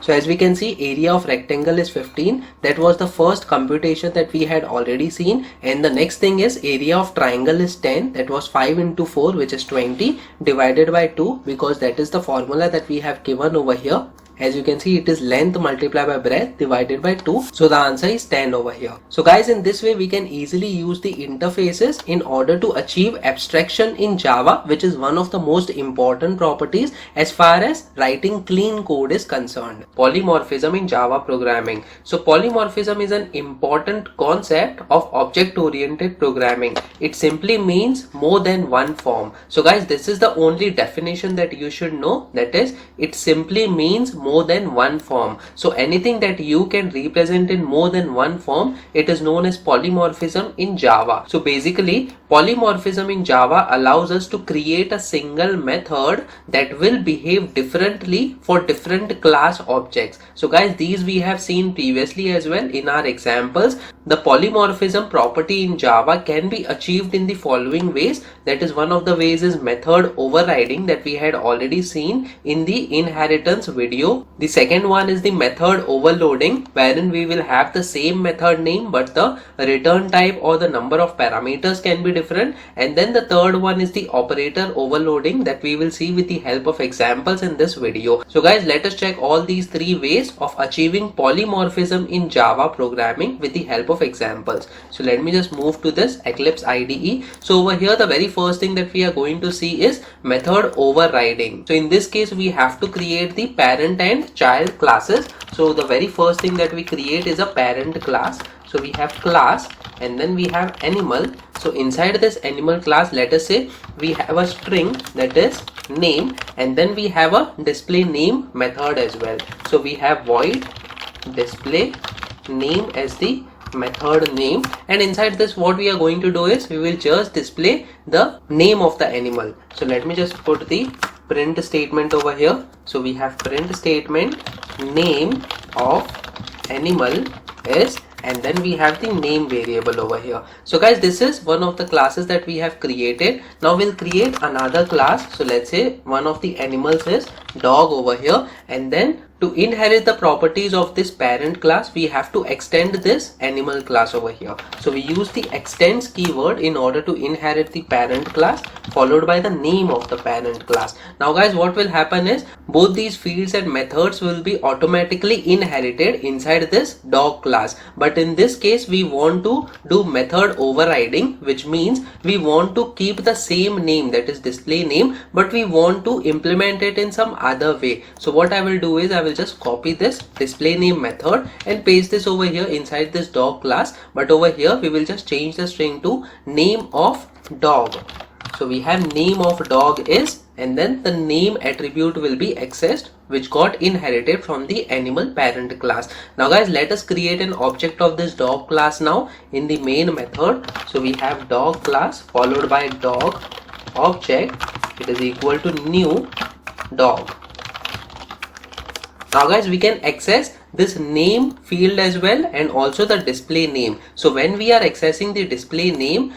So as we can see, area of rectangle is 15. That was the first computation that we had already seen. And the next thing is area of triangle is 10. That was 5 into 4, which is 20, divided by 2, because that is the formula that we have given over here. As you can see, it is length multiplied by breadth divided by 2. So the answer is 10 over here. So guys, in this way we can easily use the interfaces in order to achieve abstraction in Java, which is one of the most important properties as far as writing clean code is concerned. Polymorphism in Java programming. So polymorphism is an important concept of object-oriented programming. It simply means more than one form. So guys, this is the only definition that you should know. That is, it simply means more more than one form. So anything that you can represent in more than one form, it is known as polymorphism in Java. So basically, polymorphism in Java allows us to create a single method that will behave differently for different class objects. So guys, these we have seen previously as well in our examples. The polymorphism property in Java can be achieved in the following ways. That is, one of the ways is method overriding that we had already seen in the inheritance video. The second one is the method overloading, wherein we will have the same method name but the return type or the number of parameters can be different. And then the third one is the operator overloading that we will see with the help of examples in this video. So guys, let us check all these three ways of achieving polymorphism in Java programming with the help of examples. So let me just move to this Eclipse IDE. So over here, the very first thing that we are going to see is method overriding. So in this case, we have to create the parent and child classes. So the very first thing that we create is a parent class. So we have class and then we have animal. So inside this animal class, let us say we have a string that is name, and then we have a display name method as well. So we have void display name as the method name, and inside this what we are going to do is we will just display the name of the animal. So let me just put the print statement over here. So we have print statement name of animal is, and then we have the name variable over here. So guys, this is one of the classes that we have created. Now we'll create another class. So let's say one of the animals is dog over here, and then to inherit the properties of this parent class, we have to extend this animal class over here. So we use the extends keyword in order to inherit the parent class, followed by the name of the parent class. Now guys, what will happen is both these fields and methods will be automatically inherited inside this dog class. But in this case, we want to do method overriding, which means we want to keep the same name, that is display name, but we want to implement it in some other way. So what I will do is I will just copy this display name method and paste this over here inside this dog class, but over here we will just change the string to name of dog. So we have name of dog is, and then the name attribute will be accessed, which got inherited from the animal parent class. Now guys, let us create an object of this dog class now in the main method. So we have dog class followed by dog object, it is equal to new dog. Now guys, we can access this name field as well and also the display name. So when we are accessing the display name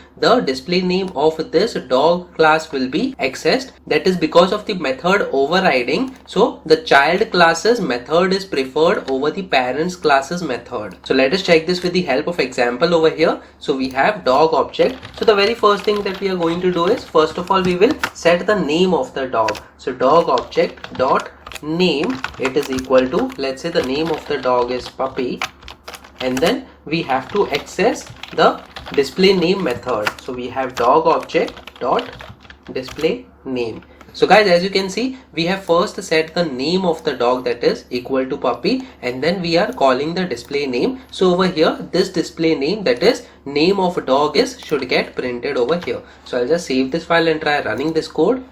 of this dog class will be accessed. That is because of the method overriding. So the child class's method is preferred over the parent's class's method. So let us check this with the help of example over here. So we have dog object. So the very first thing that we are going to do is, first of all, we will set the name of the dog. So dog object dot name, it is equal to, let's say the name of the dog is puppy, and then we have to access the display name method. So we have dog object dot display name. So guys, as you can see, we have first set the name of the dog, that is equal to puppy, and then we are calling the display name. So over here, this display name, that is name of dog is, should get printed over here. So I'll just save this file and try running this code.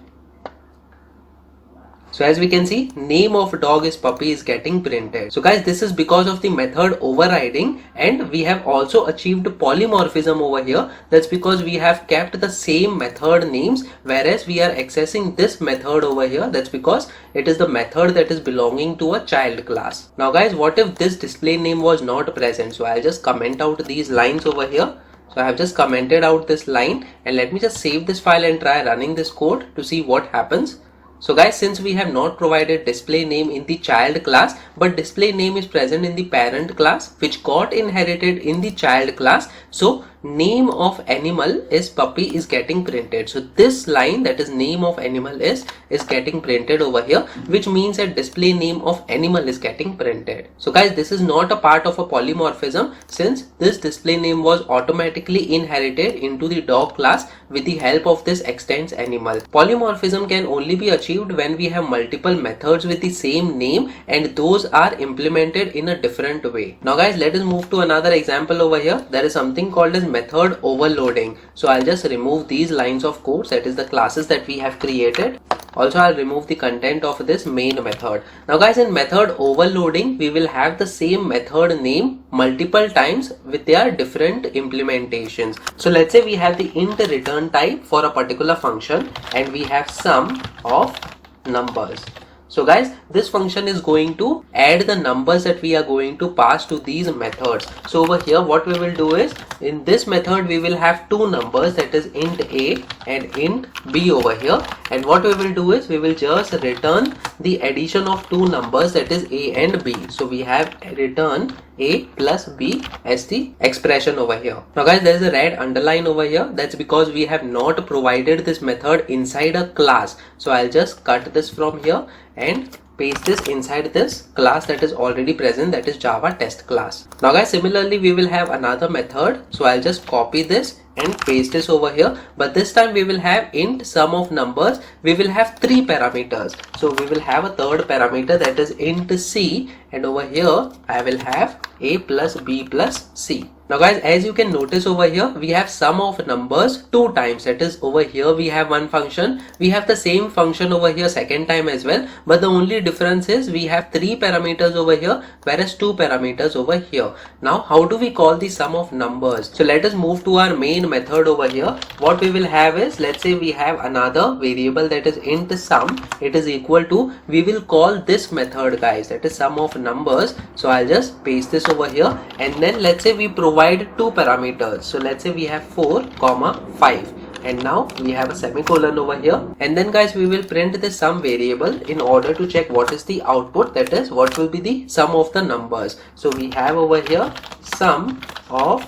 So as we can see, name of dog is puppy is getting printed. So guys, this is because of the method overriding, and we have also achieved polymorphism over here. That's because we have kept the same method names, whereas we are accessing this method over here. That's because it is the method that is belonging to a child class. Now guys, what if this display name was not present? So I'll just comment out these lines over here. So I have just commented out this line, and let me just save this file and try running this code to see what happens. So guys, since we have not provided display name in the child class, but display name is present in the parent class, which got inherited in the child class, so name of animal is puppy is getting printed. So this line, that is name of animal is getting printed over here, which means that display name of animal is getting printed. So guys, this is not a part of a polymorphism, since this display name was automatically inherited into the dog class with the help of this extends animal. Polymorphism can only be achieved when we have multiple methods with the same name and those are implemented in a different way. Now guys, let us move to another example over here. There is something called as method overloading. So I'll just remove these lines of code, that is the classes that we have created. Also, I'll remove the content of this main method. Now guys, in method overloading, we will have the same method name multiple times with their different implementations. So let's say we have the int return type for a particular function and we have sum of numbers. So guys, this function is going to add the numbers that we are going to pass to these methods. So over here what we will do is, in this method we will have two numbers, that is int a and int b over here, and what we will do is we will just return the addition of two numbers, that is a and b. So we have return a plus b as the expression over here. Now guys, there is a red underline over here. That's because we have not provided this method inside a class. So I'll just cut this from here and paste this inside this class that is already present, that is Java test class. Now guys, similarly we will have another method. So I'll just copy this and paste this over here, but this time we will have int sum of numbers. We will have three parameters. So we will have a third parameter, that is int c, and over here I will have a plus b plus c. Now guys, as you can notice over here, we have sum of numbers two times. That is, over here we have one function, we have the same function over here second time as well, but the only difference is we have three parameters over here whereas two parameters over here. Now how do we call the sum of numbers? So let us move to our main method over here. What we will have is, let's say we have another variable, that is int sum. It is equal to, we will call this method guys, that is sum of numbers. So I'll just paste this over here, and then let's say we provide two parameters. So let's say we have 4, 5, and now we have a semicolon over here, and then guys we will print the sum variable in order to check what is the output, that is what will be the sum of the numbers. So we have over here sum of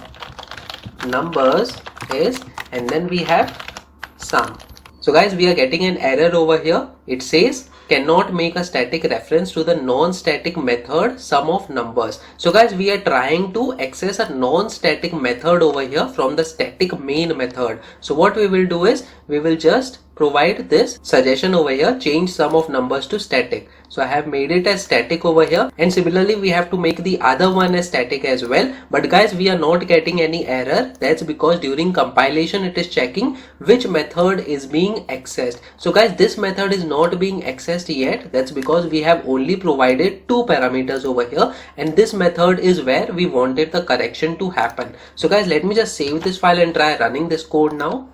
numbers is, and then we have sum. So guys, we are getting an error over here. It says cannot make a static reference to the non-static method sum of numbers. So guys, we are trying to access a non-static method over here from the static main method. So what we will do is, we will just provide this suggestion over here, change sum of numbers to static. So I have made it as static over here, and similarly we have to make the other one as static as well. But guys, we are not getting any error. That's because during compilation it is checking which method is being accessed. So guys, this method is not being accessed yet. That's because we have only provided two parameters over here, and this method is where we wanted the correction to happen. So guys, let me just save this file and try running this code now.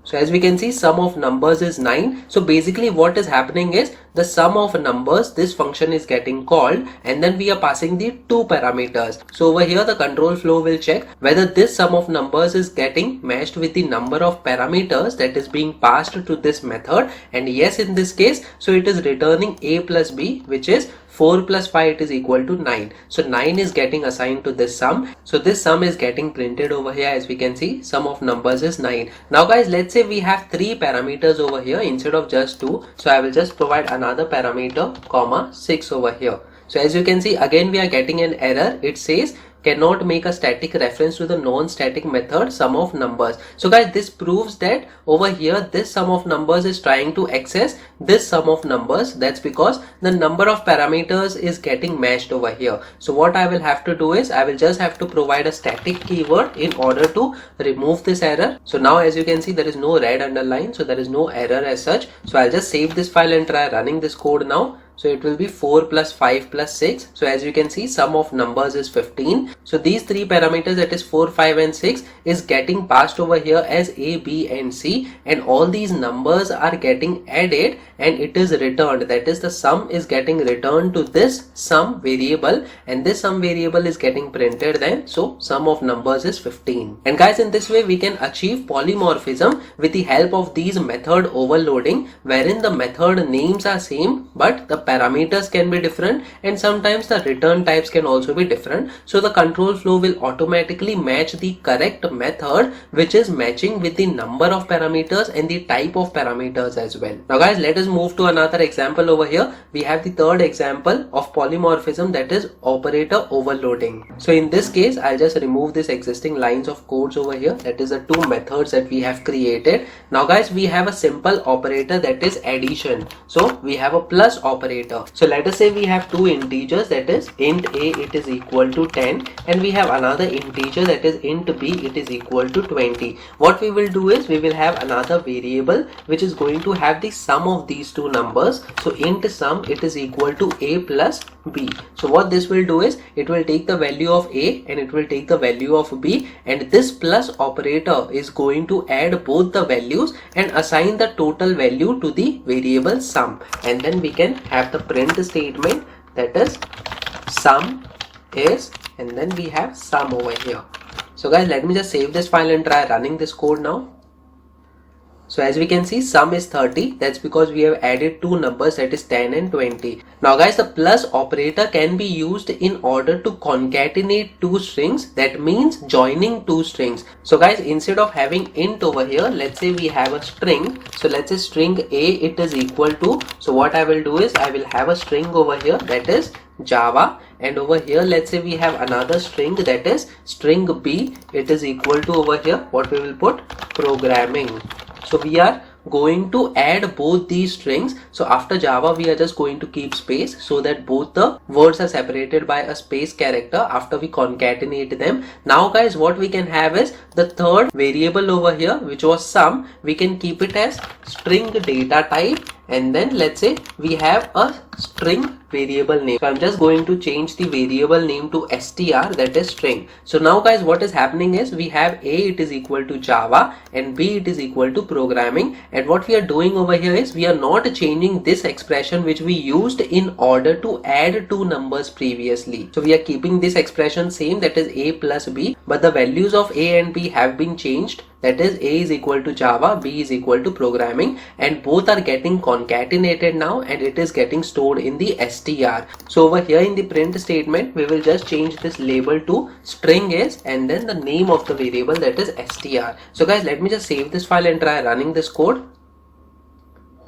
So as we can see, sum of numbers is 9. So basically what is happening is, the sum of numbers, this function is getting called, and then we are passing the two parameters. So over here the control flow will check whether this sum of numbers is getting matched with the number of parameters that is being passed to this method, and yes, in this case, so it is returning a plus b, which is 4 plus 5 is equal to 9. So 9 is getting assigned to this sum. So this sum is getting printed over here. As we can see, sum of numbers is 9. Now guys, let's say we have three parameters over here instead of just two. So I will just provide another parameter, 6 over here. So as you can see, again we are getting an error. It says cannot make a static reference to the non-static method sum of numbers. So guys, this proves that over here this sum of numbers is trying to access this sum of numbers. That's because the number of parameters is getting matched over here. So what I will have to do is, I will just have to provide a static keyword in order to remove this error. So now as you can see, there is no red underline, so there is no error as such. So I'll just save this file and try running this code now. So it will be 4 plus 5 plus 6. So as you can see, sum of numbers is 15. So these three parameters, that is 4, 5 and 6, is getting passed over here as a, b and c, and all these numbers are getting added and it is returned. That is, the sum is getting returned to this sum variable, and this sum variable is getting printed then. So sum of numbers is 15. And guys, in this way we can achieve polymorphism with the help of these method overloading, wherein the method names are same but the parameters can be different, and sometimes the return types can also be different. So the control flow will automatically match the correct method which is matching with the number of parameters and the type of parameters as well. Now guys, let us move to another example over here. We have the third example of polymorphism, that is operator overloading. So in this case, I'll just remove this existing lines of codes over here. That is the two methods that we have created. Now guys, we have a simple operator, that is addition. So we have a plus operator operator. So let us say we have two integers, that is int a, it is equal to 10, and we have another integer, that is int b, it is equal to 20. What we will do is we will have another variable which is going to have the sum of these two numbers. So int sum, it is equal to a plus b. So what this will do is it will take the value of a and it will take the value of b, and this plus operator is going to add both the values and assign the total value to the variable sum, and then we can have the print statement, that is sum is, and then we have sum over here. So guys, let me just save this file and try running this code now. So as we can see, sum is 30. That's because we have added two numbers, that is 10 and 20. Now guys, the plus operator can be used in order to concatenate two strings. That means joining two strings. So guys, instead of having int over here, let's say we have a string. So let's say string a, it is equal to, so what I will do is I will have a string over here, that is Java, and over here let's say we have another string, that is string b, it is equal to over here what we will put, programming. So we are going to add both these strings. So after Java we are just going to keep space so that both the words are separated by a space character after we concatenate them. Now guys, what we can have is the third variable over here, which was sum. We can keep it as string data type, and then let's say we have a string variable name. So I'm just going to change the variable name to str, that is string. So now guys, what is happening is we have a, it is equal to Java, and b, it is equal to programming. And what we are doing over here is we are not changing this expression which we used in order to add two numbers previously. So we are keeping this expression same, that is a plus b, but the values of a and b have been changed. That is a is equal to Java, b is equal to programming, and both are getting concatenated now, and it is getting stored in the str. So over here in the print statement, we will just change this label to string is, and then the name of the variable, that is str. So guys, let me just save this file and try running this code.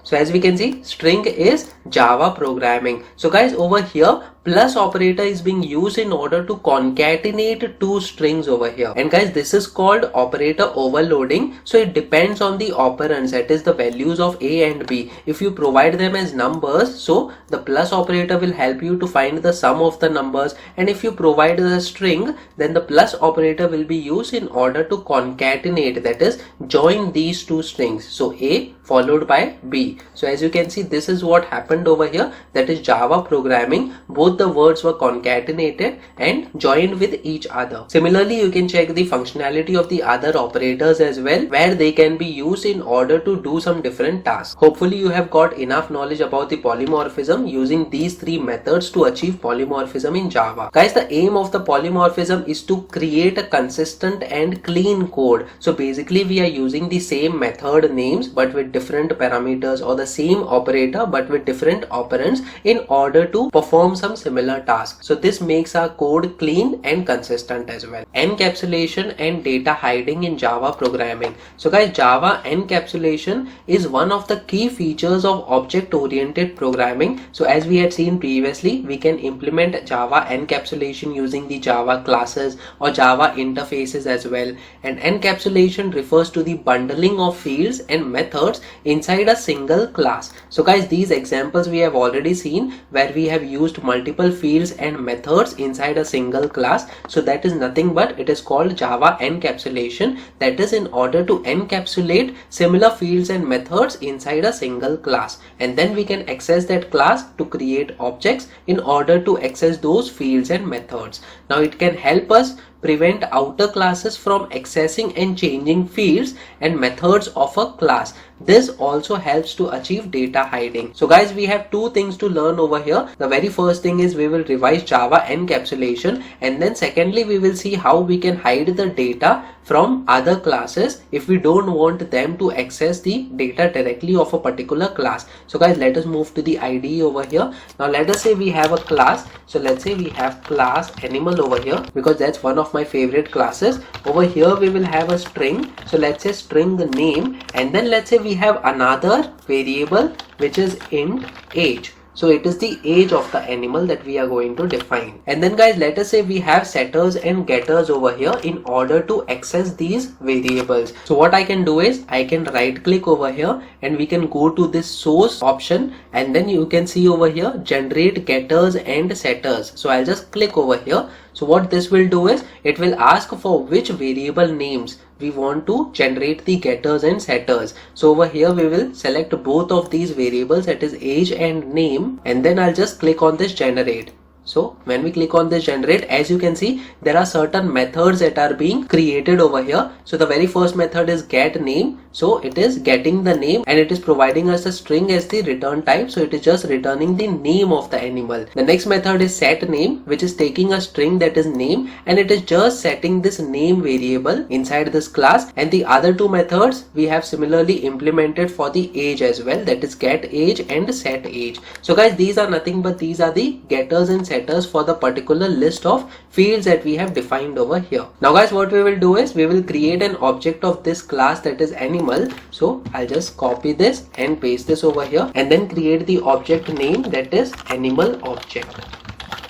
So as we can see, string is Java programming. So guys, over here plus operator is being used in order to concatenate two strings over here, and guys, this is called operator overloading. So it depends on the operands, that is the values of a and b. If you provide them as numbers, so the plus operator will help you to find the sum of the numbers, and if you provide the string, then the plus operator will be used in order to concatenate, that is join these two strings. So a followed by b. So as you can see, this is what happened over here, that is Java programming. Both the words were concatenated and joined with each other. Similarly, you can check the functionality of the other operators as well, where they can be used in order to do some different tasks. Hopefully you have got enough knowledge about the polymorphism using these three methods to achieve polymorphism in Java. Guys, the aim of the polymorphism is to create a consistent and clean code. So basically we are using the same method names but with different parameters, or the same operator but with different operands, in order to perform some similar tasks. So this makes our code clean and consistent as well. Encapsulation and data hiding in Java programming. So guys, Java encapsulation is one of the key features of object-oriented programming. So as we had seen previously, we can implement Java encapsulation using the Java classes or Java interfaces as well. And encapsulation refers to the bundling of fields and methods inside a single class. So guys, these examples we have already seen where we have used multiple fields and methods inside a single class. So that is nothing but it is called Java encapsulation. That is in order to encapsulate similar fields and methods inside a single class, and then we can access that class to create objects in order to access those fields and methods. Now it can help us prevent outer classes from accessing and changing fields and methods of a class. This also helps to achieve data hiding. So guys, we have two things to learn over here. The very first thing is we will revise Java encapsulation, and then secondly we will see how we can hide the data from other classes if we don't want them to access the data directly of a particular class. So guys, let us move to the IDE over here. Now let us say we have a class. So let's say we have class animal over here, because that's one of my favorite classes. Over here we will have a string. So let's say string name, and then let's say we have another variable which is int age. So it is the age of the animal that we are going to define. And then guys, let us say we have setters and getters over here in order to access these variables. So what I can do is I can right click over here and we can go to this source option, and then you can see over here generate getters and setters. So I'll just click over here. So what this will do is it will ask for which variable names we want to generate the getters and setters. So over here we will select both of these variables, that is age and name, and then I'll just click on this generate. So when we click on this generate, as you can see, there are certain methods that are being created over here. So the very first method is get name. So it is getting the name and it is providing us a string as the return type. So it is just returning the name of the animal. The next method is set name, which is taking a string that is name and it is just setting this name variable inside this class. And the other two methods we have similarly implemented for the age as well, that is get age and set age. So guys, these are nothing but these are the getters and setters for the particular list of fields that we have defined over here. Now guys, what we will do is we will create an object of this class that is animal. So I'll just copy this and paste this over here and then create the object name that is animal object.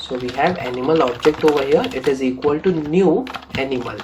So we have animal object over here. It is equal to new animal.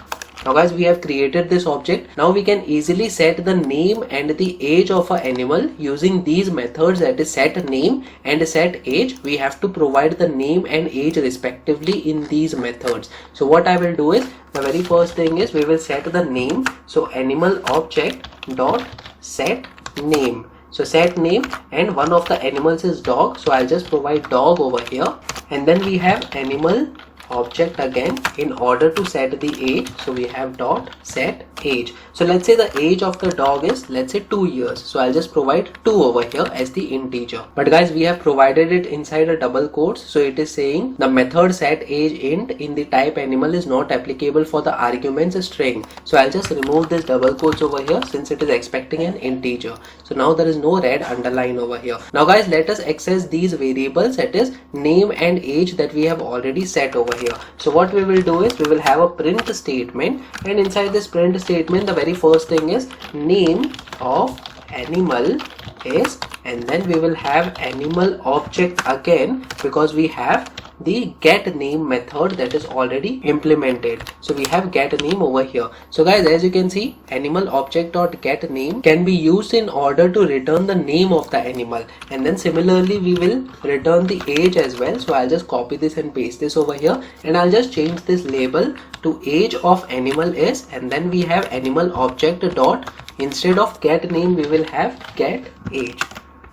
Now guys, we have created this object. Now we can easily set the name and the age of an animal using these methods, that is set name and set age. We have to provide the name and age respectively in these methods. So what I will do is the very first thing is we will set the name. So animal object dot set name. So set name and one of the animals is dog. So I'll just provide dog over here, and then we have animal object again in order to set the age. So we have dot set age. So let's say the age of the dog is, let's say 2 years. So I'll just provide 2 over here as the integer. But guys, we have provided it inside a double quotes. So it is saying the method set age int in the type animal is not applicable for the arguments string. So I'll just remove this double quotes over here since it is expecting an integer. So now there is no red underline over here. Now guys, let us access these variables, that is name and age, that we have already set over here. So what we will do is we will have a print statement, and inside this print statement the very first thing is name of animal is, and then we will have animal object again because we have the get name method that is already implemented. So we have get name over here. So guys, as you can see, animal object dot get name can be used in order to return the name of the animal, and then similarly we will return the age as well. So I'll just copy this and paste this over here, and I'll just change this label to age of animal is, and then we have animal object dot, instead of get name we will have get age.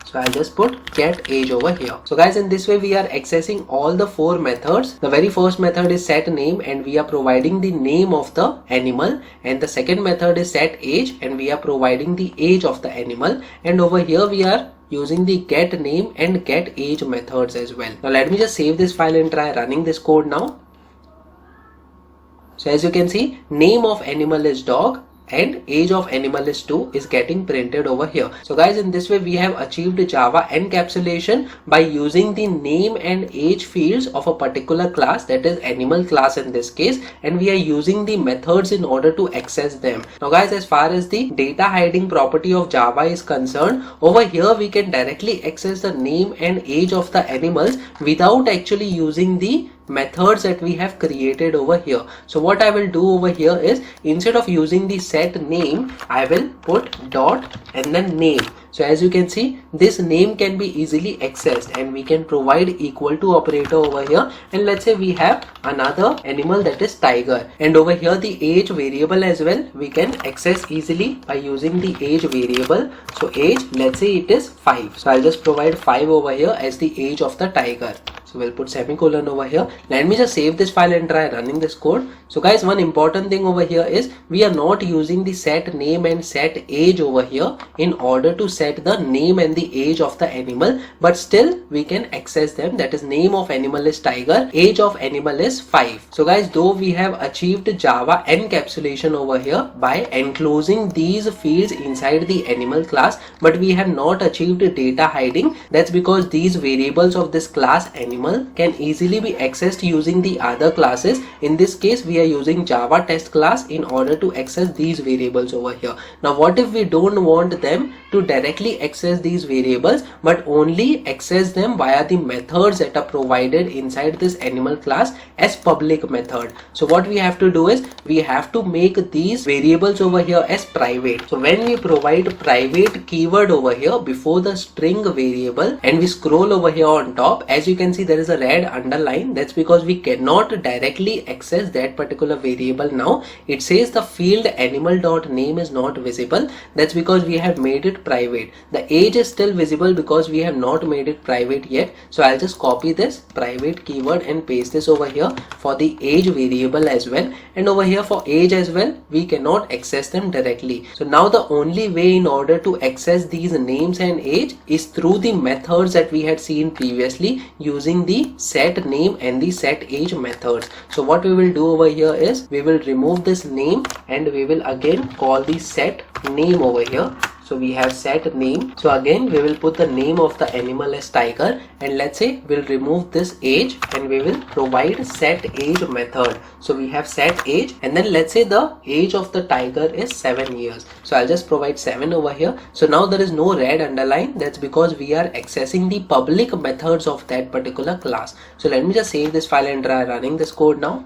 So I'll just put get age over here. So guys, in this way we are accessing all the 4 methods. The very first method is set name and we are providing the name of the animal, and the second method is set age and we are providing the age of the animal, and over here we are using the get name and get age methods as well. Now let me just save this file and try running this code now. So as you can see, name of animal is dog and age of animal is 2 is getting printed over here. So guys, in this way we have achieved Java encapsulation by using the name and age fields of a particular class, that is animal class in this case, and we are using the methods in order to access them. Now guys, as far as the data hiding property of Java is concerned, over here we can directly access the name and age of the animals without actually using the methods that we have created over here. So what I will do over here is, instead of using the set name, I will put dot and then name. So as you can see, this name can be easily accessed and we can provide equal to operator over here, and let's say we have another animal that is tiger, and over here the age variable as well we can access easily by using the age variable. So age, let's say it is 5. So I'll just provide 5 over here as the age of the tiger. So we'll put semicolon over here. Let me just save this file and try running this code. So guys, one important thing over here is we are not using the set name and set age over here in order to set the name and the age of the animal, but still we can access them. That is, name of animal is tiger, age of animal is 5. So guys, though we have achieved Java encapsulation over here by enclosing these fields inside the animal class, but we have not achieved data hiding. That's because these variables of this class animal animal can easily be accessed using the other classes. In this case, we are using Java test class in order to access these variables over here. Now what if we don't want them to directly access these variables, but only access them via the methods that are provided inside this animal class as public method? So what we have to do is we have to make these variables over here as private. So when we provide private keyword over here before the string variable and we scroll over here on top, as you can see there is a red underline. That's because we cannot directly access that particular variable now. It says the field animal.name is not visible. That's because we have made it private. The age is still visible because we have not made it private yet. So I'll just copy this private keyword and paste this over here for the age variable as well, and over here for age as well we cannot access them directly. So now the only way in order to access these names and age is through the methods that we had seen previously using the set name and the set age methods. So what we will do over here is we will remove this name and we will again call the set name over here. So we have set name. So again we will put the name of the animal as tiger, and let's say we'll remove this age and we will provide set age method. So we have set age, and then let's say the age of the tiger is 7 years. So I'll just provide 7 over here. So now there is no red underline. That's because we are accessing the public methods of that particular class. So let me just save this file and try running this code now.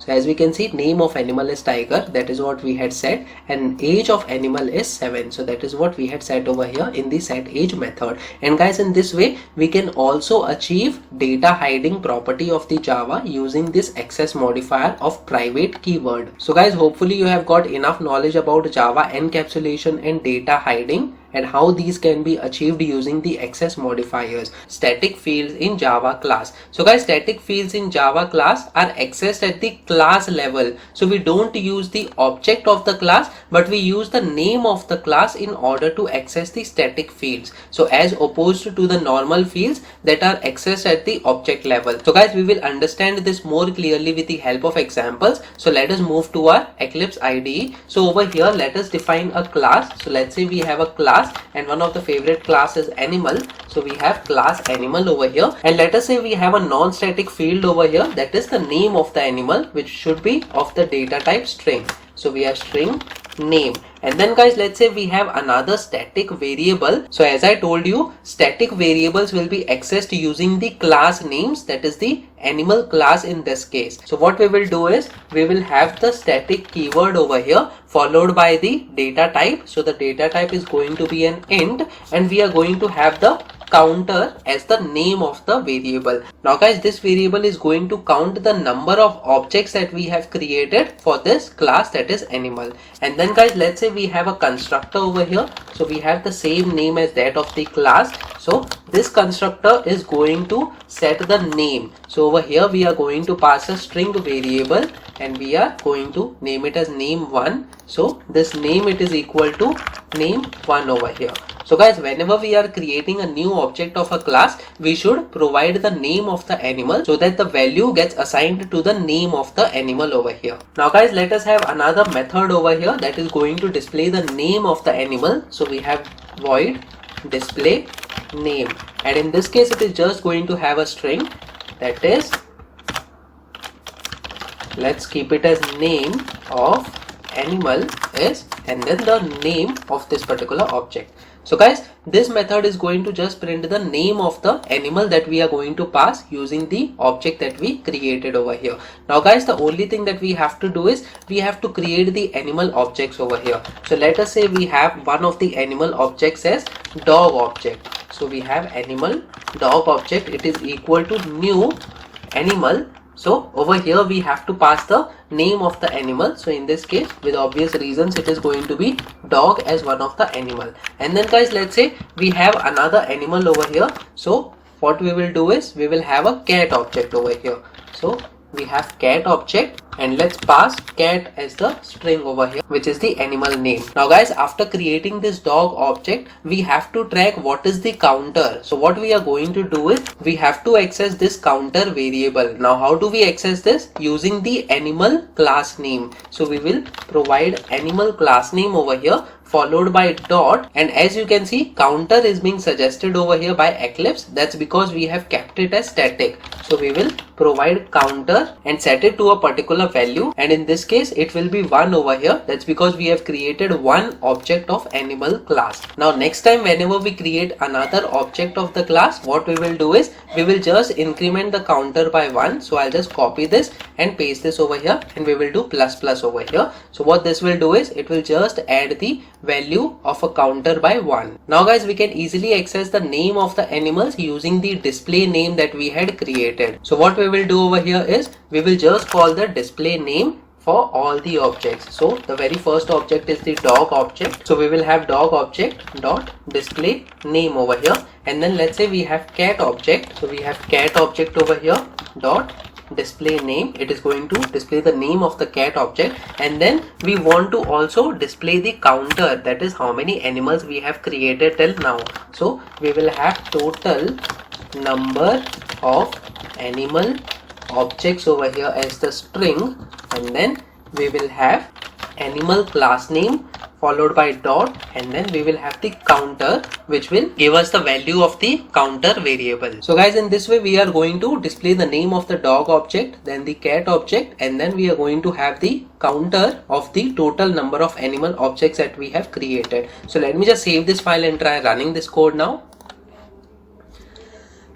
So as we can see, name of animal is tiger, that is what we had set, and age of animal is 7. So that is what we had set over here in the set age method. And guys, in this way we can also achieve data hiding property of the Java using this access modifier of private keyword. So guys, hopefully you have got enough knowledge about Java encapsulation and data hiding and how these can be achieved using the access modifiers. Static fields in Java class. So guys, static fields in Java class are accessed at the class level. So we don't use the object of the class, but we use the name of the class in order to access the static fields. So as opposed to the normal fields that are accessed at the object level. So guys, we will understand this more clearly with the help of examples. So let us move to our Eclipse IDE. So over here, let us define a class. So let's say we have a class, and one of the favorite class is animal. So we have class animal over here, and let us say we have a non-static field over here, that is the name of the animal, which should be of the data type string. So we have string name. And then guys, let's say we have another static variable. So as I told you, static variables will be accessed using the class names, that is the animal class in this case. So what we will do is we will have the static keyword over here followed by the data type. So the data type is going to be an int, and we are going to have the counter as the name of the variable. Now guys, this variable is going to count the number of objects that we have created for this class, that is animal. And then guys, let's say we have a constructor over here. So we have the same name as that of the class. So this constructor is going to set the name. So over here we are going to pass a string variable and we are going to name it as name1. So this name, it is equal to name1 over here. So guys, whenever we are creating a new object of a class, we should provide the name of the animal so that the value gets assigned to the name of the animal over here. Now guys, let us have another method over here that is going to display the name of the animal. So we have void display name, and in this case it is just going to have a string, that is, let's keep it as name of animal is, and then the name of this particular object. So guys, this method is going to just print the name of the animal that we are going to pass using the object that we created over here. Now guys, the only thing that we have to do is we have to create the animal objects over here. So let us say we have one of the animal objects as dog object. So we have animal dog object, it is equal to new animal. So over here we have to pass the name of the animal. So in this case, with obvious reasons, it is going to be dog as one of the animal. And then guys, let's say we have another animal over here. So what we will do is we will have a cat object over here. So we have cat object, and let's pass cat as the string over here, which is the animal name. Now guys, after creating this dog object, we have to track what is the counter. So what we are going to do is we have to access this counter variable. Now how do we access this? Using the animal class name. So we will provide animal class name over here followed by dot, and as you can see counter is being suggested over here by Eclipse. That's because we have kept it as static. So we will provide counter and set it to a particular value, and in this case it will be 1 over here. That's because we have created one object of animal class. Now next time whenever we create another object of the class, what we will do is we will just increment the counter by 1. So I'll just copy this and paste this over here, and we will do plus plus over here. So what this will do is it will just add the value of a counter by 1. Now guys, we can easily access the name of the animals using the display name that we had created. So what we will do over here is we will just call the display name for all the objects. So the very first object is the dog object. So we will have dog object dot display name over here, and then let's say we have cat object. So we have cat object over here dot display name. It is going to display the name of the cat object, and then we want to also display the counter, that is how many animals we have created till now. So we will have total number of animal objects over here as the string, and then we will have animal class name followed by dot, and then we will have the counter, which will give us the value of the counter variable. So guys, in this way we are going to display the name of the dog object, then the cat object, and then we are going to have the counter of the total number of animal objects that we have created. So let me just save this file and try running this code now.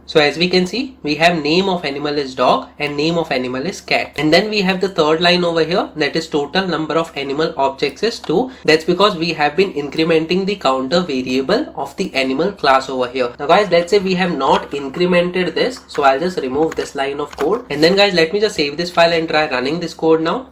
So as we can see, we have name of animal is dog and name of animal is cat. And then we have the third line over here, that is total number of animal objects is 2. That's because we have been incrementing the counter variable of the animal class over here. Now guys, let's say we have not incremented this. So I'll just remove this line of code. And then guys, let me just save this file and try running this code now.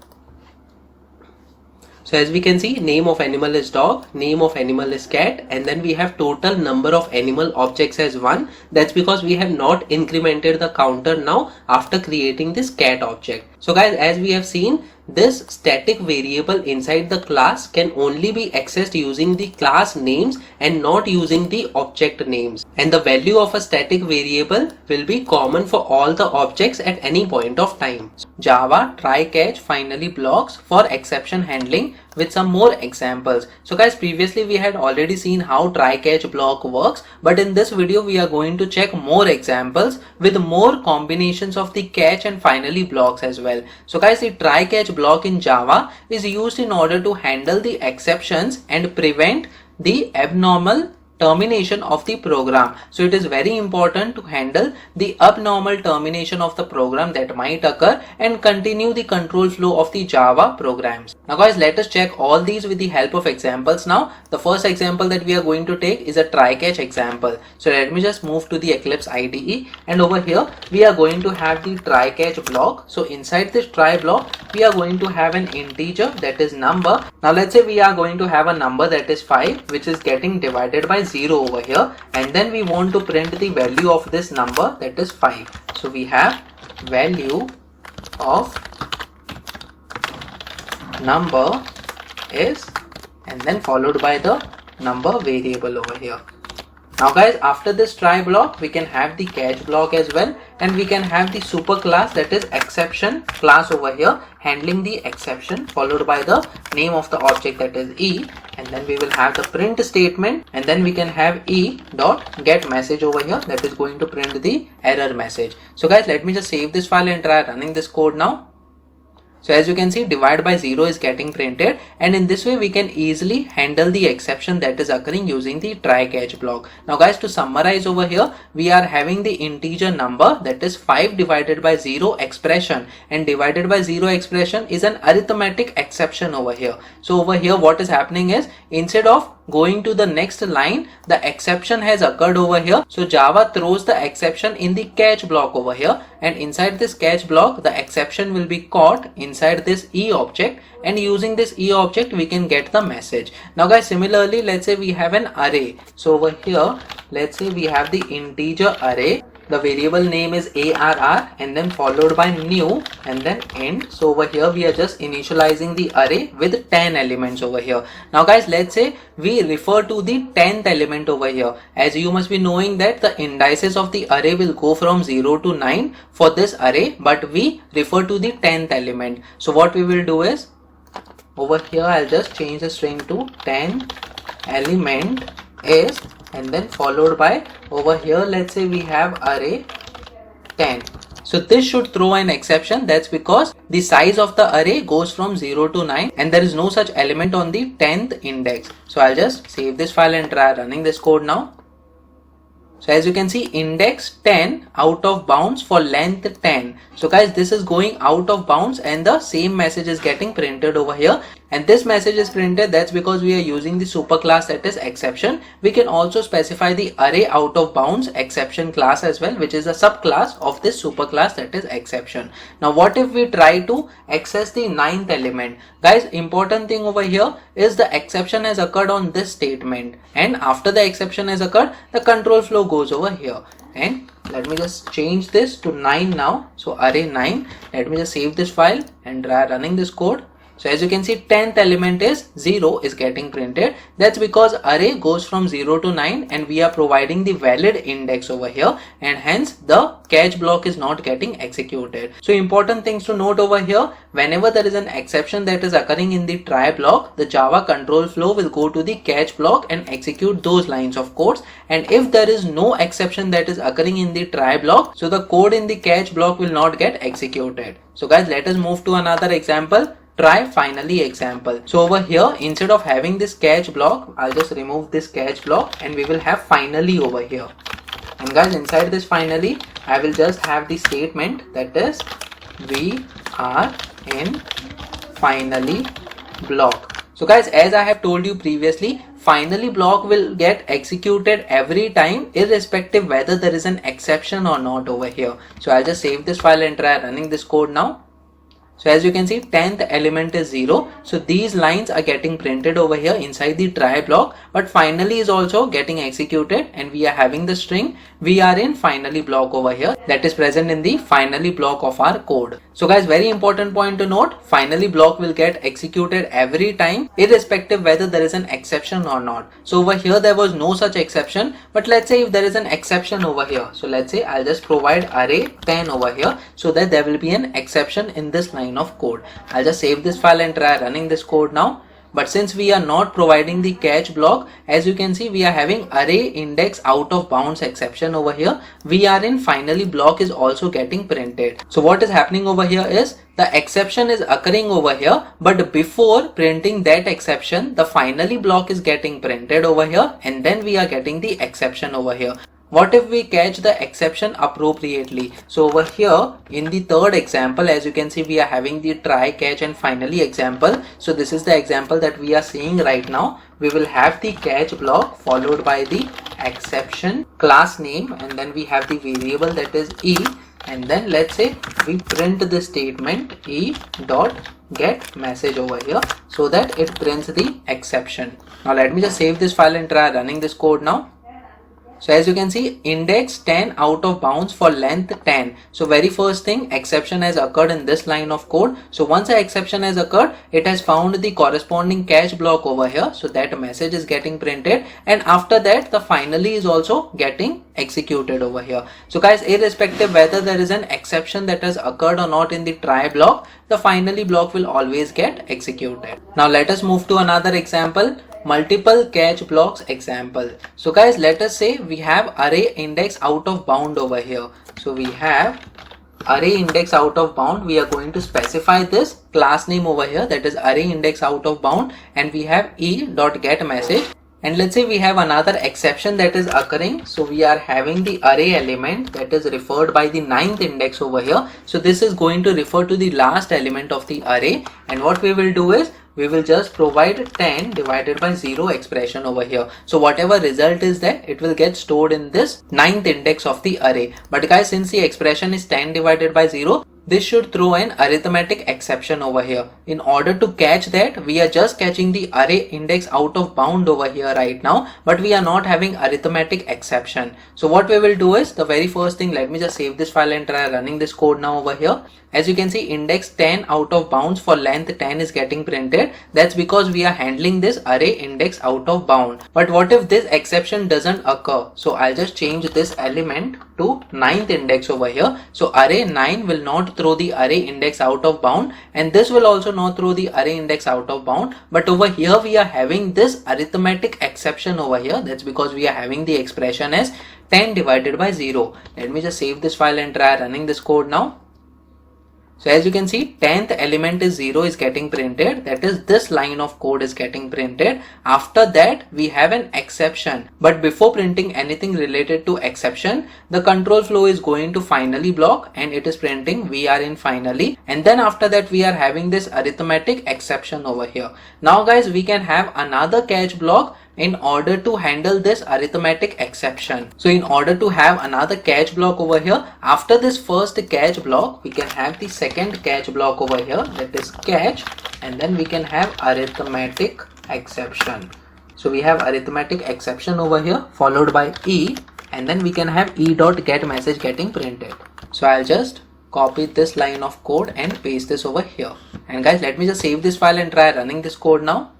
So as we can see, name of animal is dog, name of animal is cat, and then we have total number of animal objects as 1. That's because we have not incremented the counter now after creating this cat object. So guys, as we have seen, this static variable inside the class can only be accessed using the class names and not using the object names. And the value of a static variable will be common for all the objects at any point of time. Java try catch finally blocks for exception handling with some more examples. So guys, previously we had already seen how try catch block works, but in this video we are going to check more examples with more combinations of the catch and finally blocks as well. So guys, the try catch block in Java is used in order to handle the exceptions and prevent the abnormal termination of the program. So it is very important to handle the abnormal termination of the program that might occur and continue the control flow of the Java programs. Now guys, let us check all these with the help of examples now. The first example that we are going to take is a try catch example. So let me just move to the Eclipse IDE, and over here we are going to have the try catch block. So inside this try block we are going to have an integer, that is number. Now let's say we are going to have a number that is 5, which is getting divided by 0 over here, and then we want to print the value of this number, that is 5. So we have value of number is, and then followed by the number variable over here. Now guys, after this try block we can have the catch block as well, and we can have the super class, that is exception class over here, handling the exception followed by the name of the object, that is E, and then we will have the print statement, and then we can have E dot get message over here, that is going to print the error message. So guys, let me just save this file and try running this code now. So as you can see, divide by 0 is getting printed, and in this way we can easily handle the exception that is occurring using the try catch block. Now guys, to summarize over here, we are having the integer number, that is 5 divided by 0 expression, and divided by 0 expression is an arithmetic exception over here. So over here what is happening is, instead of going to the next line, the exception has occurred over here. So Java throws the exception in the catch block over here, and inside this catch block the exception will be caught inside this E object, and using this E object we can get the message. Now guys, similarly, let's say we have an array. So over here, let's say we have the integer array. The variable name is arr, and then followed by new, and then int. So over here we are just initializing the array with 10 elements over here. Now guys, let's say we refer to the 10th element over here. As you must be knowing that the indices of the array will go from 0 to 9 for this array, but we refer to the 10th element. So what we will do is, over here I'll just change the string to 10 element is, and then followed by over here, let's say we have array 10. So this should throw an exception. That's because the size of the array goes from 0 to 9 and there is no such element on the 10th index. So I'll just save this file and try running this code now. So as you can see, index 10 out of bounds for length 10. So guys, this is going out of bounds and the same message is getting printed over here. And this message is printed, that's because we are using the superclass that is exception. We can also specify the array out of bounds exception class as well, which is a subclass of this superclass that is exception. Now what if we try to access the 9th element? Guys, important thing over here is the exception has occurred on this statement, and after the exception has occurred, the control flow goes over here. And let me just change this to 9 now. So array 9, let me just save this file and try running this code. So as you can see, 10th element is 0 is getting printed. That's because array goes from 0 to 9 and we are providing the valid index over here, and hence the catch block is not getting executed. So important things to note over here, whenever there is an exception that is occurring in the try block, the Java control flow will go to the catch block and execute those lines of codes. And if there is no exception that is occurring in the try block, so the code in the catch block will not get executed. So guys, let us move to another example. Try finally example. So over here, instead of having this catch block, I'll just remove this catch block and we will have finally over here. And guys, inside this finally, I will just have the statement that is we are in finally block. So guys, as I have told you previously, finally block will get executed every time irrespective whether there is an exception or not over here. So I'll just save this file and try running this code now. So as you can see, 10th element is 0. So these lines are getting printed over here inside the try block, but finally is also getting executed and we are having the string we are in finally block over here that is present in the finally block of our code. So guys, very important point to note, finally block will get executed every time irrespective whether there is an exception or not. So over here there was no such exception, but let's say if there is an exception over here. So let's say I'll just provide array 10 over here so that there will be an exception in this line of code. I'll just save this file and try running this code now. But since we are not providing the catch block, as you can see, we are having array index out of bounds exception over here. We are in finally block is also getting printed. So what is happening over here is the exception is occurring over here, but before printing that exception, the finally block is getting printed over here, and then we are getting the exception over here. What if we catch the exception appropriately? So over here in the third example, as you can see, we are having the try, catch and finally example. So this is the example that we are seeing right now. We will have the catch block followed by the exception class name, and then we have the variable that is e, and then let's say we print the statement e dot get message over here so that it prints the exception. Now let me just save this file and try running this code now. So as you can see, index 10 out of bounds for length 10. So very first thing, exception has occurred in this line of code. So once an exception has occurred, it has found the corresponding catch block over here. So that message is getting printed, and after that the finally is also getting executed over here. So guys, irrespective whether there is an exception that has occurred or not in the try block, the finally block will always get executed. Now let us move to another example. Multiple catch blocks example. So guys, let us say we have array index out of bound over here. So we have array index out of bound. We are going to specify this class name over here, that is array index out of bound, and we have e dot get message. And let's say we have another exception that is occurring. So we are having the array element that is referred by the 9th index over here. So this is going to refer to the last element of the array, and what we will do is we will just provide 10 divided by 0 expression over here. So whatever result is there, it will get stored in this 9th index of the array. But guys, since the expression is 10 divided by 0, this should throw an arithmetic exception over here. In order to catch that, we are just catching the array index out of bound over here right now, but we are not having arithmetic exception. So what we will do is, the very first thing, let me just save this file and try running this code now over here. As you can see, index 10 out of bounds for length 10 is getting printed. That's because we are handling this array index out of bound. But what if this exception doesn't occur? So I'll just change this element to 9th index over here. So array 9 will not not throw the array index out of bound, and this will also not throw the array index out of bound. But over here we are having this arithmetic exception over here. That's because we are having the expression as 10 divided by 0. Let me just save this file and try running this code now. So as you can see, 10th element is 0 is getting printed. That is, this line of code is getting printed. After that, we have an exception. But before printing anything related to exception, the control flow is going to finally block and it is printing we are in finally. And then after that, we are having this arithmetic exception over here. Now guys, we can have another catch block in order to handle this arithmetic exception. So in order to have another catch block over here, after this first catch block, we can have the second catch block over here, that is catch, and then we can have arithmetic exception. So we have arithmetic exception over here followed by E, and then we can have E dot get message getting printed. So I'll just copy this line of code and paste this over here. And guys, let me just save this file and try running this code now.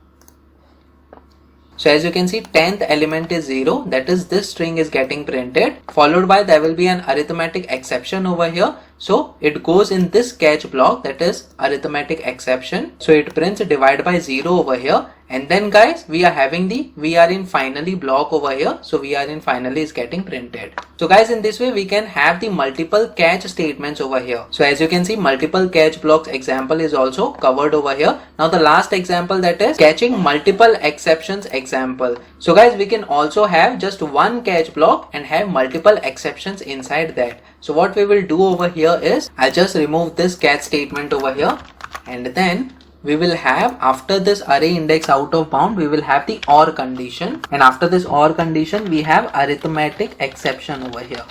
So as you can see, 10th element is 0, that is this string is getting printed, followed by there will be an arithmetic exception over here. So it goes in this catch block, that is arithmetic exception. So it prints divide by 0 over here. And then guys, we are having the we are in finally block over here. So we are in finally is getting printed. So guys, in this way we can have the multiple catch statements over here. So as you can see, multiple catch blocks example is also covered over here. Now the last example, that is catching multiple exceptions example. So guys, we can also have just one catch block and have multiple exceptions inside that. So what we will do over here is, I'll just remove this catch statement over here, and then we will have, after this array index out of bound, we will have the OR condition, and after this OR condition we have arithmetic exception over here.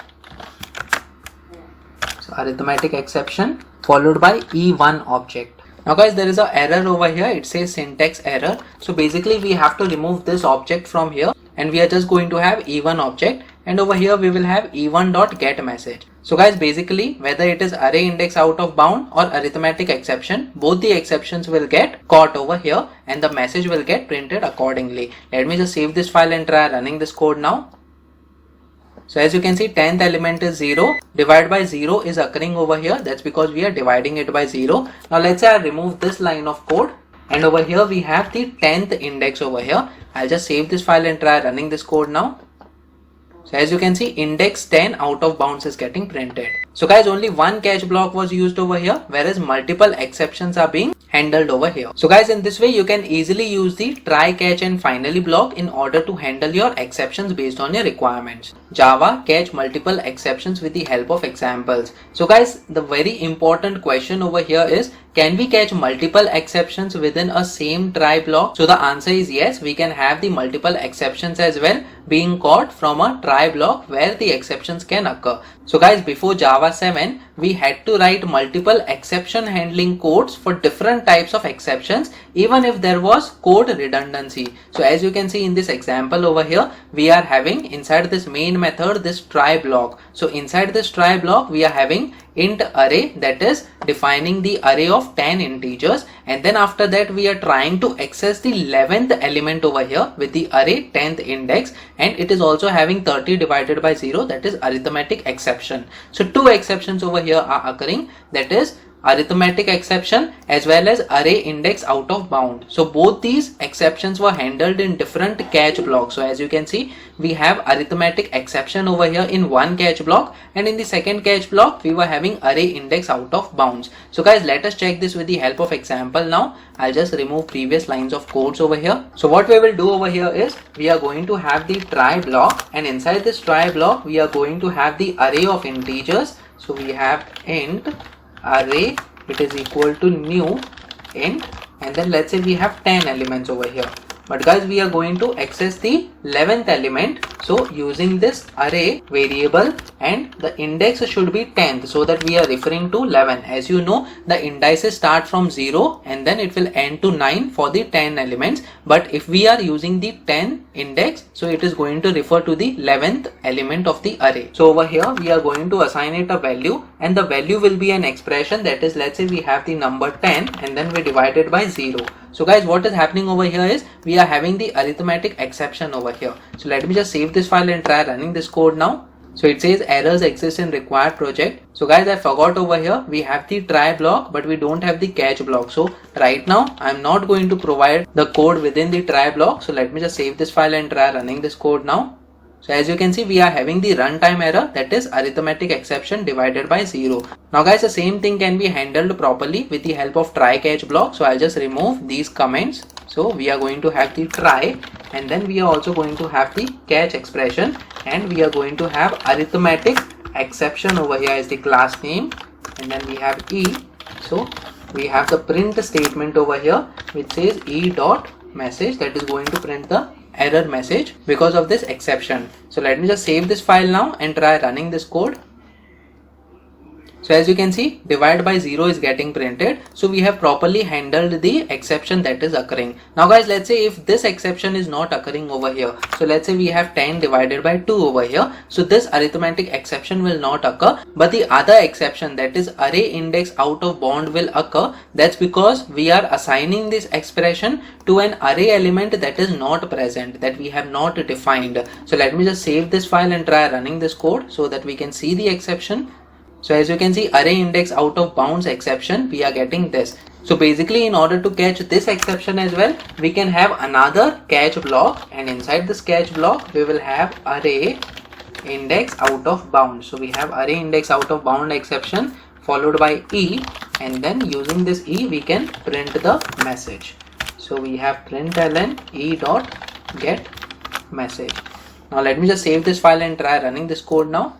So arithmetic exception followed by E1 object. Now guys, there is an error over here, it says syntax error. So basically we have to remove this object from here, and we are just going to have E1 object, and over here we will have E1.getMessage. So guys, basically whether it is array index out of bound or arithmetic exception, both the exceptions will get caught over here and the message will get printed accordingly. Let me just save this file and try running this code now. So as you can see, 10th element is 0, divide by 0 is occurring over here. That's because we are dividing it by 0. Now let's say I remove this line of code, and over here we have the 10th index over here. I'll just save this file and try running this code now. So as you can see, index 10 out of bounds is getting printed. So guys, only one catch block was used over here, whereas multiple exceptions are being handled over here. So guys, in this way you can easily use the try, catch and finally block in order to handle your exceptions based on your requirements. Java catch multiple exceptions with the help of examples. So guys, the very important question over here is, can we catch multiple exceptions within a same try block? So the answer is yes, we can have the multiple exceptions as well being caught from a try block where the exceptions can occur. So guys, before Java 7, we had to write multiple exception handling codes for different types of exceptions, even if there was code redundancy. So as you can see in this example over here, we are having inside this main method this try block. So inside this try block, we are having int array, that is defining the array of 10 integers, and then after that we are trying to access the 11th element over here with the array 10th index, and it is also having 30 divided by 0, that is arithmetic exception. So two exceptions over here are occurring, that is arithmetic exception as well as array index out of bound. So both these exceptions were handled in different catch blocks. So as you can see, we have arithmetic exception over here in one catch block, and in the second catch block we were having array index out of bounds. So guys, let us check this with the help of example now. I'll just remove previous lines of codes over here. So what we will do over here is, we are going to have the try block, and inside this try block we are going to have the array of integers. So we have int array, it is equal to new int, and then let's say we have 10 elements over here. But guys, we are going to access the 11th element. So using this array variable, and the index should be 10th, so that we are referring to 11. As you know, the indices start from 0 and then it will end to 9 for the 10 elements. But if we are using the 10 index, so it is going to refer to the 11th element of the array. So over here we are going to assign it a value, and the value will be an expression, that is, let's say we have the number 10 and then we divide it by 0. So guys, what is happening over here is, we are having the arithmetic exception over here. So let me just save this file and try running this code now. So it says errors exist in required project. So guys, I forgot over here we have the try block but we don't have the catch block. So right now I'm not going to provide the code within the try block. So let me just save this file and try running this code now. So as you can see, we are having the runtime error, that is arithmetic exception divided by 0. Now guys, the same thing can be handled properly with the help of try catch block. So I'll just remove these comments. So we are going to have the try, and then we are also going to have the catch expression, and we are going to have arithmetic exception over here as the class name, and then we have E. So we have the print statement over here which says E dot message, that is going to print the error message because of this exception. So let me just save this file now and try running this code. So as you can see, divide by 0 is getting printed. So we have properly handled the exception that is occurring. Now guys, let's say if this exception is not occurring over here. So let's say we have 10 divided by 2 over here. So this arithmetic exception will not occur. But the other exception, that is array index out of bound, will occur. That's because we are assigning this expression to an array element that is not present, that we have not defined. So let me just save this file and try running this code so that we can see the exception. So as you can see, array index out of bounds exception, we are getting this. So basically, in order to catch this exception as well, we can have another catch block, and inside this catch block we will have array index out of bounds. So we have array index out of bound exception followed by E, and then using this E we can print the message. So we have println E dot get message. Now let me just save this file and try running this code now.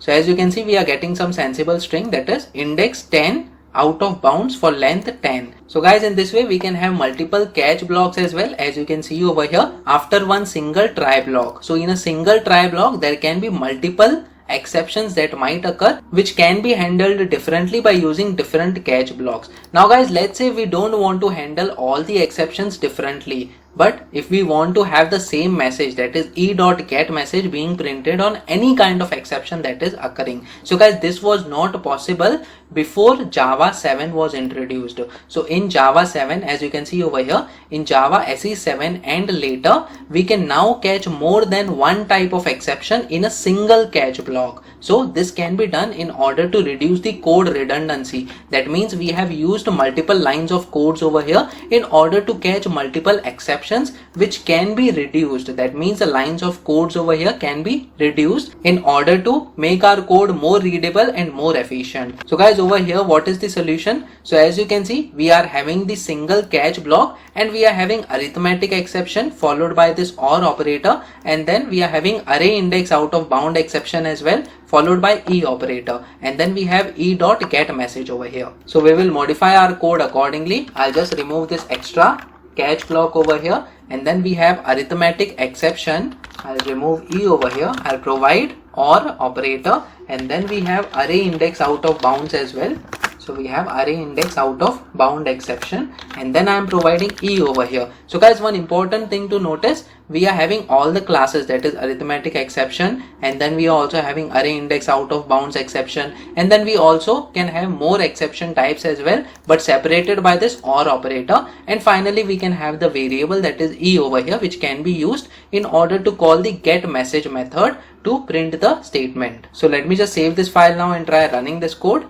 So as you can see, we are getting some sensible string, that is index 10 out of bounds for length 10. So guys, in this way we can have multiple catch blocks as well, as you can see over here, after one single try block. So in a single try block there can be multiple exceptions that might occur, which can be handled differently by using different catch blocks. Now guys, let's say we don't want to handle all the exceptions differently, but if we want to have the same message, that is E.get message, being printed on any kind of exception that is occurring. So guys, this was not possible before Java 7 was introduced. So in Java 7, as you can see over here, in Java SE 7 and later, we can now catch more than one type of exception in a single catch block. So this can be done in order to reduce the code redundancy. That means we have used multiple lines of codes over here in order to catch multiple exceptions, which can be reduced. That means the lines of codes over here can be reduced in order to make our code more readable and more efficient. So guys, over here, what is the solution? So as you can see, we are having the single catch block, and we are having arithmetic exception followed by this OR operator, and then we are having array index out of bound exception as well, followed by E operator, and then we have E.get message over here. So we will modify our code accordingly. I'll just remove this extra catch block over here, and then we have arithmetic exception. I'll remove E over here. I'll provide OR operator, and then we have array index out of bounds as well. So we have array index out of bound exception, and then I am providing E over here. So guys, one important thing to notice, we are having all the classes, that is arithmetic exception, and then we are also having array index out of bounds exception, and then we also can have more exception types as well, but separated by this OR operator. And finally we can have the variable, that is E over here, which can be used in order to call the get message method to print the statement. So let me just save this file now and try running this code.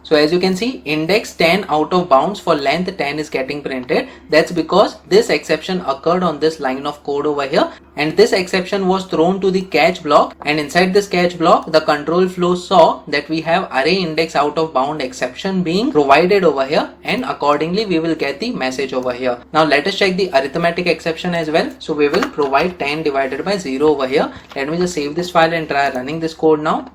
So as you can see, index 10 out of bounds for length 10 is getting printed. That's because this exception occurred on this line of code over here, and this exception was thrown to the catch block, and inside this catch block the control flow saw that we have array index out of bound exception being provided over here, and accordingly we will get the message over here. Now let us check the arithmetic exception as well. So we will provide 10 divided by 0 over here. Let me just save this file and try running this code now.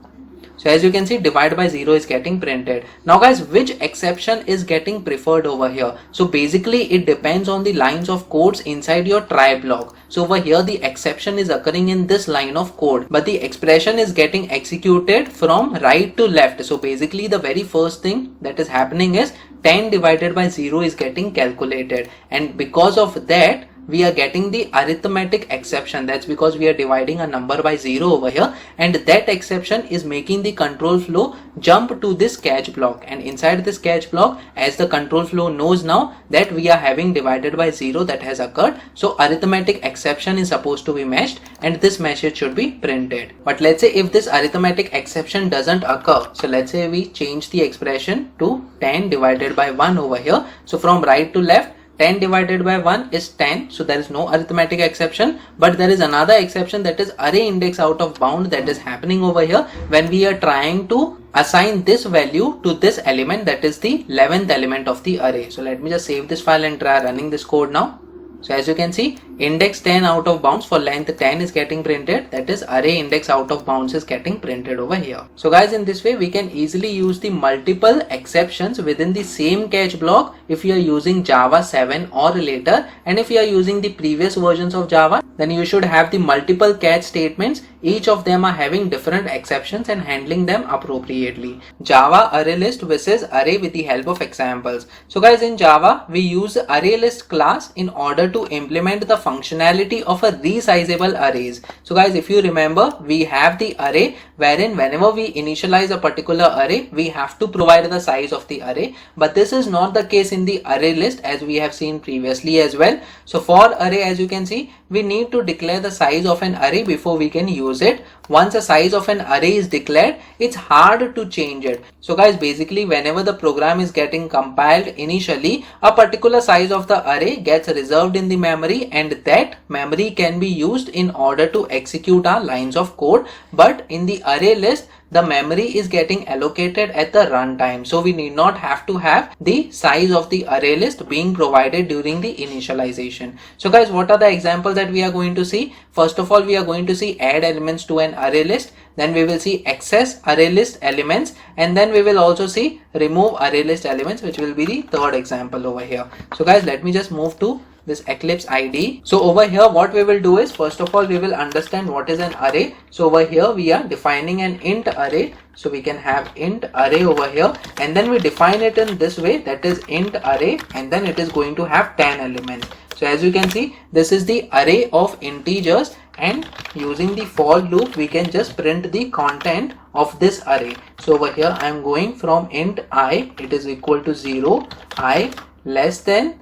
So as you can see, divide by 0 is getting printed. Now guys, which exception is getting preferred over here? So basically it depends on the lines of codes inside your try block. So over here the exception is occurring in this line of code, but the expression is getting executed from right to left. So basically the very first thing that is happening is 10 divided by 0 is getting calculated, and because of that we are getting the arithmetic exception. That's because we are dividing a number by 0 over here, and that exception is making the control flow jump to this catch block, and inside this catch block, as the control flow knows now that we are having divided by 0 that has occurred, so arithmetic exception is supposed to be meshed and this message should be printed. But let's say if this arithmetic exception doesn't occur, so let's say we change the expression to 10 divided by 1 over here. So from right to left, 10 divided by 1 is 10, so there is no arithmetic exception, but there is another exception, that is array index out of bound, that is happening over here when we are trying to assign this value to this element, that is the 11th element of the array. So let me just save this file and try running this code now. So as you can see, index 10 out of bounds for length 10 is getting printed, that is array index out of bounds is getting printed over here. So guys, in this way we can easily use the multiple exceptions within the same catch block if you are using Java 7 or later, and if you are using the previous versions of Java, then you should have the multiple catch statements. Each of them are having different exceptions and handling them appropriately. Java Arraylist versus array with the help of examples. So guys, in Java we use Arraylist class in order to implement the functionality of a resizable arrays. So guys, if you remember, we have the array wherein whenever we initialize a particular array, we have to provide the size of the array, but this is not the case in the array list as we have seen previously as well. So for array, as you can see, we need to declare the size of an array before we can use it. Once a size of an array is declared, it's hard to change it. So guys, basically whenever the program is getting compiled initially, a particular size of the array gets reserved in the memory, and that memory can be used in order to execute our lines of code. But in the array list, the memory is getting allocated at the runtime, so we need not have to have the size of the array list being provided during the initialization. So guys, what are the examples that we are going to see? First of all, we are going to see add elements to an array list, then we will see access array list elements, and then we will also see remove array list elements, which will be the third example over here. So guys, let me just move to this Eclipse IDE. So over here what we will do is, first of all we will understand what is an array. So over here we are defining an int array, so we can have int array over here, and then we define it in this way, that is int array, and then it is going to have 10 elements. So as you can see, this is the array of integers, and using the for loop we can just print the content of this array. So over here I am going from int I, it is equal to 0, I less than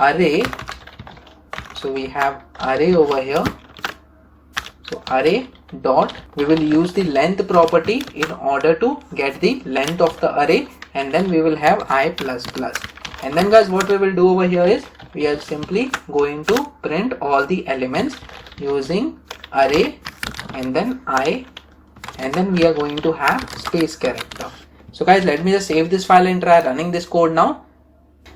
array. So we have array over here. So array dot, we will use the length property in order to get the length of the array, and then we will have I plus plus. And then guys, what we will do over here is we are simply going to print all the elements using array and then I, and then we are going to have space character. So guys, let me just save this file and try running this code now.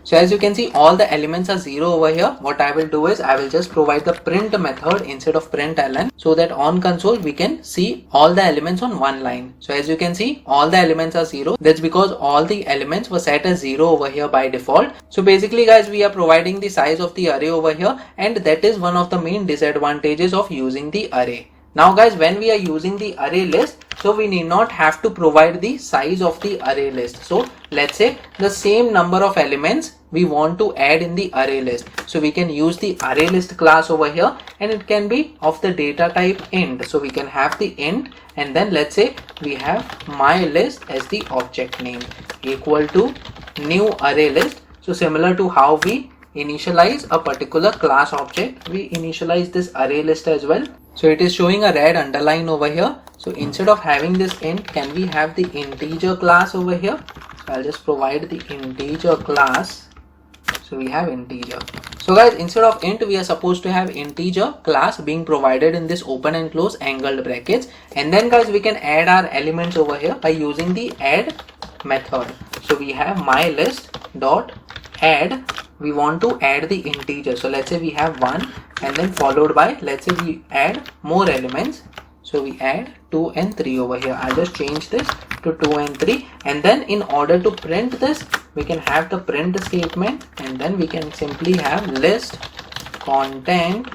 So as you can see, all the elements are 0 over here. What I will do is I will just provide the print method instead of println, so that on console we can see all the elements on one line. So as you can see, all the elements are 0. That's because all the elements were set as 0 over here by default. So basically guys, we are providing the size of the array over here, and that is one of the main disadvantages of using the array. Now guys, when we are using the array list, so we need not have to provide the size of the array list. So let's say the same number of elements we want to add in the array list. So we can use the array list class over here, and it can be of the data type int. So we can have the int, and then let's say we have my list as the object name equal to new array list. So similar to how we initialize a particular class object, we initialize this array list as well. So it is showing a red underline over here. So instead of having this int, can we have the integer class over here? So I'll just provide the integer class. So we have integer. So guys, instead of int, we are supposed to have integer class being provided in this open and close angled brackets. And then guys, we can add our elements over here by using the add method. So we have my list dot add. We want to add the integer. So let's say we have 1, and then followed by, let's say we add more elements. So we add 2 and 3 over here. I'll just change this to 2 and 3, and then in order to print this, we can have the print statement, and then we can simply have list content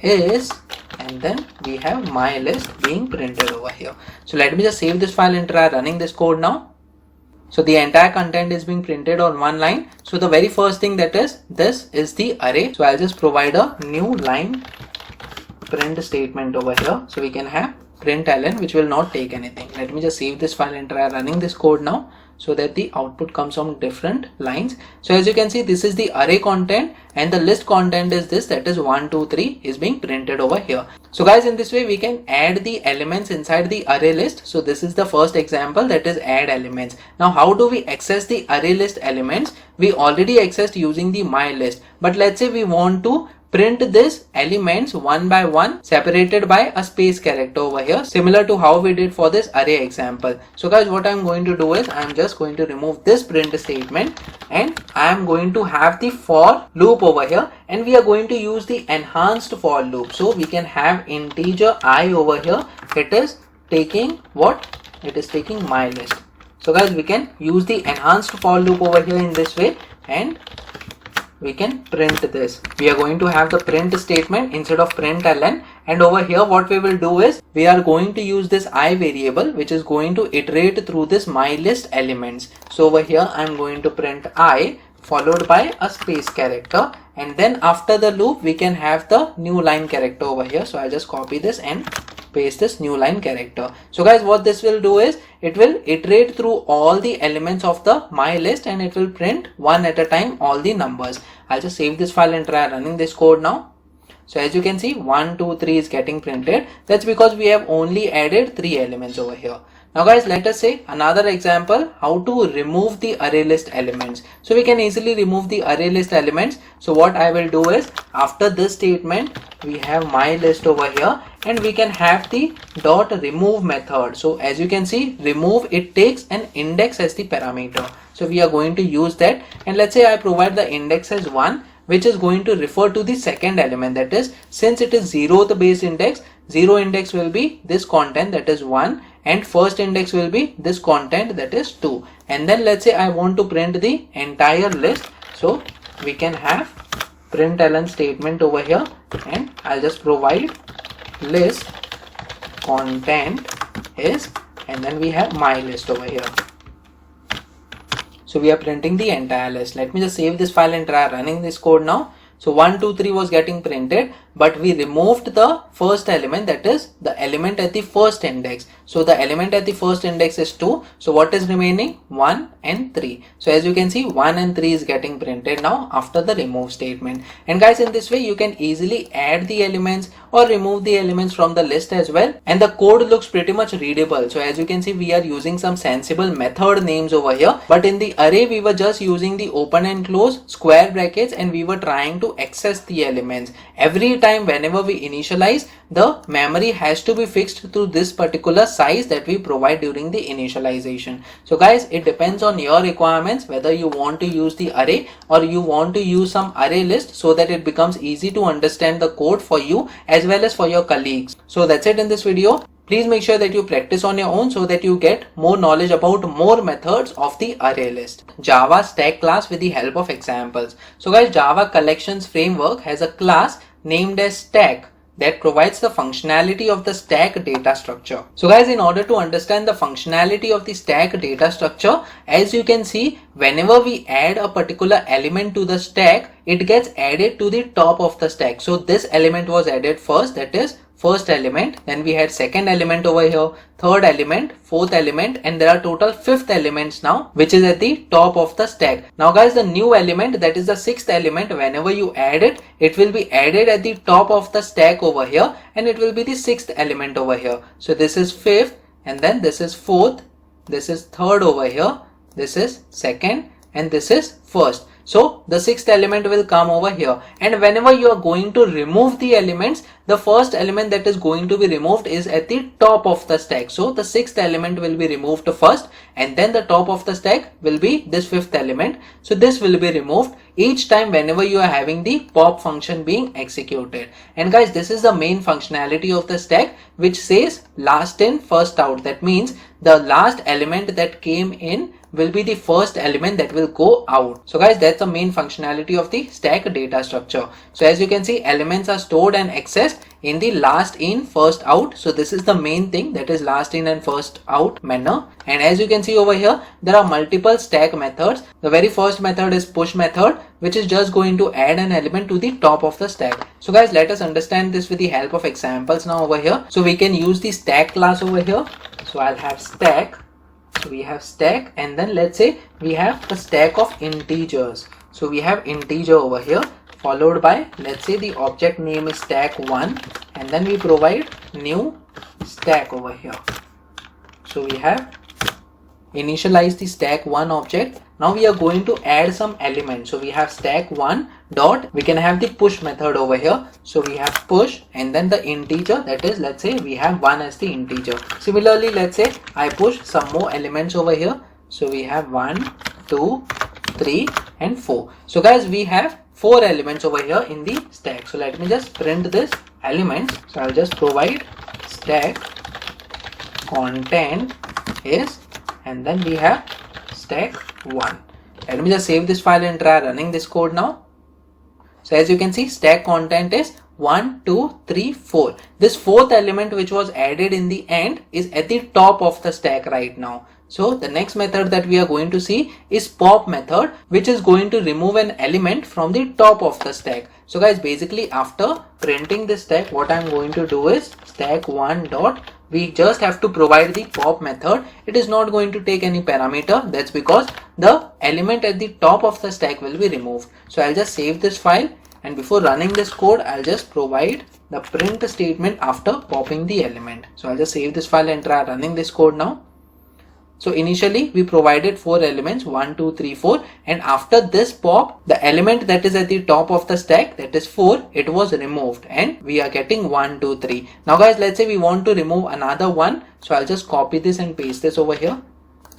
is, and then we have my list being printed over here. So let me just save this file and try running this code now. So the entire content is being printed on one line. So the very first thing, that is, this is the array. So I'll just provide a new line print statement over here. So we can have println, which will not take anything. Let me just save this file and try running this code now, so that the output comes from different lines. So as you can see, this is the array content and the list content is this, that is 1, 2, 3 is being printed over here. So guys, in this way we can add the elements inside the array list. So this is the first example, that is add elements. Now how do we access the array list elements? We already accessed using the my list, but let's say we want to print this elements one by one separated by a space character over here, similar to how we did for this array example. So guys, what I'm going to do is I'm just going to remove this print statement and I'm going to have the for loop over here, and we are going to use the enhanced for loop. So we can have integer I over here. It is taking what? It is taking my list. So guys, we can use the enhanced for loop over here in this way, and we can print this. We are going to have the print statement instead of println, and over here what we will do is we are going to use this I variable, which is going to iterate through this my list elements. So over here I'm going to print I followed by a space character, and then after the loop we can have the new line character over here. So I'll just copy this and paste this new line character. So guys, what this will do is it will iterate through all the elements of the my list, and it will print one at a time all the numbers. I'll just save this file and try running this code now. So as you can see, 1, 2, 3 is getting printed. That's because we have only added 3 elements over here. Now guys, let us say another example, how to remove the array list elements. So we can easily remove the array list elements. So what I will do is, after this statement we have my list over here, and we can have the dot remove method. So as you can see, remove, it takes an index as the parameter. So we are going to use that, and let's say I provide the index as 1, which is going to refer to the second element. That is, since it is 0th base index, 0 index will be this content, that is 1, and first index will be this content, that is 2. And then let's say I want to print the entire list. So we can have println statement over here, and I'll just provide list content is, and then we have my list over here. So we are printing the entire list. Let me just save this file and try running this code now. So 1, 2, 3 was getting printed, but we removed the first element, that is the element at the first index. So the element at the first index is 2. So what is remaining? 1 and 3. So as you can see, 1 and 3 is getting printed now after the remove statement. And guys, in this way you can easily add the elements or remove the elements from the list as well. And the code looks pretty much readable. So as you can see, we are using some sensible method names over here. But in the array, we were just using the open and close square brackets, and we were trying to access the elements. Every time whenever we initialize, the memory has to be fixed to this particular size that we provide during the initialization. So guys, it depends on your requirements whether you want to use the array or you want to use some array list, so that it becomes easy to understand the code for you as well as for your colleagues. So that's it in this video. Please make sure that you practice on your own so that you get more knowledge about more methods of the array list. Java stack class with the help of examples. So guys, Java collections framework has a class named as stack that provides the functionality of the stack data structure. So guys, in order to understand the functionality of the stack data structure, as you can see, whenever we add a particular element to the stack, it gets added to the top of the stack. So this element was added first, that is first element, then we had second element over here, third element, fourth element, and there are total 5th elements now, which is at the top of the stack. Now guys, the new element, that is the 6th element, whenever you add it, it will be added at the top of the stack over here, and it will be the 6th element over here. So this is 5th, and then this is 4th, this is 3rd over here, this is 2nd, and this is 1st. So the 6th element will come over here, and whenever you are going to remove the elements, the first element that is going to be removed is at the top of the stack. So the 6th element will be removed first, and then the top of the stack will be this 5th element. So this will be removed each time whenever you are having the pop function being executed. And guys, this is the main functionality of the stack, which says last in first out. That means the last element that came in will be the first element that will go out. So guys, that's the main functionality of the stack data structure. So as you can see, elements are stored and accessed in the last in first out. So this is the main thing, that is last in and first out manner. And as you can see over here, there are multiple stack methods. The very first method is push method, which is just going to add an element to the top of the stack. So guys, let us understand this with the help of examples now over here. So we can use the stack class over here. So I'll have stack. So we have stack, and then let's say we have the stack of integers. So we have integer over here, followed by, let's say the object name is stack1, and then we provide new stack over here. So we have initialize the stack1 object. Now we are going to add some elements. So we have stack1 dot, we can have the push method over here. So we have push and then the integer, that is, let's say we have 1 as the integer. Similarly, let's say I push some more elements over here. So we have 1, 2, 3 and 4. So guys, we have 4 elements over here in the stack. So let me just print this element. So I'll just provide stack content is, and then we have stack 1. Let me just save this file and try running this code now. So as you can see, stack content is 1, 2, 3, 4. This fourth element which was added in the end is at the top of the stack right now. So the next method that we are going to see is pop method, which is going to remove an element from the top of the stack. So guys, basically after printing this stack, what I'm going to do is stack1 dot, we just have to provide the pop method. It is not going to take any parameter. That's because the element at the top of the stack will be removed. So I'll just save this file, and before running this code, I'll just provide the print statement after popping the element. So I'll just save this file and try running this code now. So initially we provided 4 elements, 1, 2, 3, 4, and after this pop, the element that is at the top of the stack, that is 4, it was removed, and we are getting 1, 2, 3. Now guys, let's say we want to remove another one. So I'll just copy this and paste this over here.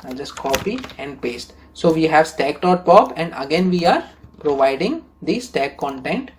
I'll just copy and paste. So we have stack.pop, and again we are providing the stack content.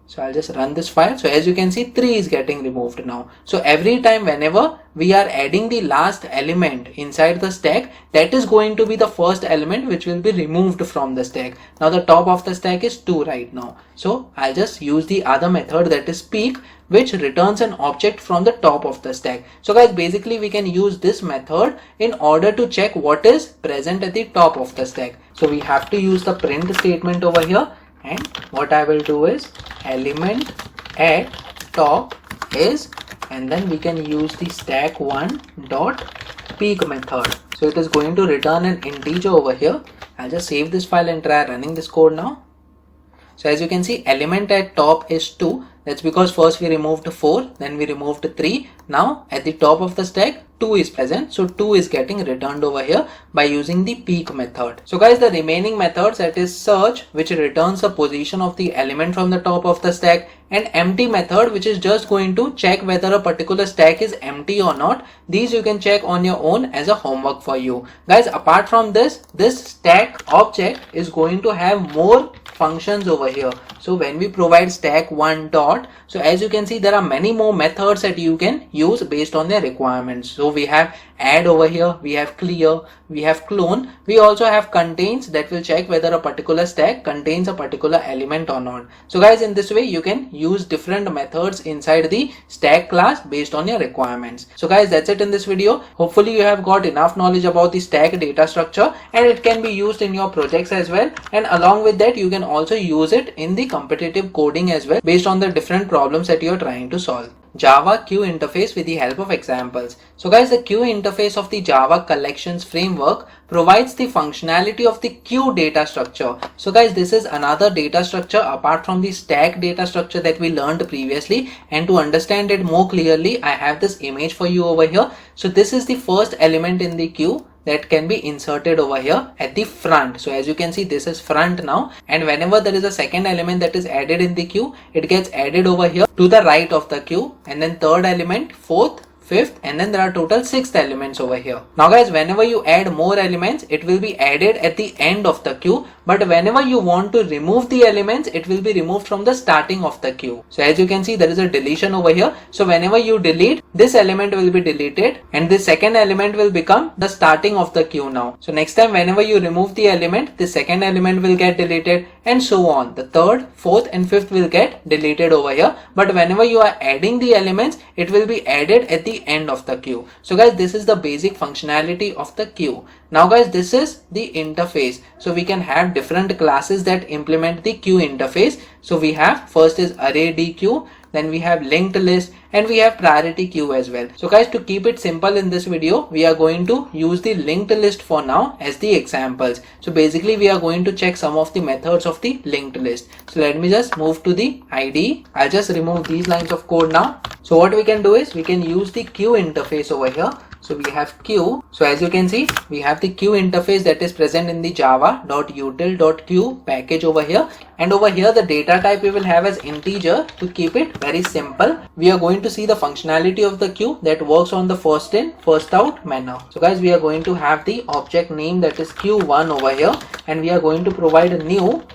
So I'll just run this file. So as you can see, 3 is getting removed now. So every time whenever we are adding the last element inside the stack, that is going to be the first element which will be removed from the stack. Now the top of the stack is 2 right now. So I'll just use the other method, that is peek, which returns an object from the top of the stack. So guys, basically we can use this method in order to check what is present at the top of the stack. So we have to use the print statement over here. And what I will do is element at top is, and then we can use the stack1 dot peek method. So it is going to return an integer over here. I'll just save this file and try running this code now. So as you can see, element at top is 2. That's because first we removed 4, then we removed 3. Now at the top of the stack, 2 is present. So 2 is getting returned over here by using the peek method. So guys, the remaining methods, that is search, which returns the position of the element from the top of the stack, and empty method, which is just going to check whether a particular stack is empty or not. These you can check on your own as a homework for you. Guys, apart from this stack object is going to have more functions over here. So when we provide stack1 dot, so as you can see, there are many more methods that you can use based on their requirements. So we have add over here, we have clear, we have clone, we also have contains, that will check whether a particular stack contains a particular element or not. So guys, in this way you can use different methods inside the stack class based on your requirements. So guys, that's it in this video. Hopefully you have got enough knowledge about the stack data structure, and it can be used in your projects as well, and along with that you can also use it in the competitive coding as well based on the different problems that you are trying to solve. Java queue interface with the help of examples. So guys, the queue interface of the Java collections framework provides the functionality of the queue data structure. So guys, this is another data structure apart from the stack data structure that we learned previously, and to understand it more clearly, I have this image for you over here. So this is the first element in the queue that can be inserted over here at the front. So as you can see, this is front now, and whenever there is a second element that is added in the queue, it gets added over here to the right of the queue, and then third element, fourth, fifth, and then there are total 6 elements over here. Now guys, whenever you add more elements, it will be added at the end of the queue, but whenever you want to remove the elements, it will be removed from the starting of the queue. So as you can see, there is a deletion over here. So whenever you delete, this element will be deleted and the second element will become the starting of the queue now. So next time whenever you remove the element, the second element will get deleted and so on. The third, fourth and fifth will get deleted over here, but whenever you are adding the elements, it will be added at the end of the queue. So guys, this is the basic functionality of the queue. Now guys, this is the interface. So we can have different classes that implement the queue interface. So we have, first is array dequeue, then we have linked list, and we have priority queue as well. So guys, to keep it simple in this video, we are going to use the linked list for now as the examples. So basically we are going to check some of the methods of the linked list. So let me just move to the IDE. I'll just remove these lines of code now. So what we can do is we can use the queue interface over here. So we have queue. So as you can see, we have the queue interface that is present in the java.util.queue package over here. And over here, the data type we will have as integer. To keep it very simple, we are going to see the functionality of the queue that works on the first in, first out manner. So guys, we are going to have the object name that is q1 over here, and we are going to provide a new,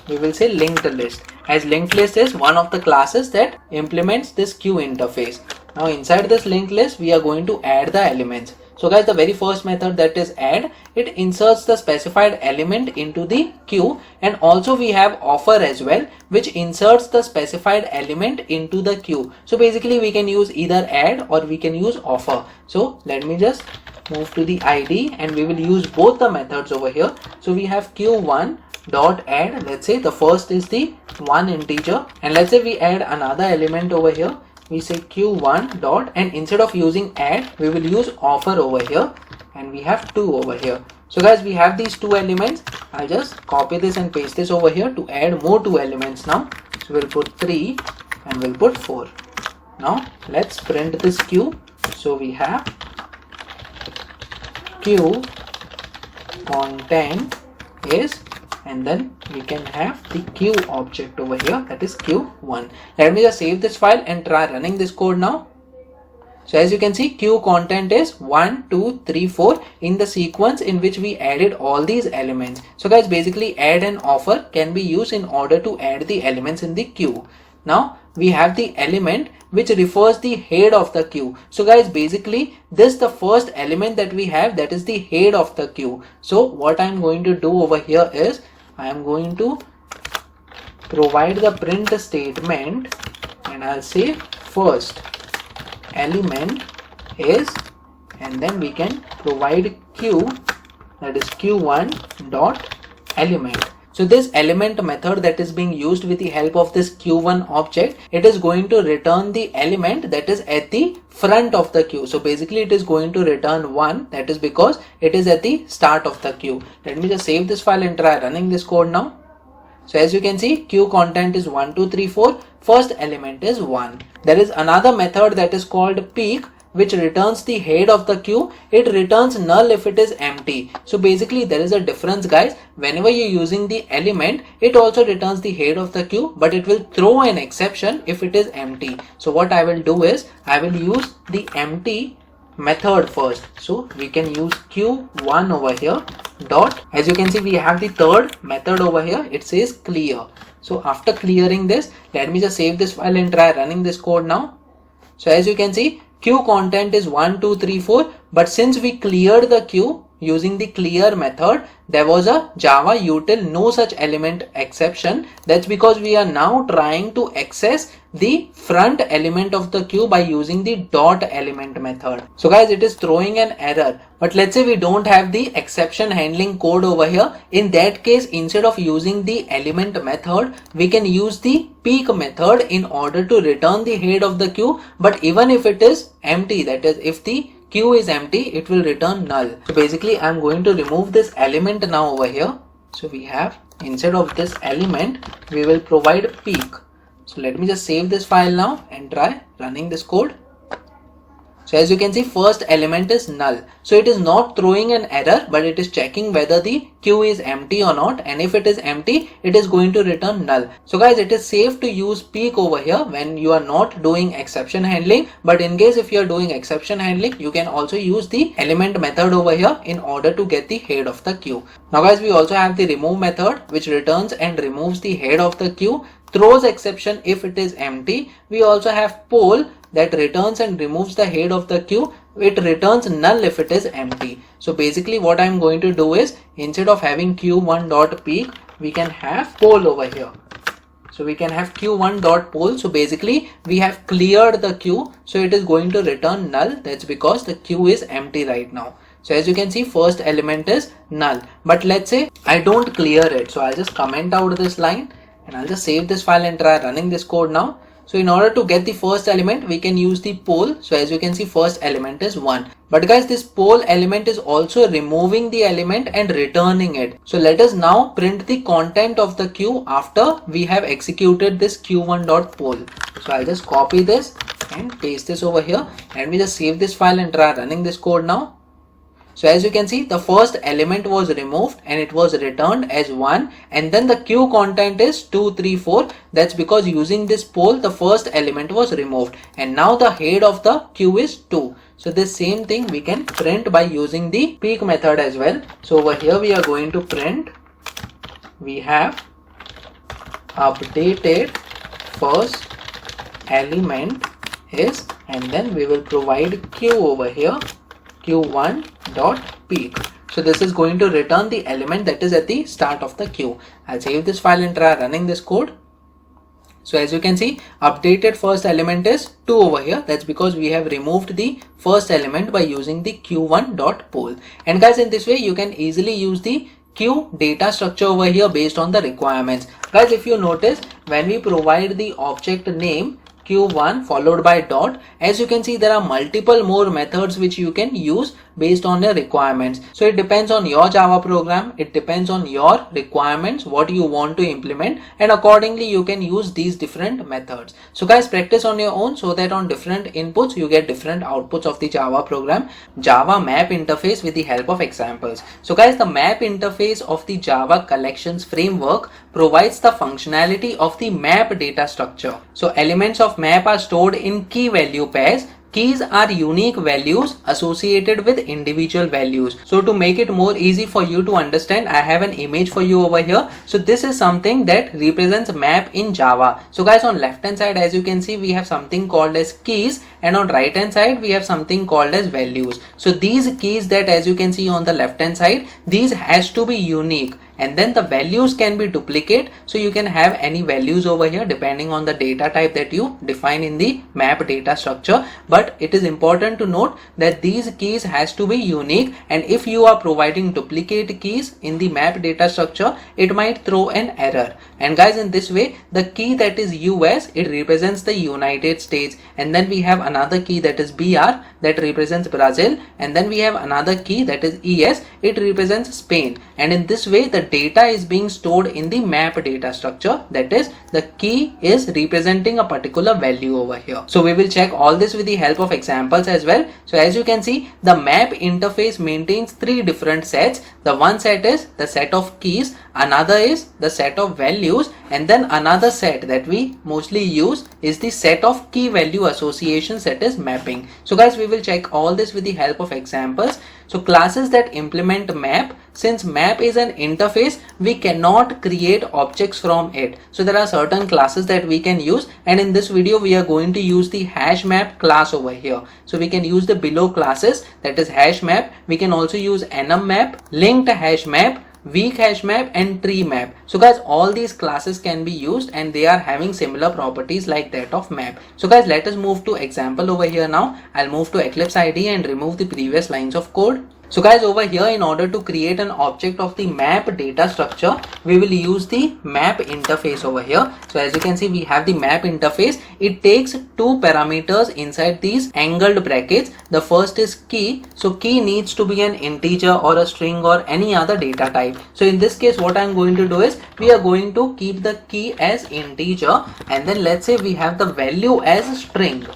we will say linked list, as linked list is one of the classes that implements this queue interface. Now inside this linked list, we are going to add the elements. So guys, the very first method, that is add, it inserts the specified element into the queue, and also we have offer as well, which inserts the specified element into the queue. So basically we can use either add or we can use offer. So let me just move to the ID and we will use both the methods over here. So we have q1 dot add, let's say the first is the one integer, and let's say we add another element over here. We say q1 dot, and instead of using add, we will use offer over here, and we have 2 over here. So guys, we have these 2 elements. I'll just copy this and paste this over here to add more 2 elements now. So we'll put 3 and we'll put 4. Now let's print this queue. So we have queue content is, and then we can have the queue object over here, that is q1. Let me just save this file and try running this code now. So as you can see, queue content is 1, 2, 3, 4 in the sequence in which we added all these elements. So guys, basically add and offer can be used in order to add the elements in the queue. Now we have the element which refers the head of the queue. So guys, basically this the first element that we have, that is the head of the queue. So what I'm going to do over here is I am going to provide the print statement, and I'll say first element is, and then we can provide queue, that is q1 dot element. So this element method that is being used with the help of this q1 object, it is going to return the element that is at the front of the queue. So basically it is going to return 1, that is because it is at the start of the queue. Let me just save this file and try running this code now. So as you can see, queue content is 1, 2, 3, 4. First element is 1. There is another method that is called peek, which returns the head of the queue. It returns null if it is empty. So basically there is a difference guys. Whenever you're using the element, it also returns the head of the queue, but it will throw an exception if it is empty. So what I will do is I will use the empty method first. So we can use q1 over here dot, as you can see we have the third method over here, it says clear. So after clearing this, let me just save this file and try running this code now. So as you can see, queue content is 1, 2, 3, 4, but since we cleared the queue using the clear method, there was a Java util no such element exception. That's because we are now trying to access the front element of the queue by using the dot element method. So guys, it is throwing an error, but let's say we don't have the exception handling code over here. In that case, instead of using the element method, we can use the peek method in order to return the head of the queue. But even if it is empty, that is if the queue is empty, it will return null. So basically I'm going to remove this element now over here. So we have, instead of this element, we will provide peek. So let me just save this file now and try running this code. So as you can see, first element is null. So it is not throwing an error, but it is checking whether the queue is empty or not, and if it is empty, it is going to return null. So guys, it is safe to use peek over here when you are not doing exception handling, but in case if you are doing exception handling, you can also use the element method over here in order to get the head of the queue. Now guys, we also have the remove method, which returns and removes the head of the queue, throws exception if it is empty. We also have poll that returns and removes the head of the queue. It returns null if it is empty. So basically what I'm going to do is, instead of having q1.peek, we can have poll over here. So we can have q1.poll. So basically we have cleared the queue, so it is going to return null. That's because the queue is empty right now. So as you can see, first element is null, but let's say I don't clear it. So I'll just comment out this line and I'll just save this file and try running this code now. So in order to get the first element, we can use the poll. So as you can see, first element is 1. But guys, this poll element is also removing the element and returning it. So let us now print the content of the queue after we have executed this q1.poll. So I'll just copy this and paste this over here, and we just save this file and try running this code now. So as you can see, the first element was removed and it was returned as 1, and then the queue content is 2, 3, 4. That's because using this poll, the first element was removed, and now the head of the queue is 2. So this same thing we can print by using the peek method as well. So over here we are going to print, we have updated first element is, and then we will provide queue over here, q1.peek. So this is going to return the element that is at the start of the queue. I'll save this file and try running this code. So as you can see, updated first element is 2 over here. That's because we have removed the first element by using the q1.poll. And guys, in this way you can easily use the queue data structure over here based on the requirements. Guys, if you notice, when we provide the object name q1 followed by dot, as you can see, there are multiple more methods which you can use based on your requirements. So it depends on your Java program, it depends on your requirements, what you want to implement, and accordingly you can use these different methods. So guys, practice on your own so that on different inputs you get different outputs of the Java program. Java map interface with the help of examples. So guys, the map interface of the Java collections framework provides the functionality of the map data structure. So elements of map are stored in key value pairs. Keys are unique values associated with individual values. So to make it more easy for you to understand, I have an image for you over here. So this is something that represents map in Java. So guys, on left hand side, as you can see, we have something called as keys, and on right hand side we have something called as values. So these keys that as you can see on the left hand side, these has to be unique, and then the values can be duplicate. So you can have any values over here depending on the data type that you define in the map data structure. But it is important to note that these keys has to be unique, and if you are providing duplicate keys in the map data structure, it might throw an error. And guys, in this way, the key that is US, it represents the United States, and then we have another key that is BR that represents Brazil, and then we have another key that is ES, it represents Spain. And in this way, the data is being stored in the map data structure, that is, the key is representing a particular value over here. So we will check all this with the help of examples as well. So as you can see, the map interface maintains 3 different sets. The one set is the set of keys, another is the set of values, and then another set that we mostly use is the set of key value associations, that is mapping. So guys, we will check all this with the help of examples. So classes that implement map, since map is an interface, we cannot create objects from it. So there are certain classes that we can use, and in this video we are going to use the hash map class over here. So we can use the below classes, that is hash map. We can also use enum map, linked hash map, weak hash map, and tree map. So guys, all these classes can be used and they are having similar properties like that of map. So guys, let us move to example over here now. I'll move to Eclipse IDE and remove the previous lines of code. So guys, over here, in order to create an object of the map data structure, we will use the map interface over here. So as you can see, we have the map interface. It takes 2 parameters inside these angled brackets. The first is key. So key needs to be an integer or a string or any other data type. So in this case, what I'm going to do is we are going to keep the key as integer, and then let's say we have the value as string.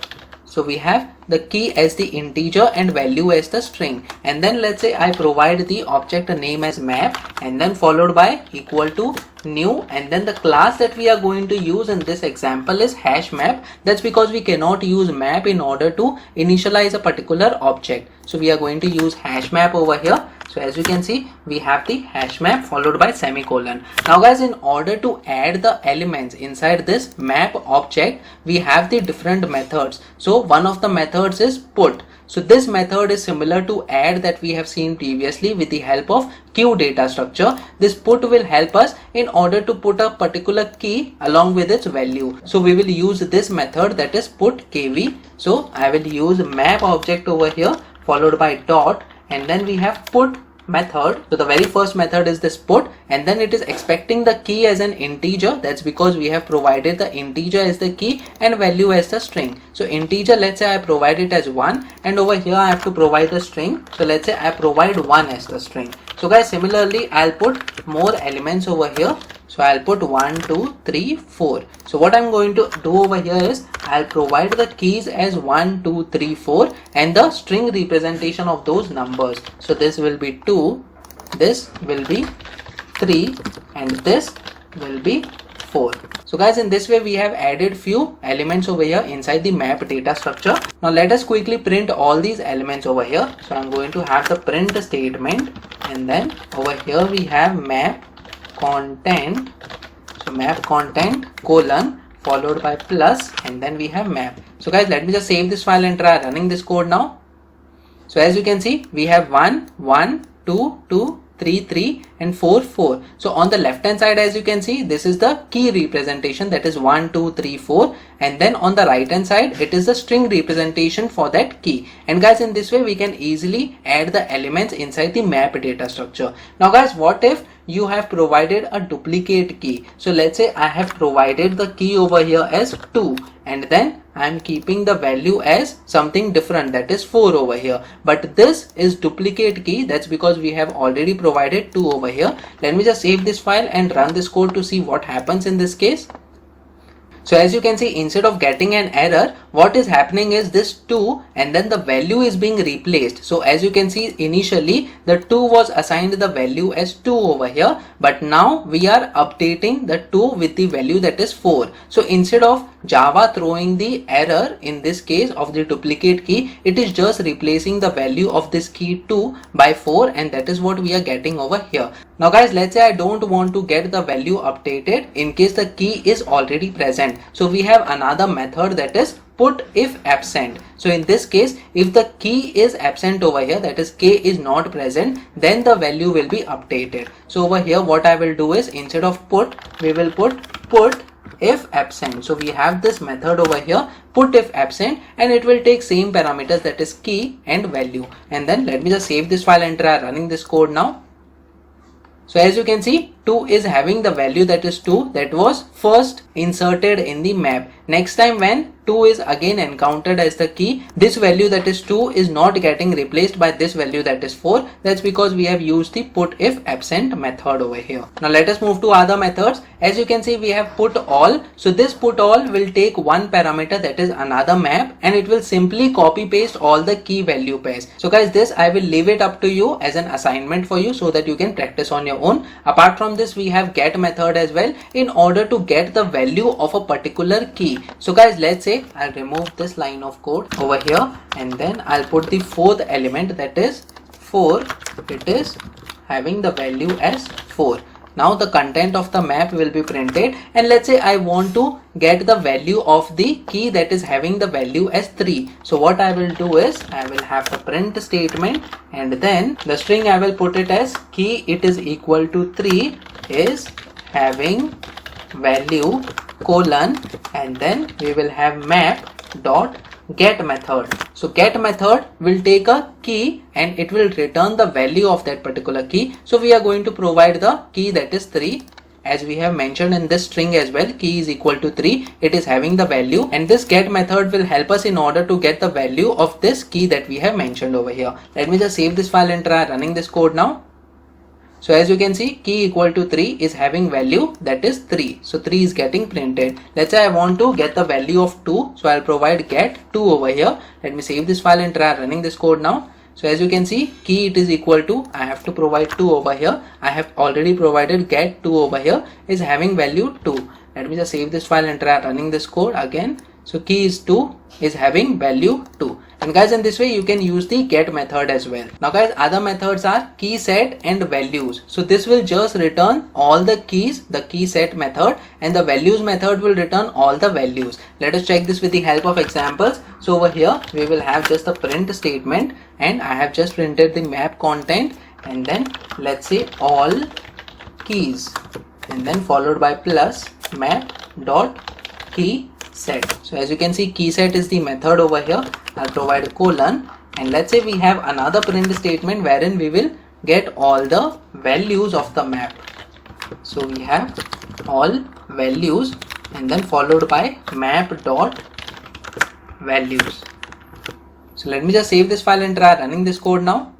So we have the key as the integer and value as the string, and then let's say I provide the object name as map and then followed by equal to new, and then the class that we are going to use in this example is hash map. That's because we cannot use map in order to initialize a particular object, so we are going to use hash map over here. So as you can see, we have the hash map followed by semicolon. Now guys, in order to add the elements inside this map object, we have the different methods. So one of the methods is put. So this method is similar to add that we have seen previously with the help of queue data structure. This put will help us in order to put a particular key along with its value. So we will use this method, that is put kv. So I will use map object over here followed by dot, and then we have put method. So the very first method is this put, and then it is expecting the key as an integer. That's because we have provided the integer as the key and value as the string. So integer, let's say I provide it as 1, and over here I have to provide the string. So let's say I provide 1 as the string. So guys, similarly I'll put more elements over here. So I'll put 1, 2, 3, 4. So what I'm going to do over here is I'll provide the keys as 1, 2, 3, 4 and the string representation of those numbers. So this will be 2, this will be 3, and this will be 4. So guys, in this way we have added few elements over here inside the map data structure. Now let us quickly print all these elements over here. So I'm going to have the print statement, and then over here we have map content. So map content colon followed by plus, and then we have map. So guys, let me just save this file and try running this code now. So as you can see, we have 1, 1, 2, 2, 3, 3 and 4, 4. So on the left hand side, as you can see, this is the key representation, that is 1, 2, 3, 4, and then on the right hand side it is the string representation for that key. And guys, in this way we can easily add the elements inside the map data structure. Now guys, what if you have provided a duplicate key? So let's say I have provided the key over here as 2, and then I am keeping the value as something different, that is 4 over here, but this is duplicate key. That's because we have already provided 2 over here. Let me just save this file and run this code to see what happens in this case. So as you can see, instead of getting an error, what is happening is this 2 and then the value is being replaced. So as you can see, initially the 2 was assigned the value as 2 over here, but now we are updating the 2 with the value that is 4. So instead of Java throwing the error in this case of the duplicate key, it is just replacing the value of this key 2 by 4, and that is what we are getting over here. Now guys, let's say I don't want to get the value updated in case the key is already present. So we have another method, that is put if absent. So in this case, if the key is absent over here, that is k is not present, then the value will be updated. So over here what I will do is, instead of put, we will put if absent. So we have this method over here, put if absent, and it will take same parameters, that is key and value. And then let me just save this file and try running this code now. So as you can see, 2 is having the value that is 2 that was first inserted in the map. Next time when 2 is again encountered as the key, this value that is 2 is not getting replaced by this value that is 4. That's because we have used the put if absent method over here. Now let us move to other methods. As you can see, we have put all. So this put all will take one parameter, that is another map, and it will simply copy paste all the key value pairs. So guys, this I will leave it up to you as an assignment for you so that you can practice on your own. Apart from this, we have get method as well in order to get the value of a particular key. So guys, let's say I'll remove this line of code over here, and then I'll put the fourth element, that is 4. It is having the value as 4. Now the content of the map will be printed, and let's say I want to get the value of the key that is having the value as 3. So what I will do is, I will have the print statement, and then the string I will put it as key it is equal to 3 is having value colon, and then we will have map dot get method. So get method will take a key and it will return the value of that particular key. So we are going to provide the key that is 3, as we have mentioned in this string as well. Key is equal to 3, it is having the value, and this get method will help us in order to get the value of this key that we have mentioned over here. Let me just save this file and try running this code now. So as you can see, key equal to 3 is having value that is 3. So 3 is getting printed. Let's say I want to get the value of 2. So I'll provide get 2 over here. Let me save this file and try running this code now. So as you can see, key it is equal to, I have to provide 2 over here. I have already provided get 2 over here is having value 2. Let me just save this file and try running this code again. So key is 2 is having value 2. And guys, in this way you can use the get method as well. Now guys, other methods are key set and values. So this will just return all the keys, the key set method, and the values method will return all the values. Let us check this with the help of examples. So over here we will have just a print statement, and I have just printed the map content, and then let's say all keys, and then followed by plus map dot key set. So as you can see, key set is the method over here. I'll provide a colon, and let's say we have another print statement wherein we will get all the values of the map. So we have all values and then followed by map dot values. So let me just save this file and try running this code now.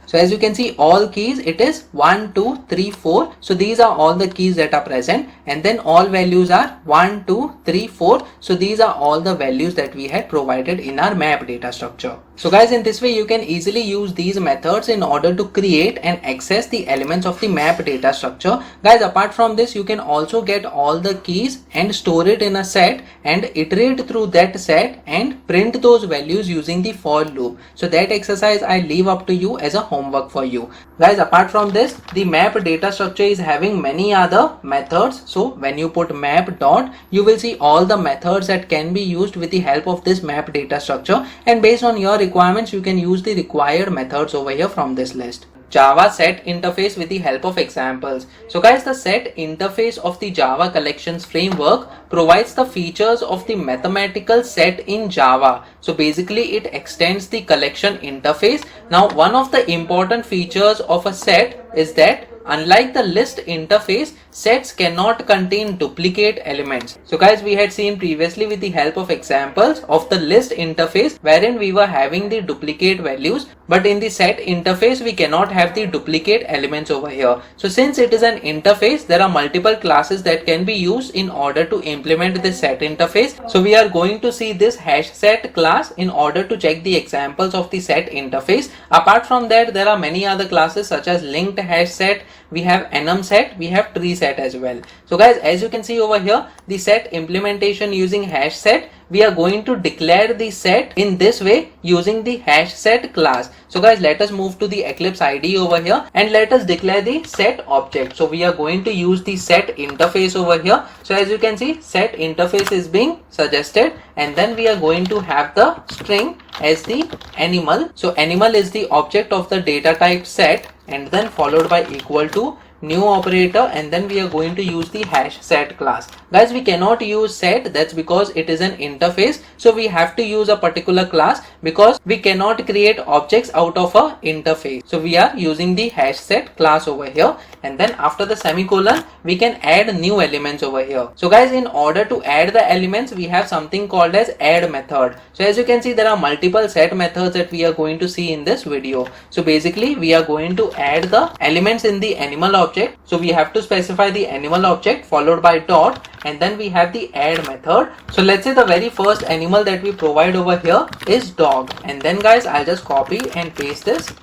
So as you can see, all keys, it is 1, 2, 3, 4. So these are all the keys that are present, and then all values are 1, 2, 3, 4. So these are all the values that we had provided in our map data structure. So guys, in this way you can easily use these methods in order to create and access the elements of the map data structure. Guys, apart from this, you can also get all the keys and store it in a set and iterate through that set and print those values using the for loop. So that exercise I leave up to you as a homework for you. Guys, apart from this, the map data structure is having many other methods. So when you put map dot, you will see all the methods that can be used with the help of this map data structure, and based on your requirements you can use the required methods over here from this list. Java set interface with the help of examples. So guys, the set interface of the Java collections framework provides the features of the mathematical set in Java. So basically it extends the collection interface. Now one of the important features of a set is that unlike the list interface, sets cannot contain duplicate elements. So guys, we had seen previously with the help of examples of the list interface wherein we were having the duplicate values, but in the set interface we cannot have the duplicate elements over here. So since it is an interface, there are multiple classes that can be used in order to implement this set interface. So we are going to see this hash set class in order to check the examples of the set interface. Apart from that, there are many other classes such as linked hash set, we have enum set, we have tree set as well. So guys, as you can see over here, the set implementation using hash set, we are going to declare the set in this way using the hash set class. So guys, let us move to the Eclipse IDE over here and let us declare the set object. So we are going to use the set interface over here. So as you can see, set interface is being suggested, and then we are going to have the string as the animal. So animal is the object of the data type set, and then followed by equal to new operator, and then we are going to use the hash set class. Guys, we cannot use set, that's because it is an interface. So we have to use a particular class because we cannot create objects out of a interface. So we are using the hash set class over here, and then after the semicolon we can add new elements over here. So guys, in order to add the elements, we have something called as add method. So as you can see, there are multiple set methods that we are going to see in this video. So basically we are going to add the elements in the animal object. So we have to specify the animal object followed by dot, and then we have the add method. So let's say the very first animal that we provide over here is dog, and then guys, I'll just copy and paste this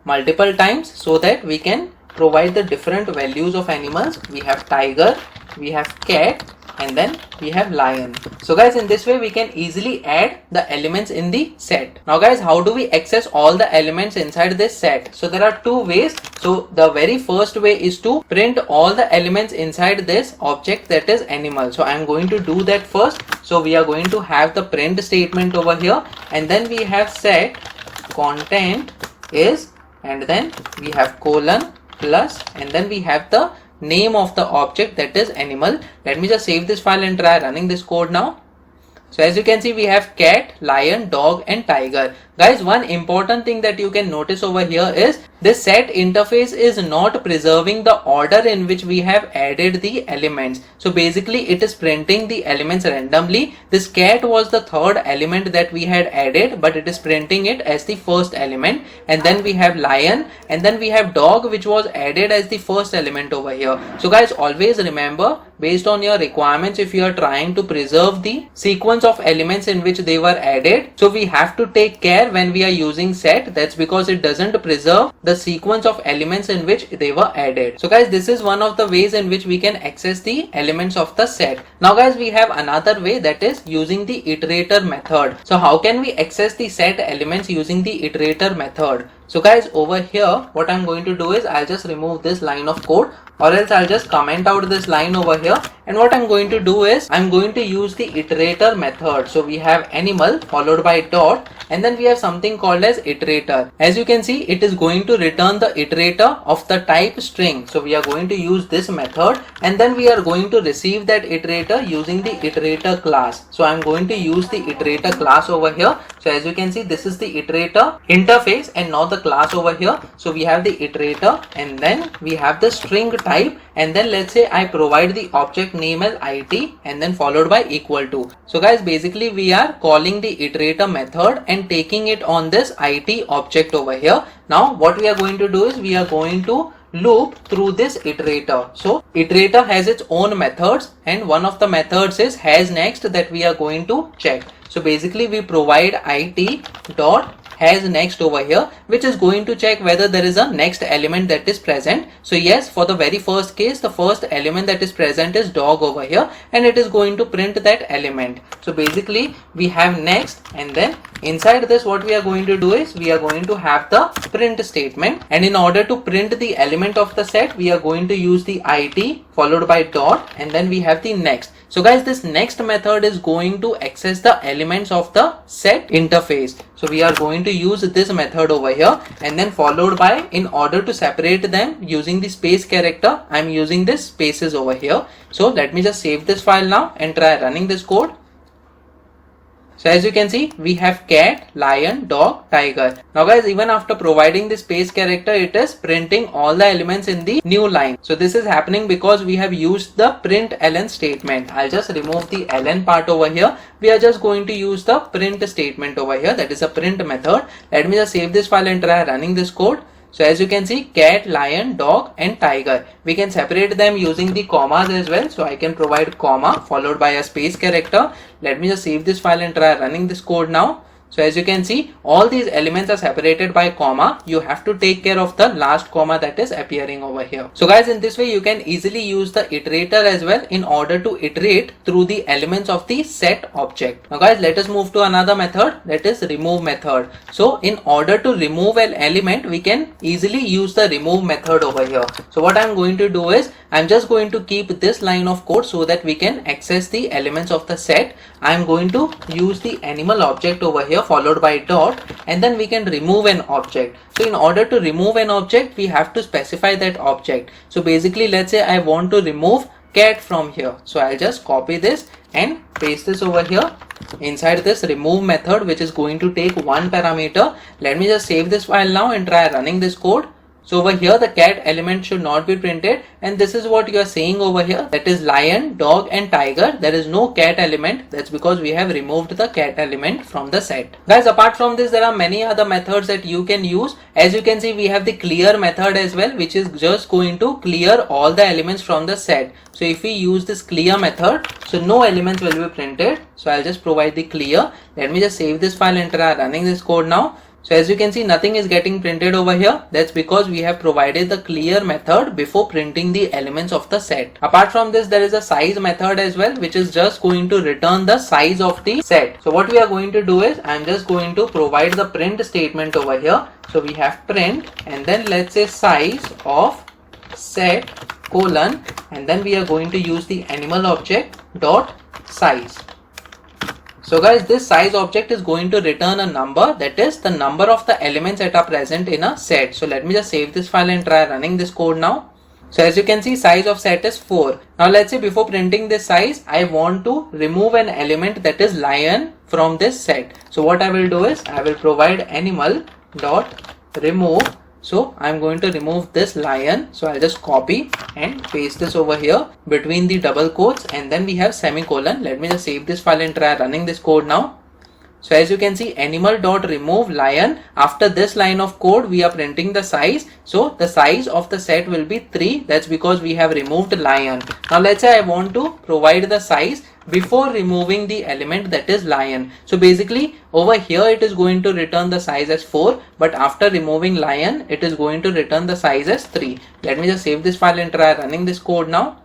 multiple times so that we can provide the different values of animals. We have tiger, we have cat, and then we have lion. So guys, in this way we can easily add the elements in the set. Now guys, how do we access all the elements inside this set? So there are two ways. So the very first way is to print all the elements inside this object that is animal. So I'm going to do that first. So we are going to have the print statement over here, and then we have set content is, and then we have colon plus, and then we have the name of the object that is animal. Let me just save this file and try running this code now. So as you can see, we have cat, lion, dog and tiger. Guys, one important thing that you can notice over here is this set interface is not preserving the order in which we have added the elements. So basically it is printing the elements randomly. This cat was the third element that we had added, but it is printing it as the first element. And then we have lion, and then we have dog, which was added as the first element over here. So guys, always remember, based on your requirements, if you are trying to preserve the sequence of elements in which they were added, so we have to take care when we are using set. That's because it doesn't preserve the sequence of elements in which they were added. So guys, this is one of the ways in which we can access the elements of the set. Now guys, we have another way, that is using the iterator method. So how can we access the set elements using the iterator method? So guys, over here what I'm going to do is I'll just remove this line of code, or else I'll just comment out this line over here, and what I'm going to do is I'm going to use the iterator method. So we have animal followed by dot, and then we have something called as iterator. As you can see, it is going to return the iterator of the type string. So we are going to use this method, and then we are going to receive that iterator using the iterator class. So I'm going to use the iterator class over here. So as you can see, this is the iterator interface and not the class over here. So we have the iterator, and then we have the string type, and then let's say I provide the object name as it, and then followed by equal to. So guys, basically we are calling the iterator method and taking it on this it object over here. Now what we are going to do is we are going to loop through this iterator. So iterator has its own methods, and one of the methods is has next that we are going to check. So basically we provide it dot has next over here, which is going to check whether there is a next element that is present. So yes, for the very first case, the first element that is present is dog over here, and it is going to print that element. So basically we have next, and then inside this what we are going to do is we are going to have the print statement, and in order to print the element of the set, we are going to use the it followed by dot, and then we have the next. So guys, this next method is going to access the elements of the set interface. So we are going to use this method over here, and then followed by, in order to separate them using the space character, I'm using this spaces over here. So let me just save this file now and try running this code. So as you can see, we have cat, lion, dog, tiger. Now guys, even after providing the space character, it is printing all the elements in the new line. So this is happening because we have used the println statement. I'll just remove the ln part over here. We are just going to use the print statement over here, that is a print method. Let me just save this file and try running this code. So as you can see, cat, lion, dog and tiger. We can separate them using the commas as well. So I can provide comma followed by a space character. Let me just save this file and try running this code now. So as you can see, all these elements are separated by comma. You have to take care of the last comma that is appearing over here. So guys, in this way you can easily use the iterator as well in order to iterate through the elements of the set object. Now guys, let us move to another method, that is remove method. So in order to remove an element, we can easily use the remove method over here. So what I'm going to do is I'm just going to keep this line of code so that we can access the elements of the set. I'm going to use the animal object over here followed by dot, and then we can remove an object. So in order to remove an object, we have to specify that object. So basically, let's say I want to remove cat from here. So I'll just copy this and paste this over here inside this remove method, which is going to take one parameter. Let me just save this file now and try running this code. So over here the cat element should not be printed, and this is what you are saying over here, that is lion, dog and tiger. There is no cat element. That's because we have removed the cat element from the set. Guys, apart from this, there are many other methods that you can use. As you can see, we have the clear method as well, which is just going to clear all the elements from the set. So if we use this clear method, so no elements will be printed. So I'll just provide the clear. Let me just save this file and try running this code now. So as you can see, nothing is getting printed over here. That's because we have provided the clear method before printing the elements of the set. Apart from this, there is a size method as well, which is just going to return the size of the set. So what we are going to do is I'm just going to provide the print statement over here. So we have print, and then let's say size of set colon, and then we are going to use the animal object dot size. So guys, this size object is going to return a number, that is the number of the elements that are present in a set. So let me just save this file and try running this code now. So as you can see, size of set is 4. Now let's say before printing this size, I want to remove an element that is lion from this set. So what I will do is I will provide animal dot remove. So I'm going to remove this lion. So I'll just copy and paste this over here between the double quotes, and then we have semicolon. Let me just save this file and try running this code now. So as you can see, animal dot remove lion. After this line of code, we are printing the size. So the size of the set will be 3. That's because we have removed lion. Now let's say I want to provide the size before removing the element that is lion. So basically over here it is going to return the size as 4, but after removing lion it is going to return the size as 3. Let me just save this file and try running this code now.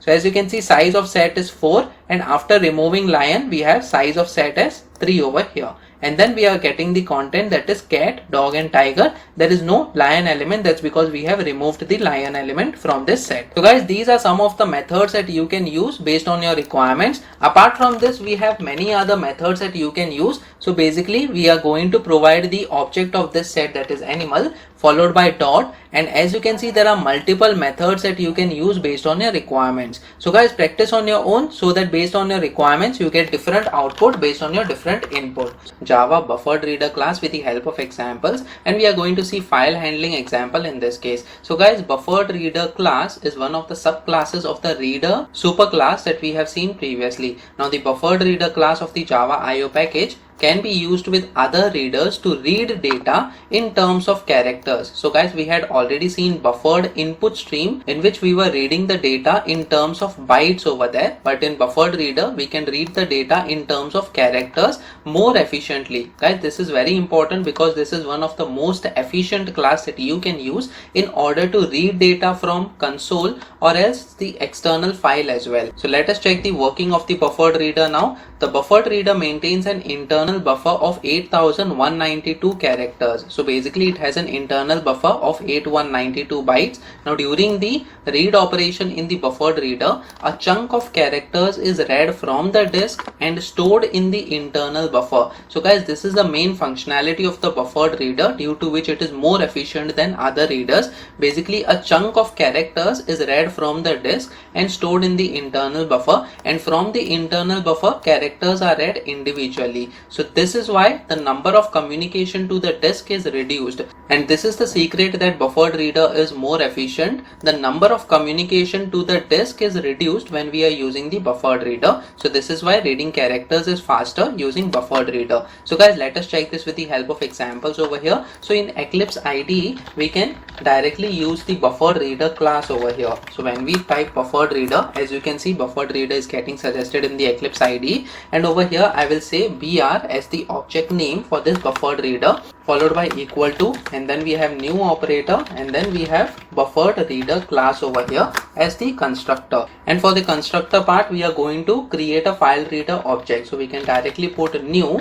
So as you can see, size of set is 4, and after removing lion we have size of set as 3 over here. And then we are getting the content that is cat, dog and tiger. There is no lion element. That's because we have removed the lion element from this set. So guys, these are some of the methods that you can use based on your requirements. Apart from this, we have many other methods that you can use. So basically we are going to provide the object of this set, that is animal, followed by dot, and as you can see there are multiple methods that you can use based on your requirements. So guys, practice on your own so that based on your requirements you get different output based on your different input. Java buffered reader class with the help of examples, and we are going to see file handling example in this case. So guys, buffered reader class is one of the subclasses of the reader superclass that we have seen previously. Now the buffered reader class of the Java IO package can be used with other readers to read data in terms of characters. So guys, we had already seen buffered input stream in which we were reading the data in terms of bytes over there, but in buffered reader we can read the data in terms of characters more efficiently. Guys, this is very important because this is one of the most efficient class that you can use in order to read data from console or else the external file as well. So let us check the working of the buffered reader now. The buffered reader maintains an internal buffer of 8192 characters. So basically it has an internal buffer of 8192 bytes. Now during the read operation in the buffered reader, a chunk of characters is read from the disk and stored in the internal buffer. So guys, this is the main functionality of the buffered reader, due to which it is more efficient than other readers. Basically a chunk of characters is read from the disk and stored in the internal buffer, and from the internal buffer characters are read individually. So this is why the number of communication to the disk is reduced, and this is the secret that buffered reader is more efficient. The number of communication to the disk is reduced when we are using the buffered reader. So this is why reading characters is faster using buffered reader. So guys, let us check this with the help of examples over here. So in Eclipse IDE we can directly use the buffered reader class over here. So when we type buffered reader, as you can see buffered reader is getting suggested in the Eclipse IDE, and over here I will say BR as the object name for this buffered reader, followed by equal to, and then we have new operator, and then we have buffered reader class over here as the constructor. And for the constructor part we are going to create a file reader object. So we can directly put new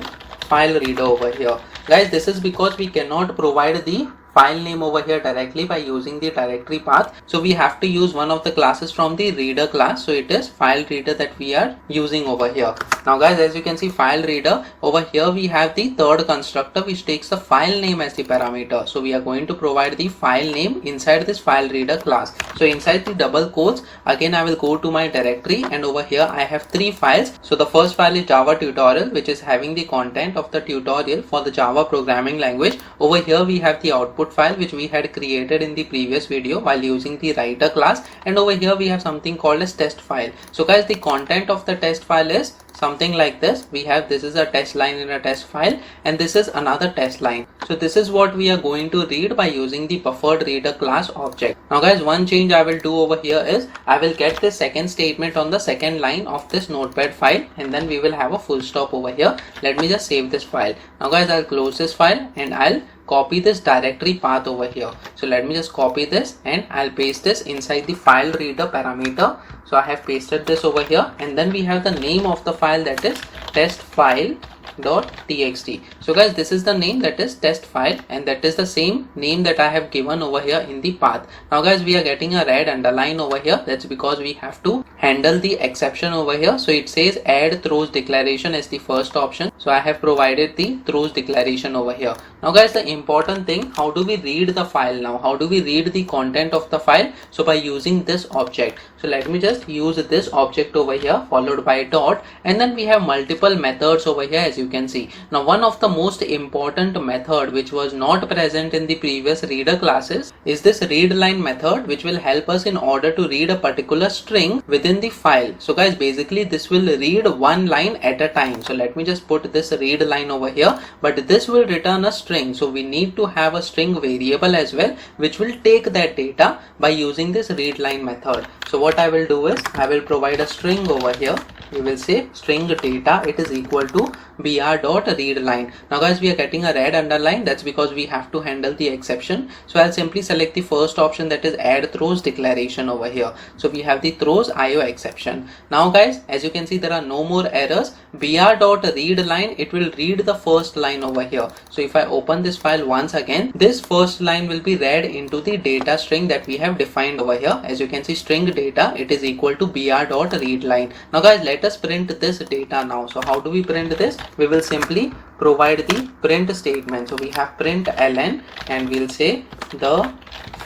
file reader over here. Guys, this is because we cannot provide the file name over here directly by using the directory path. So we have to use one of the classes from the reader class. So it is file reader that we are using over here. Now guys, as you can see file reader over here, we have the third constructor which takes the file name as the parameter. So we are going to provide the file name inside this file reader class. So inside the double quotes, again I will go to my directory, and over here I have 3 files. So the first file is Java tutorial, which is having the content of the tutorial for the Java programming language. Over here we have the output file which we had created in the previous video while using the writer class, and over here we have something called as test file. So guys, the content of the test file is something like this. We have, this is a test line in a test file, and this is another test line. So this is what we are going to read by using the buffered reader class object. Now guys, one change I will do over here is I will get the second statement on the second line of this notepad file, and then we will have a full stop over here. Let me just save this file. Now guys, I'll close this file and I'll copy this directory path over here. So let me just copy this and I'll paste this inside the file reader parameter. So I have pasted this over here, and then we have the name of the file, that is test file test.txt. So guys, this is the name, that is test file, and that is the same name that I have given over here in the path. Now guys, we are getting a red underline over here. That's because we have to handle the exception over here. So it says add throws declaration as the first option. So I have provided the throws declaration over here. Now guys, the important thing, how do we read the file now? How do we read the content of the file? So by using this object. So let me just use this object over here followed by a dot, and then we have multiple methods over here, as you can see. Now one of the most important method which was not present in the previous reader classes is this read line method, which will help us in order to read a particular string within the file. So guys, basically this will read one line at a time. So let me just put this read line over here, but this will return a string. So we need to have a string variable as well, which will take that data by using this read line method. So what I will do is I will provide a string over here. We will say string data, it is equal to br.readLine. Now guys, we are getting a red underline. That's because we have to handle the exception. So I'll simply select the first option, that is add throws declaration over here. So we have the throws IO exception. Now guys, as you can see, there are no more errors. br.readLine, it will read the first line over here. So if I open this file once again, this first line will be read into the data string that we have defined over here. As you can see, string data, it is equal to br.readLine. Now guys, let us print this data now. So how do we print this? We will simply provide the print statement. So we have print ln, and we'll say the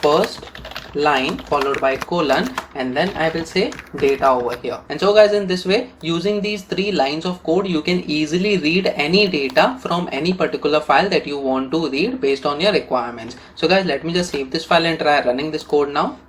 first line followed by colon, and then I will say data over here. And so guys, in this way, using these 3 lines of code, you can easily read any data from any particular file that you want to read based on your requirements. So guys, let me just save this file and try running this code now.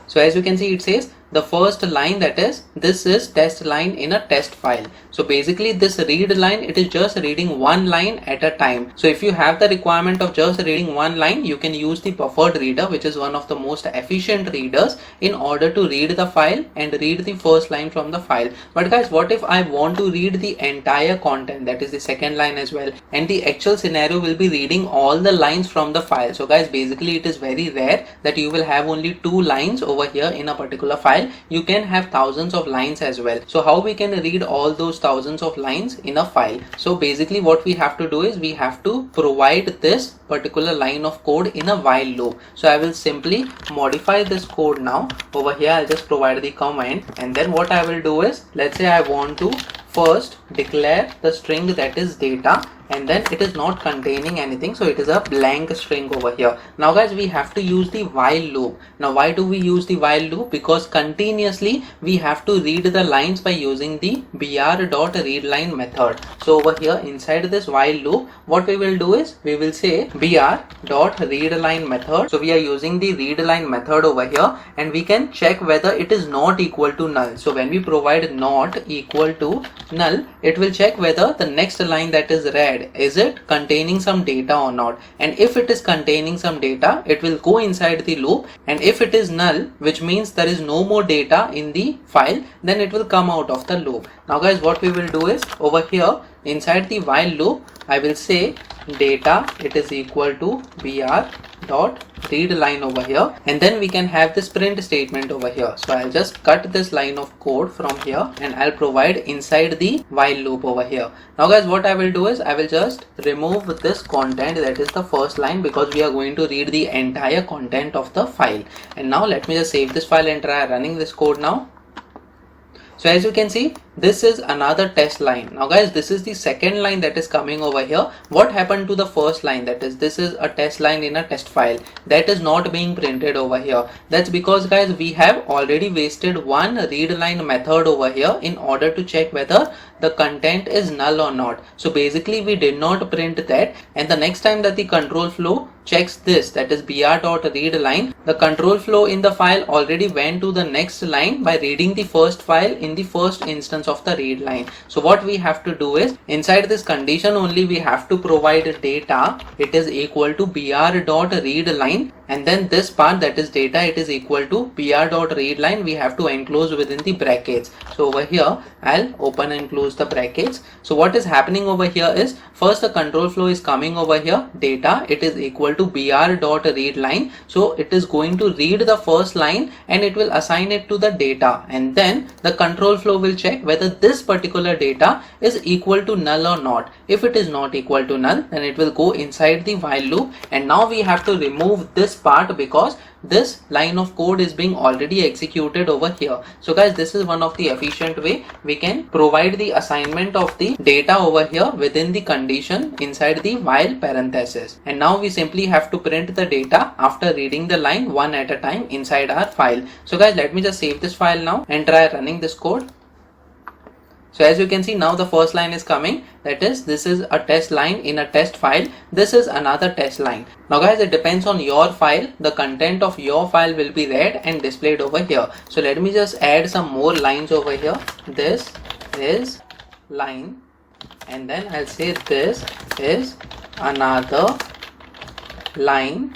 So as you can see, it says the first line, that is, this is test line in a test file. So basically this read line, it is just reading one line at a time. So if you have the requirement of just reading one line, you can use the BufferedReader, which is one of the most efficient readers, in order to read the file and read the first line from the file. But guys, what if I want to read the entire content, that is the second line as well, and the actual scenario will be reading all the lines from the file? So guys, basically it is very rare that you will have only 2 lines over here in a particular file. You can have thousands of lines as well. So how we can read all those thousands of lines in a file? So basically what we have to do is we have to provide this particular line of code in a while loop. So I will simply modify this code now. Over here I'll just provide the comment, and then what I will do is, let's say I want to first declare the string that is data, and then it is not containing anything, so it is a blank string over here. Now guys, we have to use the while loop. Now why do we use the while loop? Because continuously we have to read the lines by using the br.readLine method. So over here inside this while loop, what we will do is we will say br.readLine method. So we are using the readLine method over here, and we can check whether it is not equal to null. So when we provide not equal to null, it will check whether the next line that is read, is it containing some data or not. And if it is containing some data, it will go inside the loop, and if it is null, which means there is no more data in the file, then it will come out of the loop. Now guys, what we will do is over here inside the while loop, I will say data, it is equal to br.readLine over here, and then we can have this print statement over here. So I'll just cut this line of code from here, and I'll provide inside the while loop over here. Now guys, what I will do is I will just remove this content, that is the first line, because we are going to read the entire content of the file. And now let me just save this file and try running this code now. So as you can see, this is another test line. Now guys, this is the second line that is coming over here. What happened to the first line? That is, this is a test line in a test file that is not being printed over here. That's because guys, we have already wasted one readLine method over here in order to check whether the content is null or not. So basically we did not print that, and the next time that the control flow checks this, that is br.readLine, the control flow in the file already went to the next line by reading the first file in the first instance of the read line. So what we have to do is, inside this condition only, we have to provide data, it is equal to br.readLine, and then this part, that is data, it is equal to br.readLine, we have to enclose within the brackets. So over here I'll open and close the brackets. So what is happening over here is, first the control flow is coming over here, data, it is equal to br.readLine. So it is going to read the first line and it will assign it to the data, and then the control flow will check whether this particular data is equal to null or not. If it is not equal to null, then it will go inside the while loop, and now we have to remove this part because this line of code is being already executed over here. So guys, this is one of the efficient way we can provide the assignment of the data over here within the condition inside the while parenthesis. And now we simply have to print the data after reading the line one at a time inside our file. So guys, let me just save this file now and try running this code. So as you can see, now the first line is coming, that is, this is a test line in a test file, this is another test line. Now guys, it depends on your file, the content of your file will be read and displayed over here. So let me just add some more lines over here. This is line, and then I'll say this is another line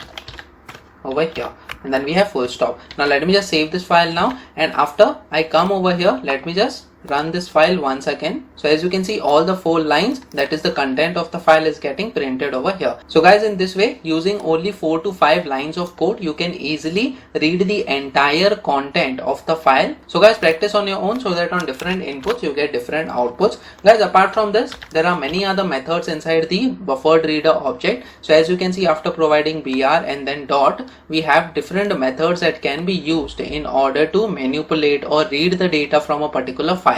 over here, and then we have full stop. Now let me just save this file now, and after I come over here, let me just run this file once again. So as you can see, all the 4 lines, that is the content of the file, is getting printed over here. So guys, in this way, using only 4 to 5 lines of code, you can easily read the entire content of the file. So guys, practice on your own so that on different inputs you get different outputs. Guys, apart from this, there are many other methods inside the BufferedReader object. So as you can see, after providing br and then dot, we have different methods that can be used in order to manipulate or read the data from a particular file.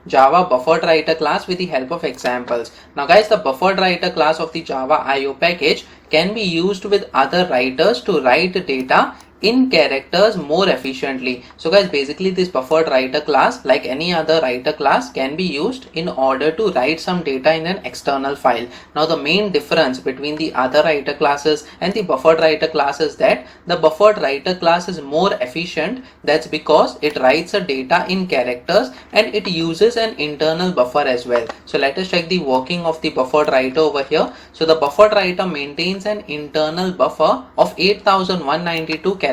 Java BufferedWriter class with the help of examples. Now guys, the BufferedWriter class of the Java IO package can be used with other writers to write data in characters more efficiently. So guys, basically this BufferedWriter class, like any other writer class, can be used in order to write some data in an external file. Now the main difference between the other writer classes and the BufferedWriter class is that the BufferedWriter class is more efficient. That's because it writes a data in characters and it uses an internal buffer as well. So let us check the working of the BufferedWriter over here. So the BufferedWriter maintains an internal buffer of 8192 characters,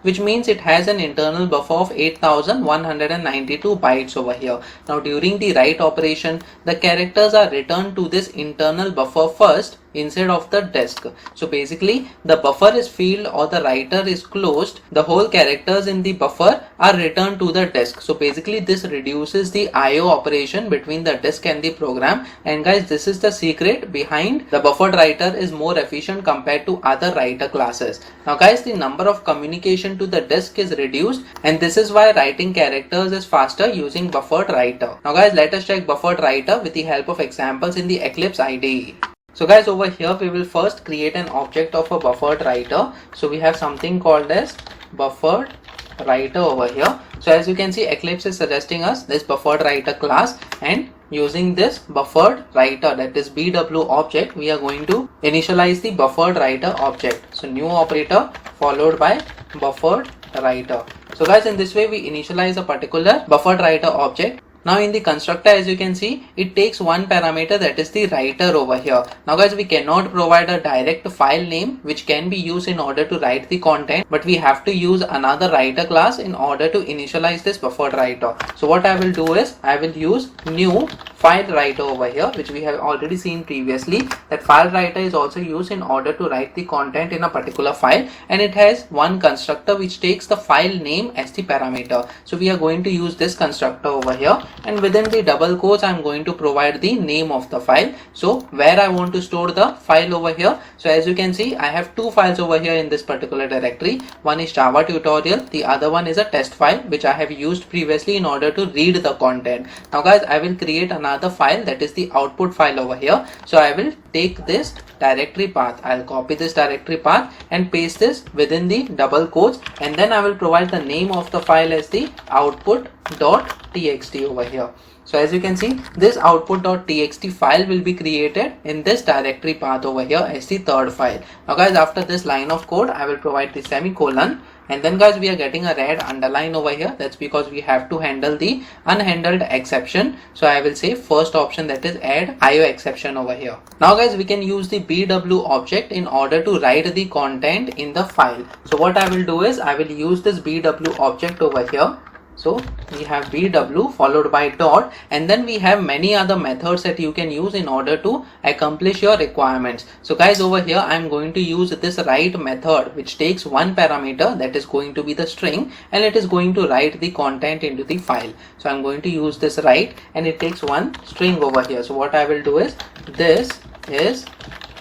which means it has an internal buffer of 8192 bytes over here. Now during the write operation, the characters are returned to this internal buffer first instead of the disk. So basically the buffer is filled or the writer is closed, the whole characters in the buffer are returned to the disk. So basically this reduces the IO operation between the disk and the program. And guys, this is the secret behind the BufferedWriter is more efficient compared to other writer classes. Now guys, the number of communication to the disk is reduced, and this is why writing characters is faster using BufferedWriter. Now guys, let us check BufferedWriter with the help of examples in the Eclipse IDE. So guys, over here we will first create an object of a BufferedWriter. So we have something called as BufferedWriter over here. So as you can see, Eclipse is suggesting us this BufferedWriter class, and using this BufferedWriter, that is BW object, we are going to initialize the BufferedWriter object. So new operator followed by BufferedWriter. So guys, in this way we initialize a particular BufferedWriter object. Now in the constructor, as you can see, it takes one parameter, that is the writer over here. Now guys, we cannot provide a direct file name which can be used in order to write the content, but we have to use another writer class in order to initialize this BufferedWriter. So what I will do is I will use new file writer over here, which we have already seen previously, that file writer is also used in order to write the content in a particular file, and it has one constructor which takes the file name as the parameter. So we are going to use this constructor over here, and within the double quotes I'm going to provide the name of the file. So where I want to store the file over here, so as you can see, I have two files over here in this particular directory. One is Java tutorial, the other one is a test file which I have used previously in order to read the content. Now guys, I will create another file, that is the output file over here. So I will take this directory path, I'll copy this directory path and paste this within the double quotes, and then I will provide the name of the file as the output.txt over here. So as you can see, this output.txt file will be created in this directory path over here as the third file. Now guys, after this line of code, I will provide the semicolon, and then guys we are getting a red underline over here. That's because we have to handle the unhandled exception. So I will say first option, that is add IO exception over here. Now guys we can use the BW object in order to write the content in the file. So what I will do is I will use this BW object over here. So we have BW followed by dot, and then we have many other methods that you can use in order to accomplish your requirements. So guys over here I am going to use this write method, which takes one parameter, that is going to be the string, and it is going to write the content into the file. So I'm going to use this write, and it takes one string over here. So what I will do is, this is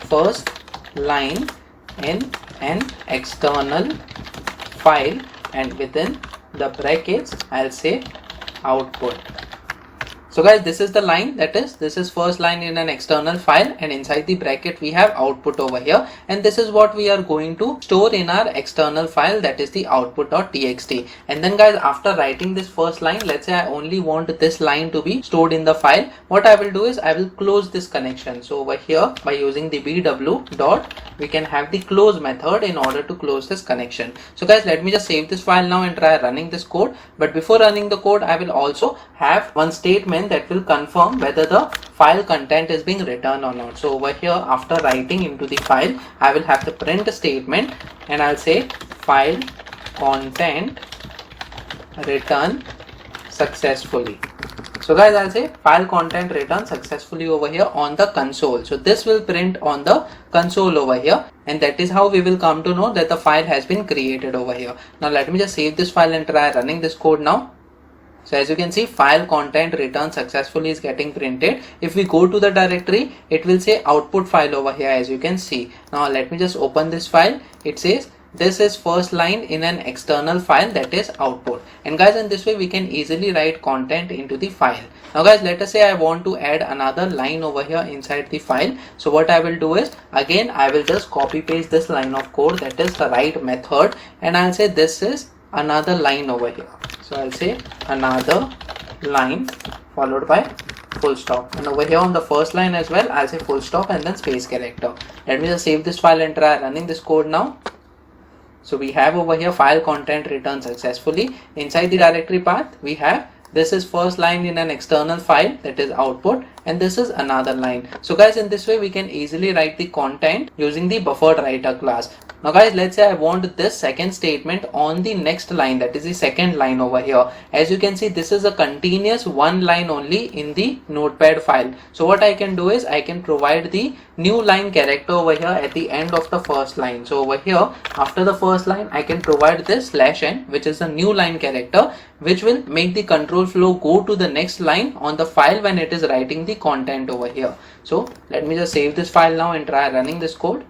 first line in an external file, and within the brackets I'll say output. So guys this is the line, that is this is first line in an external file, and inside the bracket we have output over here, and this is what we are going to store in our external file, that is the output.txt. And then guys after writing this first line, let's say I only want this line to be stored in the file, what I will do is I will close this connection. So over here by using the BW dot, we can have the close method in order to close this connection. So guys let me just save this file now and try running this code. But before running the code, I will also have one statement that will confirm whether the file content is being returned or not. So over here after writing into the file, I will have the print statement, and I'll say file content return successfully. So guys I'll say file content return successfully over here on the console. So this will print on the console over here, and that is how we will come to know that the file has been created over here. Now let me just save this file and try running this code now. So as you can see, file content return successfully is getting printed. If we go to the directory, it will say output file over here, as you can see. Now let me just open this file. It says this is first line in an external file, that is output. And guys in this way we can easily write content into the file. Now guys let us say I want to add another line over here inside the file. So what I will do is, again I will just copy paste this line of code, that is the write method, and I'll say this is another line over here. So I'll say another line followed by full stop, and over here on the first line as well I'll say full stop and then space character. Let me just save this file and try running this code now. So we have over here file content returned successfully. Inside the directory path we have this is first line in an external file, that is output, and this is another line. So guys in this way we can easily write the content using the BufferedWriter class. Now guys let's say I want this second statement on the next line, that is the second line over here. As you can see, this is a continuous one line only in the notepad file. So what I can do is I can provide the new line character over here at the end of the first line. So over here after the first line I can provide this /n, which is a new line character, which will make the control flow go to the next line on the file when it is writing the content over here. So let me just save this file now and try running this code.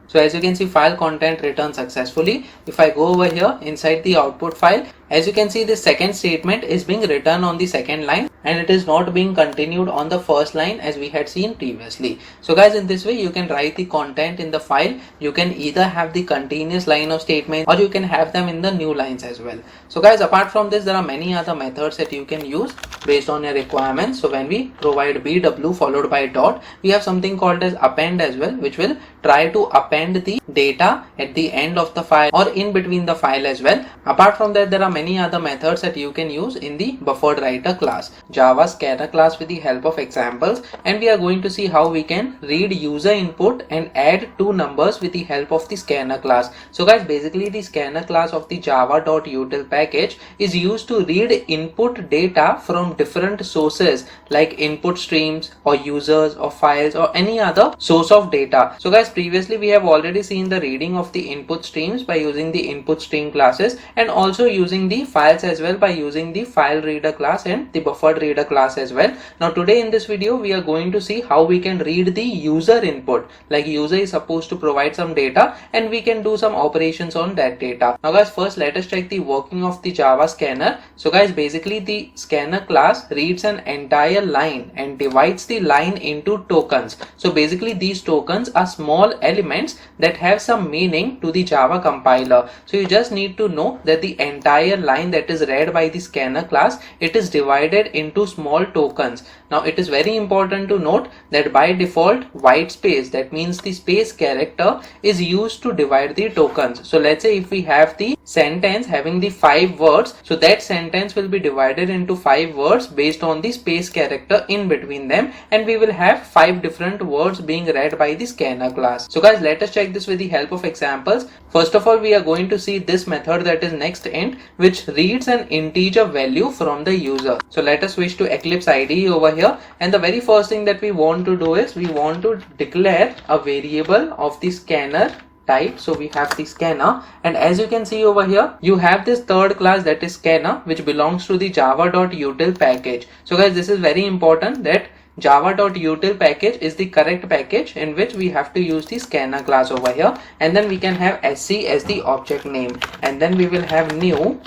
So as you can see, file content returned successfully. If I go over here inside the output file, as you can see, this second statement is being written on the second line, and it is not being continued on the first line as we had seen previously. So guys in this way you can write the content in the file. You can either have the continuous line of statements, or you can have them in the new lines as well. So guys apart from this, there are many other methods that you can use based on your requirements. So when we provide BW followed by dot, we have something called as append as well, which will try to append the data at the end of the file or in between the file as well. Apart from that, there are many other methods that you can use in the BufferedWriter class, Java scanner class, with the help of examples, and we are going to see how we can read user input and add two numbers with the help of the scanner class. So guys, basically the scanner class of the java.util package is used to read input data from different sources like input streams or users or files or any other source of data. So guys, previously we have already seen the reading of the input streams by using the input stream classes, and also using the files as well by using the file reader class and the buffered reader class as well. Now today in this video we are going to see how we can read the user input, like user is supposed to provide some data and we can do some operations on that data. Now guys, first let us check the working of the Java scanner. So guys, basically the scanner class reads an entire line and divides the line into tokens. So basically these tokens are small elements that have some meaning to the Java compiler. So you just need to know that the entire line that is read by the scanner class, it is divided into small tokens. Now it is very important to note that by default white space, that means the space character, is used to divide the tokens. So let's say if we have the sentence having the 5 words, so that sentence will be divided into 5 words based on the space character in between them, and we will have 5 different words being read by the scanner class. So guys, let us check this with the help of examples. First of all, we are going to see this method, that is nextInt, which reads an integer value from the user. So let us switch to Eclipse IDE over here, and the very first thing that we want to do is we want to declare a variable of the scanner type. So we have the scanner, and as you can see over here, you have this third class, that is scanner, which belongs to the java.util package. So guys, this is very important, that java.util package is the correct package in which we have to use the scanner class over here, and then we can have sc as the object name, and then we will have new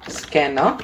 scanner,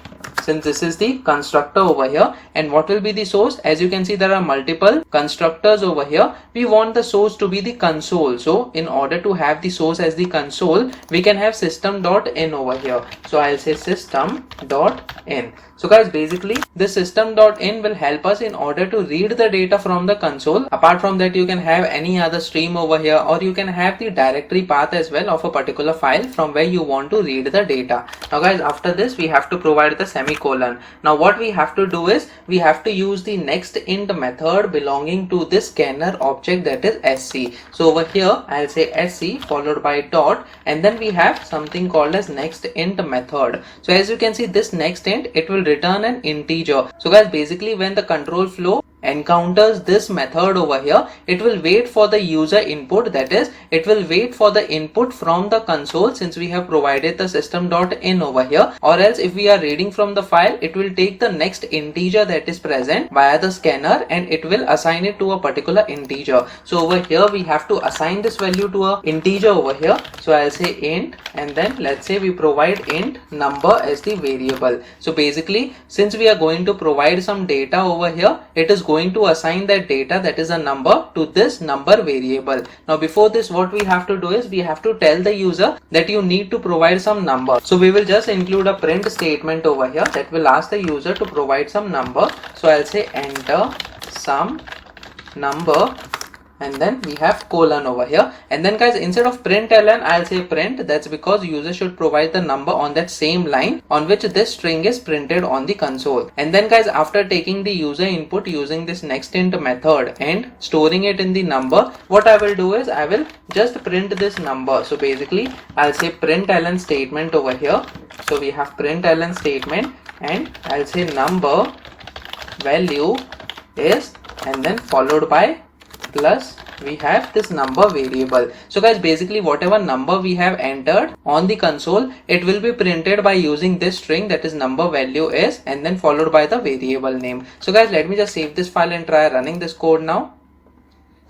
since this is the constructor over here. And what will be the source? As you can see, there are multiple constructors over here. We want the source to be the console. So in order to have the source as the console, we can have system.in over here. So I'll say system.in. So guys, basically the system.in will help us in order to read the data from the console. Apart from that, you can have any other stream over here, or you can have the directory path as well of a particular file from where you want to read the data. Now guys, after this we have to provide the semicolon. Now what we have to do is we have to use the nextInt method belonging to this scanner object, that is sc. So over here I'll say sc followed by dot, and then we have something called as nextInt method. So as you can see, this nextInt, it will return an integer. So guys, basically when the control flow encounters this method over here, it will wait for the user input, that is, it will wait for the input from the console, since we have provided the system.in over here, or else if we are reading from the file, it will take the next integer that is present via the scanner, and it will assign it to a particular integer. So over here we have to assign this value to a integer over here. So I'll say int, and then let's say we provide int number as the variable. So basically, since we are going to provide some data over here, it is going to assign that data, that is a number, to this number variable. Now before this, what we have to do is we have to tell the user that you need to provide some number. So we will just include a print statement over here that will ask the user to provide some number. So I'll say enter some number, and then we have colon over here. And then guys, instead of println, I'll say print. That's because user should provide the number on that same line on which this string is printed on the console. And then guys, after taking the user input using this nextInt method and storing it in the number, what I will do is I will just print this number. So basically I'll say println statement over here. So we have println statement, and I'll say number value is, and then followed by plus we have this number variable. So guys, basically whatever number we have entered on the console, it will be printed by using this string, that is number value is, and then followed by the variable name. So guys, let me just save this file and try running this code now.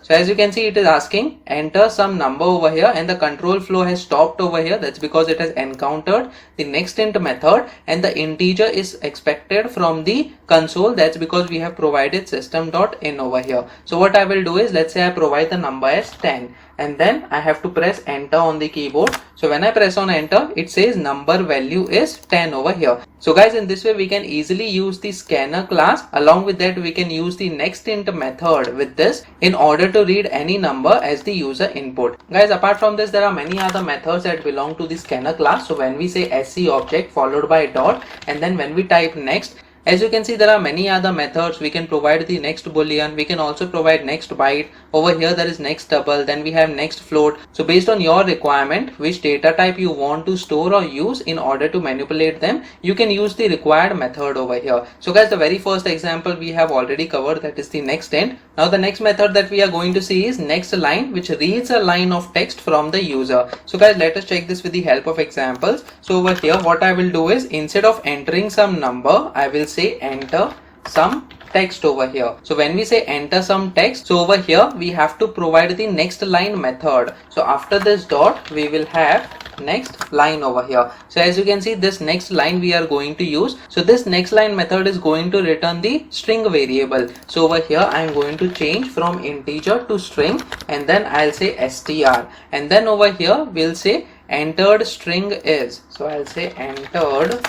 So as you can see, it is asking enter some number over here, and the control flow has stopped over here. That's because it has encountered the nextInt method, and the integer is expected from the console. That's because we have provided system.in over here. So what I will do is, let's say I provide the number as 10, and then I have to press enter on the keyboard. So when I press on enter, it says number value is 10 over here. So guys, in this way we can easily use the scanner class. Along with that, we can use the nextInt method with this in order to read any number as the user input. Guys, apart from this, there are many other methods that belong to the scanner class. So when we say sc object followed by dot, and then when we type next, as you can see, there are many other methods. We can provide the next boolean, we can also provide next byte. Over here there is next double, then we have next float. So based on your requirement, which data type you want to store or use in order to manipulate them, you can use the required method over here. So guys, the very first example we have already covered, that is the nextInt. Now the next method that we are going to see is nextLine, which reads a line of text from the user. So guys, let us check this with the help of examples. So over here, what I will do is, instead of entering some number, I will say enter some text over here. So when we say enter some text, so over here we have to provide the nextLine method. So after this dot, we will have next line over here. So as you can see, this next line we are going to use. So this next line method is going to return the string variable. So over here I am going to change from integer to string, and then I'll say str, and then over here we'll say entered string is. So I'll say entered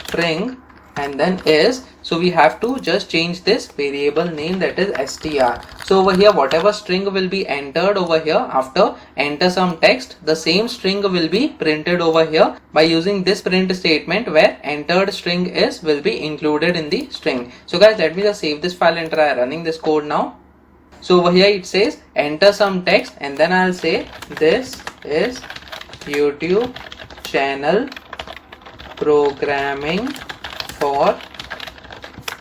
string, and then is. So we have to just change this variable name, that is str. So over here whatever string will be entered over here, after enter some text, the same string will be printed over here by using this print statement, where entered string is will be included in the string. So guys, let me just save this file and try running this code now. So over here it says enter some text, and then I'll say this is YouTube channel programming for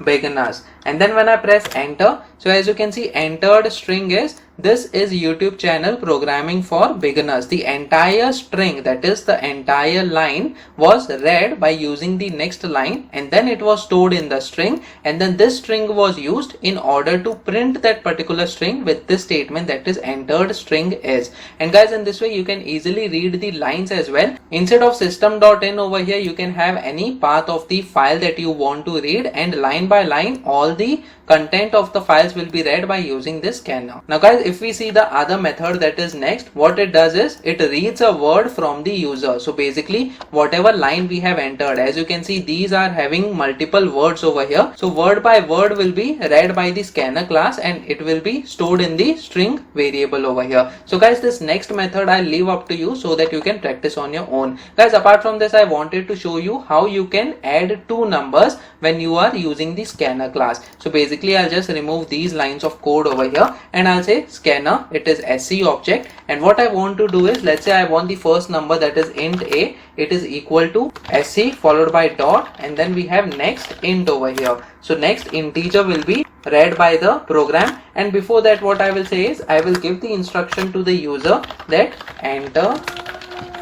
beginners, and then when I press enter, so as you can see entered string is this is YouTube channel programming for beginners. The entire string, that is the entire line, was read by using the next line, and then it was stored in the string, and then this string was used in order to print that particular string with this statement, that is entered string is. And guys, in this way you can easily read the lines as well. Instead of system.in over here, you can have any path of the file that you want to read, and line by line all the content of the files will be read by using this scanner. Now guys, if we see the other method, that is next, what it does is it reads a word from the user. So basically whatever line we have entered, as you can see these are having multiple words over here, so word by word will be read by the scanner class, and it will be stored in the string variable over here. So guys, this next method I'll leave up to you so that you can practice on your own. Guys, apart from this, I wanted to show you how you can add two numbers when you are using the scanner class. So basically I'll just remove these lines of code over here, and I'll say scanner, it is SC object, and what I want to do is, let's say I want the first number, that is int a, it is equal to SC followed by dot, and then we have next int over here. So next integer will be read by the program, and before that what I will say is I will give the instruction to the user that enter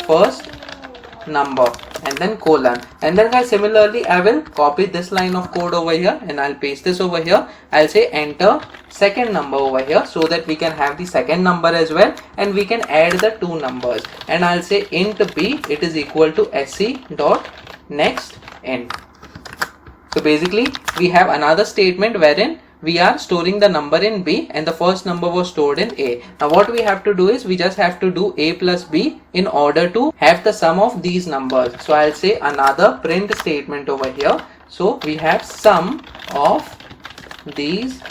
first number and then colon, and then guys similarly I will copy this line of code over here and I'll paste this over here. I'll say enter second number over here so that we can have the second number as well, and we can add the two numbers, and I'll say int b, it is equal to sc dot next int. So basically we have another statement wherein we are storing the number in B and the first number was stored in A. Now what we have to do is we just have to do A plus B in order to have the sum of these numbers. So I'll say another print statement over here. So we have sum of these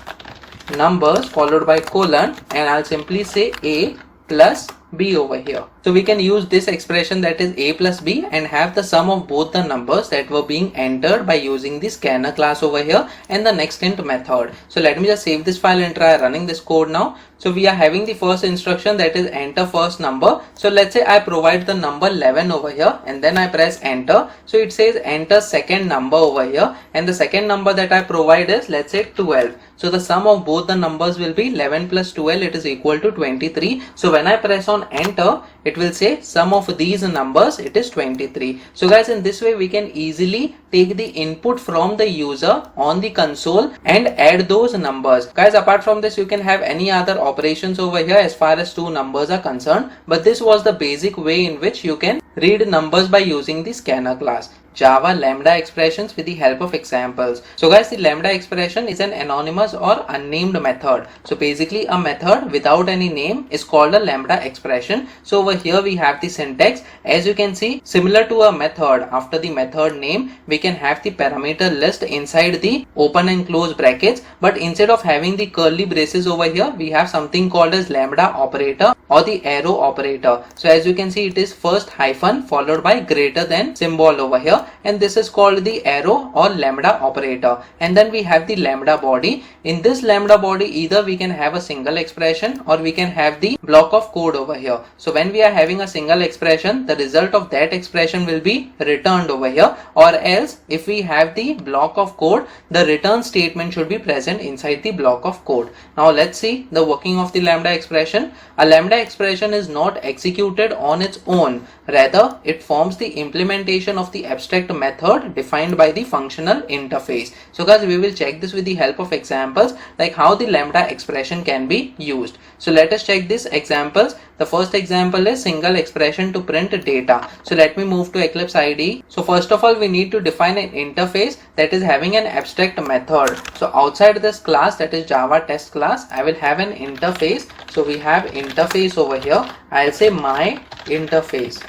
numbers followed by colon, and I'll simply say A plus B over here. So we can use this expression, that is A plus B, and have the sum of both the numbers that were being entered by using the scanner class over here and the next int method. So let me just save this file and try running this code now. So we are having the first instruction, that is enter first number. So let's say I provide the number 11 over here and then I press enter. So it says enter second number over here, and the second number that I provide is, let's say 12. So the sum of both the numbers will be 11 plus 12, it is equal to 23. So when I press on enter, it will say sum of these numbers, it is 23. So guys, in this way we can easily take the input from the user on the console and add those numbers. Guys, apart from this you can have any other operations over here as far as two numbers are concerned, but this was the basic way in which you can read numbers by using the scanner class. Java Lambda expressions with the help of examples. So guys, the Lambda expression is an anonymous or unnamed method. So basically a method without any name is called a Lambda expression. So over here we have the syntax. As you can see, similar to a method, after the method name we can have the parameter list inside the open and close brackets, but instead of having the curly braces over here, we have something called as Lambda operator or the arrow operator. So as you can see, it is first hyphen followed by greater than symbol over here, and this is called the arrow or Lambda operator. And then we have the Lambda body. In this Lambda body, either we can have a single expression or we can have the block of code over here. So when we are having a single expression, the result of that expression will be returned over here, or else if we have the block of code, the return statement should be present inside the block of code. Now let's see the working of the Lambda expression. A Lambda expression is not executed on its own, rather it forms the implementation of the abstract method defined by the functional interface. So guys, we will check this with the help of examples, like how the Lambda expression can be used. So let us check these examples. The first example is single expression to print data. So let me move to Eclipse IDE. So first of all, we need to define an interface that is having an abstract method. So outside this class, that is Java test class, I will have an interface. So we have interface over here. I'll say my interface.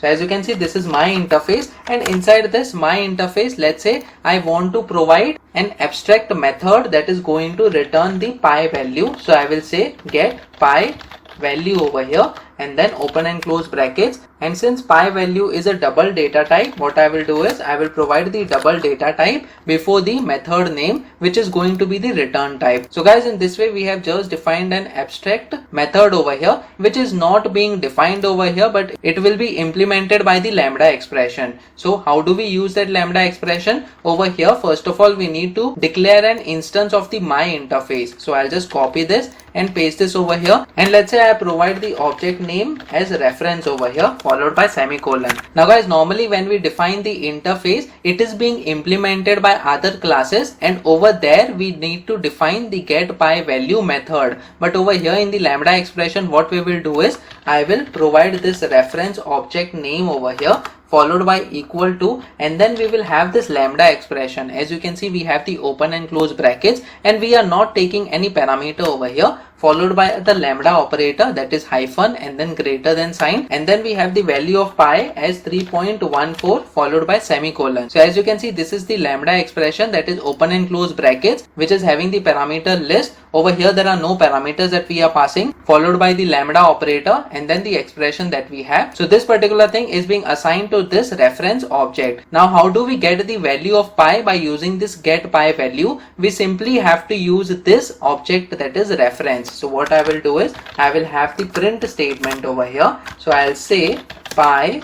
So as you can see, this is my interface, and inside this my interface, let's say I want to provide an abstract method that is going to return the pi value. So I will say get pi value over here, and then open and close brackets. And since pi value is a double data type, what I will do is I will provide the double data type before the method name, which is going to be the return type. So guys, in this way we have just defined an abstract method over here, which is not being defined over here, but it will be implemented by the lambda expression. So how do we use that lambda expression over here? First of all, we need to declare an instance of the my interface. So I'll just copy this and paste this over here, and let's say I provide the object name as reference over here, followed by semicolon. Now guys, normally when we define the interface, it is being implemented by other classes, and over there we need to define the get pi value method. But over here in the lambda expression, what we will do is I will provide this reference object name over here, followed by equal to, and then we will have this lambda expression. As you can see, we have the open and close brackets, and we are not taking any parameter over here, followed by the lambda operator, that is hyphen and then greater than sign, and then we have the value of pi as 3.14 followed by semicolon. So as you can see, this is the lambda expression, that is open and close brackets, which is having the parameter list. Over here there are no parameters that we are passing, followed by the lambda operator and then the expression that we have. So this particular thing is being assigned to this reference object. Now how do we get the value of pi? By using this get pi value, we simply have to use this object, that is reference. So what I will do is I will have the print statement over here. So I'll say pi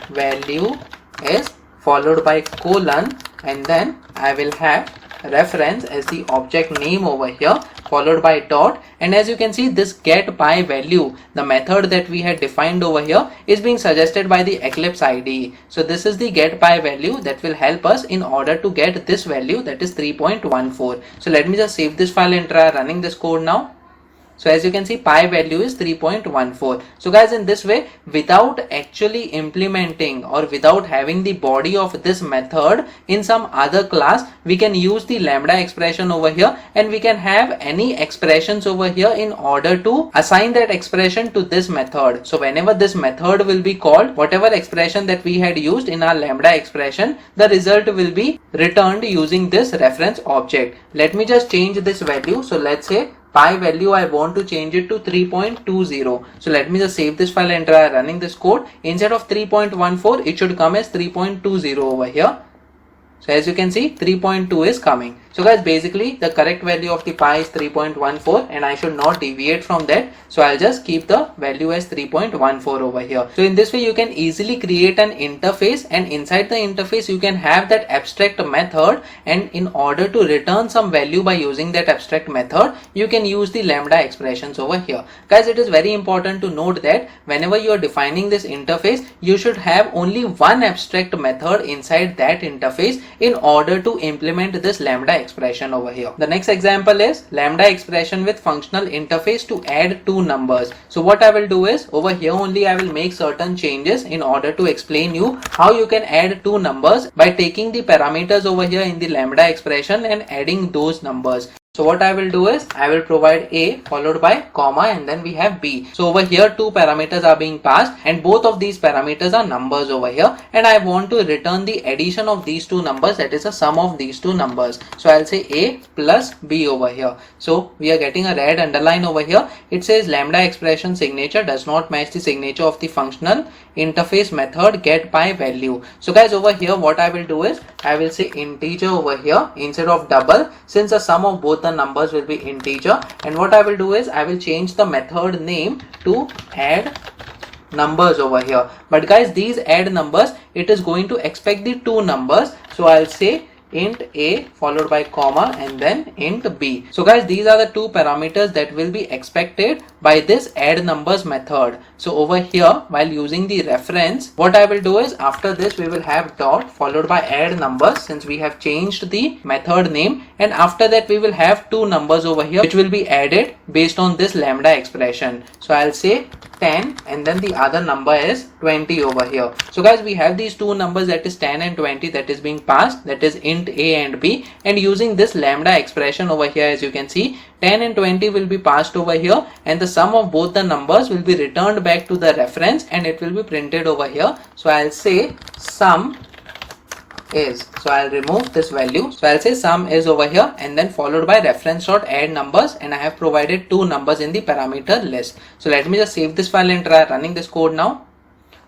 value is followed by colon, and then I will have reference as the object name over here, followed by dot. And as you can see, this get pi value, the method that we had defined over here, is being suggested by the Eclipse IDE. So this is the get pi value that will help us in order to get this value, that is 3.14. So let me just save this file and try running this code now. So as you can see, pi value is 3.14. So guys, in this way, without actually implementing or without having the body of this method in some other class, we can use the lambda expression over here, and we can have any expressions over here in order to assign that expression to this method. So whenever this method will be called, whatever expression that we had used in our lambda expression, the result will be returned using this reference object. Let me just change this value. So let's say pi value, I want to change it to 3.20. So let me just save this file and try running this code. Instead of 3.14, it should come as 3.20 over here. So as you can see, 3.2 is coming. So guys, basically the correct value of the pi is 3.14, and I should not deviate from that. So I'll just keep the value as 3.14 over here. So in this way you can easily create an interface, and inside the interface you can have that abstract method, and in order to return some value by using that abstract method, you can use the lambda expressions over here. Guys, it is very important to note that whenever you are defining this interface, you should have only one abstract method inside that interface in order to implement this lambda expression over here. The next example is lambda expression with functional interface to add two numbers. So what I will do is over here only I will make certain changes in order to explain you how you can add two numbers by taking the parameters over here in the lambda expression and adding those numbers. So what I will do is I will provide a followed by comma, and then we have b. So over here two parameters are being passed, and both of these parameters are numbers over here, and I want to return the addition of these two numbers, that is a sum of these two numbers. So I'll say a plus b over here. So we are getting a red underline over here. It says lambda expression signature does not match the signature of the functional interface method get pi value. So guys, over here what I will do is I will say integer over here instead of double, since the sum of both the numbers will be integer. And what I will do is I will change the method name to add numbers over here. But guys, these add numbers, it is going to expect the two numbers. So I'll say int a followed by comma and then int b. So guys, these are the two parameters that will be expected by this add numbers method. So over here, while using the reference, what I will do is after this we will have dot followed by add numbers, since we have changed the method name, and after that we will have two numbers over here which will be added based on this lambda expression. So I'll say 10 and then the other number is 20 over here. So guys, we have these two numbers, that is 10 and 20, that is being passed, that is int a and b, and using this lambda expression over here, as you can see, 10 and 20 will be passed over here, and the sum of both the numbers will be returned back to the reference and it will be printed over here. So I'll say sum is, so I'll remove this value, so I'll say sum is over here and then followed by reference.add numbers, and I have provided 2 numbers in the parameter list. So let me just save this file and try running this code now.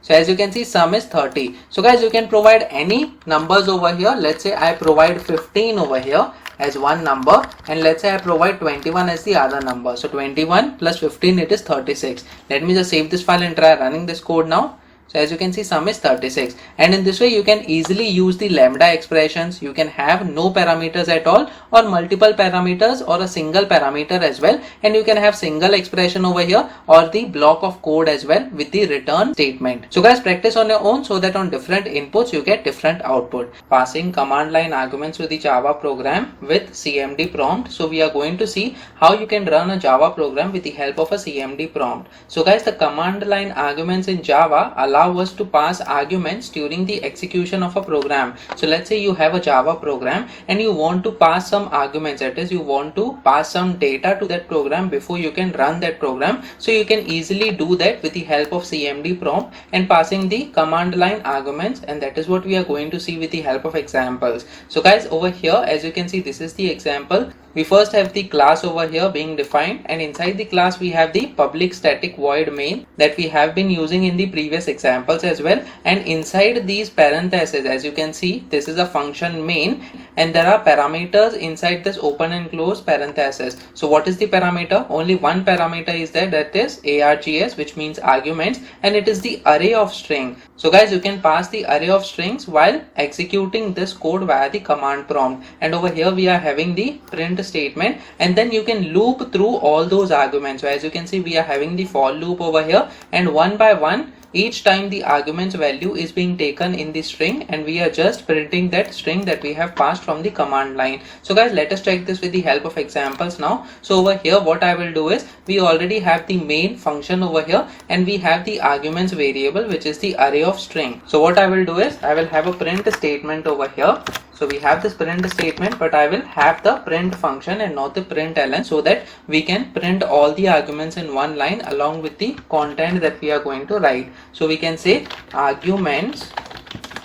So as you can see, sum is 30. So guys, you can provide any numbers over here. Let's say I provide 15 over here as one number, and let's say I provide 21 as the other number. So 21 plus 15, it is 36. Let me just save this file and try running this code now. So as you can see, sum is 36, and in this way you can easily use the lambda expressions. You can have no parameters at all, or multiple parameters, or a single parameter as well, and you can have single expression over here or the block of code as well with the return statement. So guys, practice on your own so that on different inputs you get different output. Passing command line arguments to the Java program with CMD prompt. So we are going to see how you can run a Java program with the help of a CMD prompt. So guys, the command line arguments in Java allow us to pass arguments during the execution of a program. So let's say you have a Java program and you want to pass some arguments, that is, you want to pass some data to that program before you can run that program. So you can easily do that with the help of CMD prompt and passing the command line arguments, and that is what we are going to see with the help of examples. So guys, over here as you can see, this is the example. We first have the class over here being defined, and inside the class we have the public static void main that we have been using in the previous examples as well. And inside these parentheses, as you can see, this is a function main, and there are parameters inside this open and close parentheses. So what is the parameter? Only one parameter is there, that is args, which means arguments, and it is the array of string. So guys, you can pass the array of strings while executing this code via the command prompt. And over here we are having the print statement, and then you can loop through all those arguments. So as you can see, we are having the for loop over here, and one by one each time the argument's value is being taken in the string, and we are just printing that string that we have passed from the command line. So guys, let us check this with the help of examples now. So over here what I will do is, we already have the main function over here, and we have the arguments variable, which is the array of string. So what I will do is, I will have a print statement over here. So we have this print statement, but I will have the print function and not the println, so that we can print all the arguments in one line along with the content that we are going to write. So we can say arguments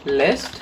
list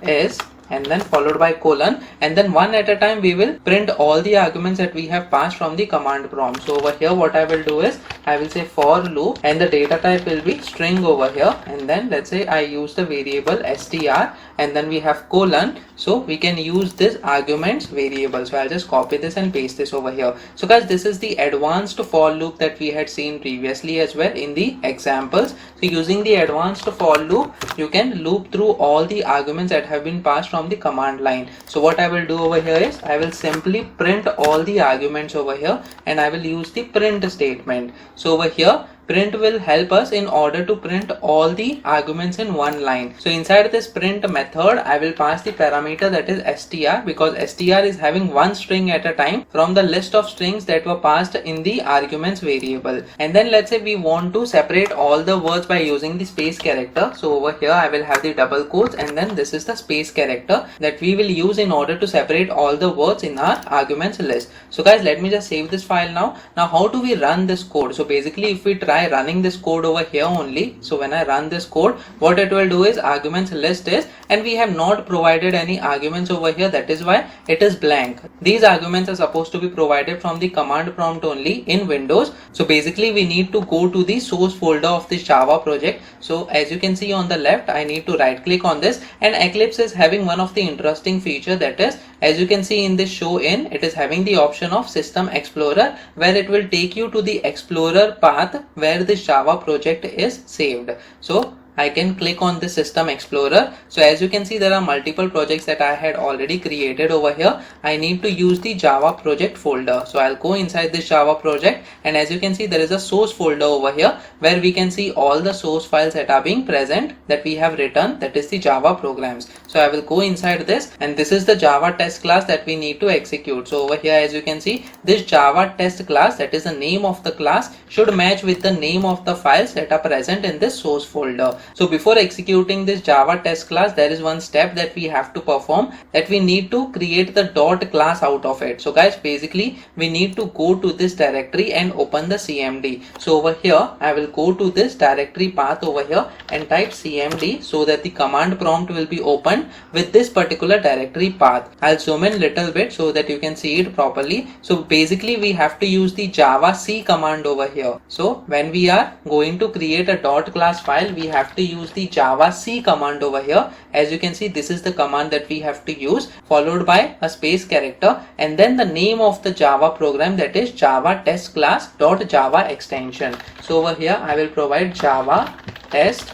is, and then followed by colon, and then one at a time we will print all the arguments that we have passed from the command prompt. So over here what I will do is, I will say for loop, and the data type will be string over here, and then let's say I use the variable str, and then we have colon, so we can use this arguments variable. So I'll just copy this and paste this over here. So guys, this is the advanced for loop that we had seen previously as well in the examples. So using the advanced for loop, you can loop through all the arguments that have been passed from the command line. So what I will do over here is, I will simply print all the arguments over here, and I will use the print statement. So over here print will help us in order to print all the arguments in one line. So inside this print method, I will pass the parameter that is str, because str is having one string at a time from the list of strings that were passed in the arguments variable. And then let's say we want to separate all the words by using the space character. So over here I will have the double quotes, and then this is the space character that we will use in order to separate all the words in our arguments list. So guys, let me just save this file now. Now how do we run this code? So basically, if we try running this code over here only, so when I run this code, what it will do is, arguments list is, and we have not provided any arguments over here, that is why it is blank. These arguments are supposed to be provided from the command prompt only in Windows. So basically we need to go to the source folder of this Java project. So as you can see on the left, I need to right click on this, and Eclipse is having one of the interesting feature, that is, as you can see in this show in, it is having the option of System Explorer, where it will take you to the Explorer path where this Java project is saved. So I can click on the System Explorer. So as you can see, there are multiple projects that I had already created over here. I need to use the Java project folder. So I'll go inside this Java project, and as you can see, there is a source folder over here where we can see all the source files that are being present that we have written, that is the Java programs. So I will go inside this, and this is the Java test class that we need to execute. So over here, as you can see, this Java test class, that is the name of the class, should match with the name of the files that are present in this source folder. So before executing this Java test class, there is one step that we have to perform, that we need to create the dot class out of it. So guys, basically we need to go to this directory and open the cmd. So over here I will go to this directory path over here and type cmd, so that the command prompt will be opened with this particular directory path. I'll zoom in little bit so that you can see it properly. So basically we have to use the java c command over here. So when we are going to create a dot class file, we have to use the java c command over here. As you can see, this is the command that we have to use, followed by a space character and then the name of the java program, that is java test class dot java extension. So over here I will provide java test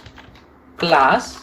class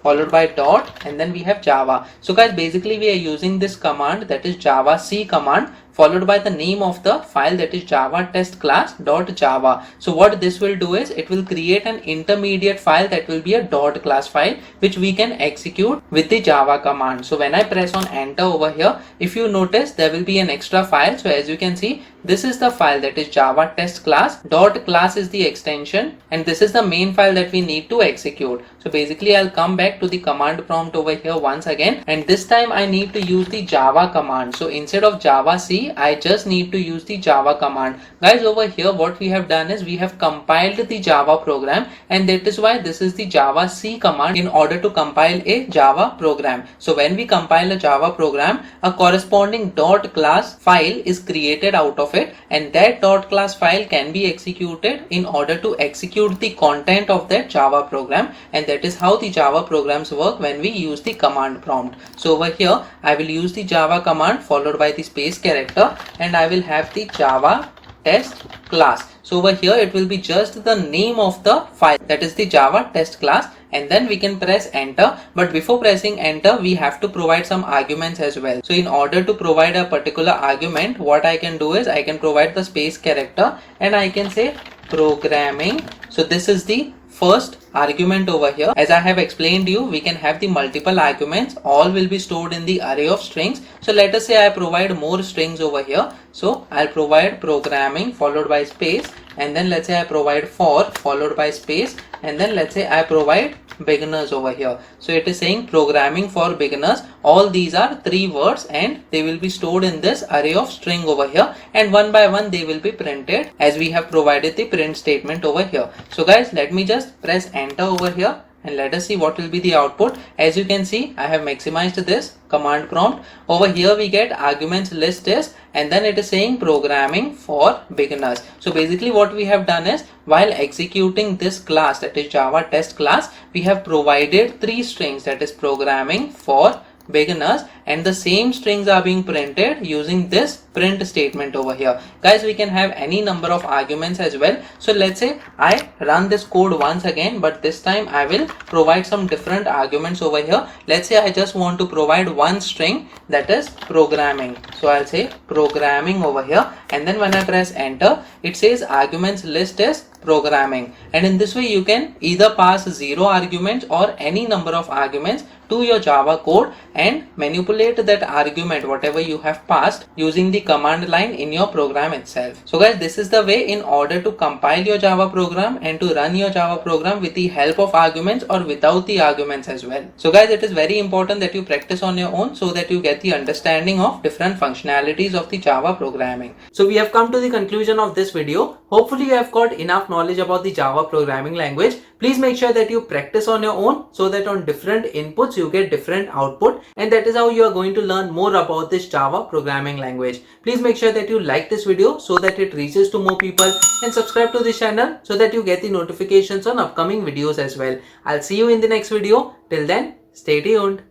followed by dot and then we have java. So guys, basically we are using this command, that is java c command, followed by the name of the file, that is java test class dot java. So what this will do is it will create an intermediate file that will be a dot class file which we can execute with the java command. So when I press on enter over here, if you notice there will be an extra file. So as you can see, this is the file, that is java test class dot class is the extension and this is the main file that we need to execute. So basically I'll come back to the command prompt over here once again, and this time I need to use the java command. So instead of java c, I just need to use the java command. Guys, over here what we have done is we have compiled the java program, and that is why this is the java c command in order to compile a java program. So when we compile a java program, a corresponding dot class file is created out of it, and that dot class file can be executed in order to execute the content of that java program, and that is how the java programs work when we use the command prompt. So over here I will use the java command followed by the space character, and I will have the java test class. So over here it will be just the name of the file, that is the java test class, and then we can press enter. But before pressing enter, we have to provide some arguments as well. So in order to provide a particular argument, what I can do is I can provide the space character and I can say programming. So this is the first argument over here. As I have explained to you, we can have the multiple arguments, all will be stored in the array of strings. So let us say I provide more strings over here. So I'll provide programming followed by space, and then let's say I provide for followed by space, and then let's say I provide beginners over here. So it is saying programming for beginners. All these are 3 words and they will be stored in this array of string over here, and one by one they will be printed as we have provided the print statement over here. So guys, let me just press enter over here and let us see what will be the output. As you can see, I have maximized this command prompt. Over here we get arguments list is, and then it is saying programming for beginners. So basically what we have done is, while executing this class, that is java test class, we have provided 3 strings, that is programming for beginners, and the same strings are being printed using this print statement over here. Guys, we can have any number of arguments as well. So let's say I run this code once again, but this time I will provide some different arguments over here. Let's say I just want to provide one string, that is programming. So I'll say programming over here, and then when I press enter, it says arguments list is programming, and in this way you can either pass 0 arguments or any number of arguments to your Java code and manipulate that argument whatever you have passed using the command line in your program itself. So guys, this is the way in order to compile your Java program and to run your Java program with the help of arguments or without the arguments as well. So guys, it is very important that you practice on your own so that you get the understanding of different functionalities of the Java programming. So we have come to the conclusion of this video. Hopefully you have got enough knowledge about the Java programming language. Please make sure that you practice on your own so that on different inputs you get different output, and that is how you are going to learn more about this Java programming language. Please make sure that you like this video so that it reaches to more people, and subscribe to this channel so that you get the notifications on upcoming videos as well. I'll see you in the next video. Till then, stay tuned.